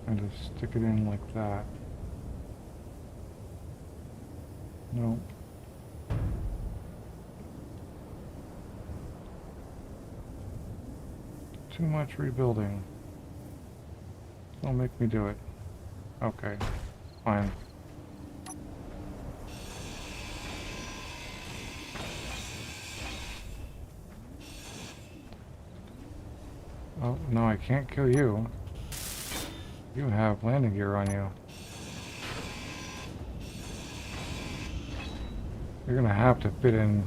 kind of stick it in like that? No. Too much rebuilding. Don't make me do it. Okay, fine. Oh, no, I can't kill you. You have landing gear on you. You're gonna have to fit in.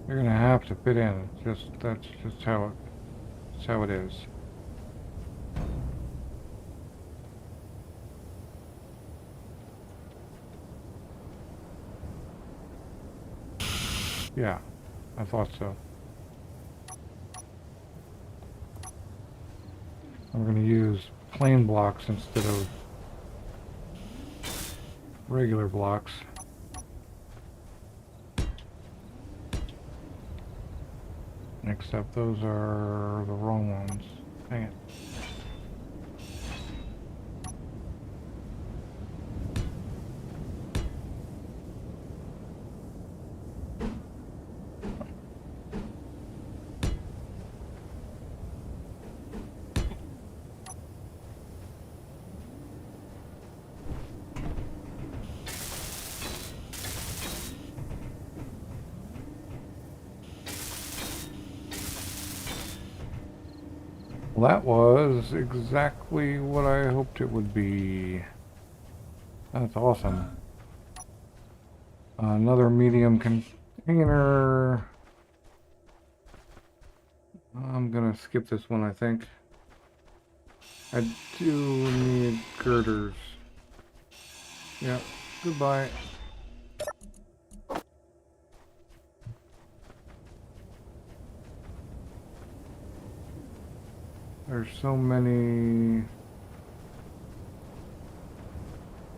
You're gonna have to fit in. That's just how it is. Yeah, I thought so. I'm gonna use plain blocks instead of regular blocks. Except those are the wrong ones. Dang it. Well, that was exactly what I hoped it would be. That's awesome. Another medium container. I'm gonna skip this one, I think. I do need girders. Yep, goodbye. There's so many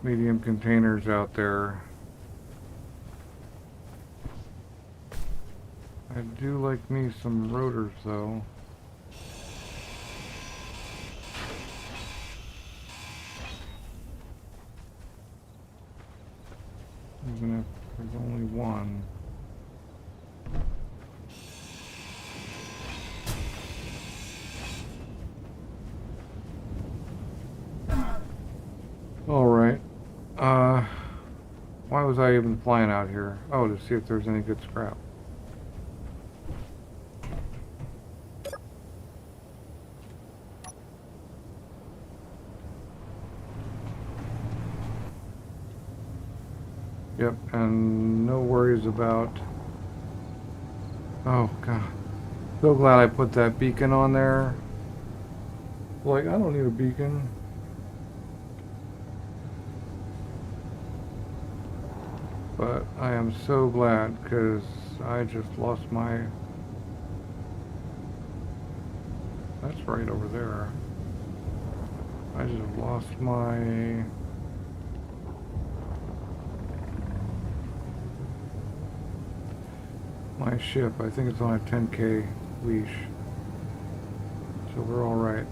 medium containers out there. I do like me some rotors though. Even if there's only one. Alright. Why was I even flying out here? Oh, to see if there's any good scrap. Yep, and no worries about... Oh, God. So glad I put that beacon on there. Like, I don't need a beacon. But I am so glad, because I just lost my... That's right over there. I just lost my... My ship. I think it's on a 10K leash. So we're alright.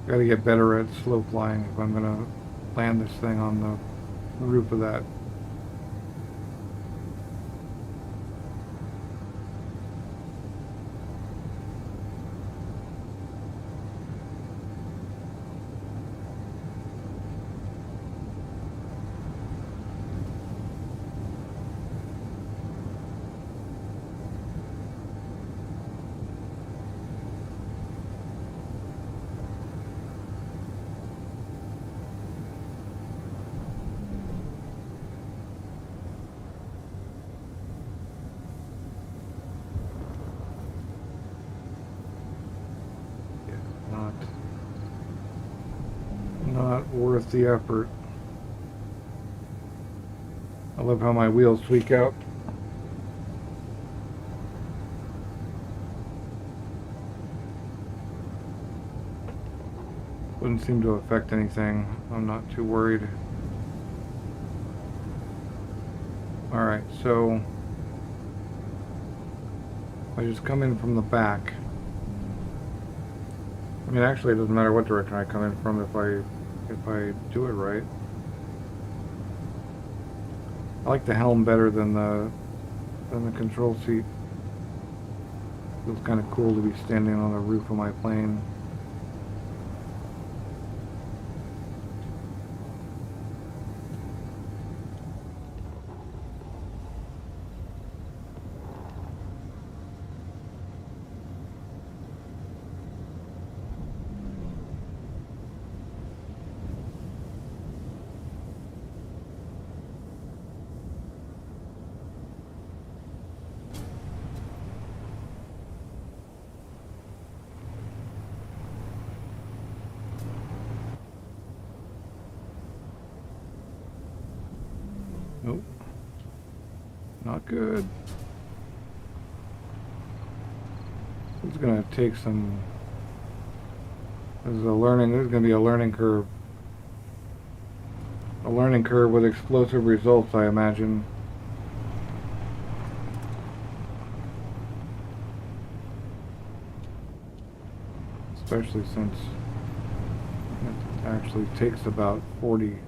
Gotta get better at slow flying if I'm gonna land this thing on the roof of that. Not worth the effort. I love how my wheels tweak out. Wouldn't seem to affect anything. I'm not too worried. Alright, so I just come in from the back. I mean, actually, it doesn't matter what direction I come in from if I do it right. I like the helm better than the than the control seat. Feels kind of cool to be standing on the roof of my plane. Nope. Not good. It's gonna take some... There's gonna be a learning curve. A learning curve with explosive results, I imagine. Especially since it actually takes about 40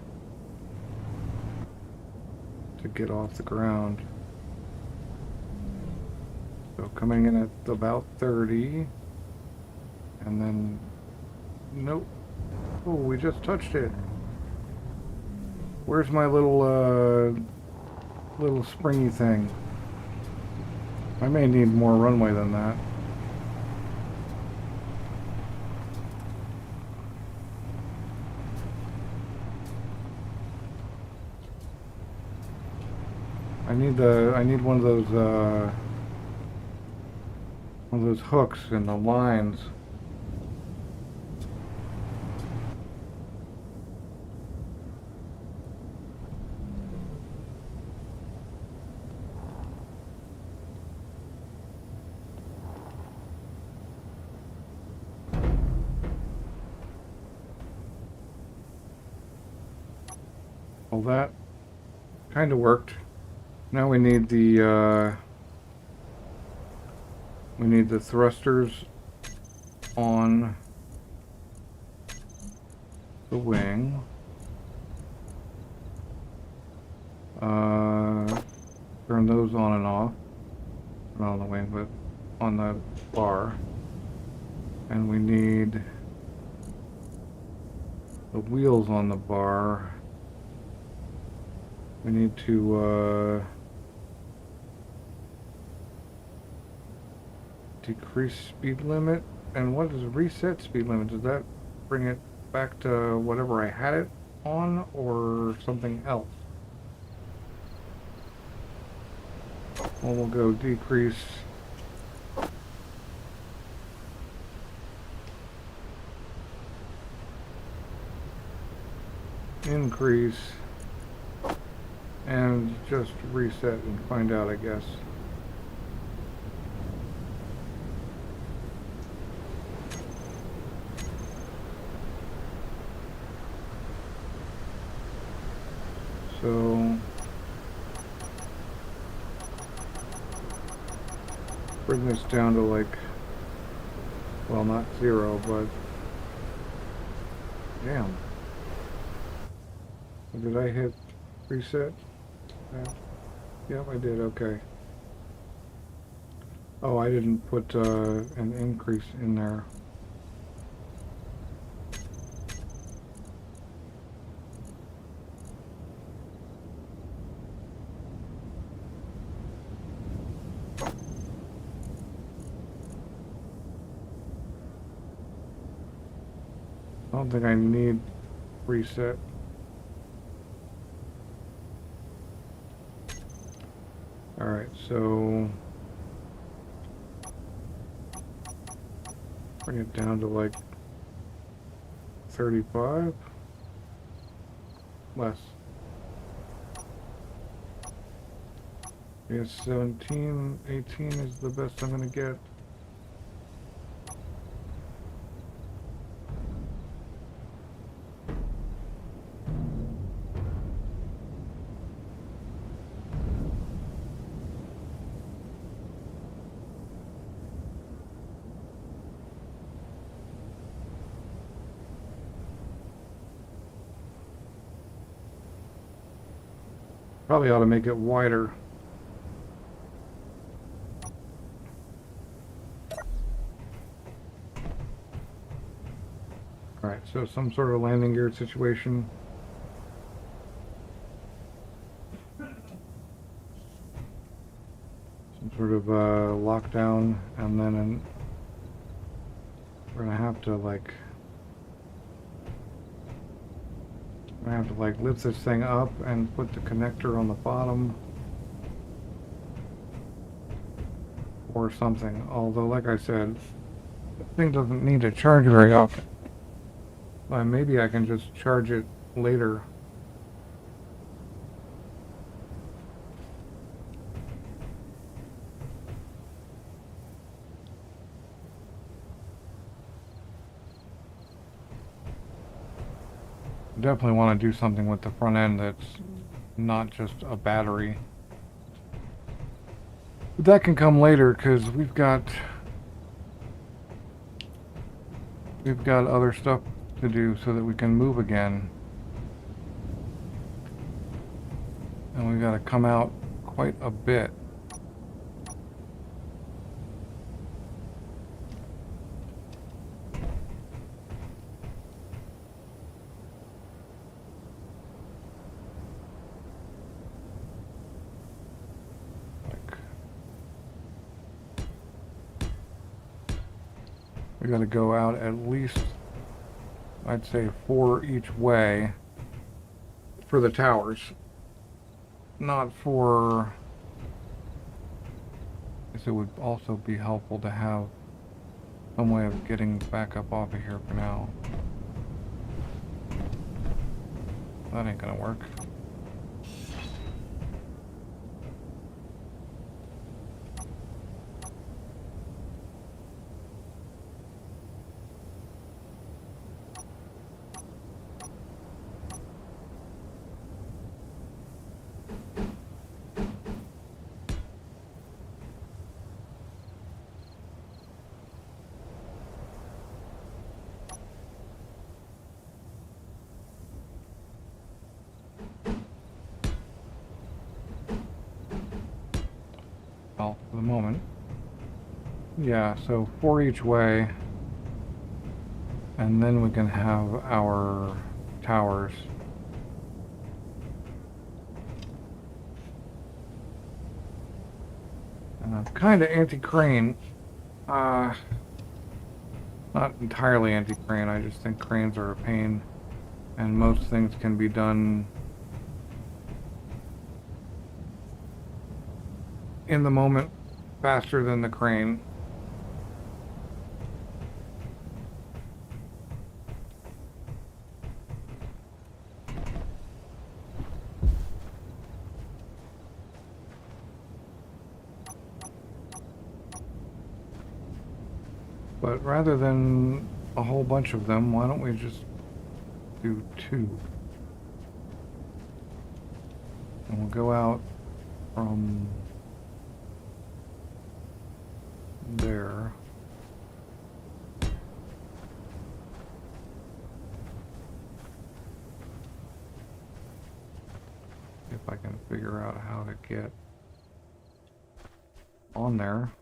to get off the ground. So coming in at about 30, and then, nope. Oh, we just touched it. Where's my little springy thing? I may need more runway than that. I need one of those hooks and the lines. Well, that kind of worked. Now we need the thrusters on the wing. Turn those on and off. Not on the wing, but on the bar. And we need the wheels on the bar. We need to decrease speed limit. And what is reset speed limit? Does that bring it back to whatever I had it on, or something else? Well, we'll go decrease. Increase. And just reset and find out, I guess. So bring this down to like, well, not 0, but damn. Did I hit reset? Yep, I did. Okay. Oh, I didn't put an increase in there. I don't think I need reset. Alright, so bring it down to like 35? Less. Yes, 17, 18 is the best I'm gonna get. Probably ought to make it wider. Alright, so some sort of landing gear situation. Some sort of lockdown, and then we're gonna have to like lift this thing up and put the connector on the bottom or something. Although, like I said, the thing doesn't need to charge very often. Well, maybe I can just charge it later. Definitely want to do something with the front end that's not just a battery. But that can come later because we've got other stuff to do so that we can move again. And we've got to come out quite a bit. We got to go out at least, I'd say, 4 each way for the towers. Not for... I guess it would also be helpful to have some way of getting back up off of here for now. That ain't gonna work. Well, for the moment. Yeah, so 4 each way. And then we can have our towers. And I'm kind of anti-crane. Not entirely anti-crane, I just think cranes are a pain. And most things can be done in the moment faster than the crane. But rather than a whole bunch of them, why don't we just do 2? And we'll go out from there. If I can figure out how to get on there.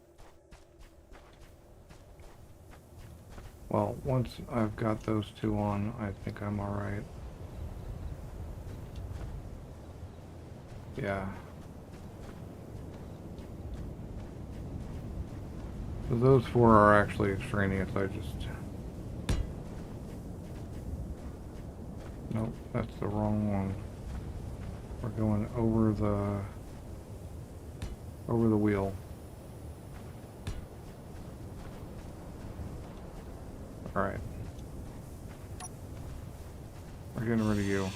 Well, once I've got those 2 on, I think I'm alright. Yeah. So those 4 are actually extraneous, I just... Nope, that's the wrong one. We're going over the wheel. Alright. We're getting rid of you.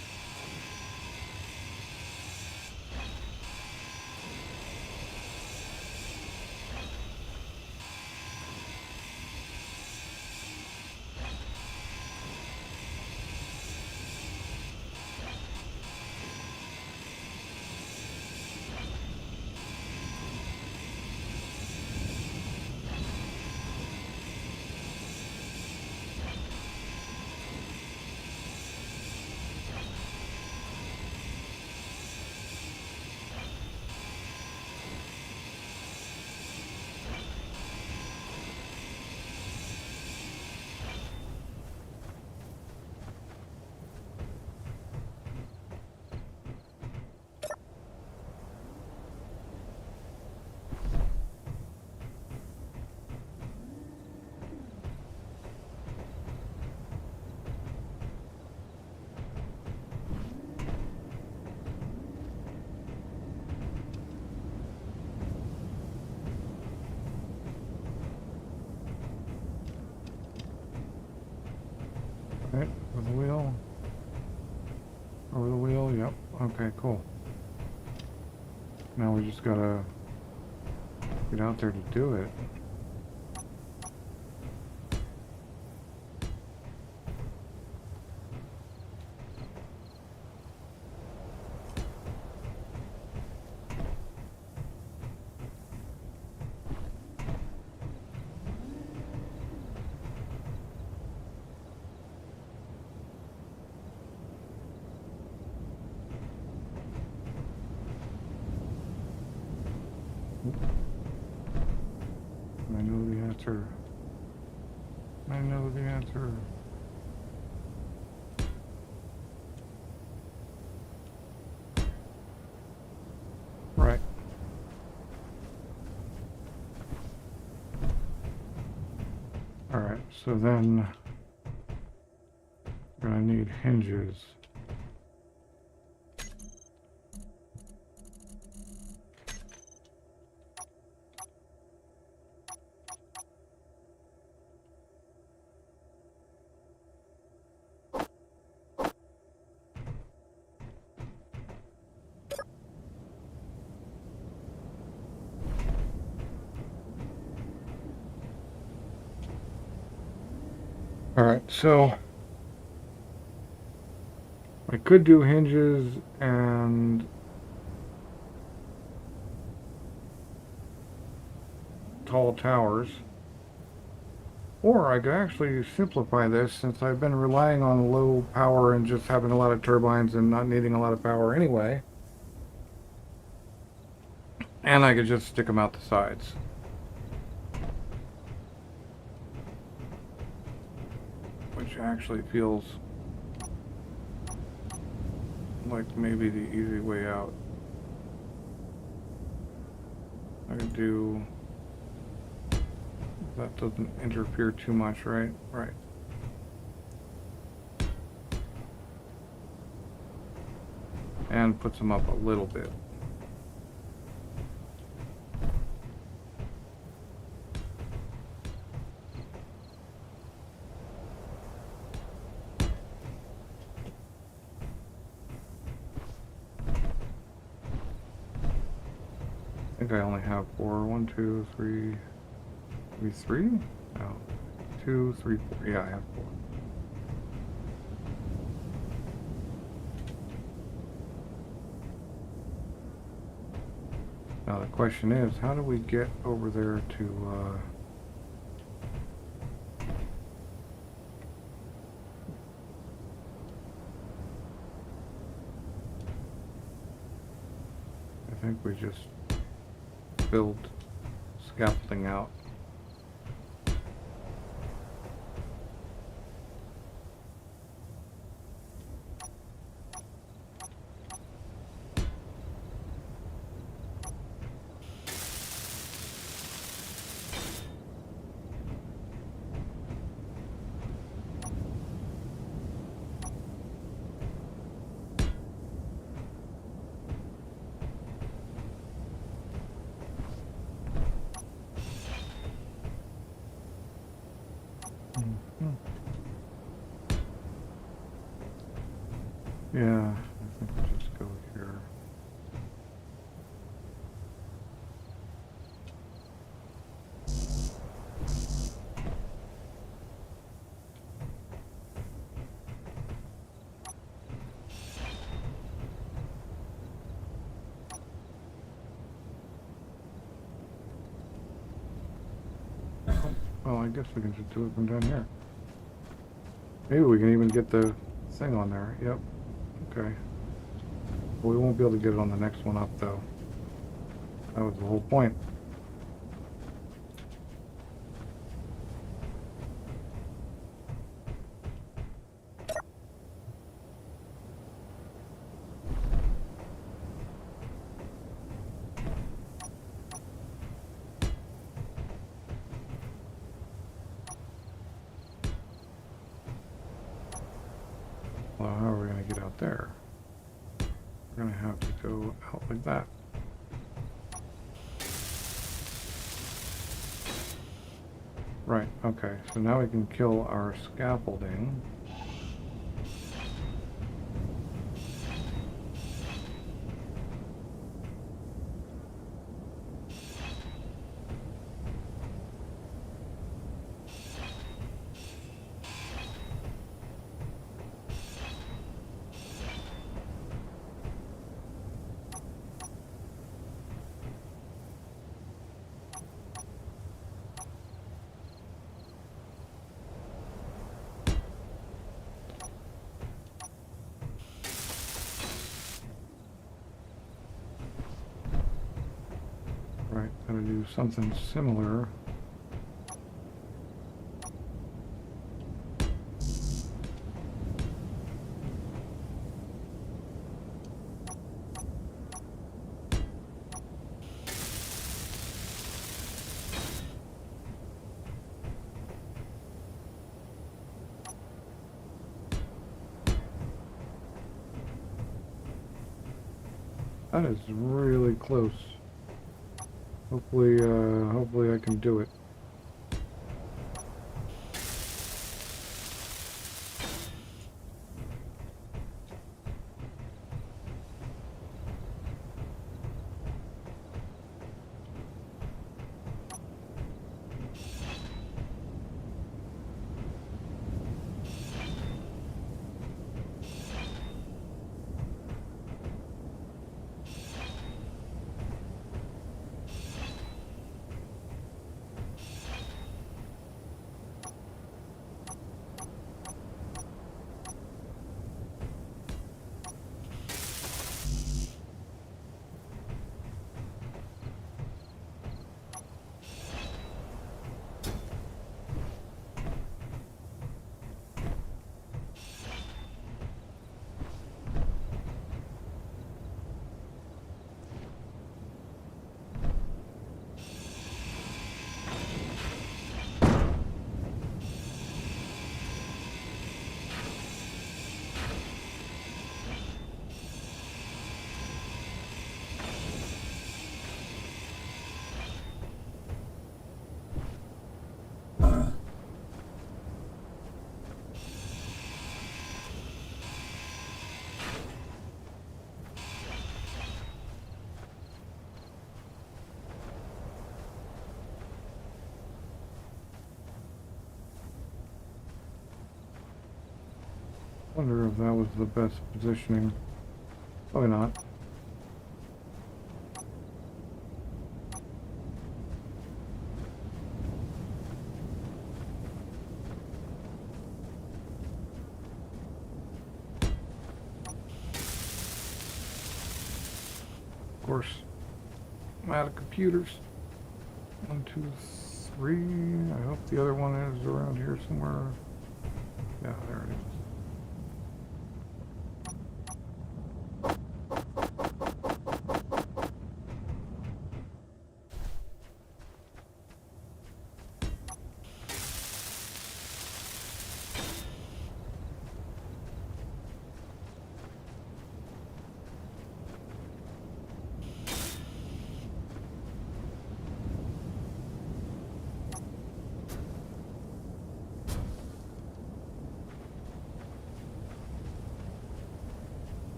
Okay, with the wheel. Over the wheel, yep. Okay, cool. Now we just gotta get out there to do it. I know the answer. I know the answer. Right. Alright, so then we're gonna need hinges. Alright, so I could do hinges and tall towers, or I could actually simplify this since I've been relying on low power and just having a lot of turbines and not needing a lot of power anyway. And I could just stick them out the sides. Which actually feels like maybe the easy way out. I could do... That doesn't interfere too much, right? Right. And puts them up a little bit. I think I only have 4. 1, 2, 3... Maybe 3? No. 2, 3, 4. Yeah, I have 4. Now the question is, how do we get over there to, I think we just build scaffolding out. Yeah, I think we'll just go here. Well, I guess we can just do it from down here. Maybe we can even get the thing on there. Yep. Okay. We won't be able to get it on the next one up, though. That was the whole point. Well, how are we going to get out there? We're going to have to go out like that. Right, okay. So now we can kill our scaffolding. do something similar. That is really close. Hopefully I can do it. Wonder if that was the best positioning. Probably not. Of course, I'm out of computers. 1, 2, 3. I hope the other one is around here somewhere. Yeah, there it is.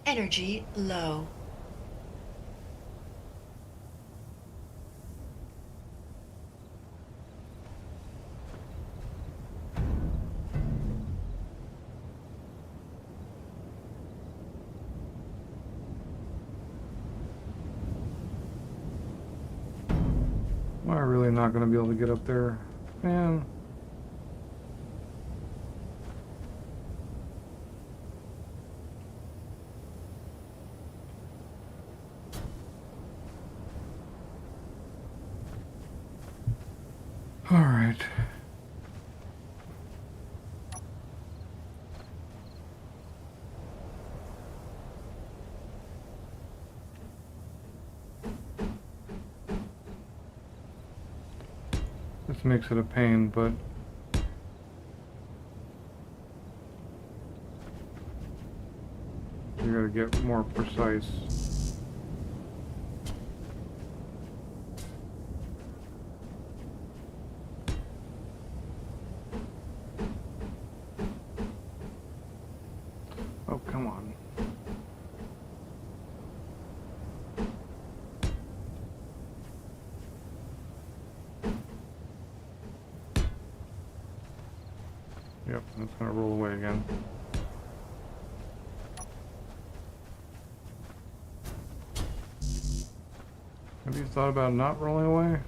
Energy low. Am I really not going to be able to get up there? Man. All right. This makes it a pain, but you gotta get more precise. Oh, come on. Yep, it's gonna roll away again. Have you thought about not rolling away?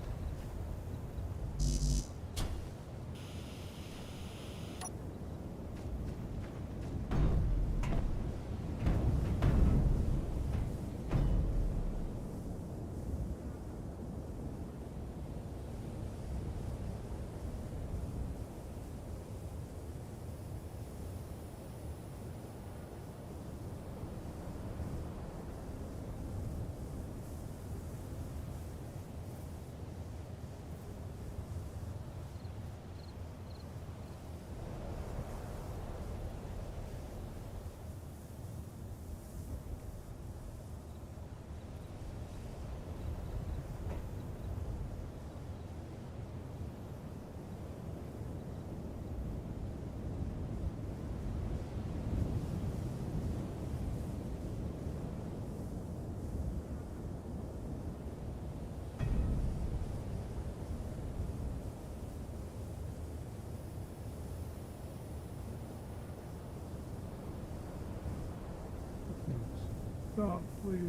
Stop, please.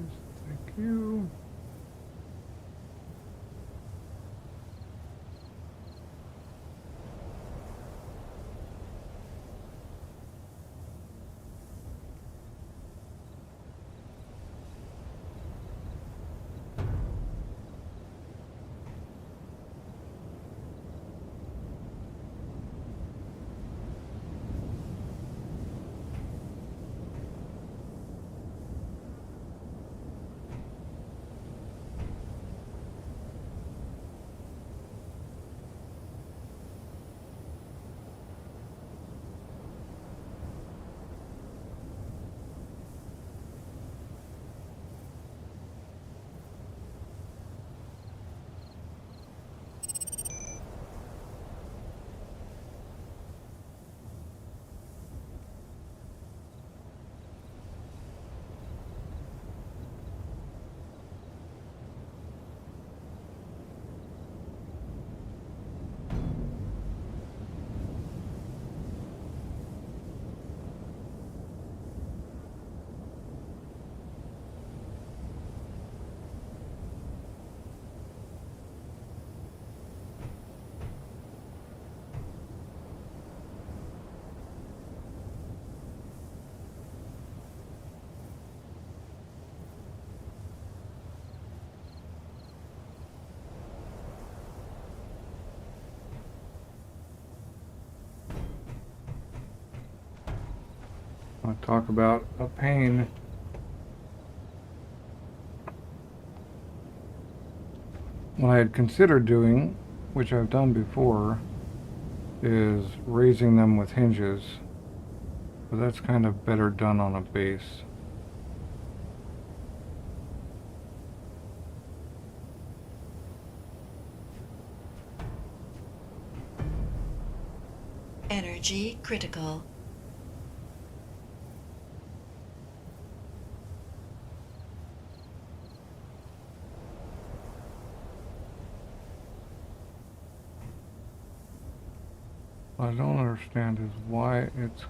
Thank you. I talk about a pain. What I had considered doing, which I've done before, is raising them with hinges. But that's kind of better done on a base. Energy critical. What I don't understand is why it's...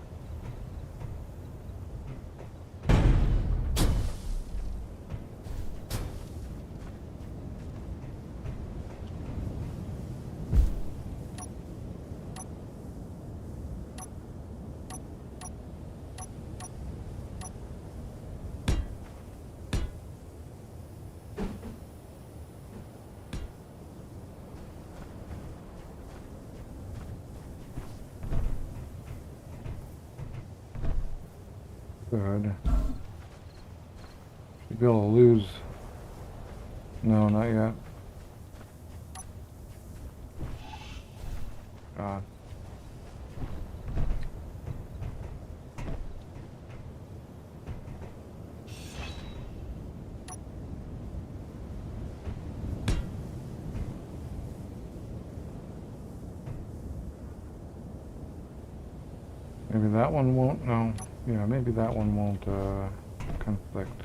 Good. Should be able to lose. No, not yet. God. Maybe that one won't, no. Yeah, maybe that one won't conflict.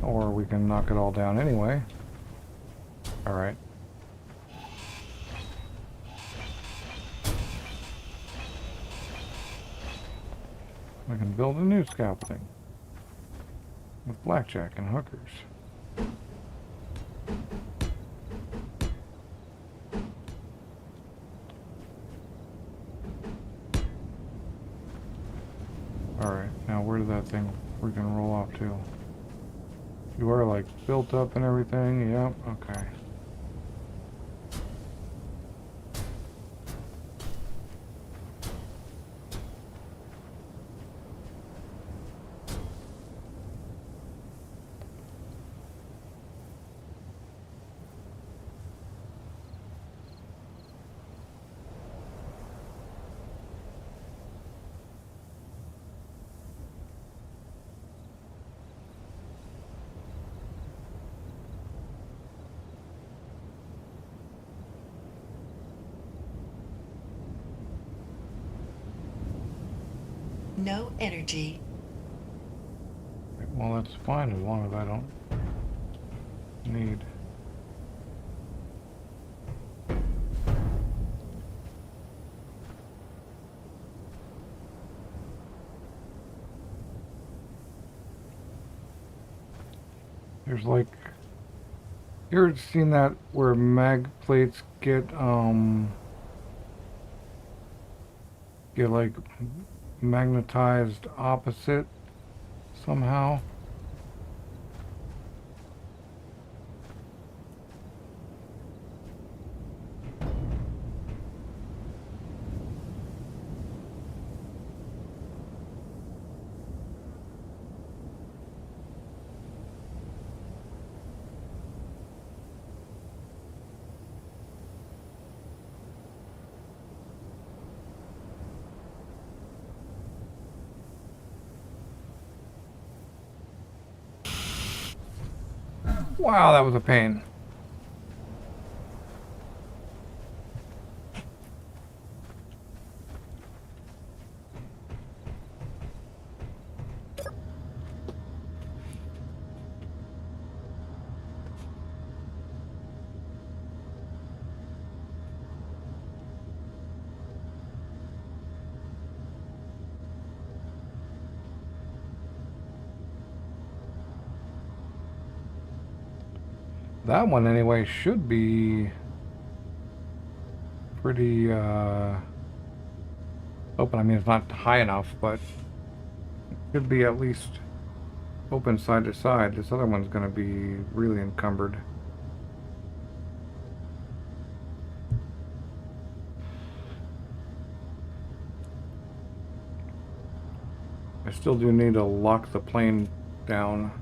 Or we can knock it all down anyway. Alright. I can build a new scaffolding with blackjack and hookers. Alright, now where did that thing freaking roll off to? You are like built up and everything, yep, okay. No energy. Well, that's fine as long as I don't need. There's like, you ever seen that where mag plates get like magnetized opposite somehow? Wow, that was a pain. That one anyway should be pretty open. I mean, it's not high enough, but it should be at least open side to side. This other one's going to be really encumbered. I still do need to lock the plane down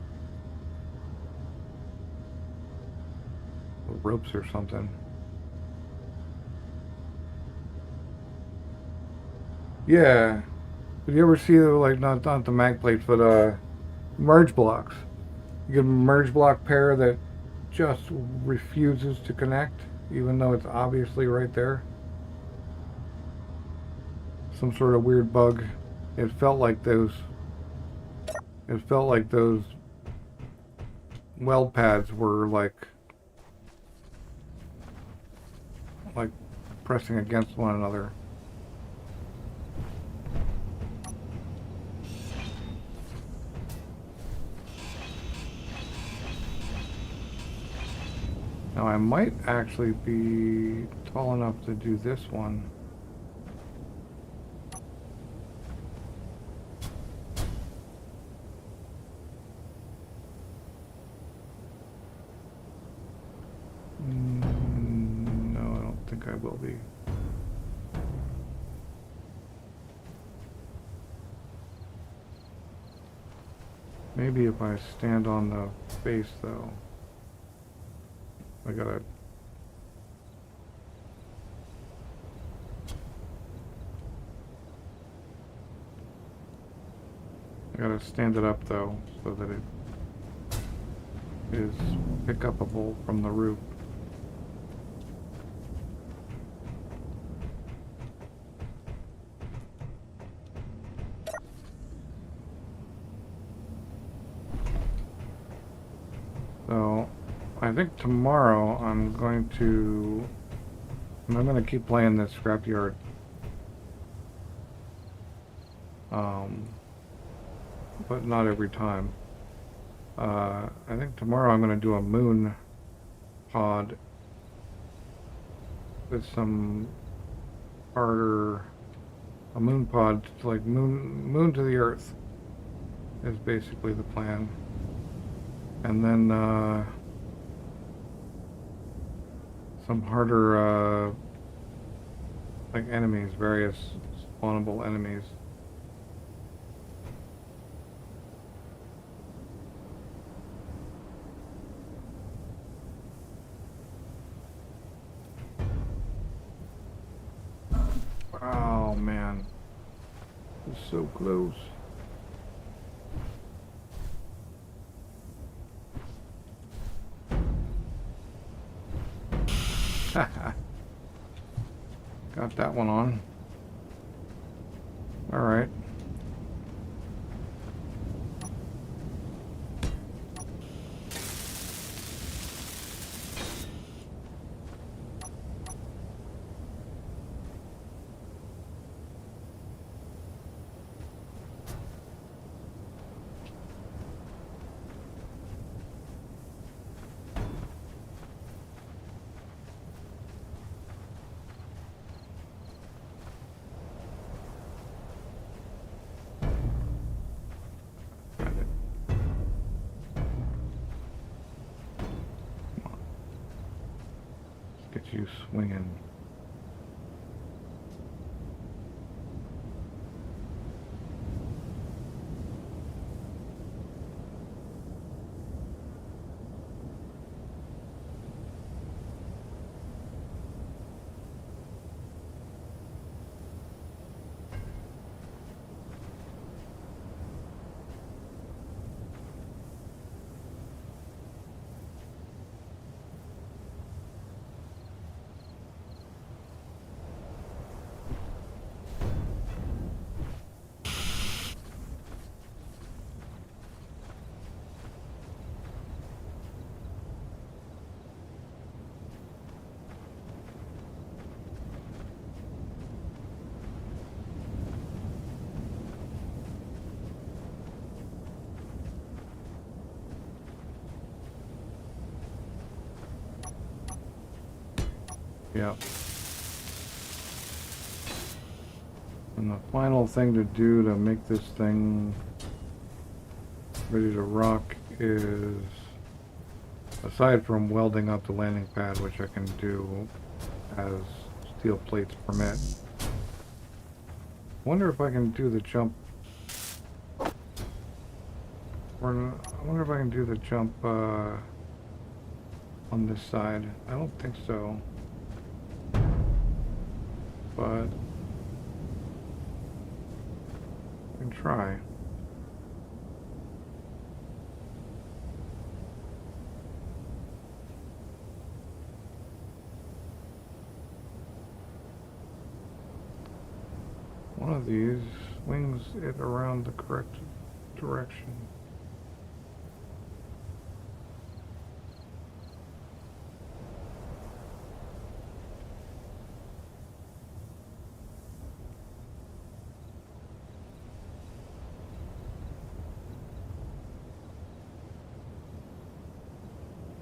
with ropes or something. Yeah. Did you ever see like not the mag plates, but merge blocks? You get a merge block pair that just refuses to connect, even though it's obviously right there. Some sort of weird bug. It felt like those weld pads were like pressing against one another. Now I might actually be tall enough to do this one. No, I don't think I will be. Maybe if I stand on the base though. I gotta stand it up though, so that it is pick-upable from the roof. So I think tomorrow I'm going to keep playing this Scrapyard but not every time. I think tomorrow I'm going to do a moon pod with some harder, a moon pod, like moon to the earth is basically the plan. And then some harder like enemies, various spawnable enemies. Oh man, it's so close. Got that one on. All right. Get you swinging. Yeah. And the final thing to do to make this thing ready to rock is, aside from welding up the landing pad, which I can do as steel plates permit, wonder if I can do the jump, or I wonder if I can do the jump on this side. I don't think so, but I can try. One of these swings it around the correct direction.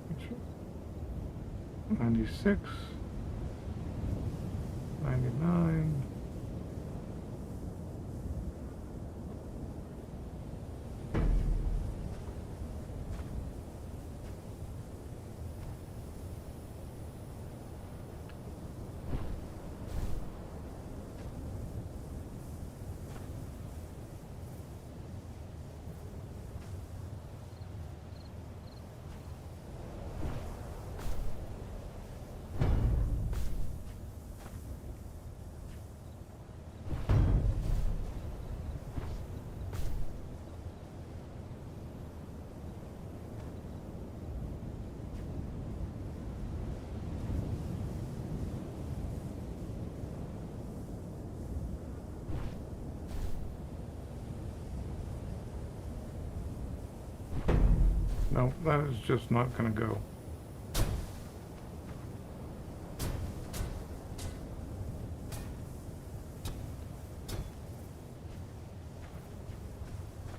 Which 96, 99. No, that is just not going to go.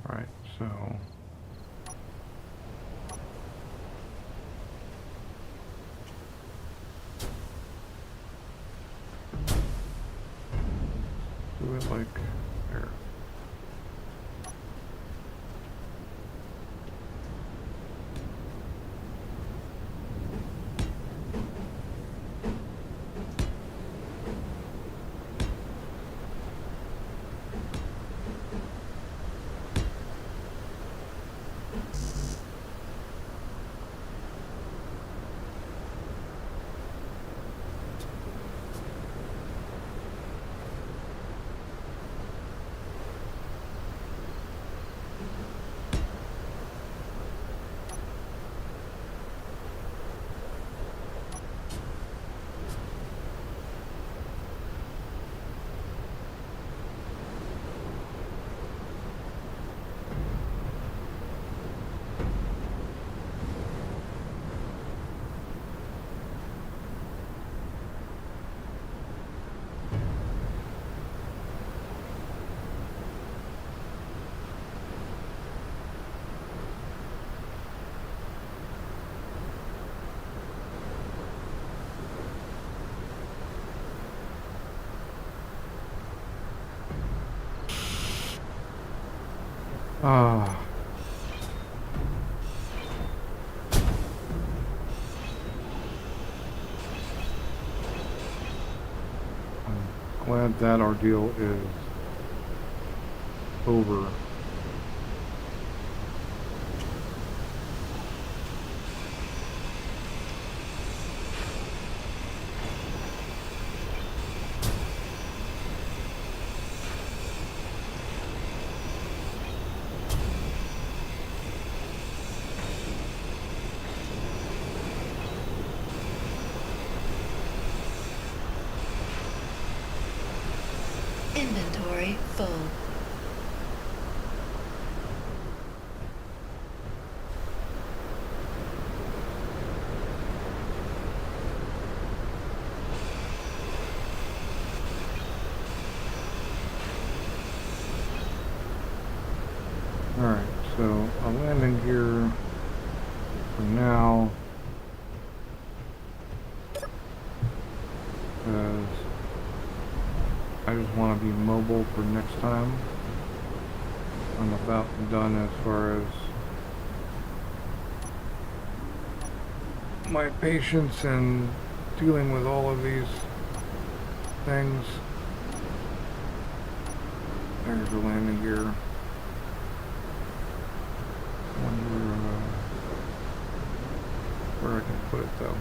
Alright, like there. Ah. I'm glad that ordeal is over. Inventory full. Alright, so a landing gear for now. Because I just want to be mobile for next time. I'm about done as far as my patience and dealing with all of these things. There's the landing gear. Wonder where I can put it though.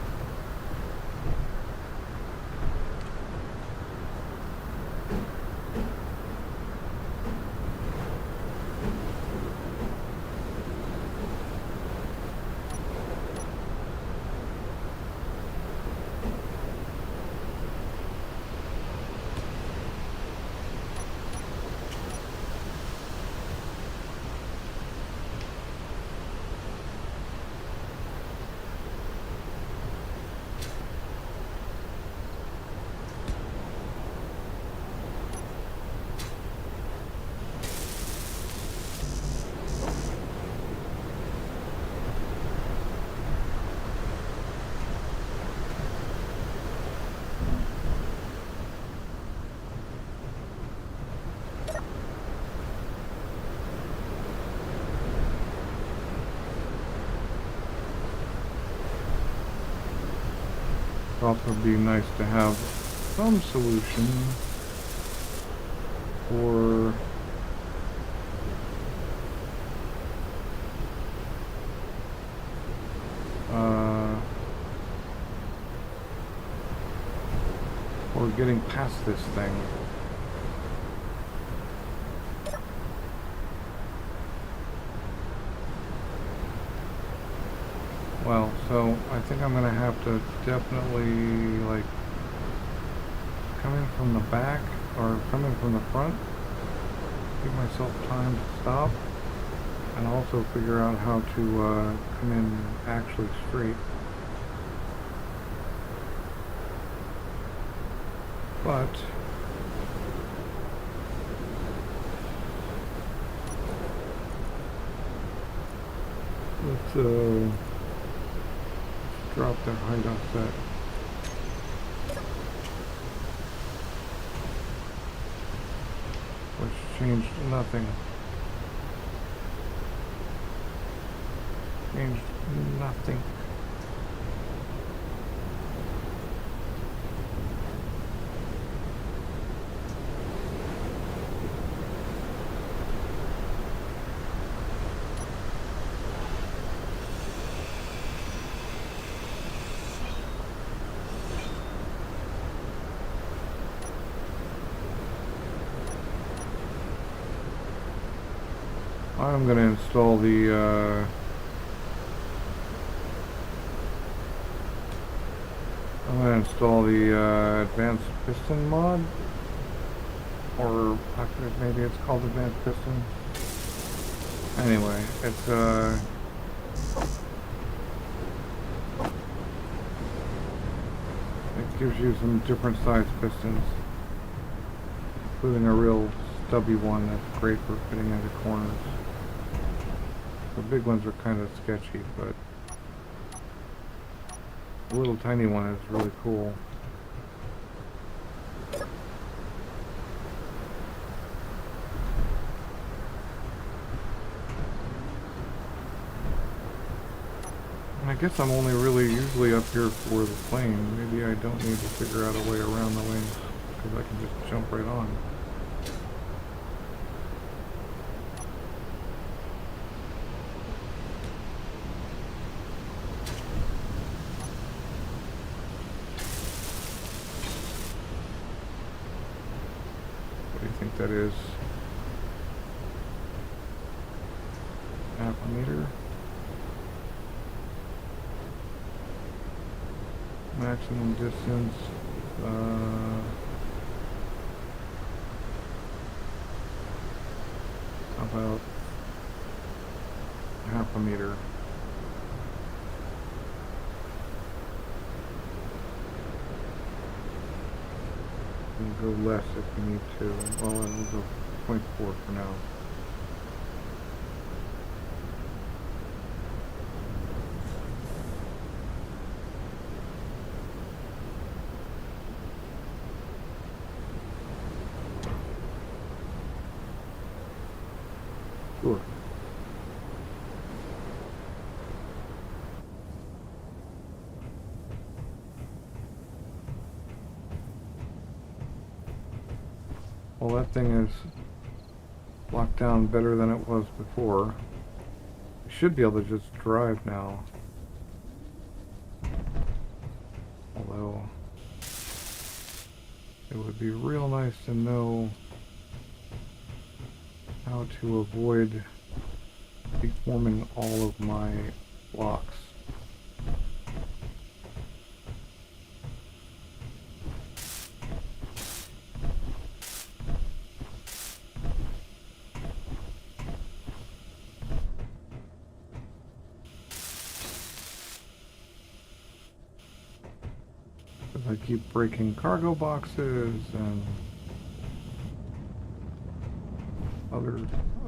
It'd also be nice to have some solution for getting past this thing. Well, so I think I'm gonna have to definitely, like, coming from the back or coming from the front, give myself time to stop and also figure out how to come in actually straight. But let's drop that height offset. changed nothing. Changed nothing. I'm gonna install the advanced piston mod, or maybe it's called advanced piston. Anyway, it's it gives you some different size pistons, including a real stubby one that's great for fitting into corners. The big ones are kind of sketchy, but the little tiny one is really cool. And I guess I'm only really usually up here for the plane. Maybe I don't need to figure out a way around the wings, because I can just jump right on. What do you think that is? Half a meter? Maximum distance, about half a meter. We'll go less if we need to. Well, we'll go 0.4 for now. Sure. Well, that thing is locked down better than it was before. You should be able to just drive now. Although, it would be real nice to know how to avoid deforming all of my blocks. Because I keep breaking cargo boxes and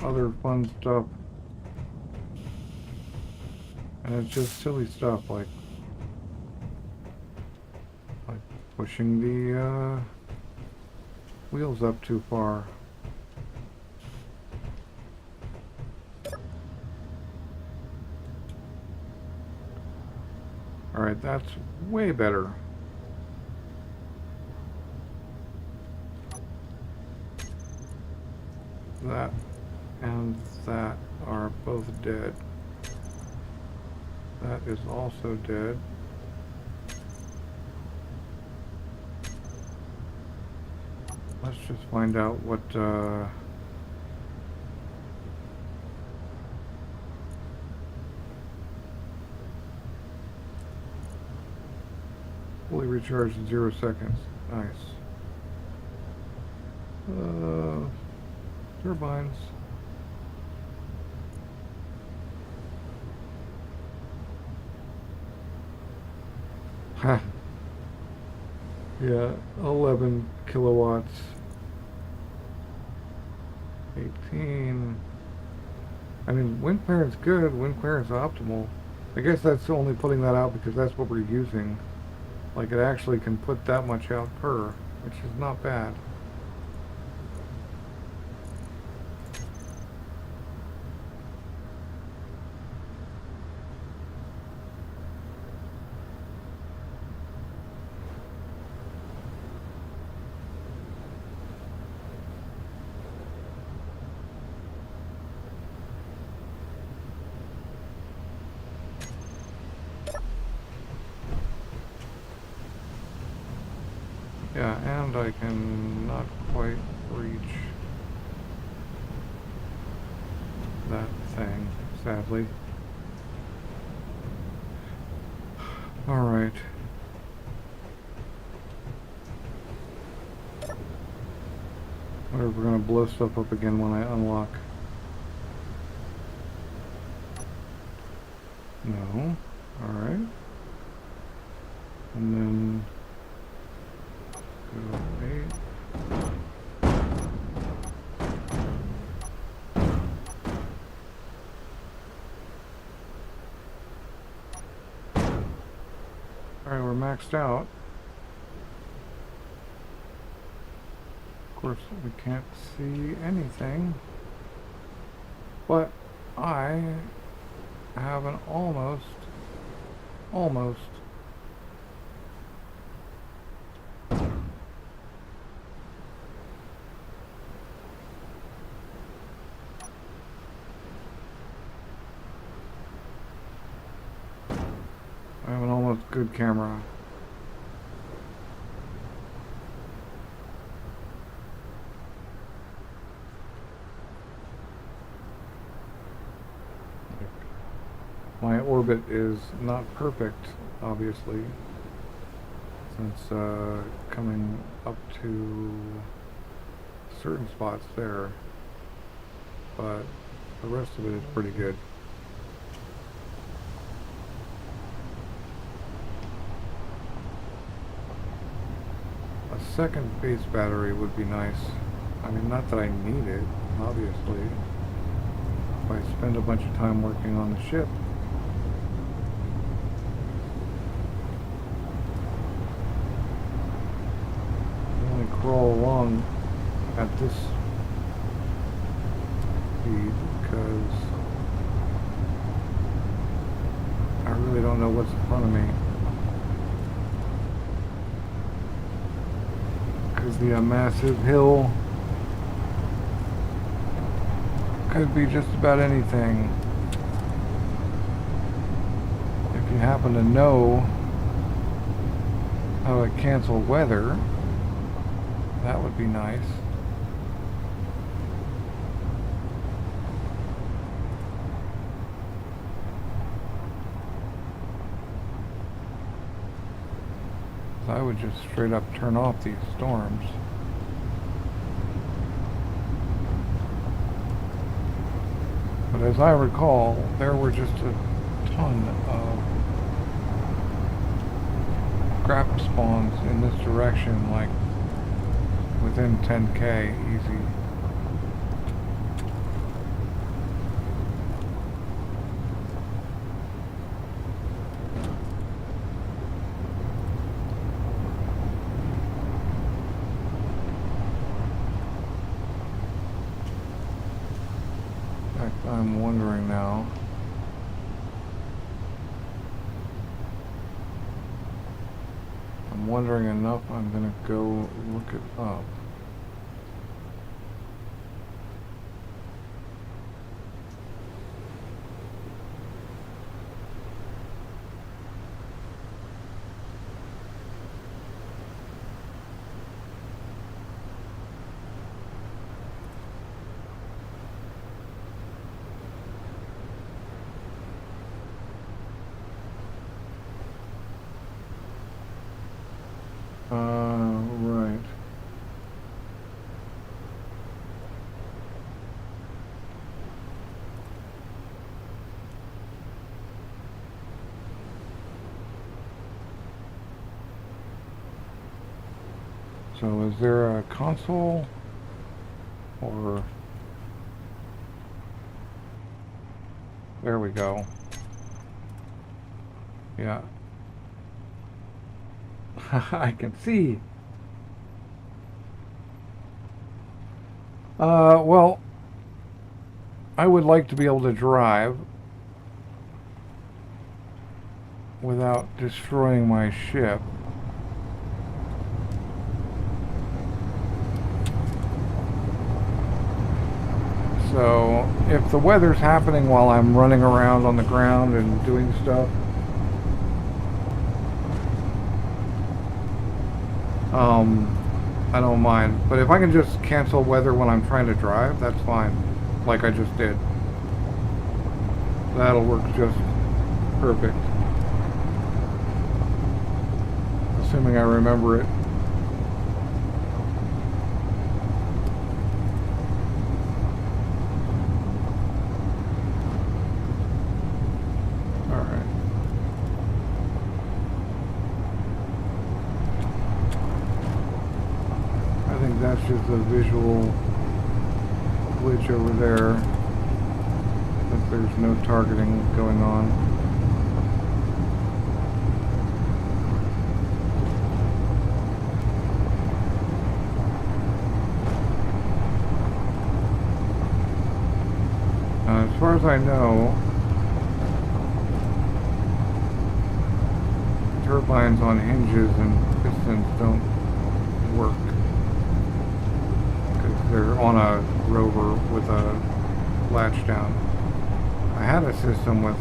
other fun stuff, and it's just silly stuff like pushing the wheels up too far. Alright, that's way better. That and that are both dead. That is also dead. Let's just find out what fully recharged in 0 seconds. Nice. Turbines. Ha. Yeah, 11 kilowatts. 18. I mean, wind clearance good, wind clearance optimal. I guess that's only putting that out because that's what we're using. Like, it actually can put that much out per, which is not bad. Yeah, and I can not quite reach that thing, sadly. Alright. Wonder if we're gonna blow stuff up again when I unlock. No. Alright. And then go 8. Alright, we're maxed out. Of course, we can't see anything. But I have an almost good camera. My orbit is not perfect, obviously, since coming up to certain spots there, but the rest of it is pretty good. A second base battery would be nice. I mean, not that I need it, obviously. If I spend a bunch of time working on the ship. I only crawl along at this speed because I really don't know what's in front of me. Could be a massive hill. Could be just about anything. If you happen to know how to cancel weather, that would be nice. I would just straight up turn off these storms. But as I recall, there were just a ton of scrap spawns in this direction, like within 10k easy. I'm wondering now. I'm wondering enough, I'm gonna go look it up. Right. So is there a console or... There we go. Yeah. I can see. Well, I would like to be able to drive without destroying my ship. So, if the weather's happening while I'm running around on the ground and doing stuff, I don't mind. But if I can just cancel weather when I'm trying to drive, that's fine. Like I just did. That'll work just perfect. Assuming I remember it. Alright. I think that's just a visual glitch over there. That there's no targeting going on. As far as I know, turbines on hinges and pistons don't work because they're on a rover with a latch down. I had a system with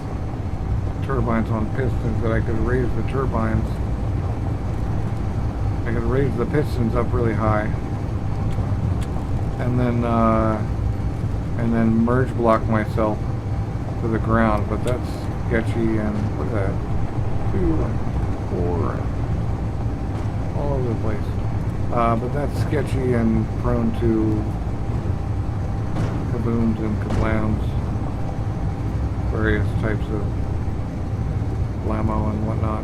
turbines on pistons that I could raise the turbines. I could raise the pistons up really high, and then merge block myself to the ground. But that's sketchy, and look at that, 2 and 4, and all over the place. But that's sketchy and prone to kabooms and kablams. Various types of blammo and whatnot.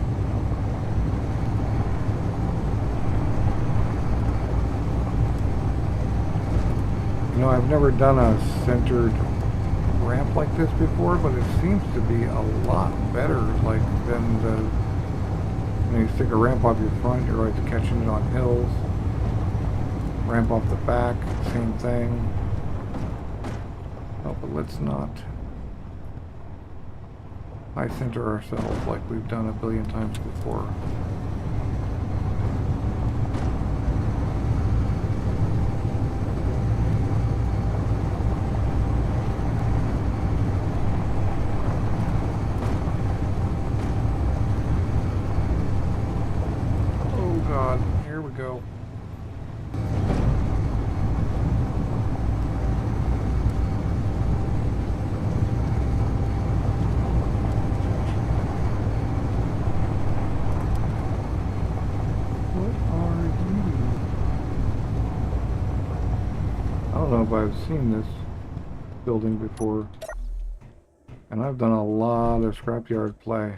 You know, I've never done a centered ramp like this before, but it seems to be a lot better, like, than the, you know, you stick a ramp off your front, you're always catching it on hills. Ramp off the back, same thing. Oh, but let's not high center ourselves like we've done a billion times before. Oh God, here we go. I don't know if I've seen this building before, and I've done a lot of Scrapyard play.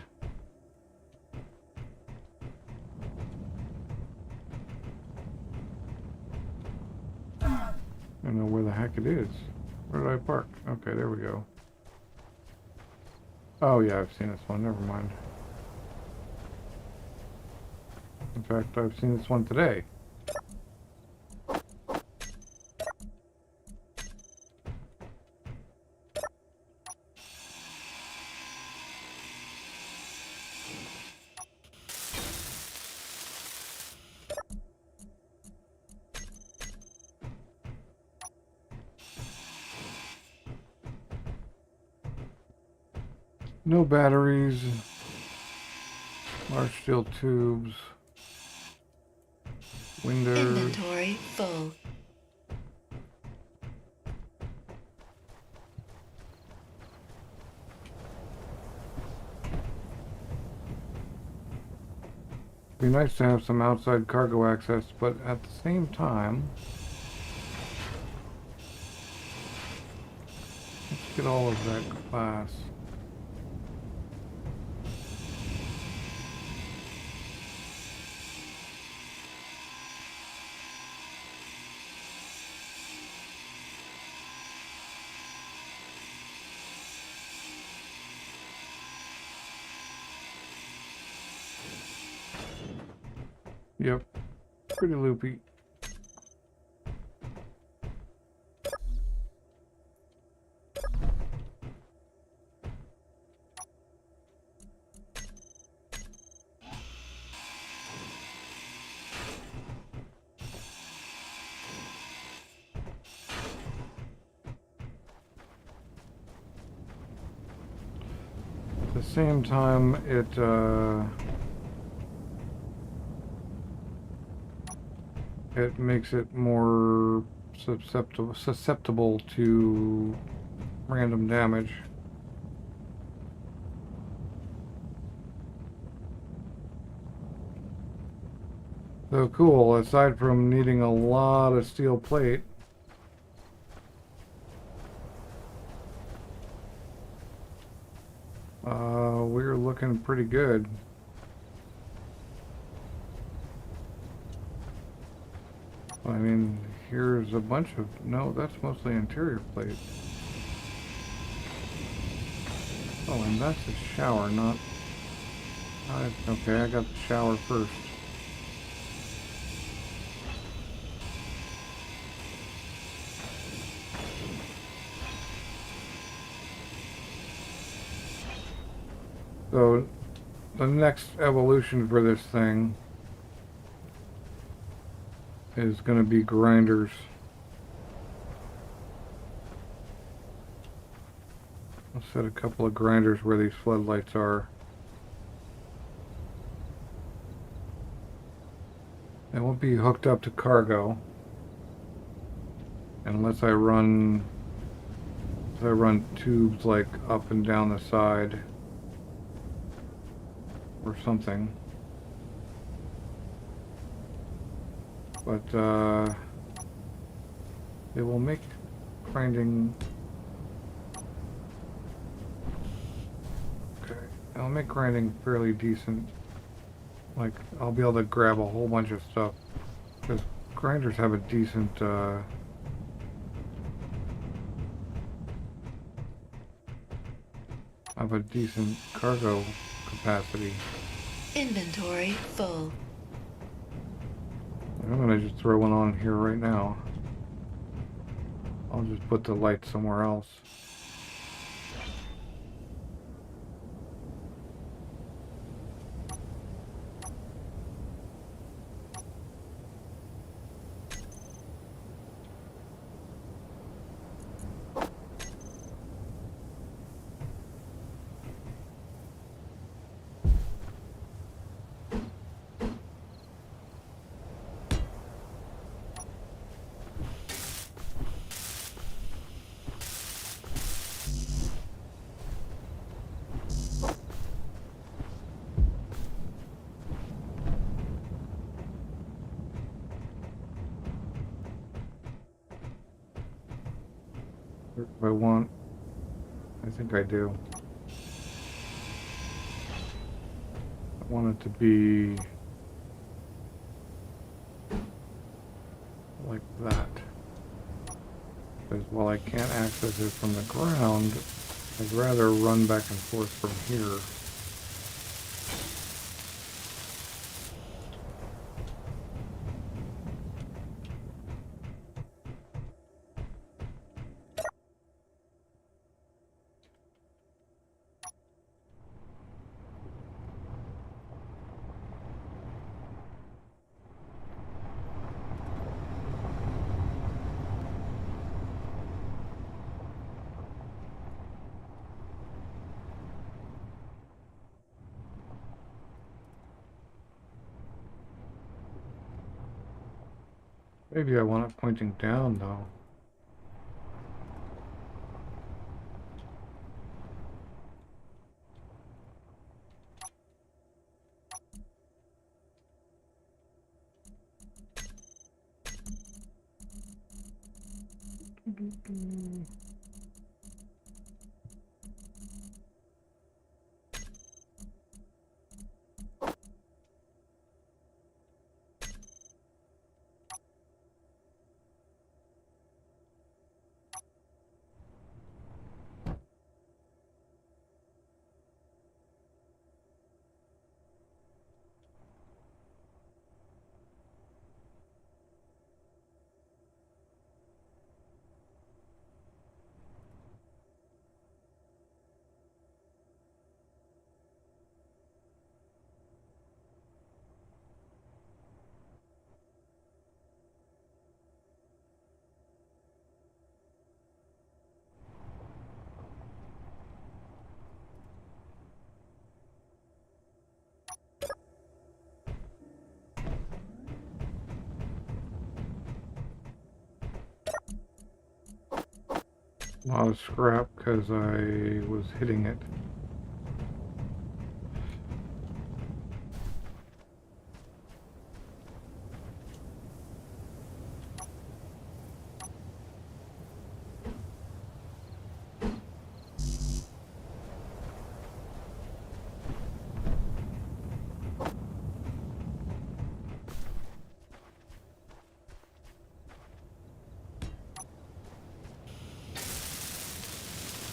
I don't know where the heck it is. Where did I park? Okay, there we go. Oh yeah, I've seen this one, never mind. In fact, I've seen this one today. No batteries, large steel tubes, windows. Inventory full. Be nice to have some outside cargo access, but at the same time, let's get all of that glass. Yep, pretty loopy. At the same time, it makes it more susceptible to random damage. So cool, aside from needing a lot of steel plate, we're looking pretty good. I mean, here's a bunch of... No, that's mostly interior plate. Oh, and that's a shower, not... okay, I got the shower first. So, the next evolution for this thing is going to be grinders. I'll set a couple of grinders where these floodlights are. They won't be hooked up to cargo unless I run tubes like up and down the side or something. But it will make grinding... Okay, it'll make grinding fairly decent. Like, I'll be able to grab a whole bunch of stuff. Because grinders have a decent, cargo capacity. Inventory full. I'm gonna just throw one on here right now. I'll just put the light somewhere else. If I want, I think I do. I want it to be like that. Because while I can't access it from the ground, I'd rather run back and forth from here. Maybe I want it pointing down, though. A lot of scrap because I was hitting it.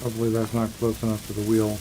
Hopefully that's not close enough to the wheel.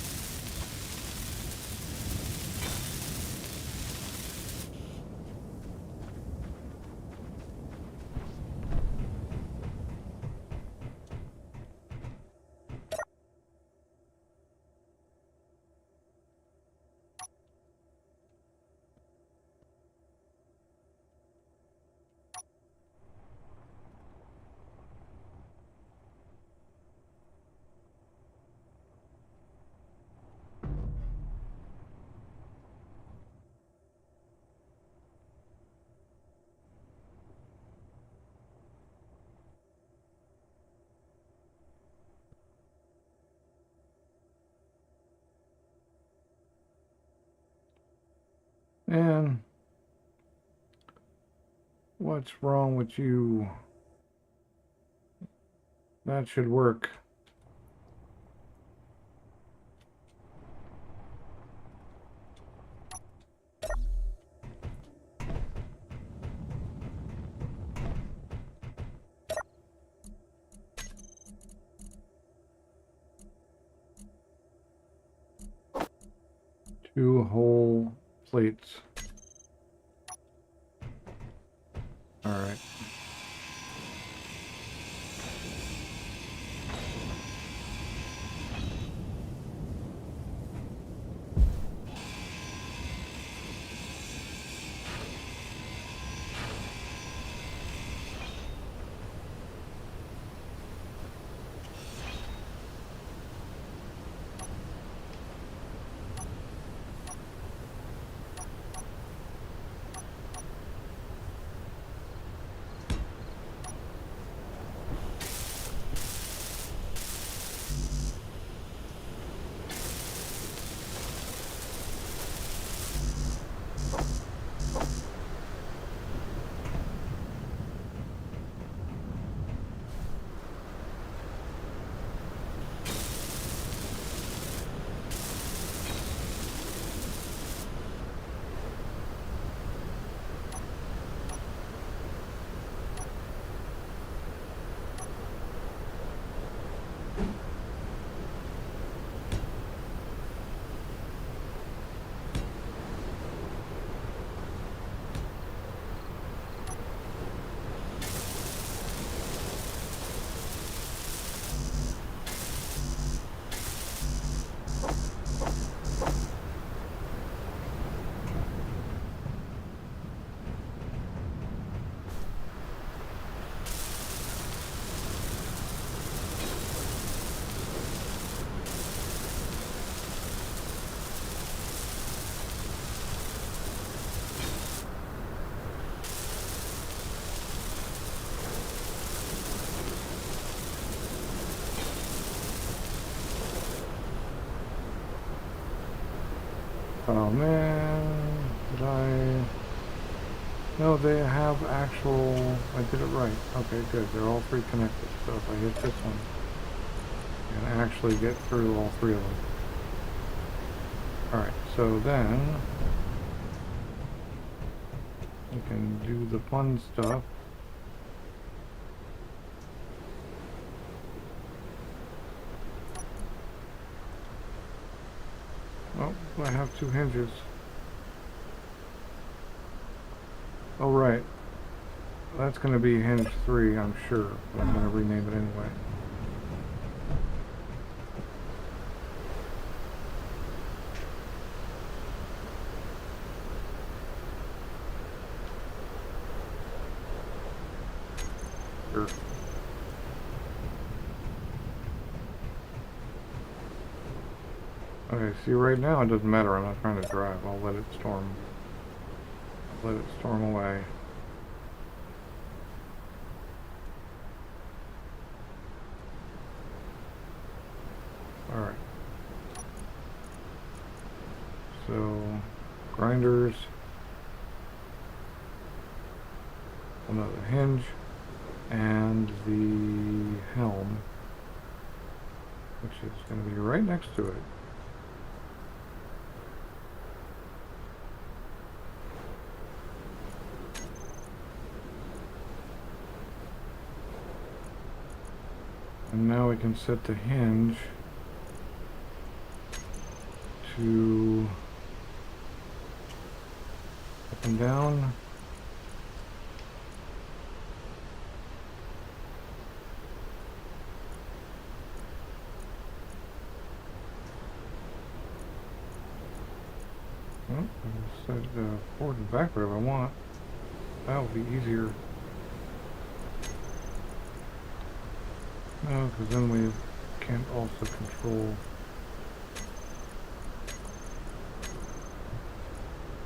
And what's wrong with you? That should work. Two whole plates. All right. Oh man, did I? No, they have actual. I did it right. Okay, good. They're all three connected. So if I hit this one, I can actually get through all three of them. Alright, so then we can do the fun stuff. Oh, I have two hinges. Oh, right. That's going to be hinge 3, I'm sure, but I'm going to rename it anyway. Sure. Okay, see, right now it doesn't matter. I'm not trying to drive. I'll let it storm. Let it storm away. Alright. So, grinders. Another hinge. And the helm, which is going to be right next to it. And now we can set the hinge to up and down. Oh, I can set forward and backward if I want. That would be easier. No, because then we can't also control.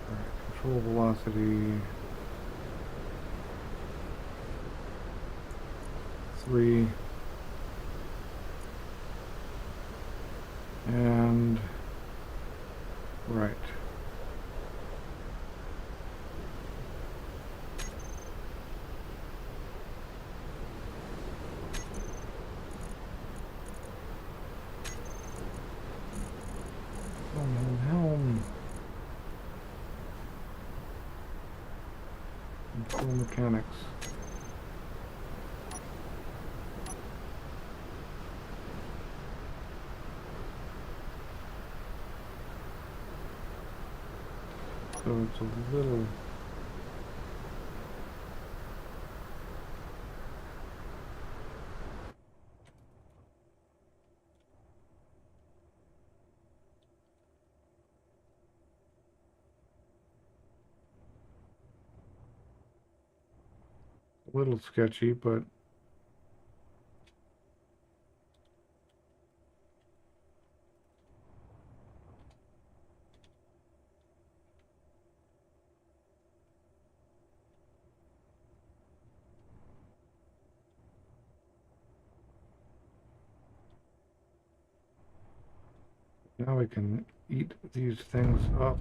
Alright, control velocity. 3. And right. Helm. Control mechanics. So it's a little. A little sketchy, but now we can eat these things up.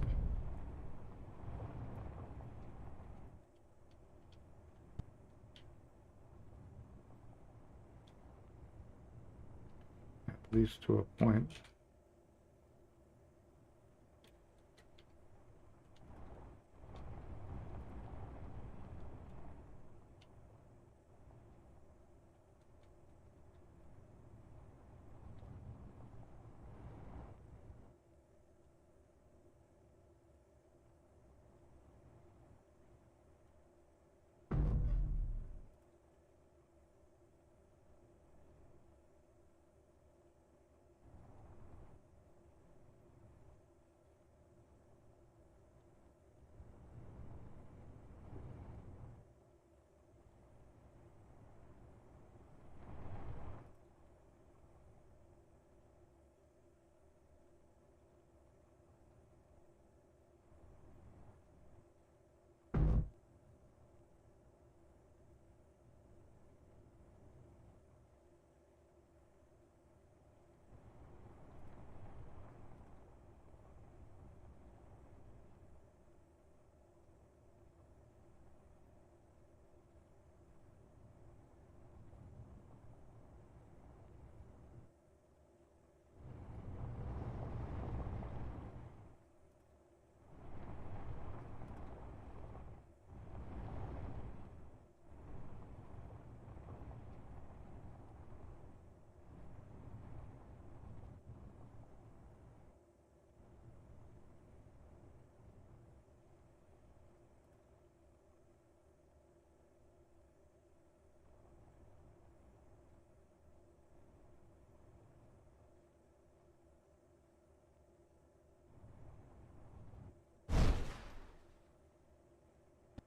At least to a point.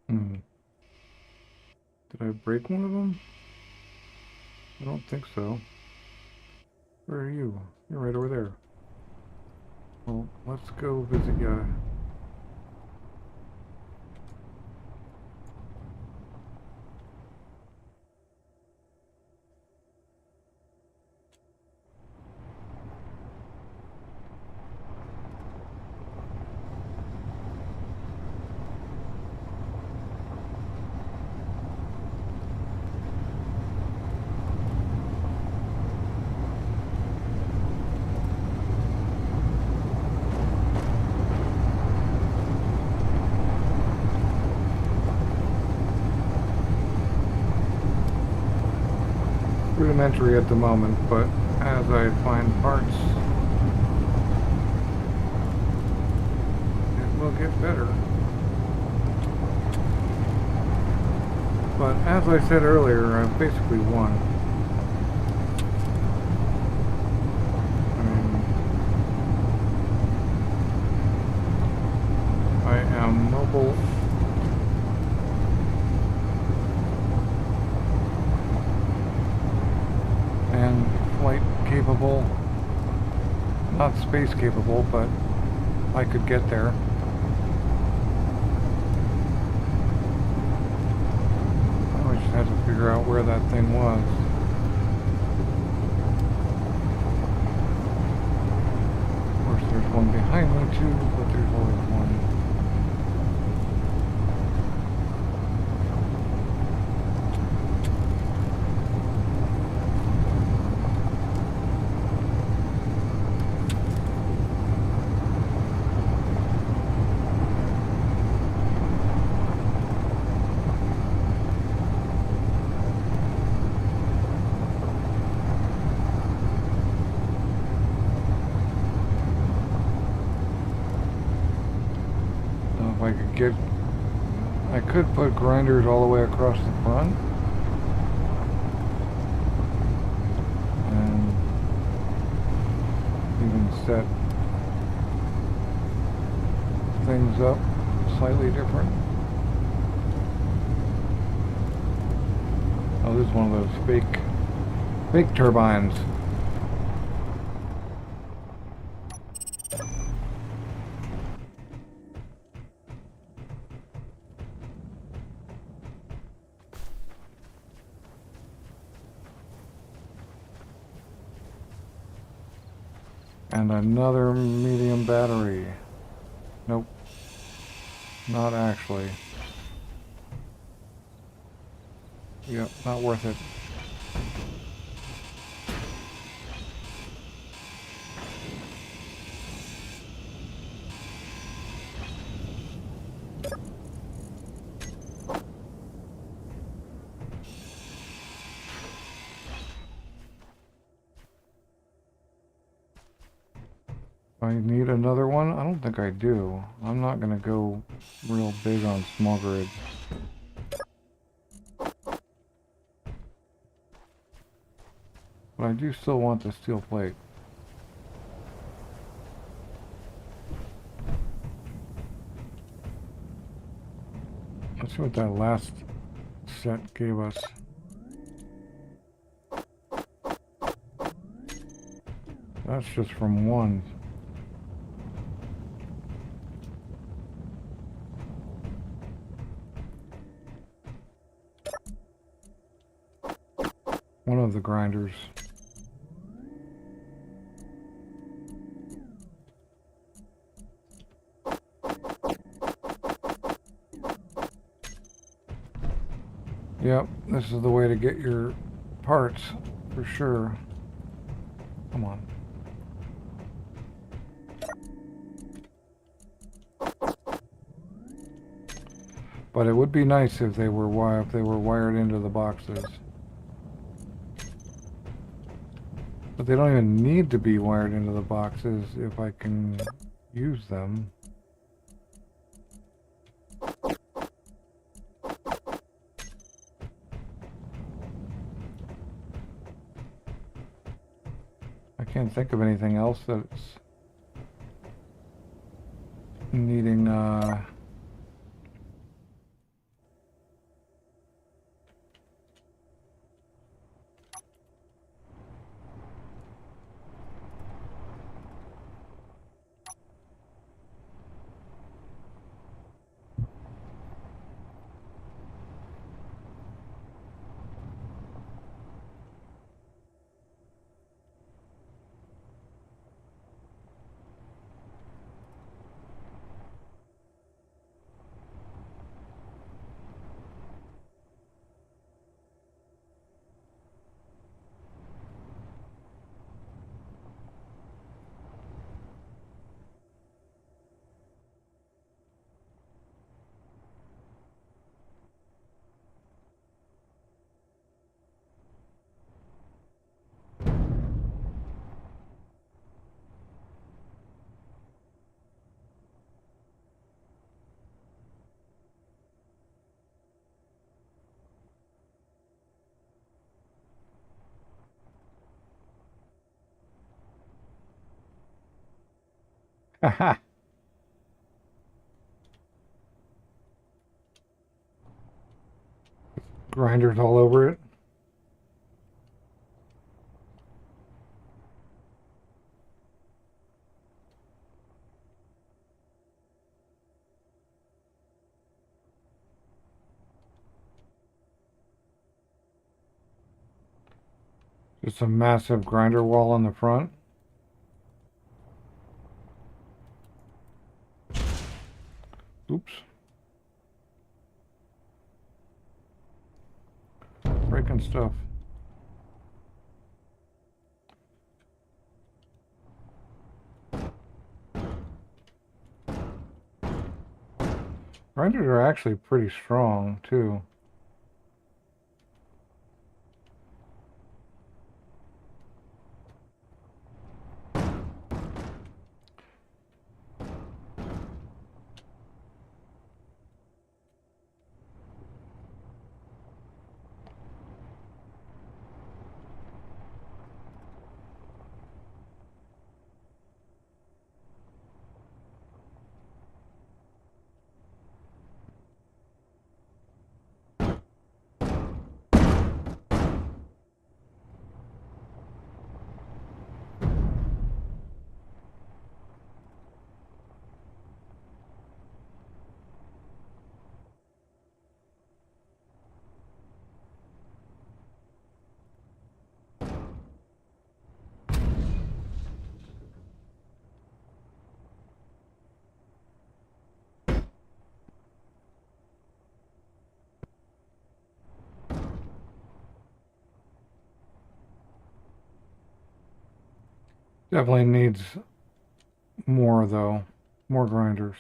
Hmm. Did I break one of them? I don't think so. Where are you? You're right over there. Well, let's go visit ya. rudimentary at the moment, but as I find parts, it will get better. But as I said earlier, I've basically won. I am mobile. And flight capable. Not space capable, but I could get there. I just had to figure out where that thing was. Of course, there's one behind me too, but there's always one. I could put grinders all the way across the front and even set things up slightly different. Oh, this is one of those fake turbines. And another medium battery. Nope. Not actually. Yep, not worth it. I need another one? I don't think I do. I'm not gonna go real big on small grid. But I do still want the steel plate. Let's see what that last set gave us. That's just from one. One of the grinders. Yep, this is the way to get your parts, for sure. Come on. But it would be nice if they were wired into the boxes. But they don't even need to be wired into the boxes if I can use them. I can't think of anything else that's needing Haha. Grinders all over it. Just a massive grinder wall on the front. Oops. Breaking stuff. Grinders are actually pretty strong, too. Definitely needs more, though. More grinders.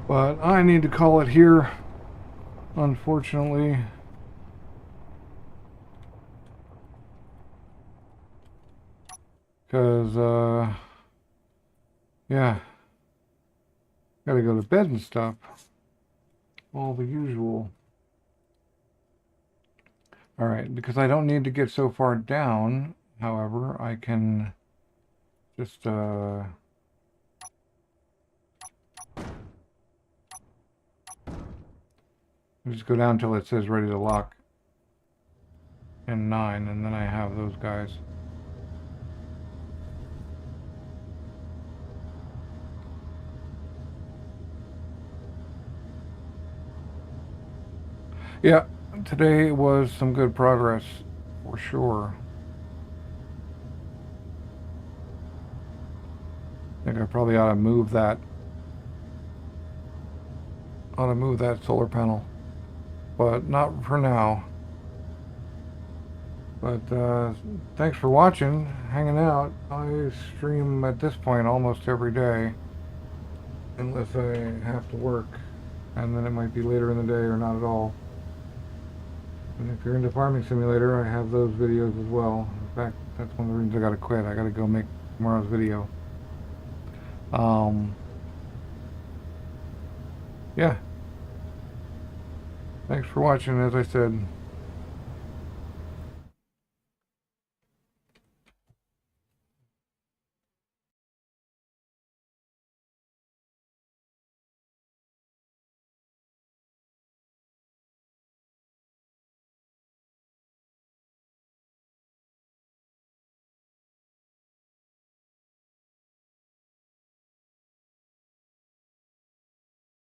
But I need to call it here, unfortunately. Because, yeah. Gotta go to bed and stuff. All the usual. Alright, because I don't need to get so far down, however, I can just, just go down until it says ready to lock in 9, and then I have those guys. Yeah, today was some good progress, for sure. I think I probably ought to move that. Solar panel, but not for now. But thanks for watching, hanging out. I stream at this point almost every day, unless I have to work, and then it might be later in the day or not at all. And if you're into Farming Simulator, I have those videos as well. In fact, that's one of the reasons I gotta quit. I gotta go make tomorrow's video. Yeah. Thanks for watching, as I said.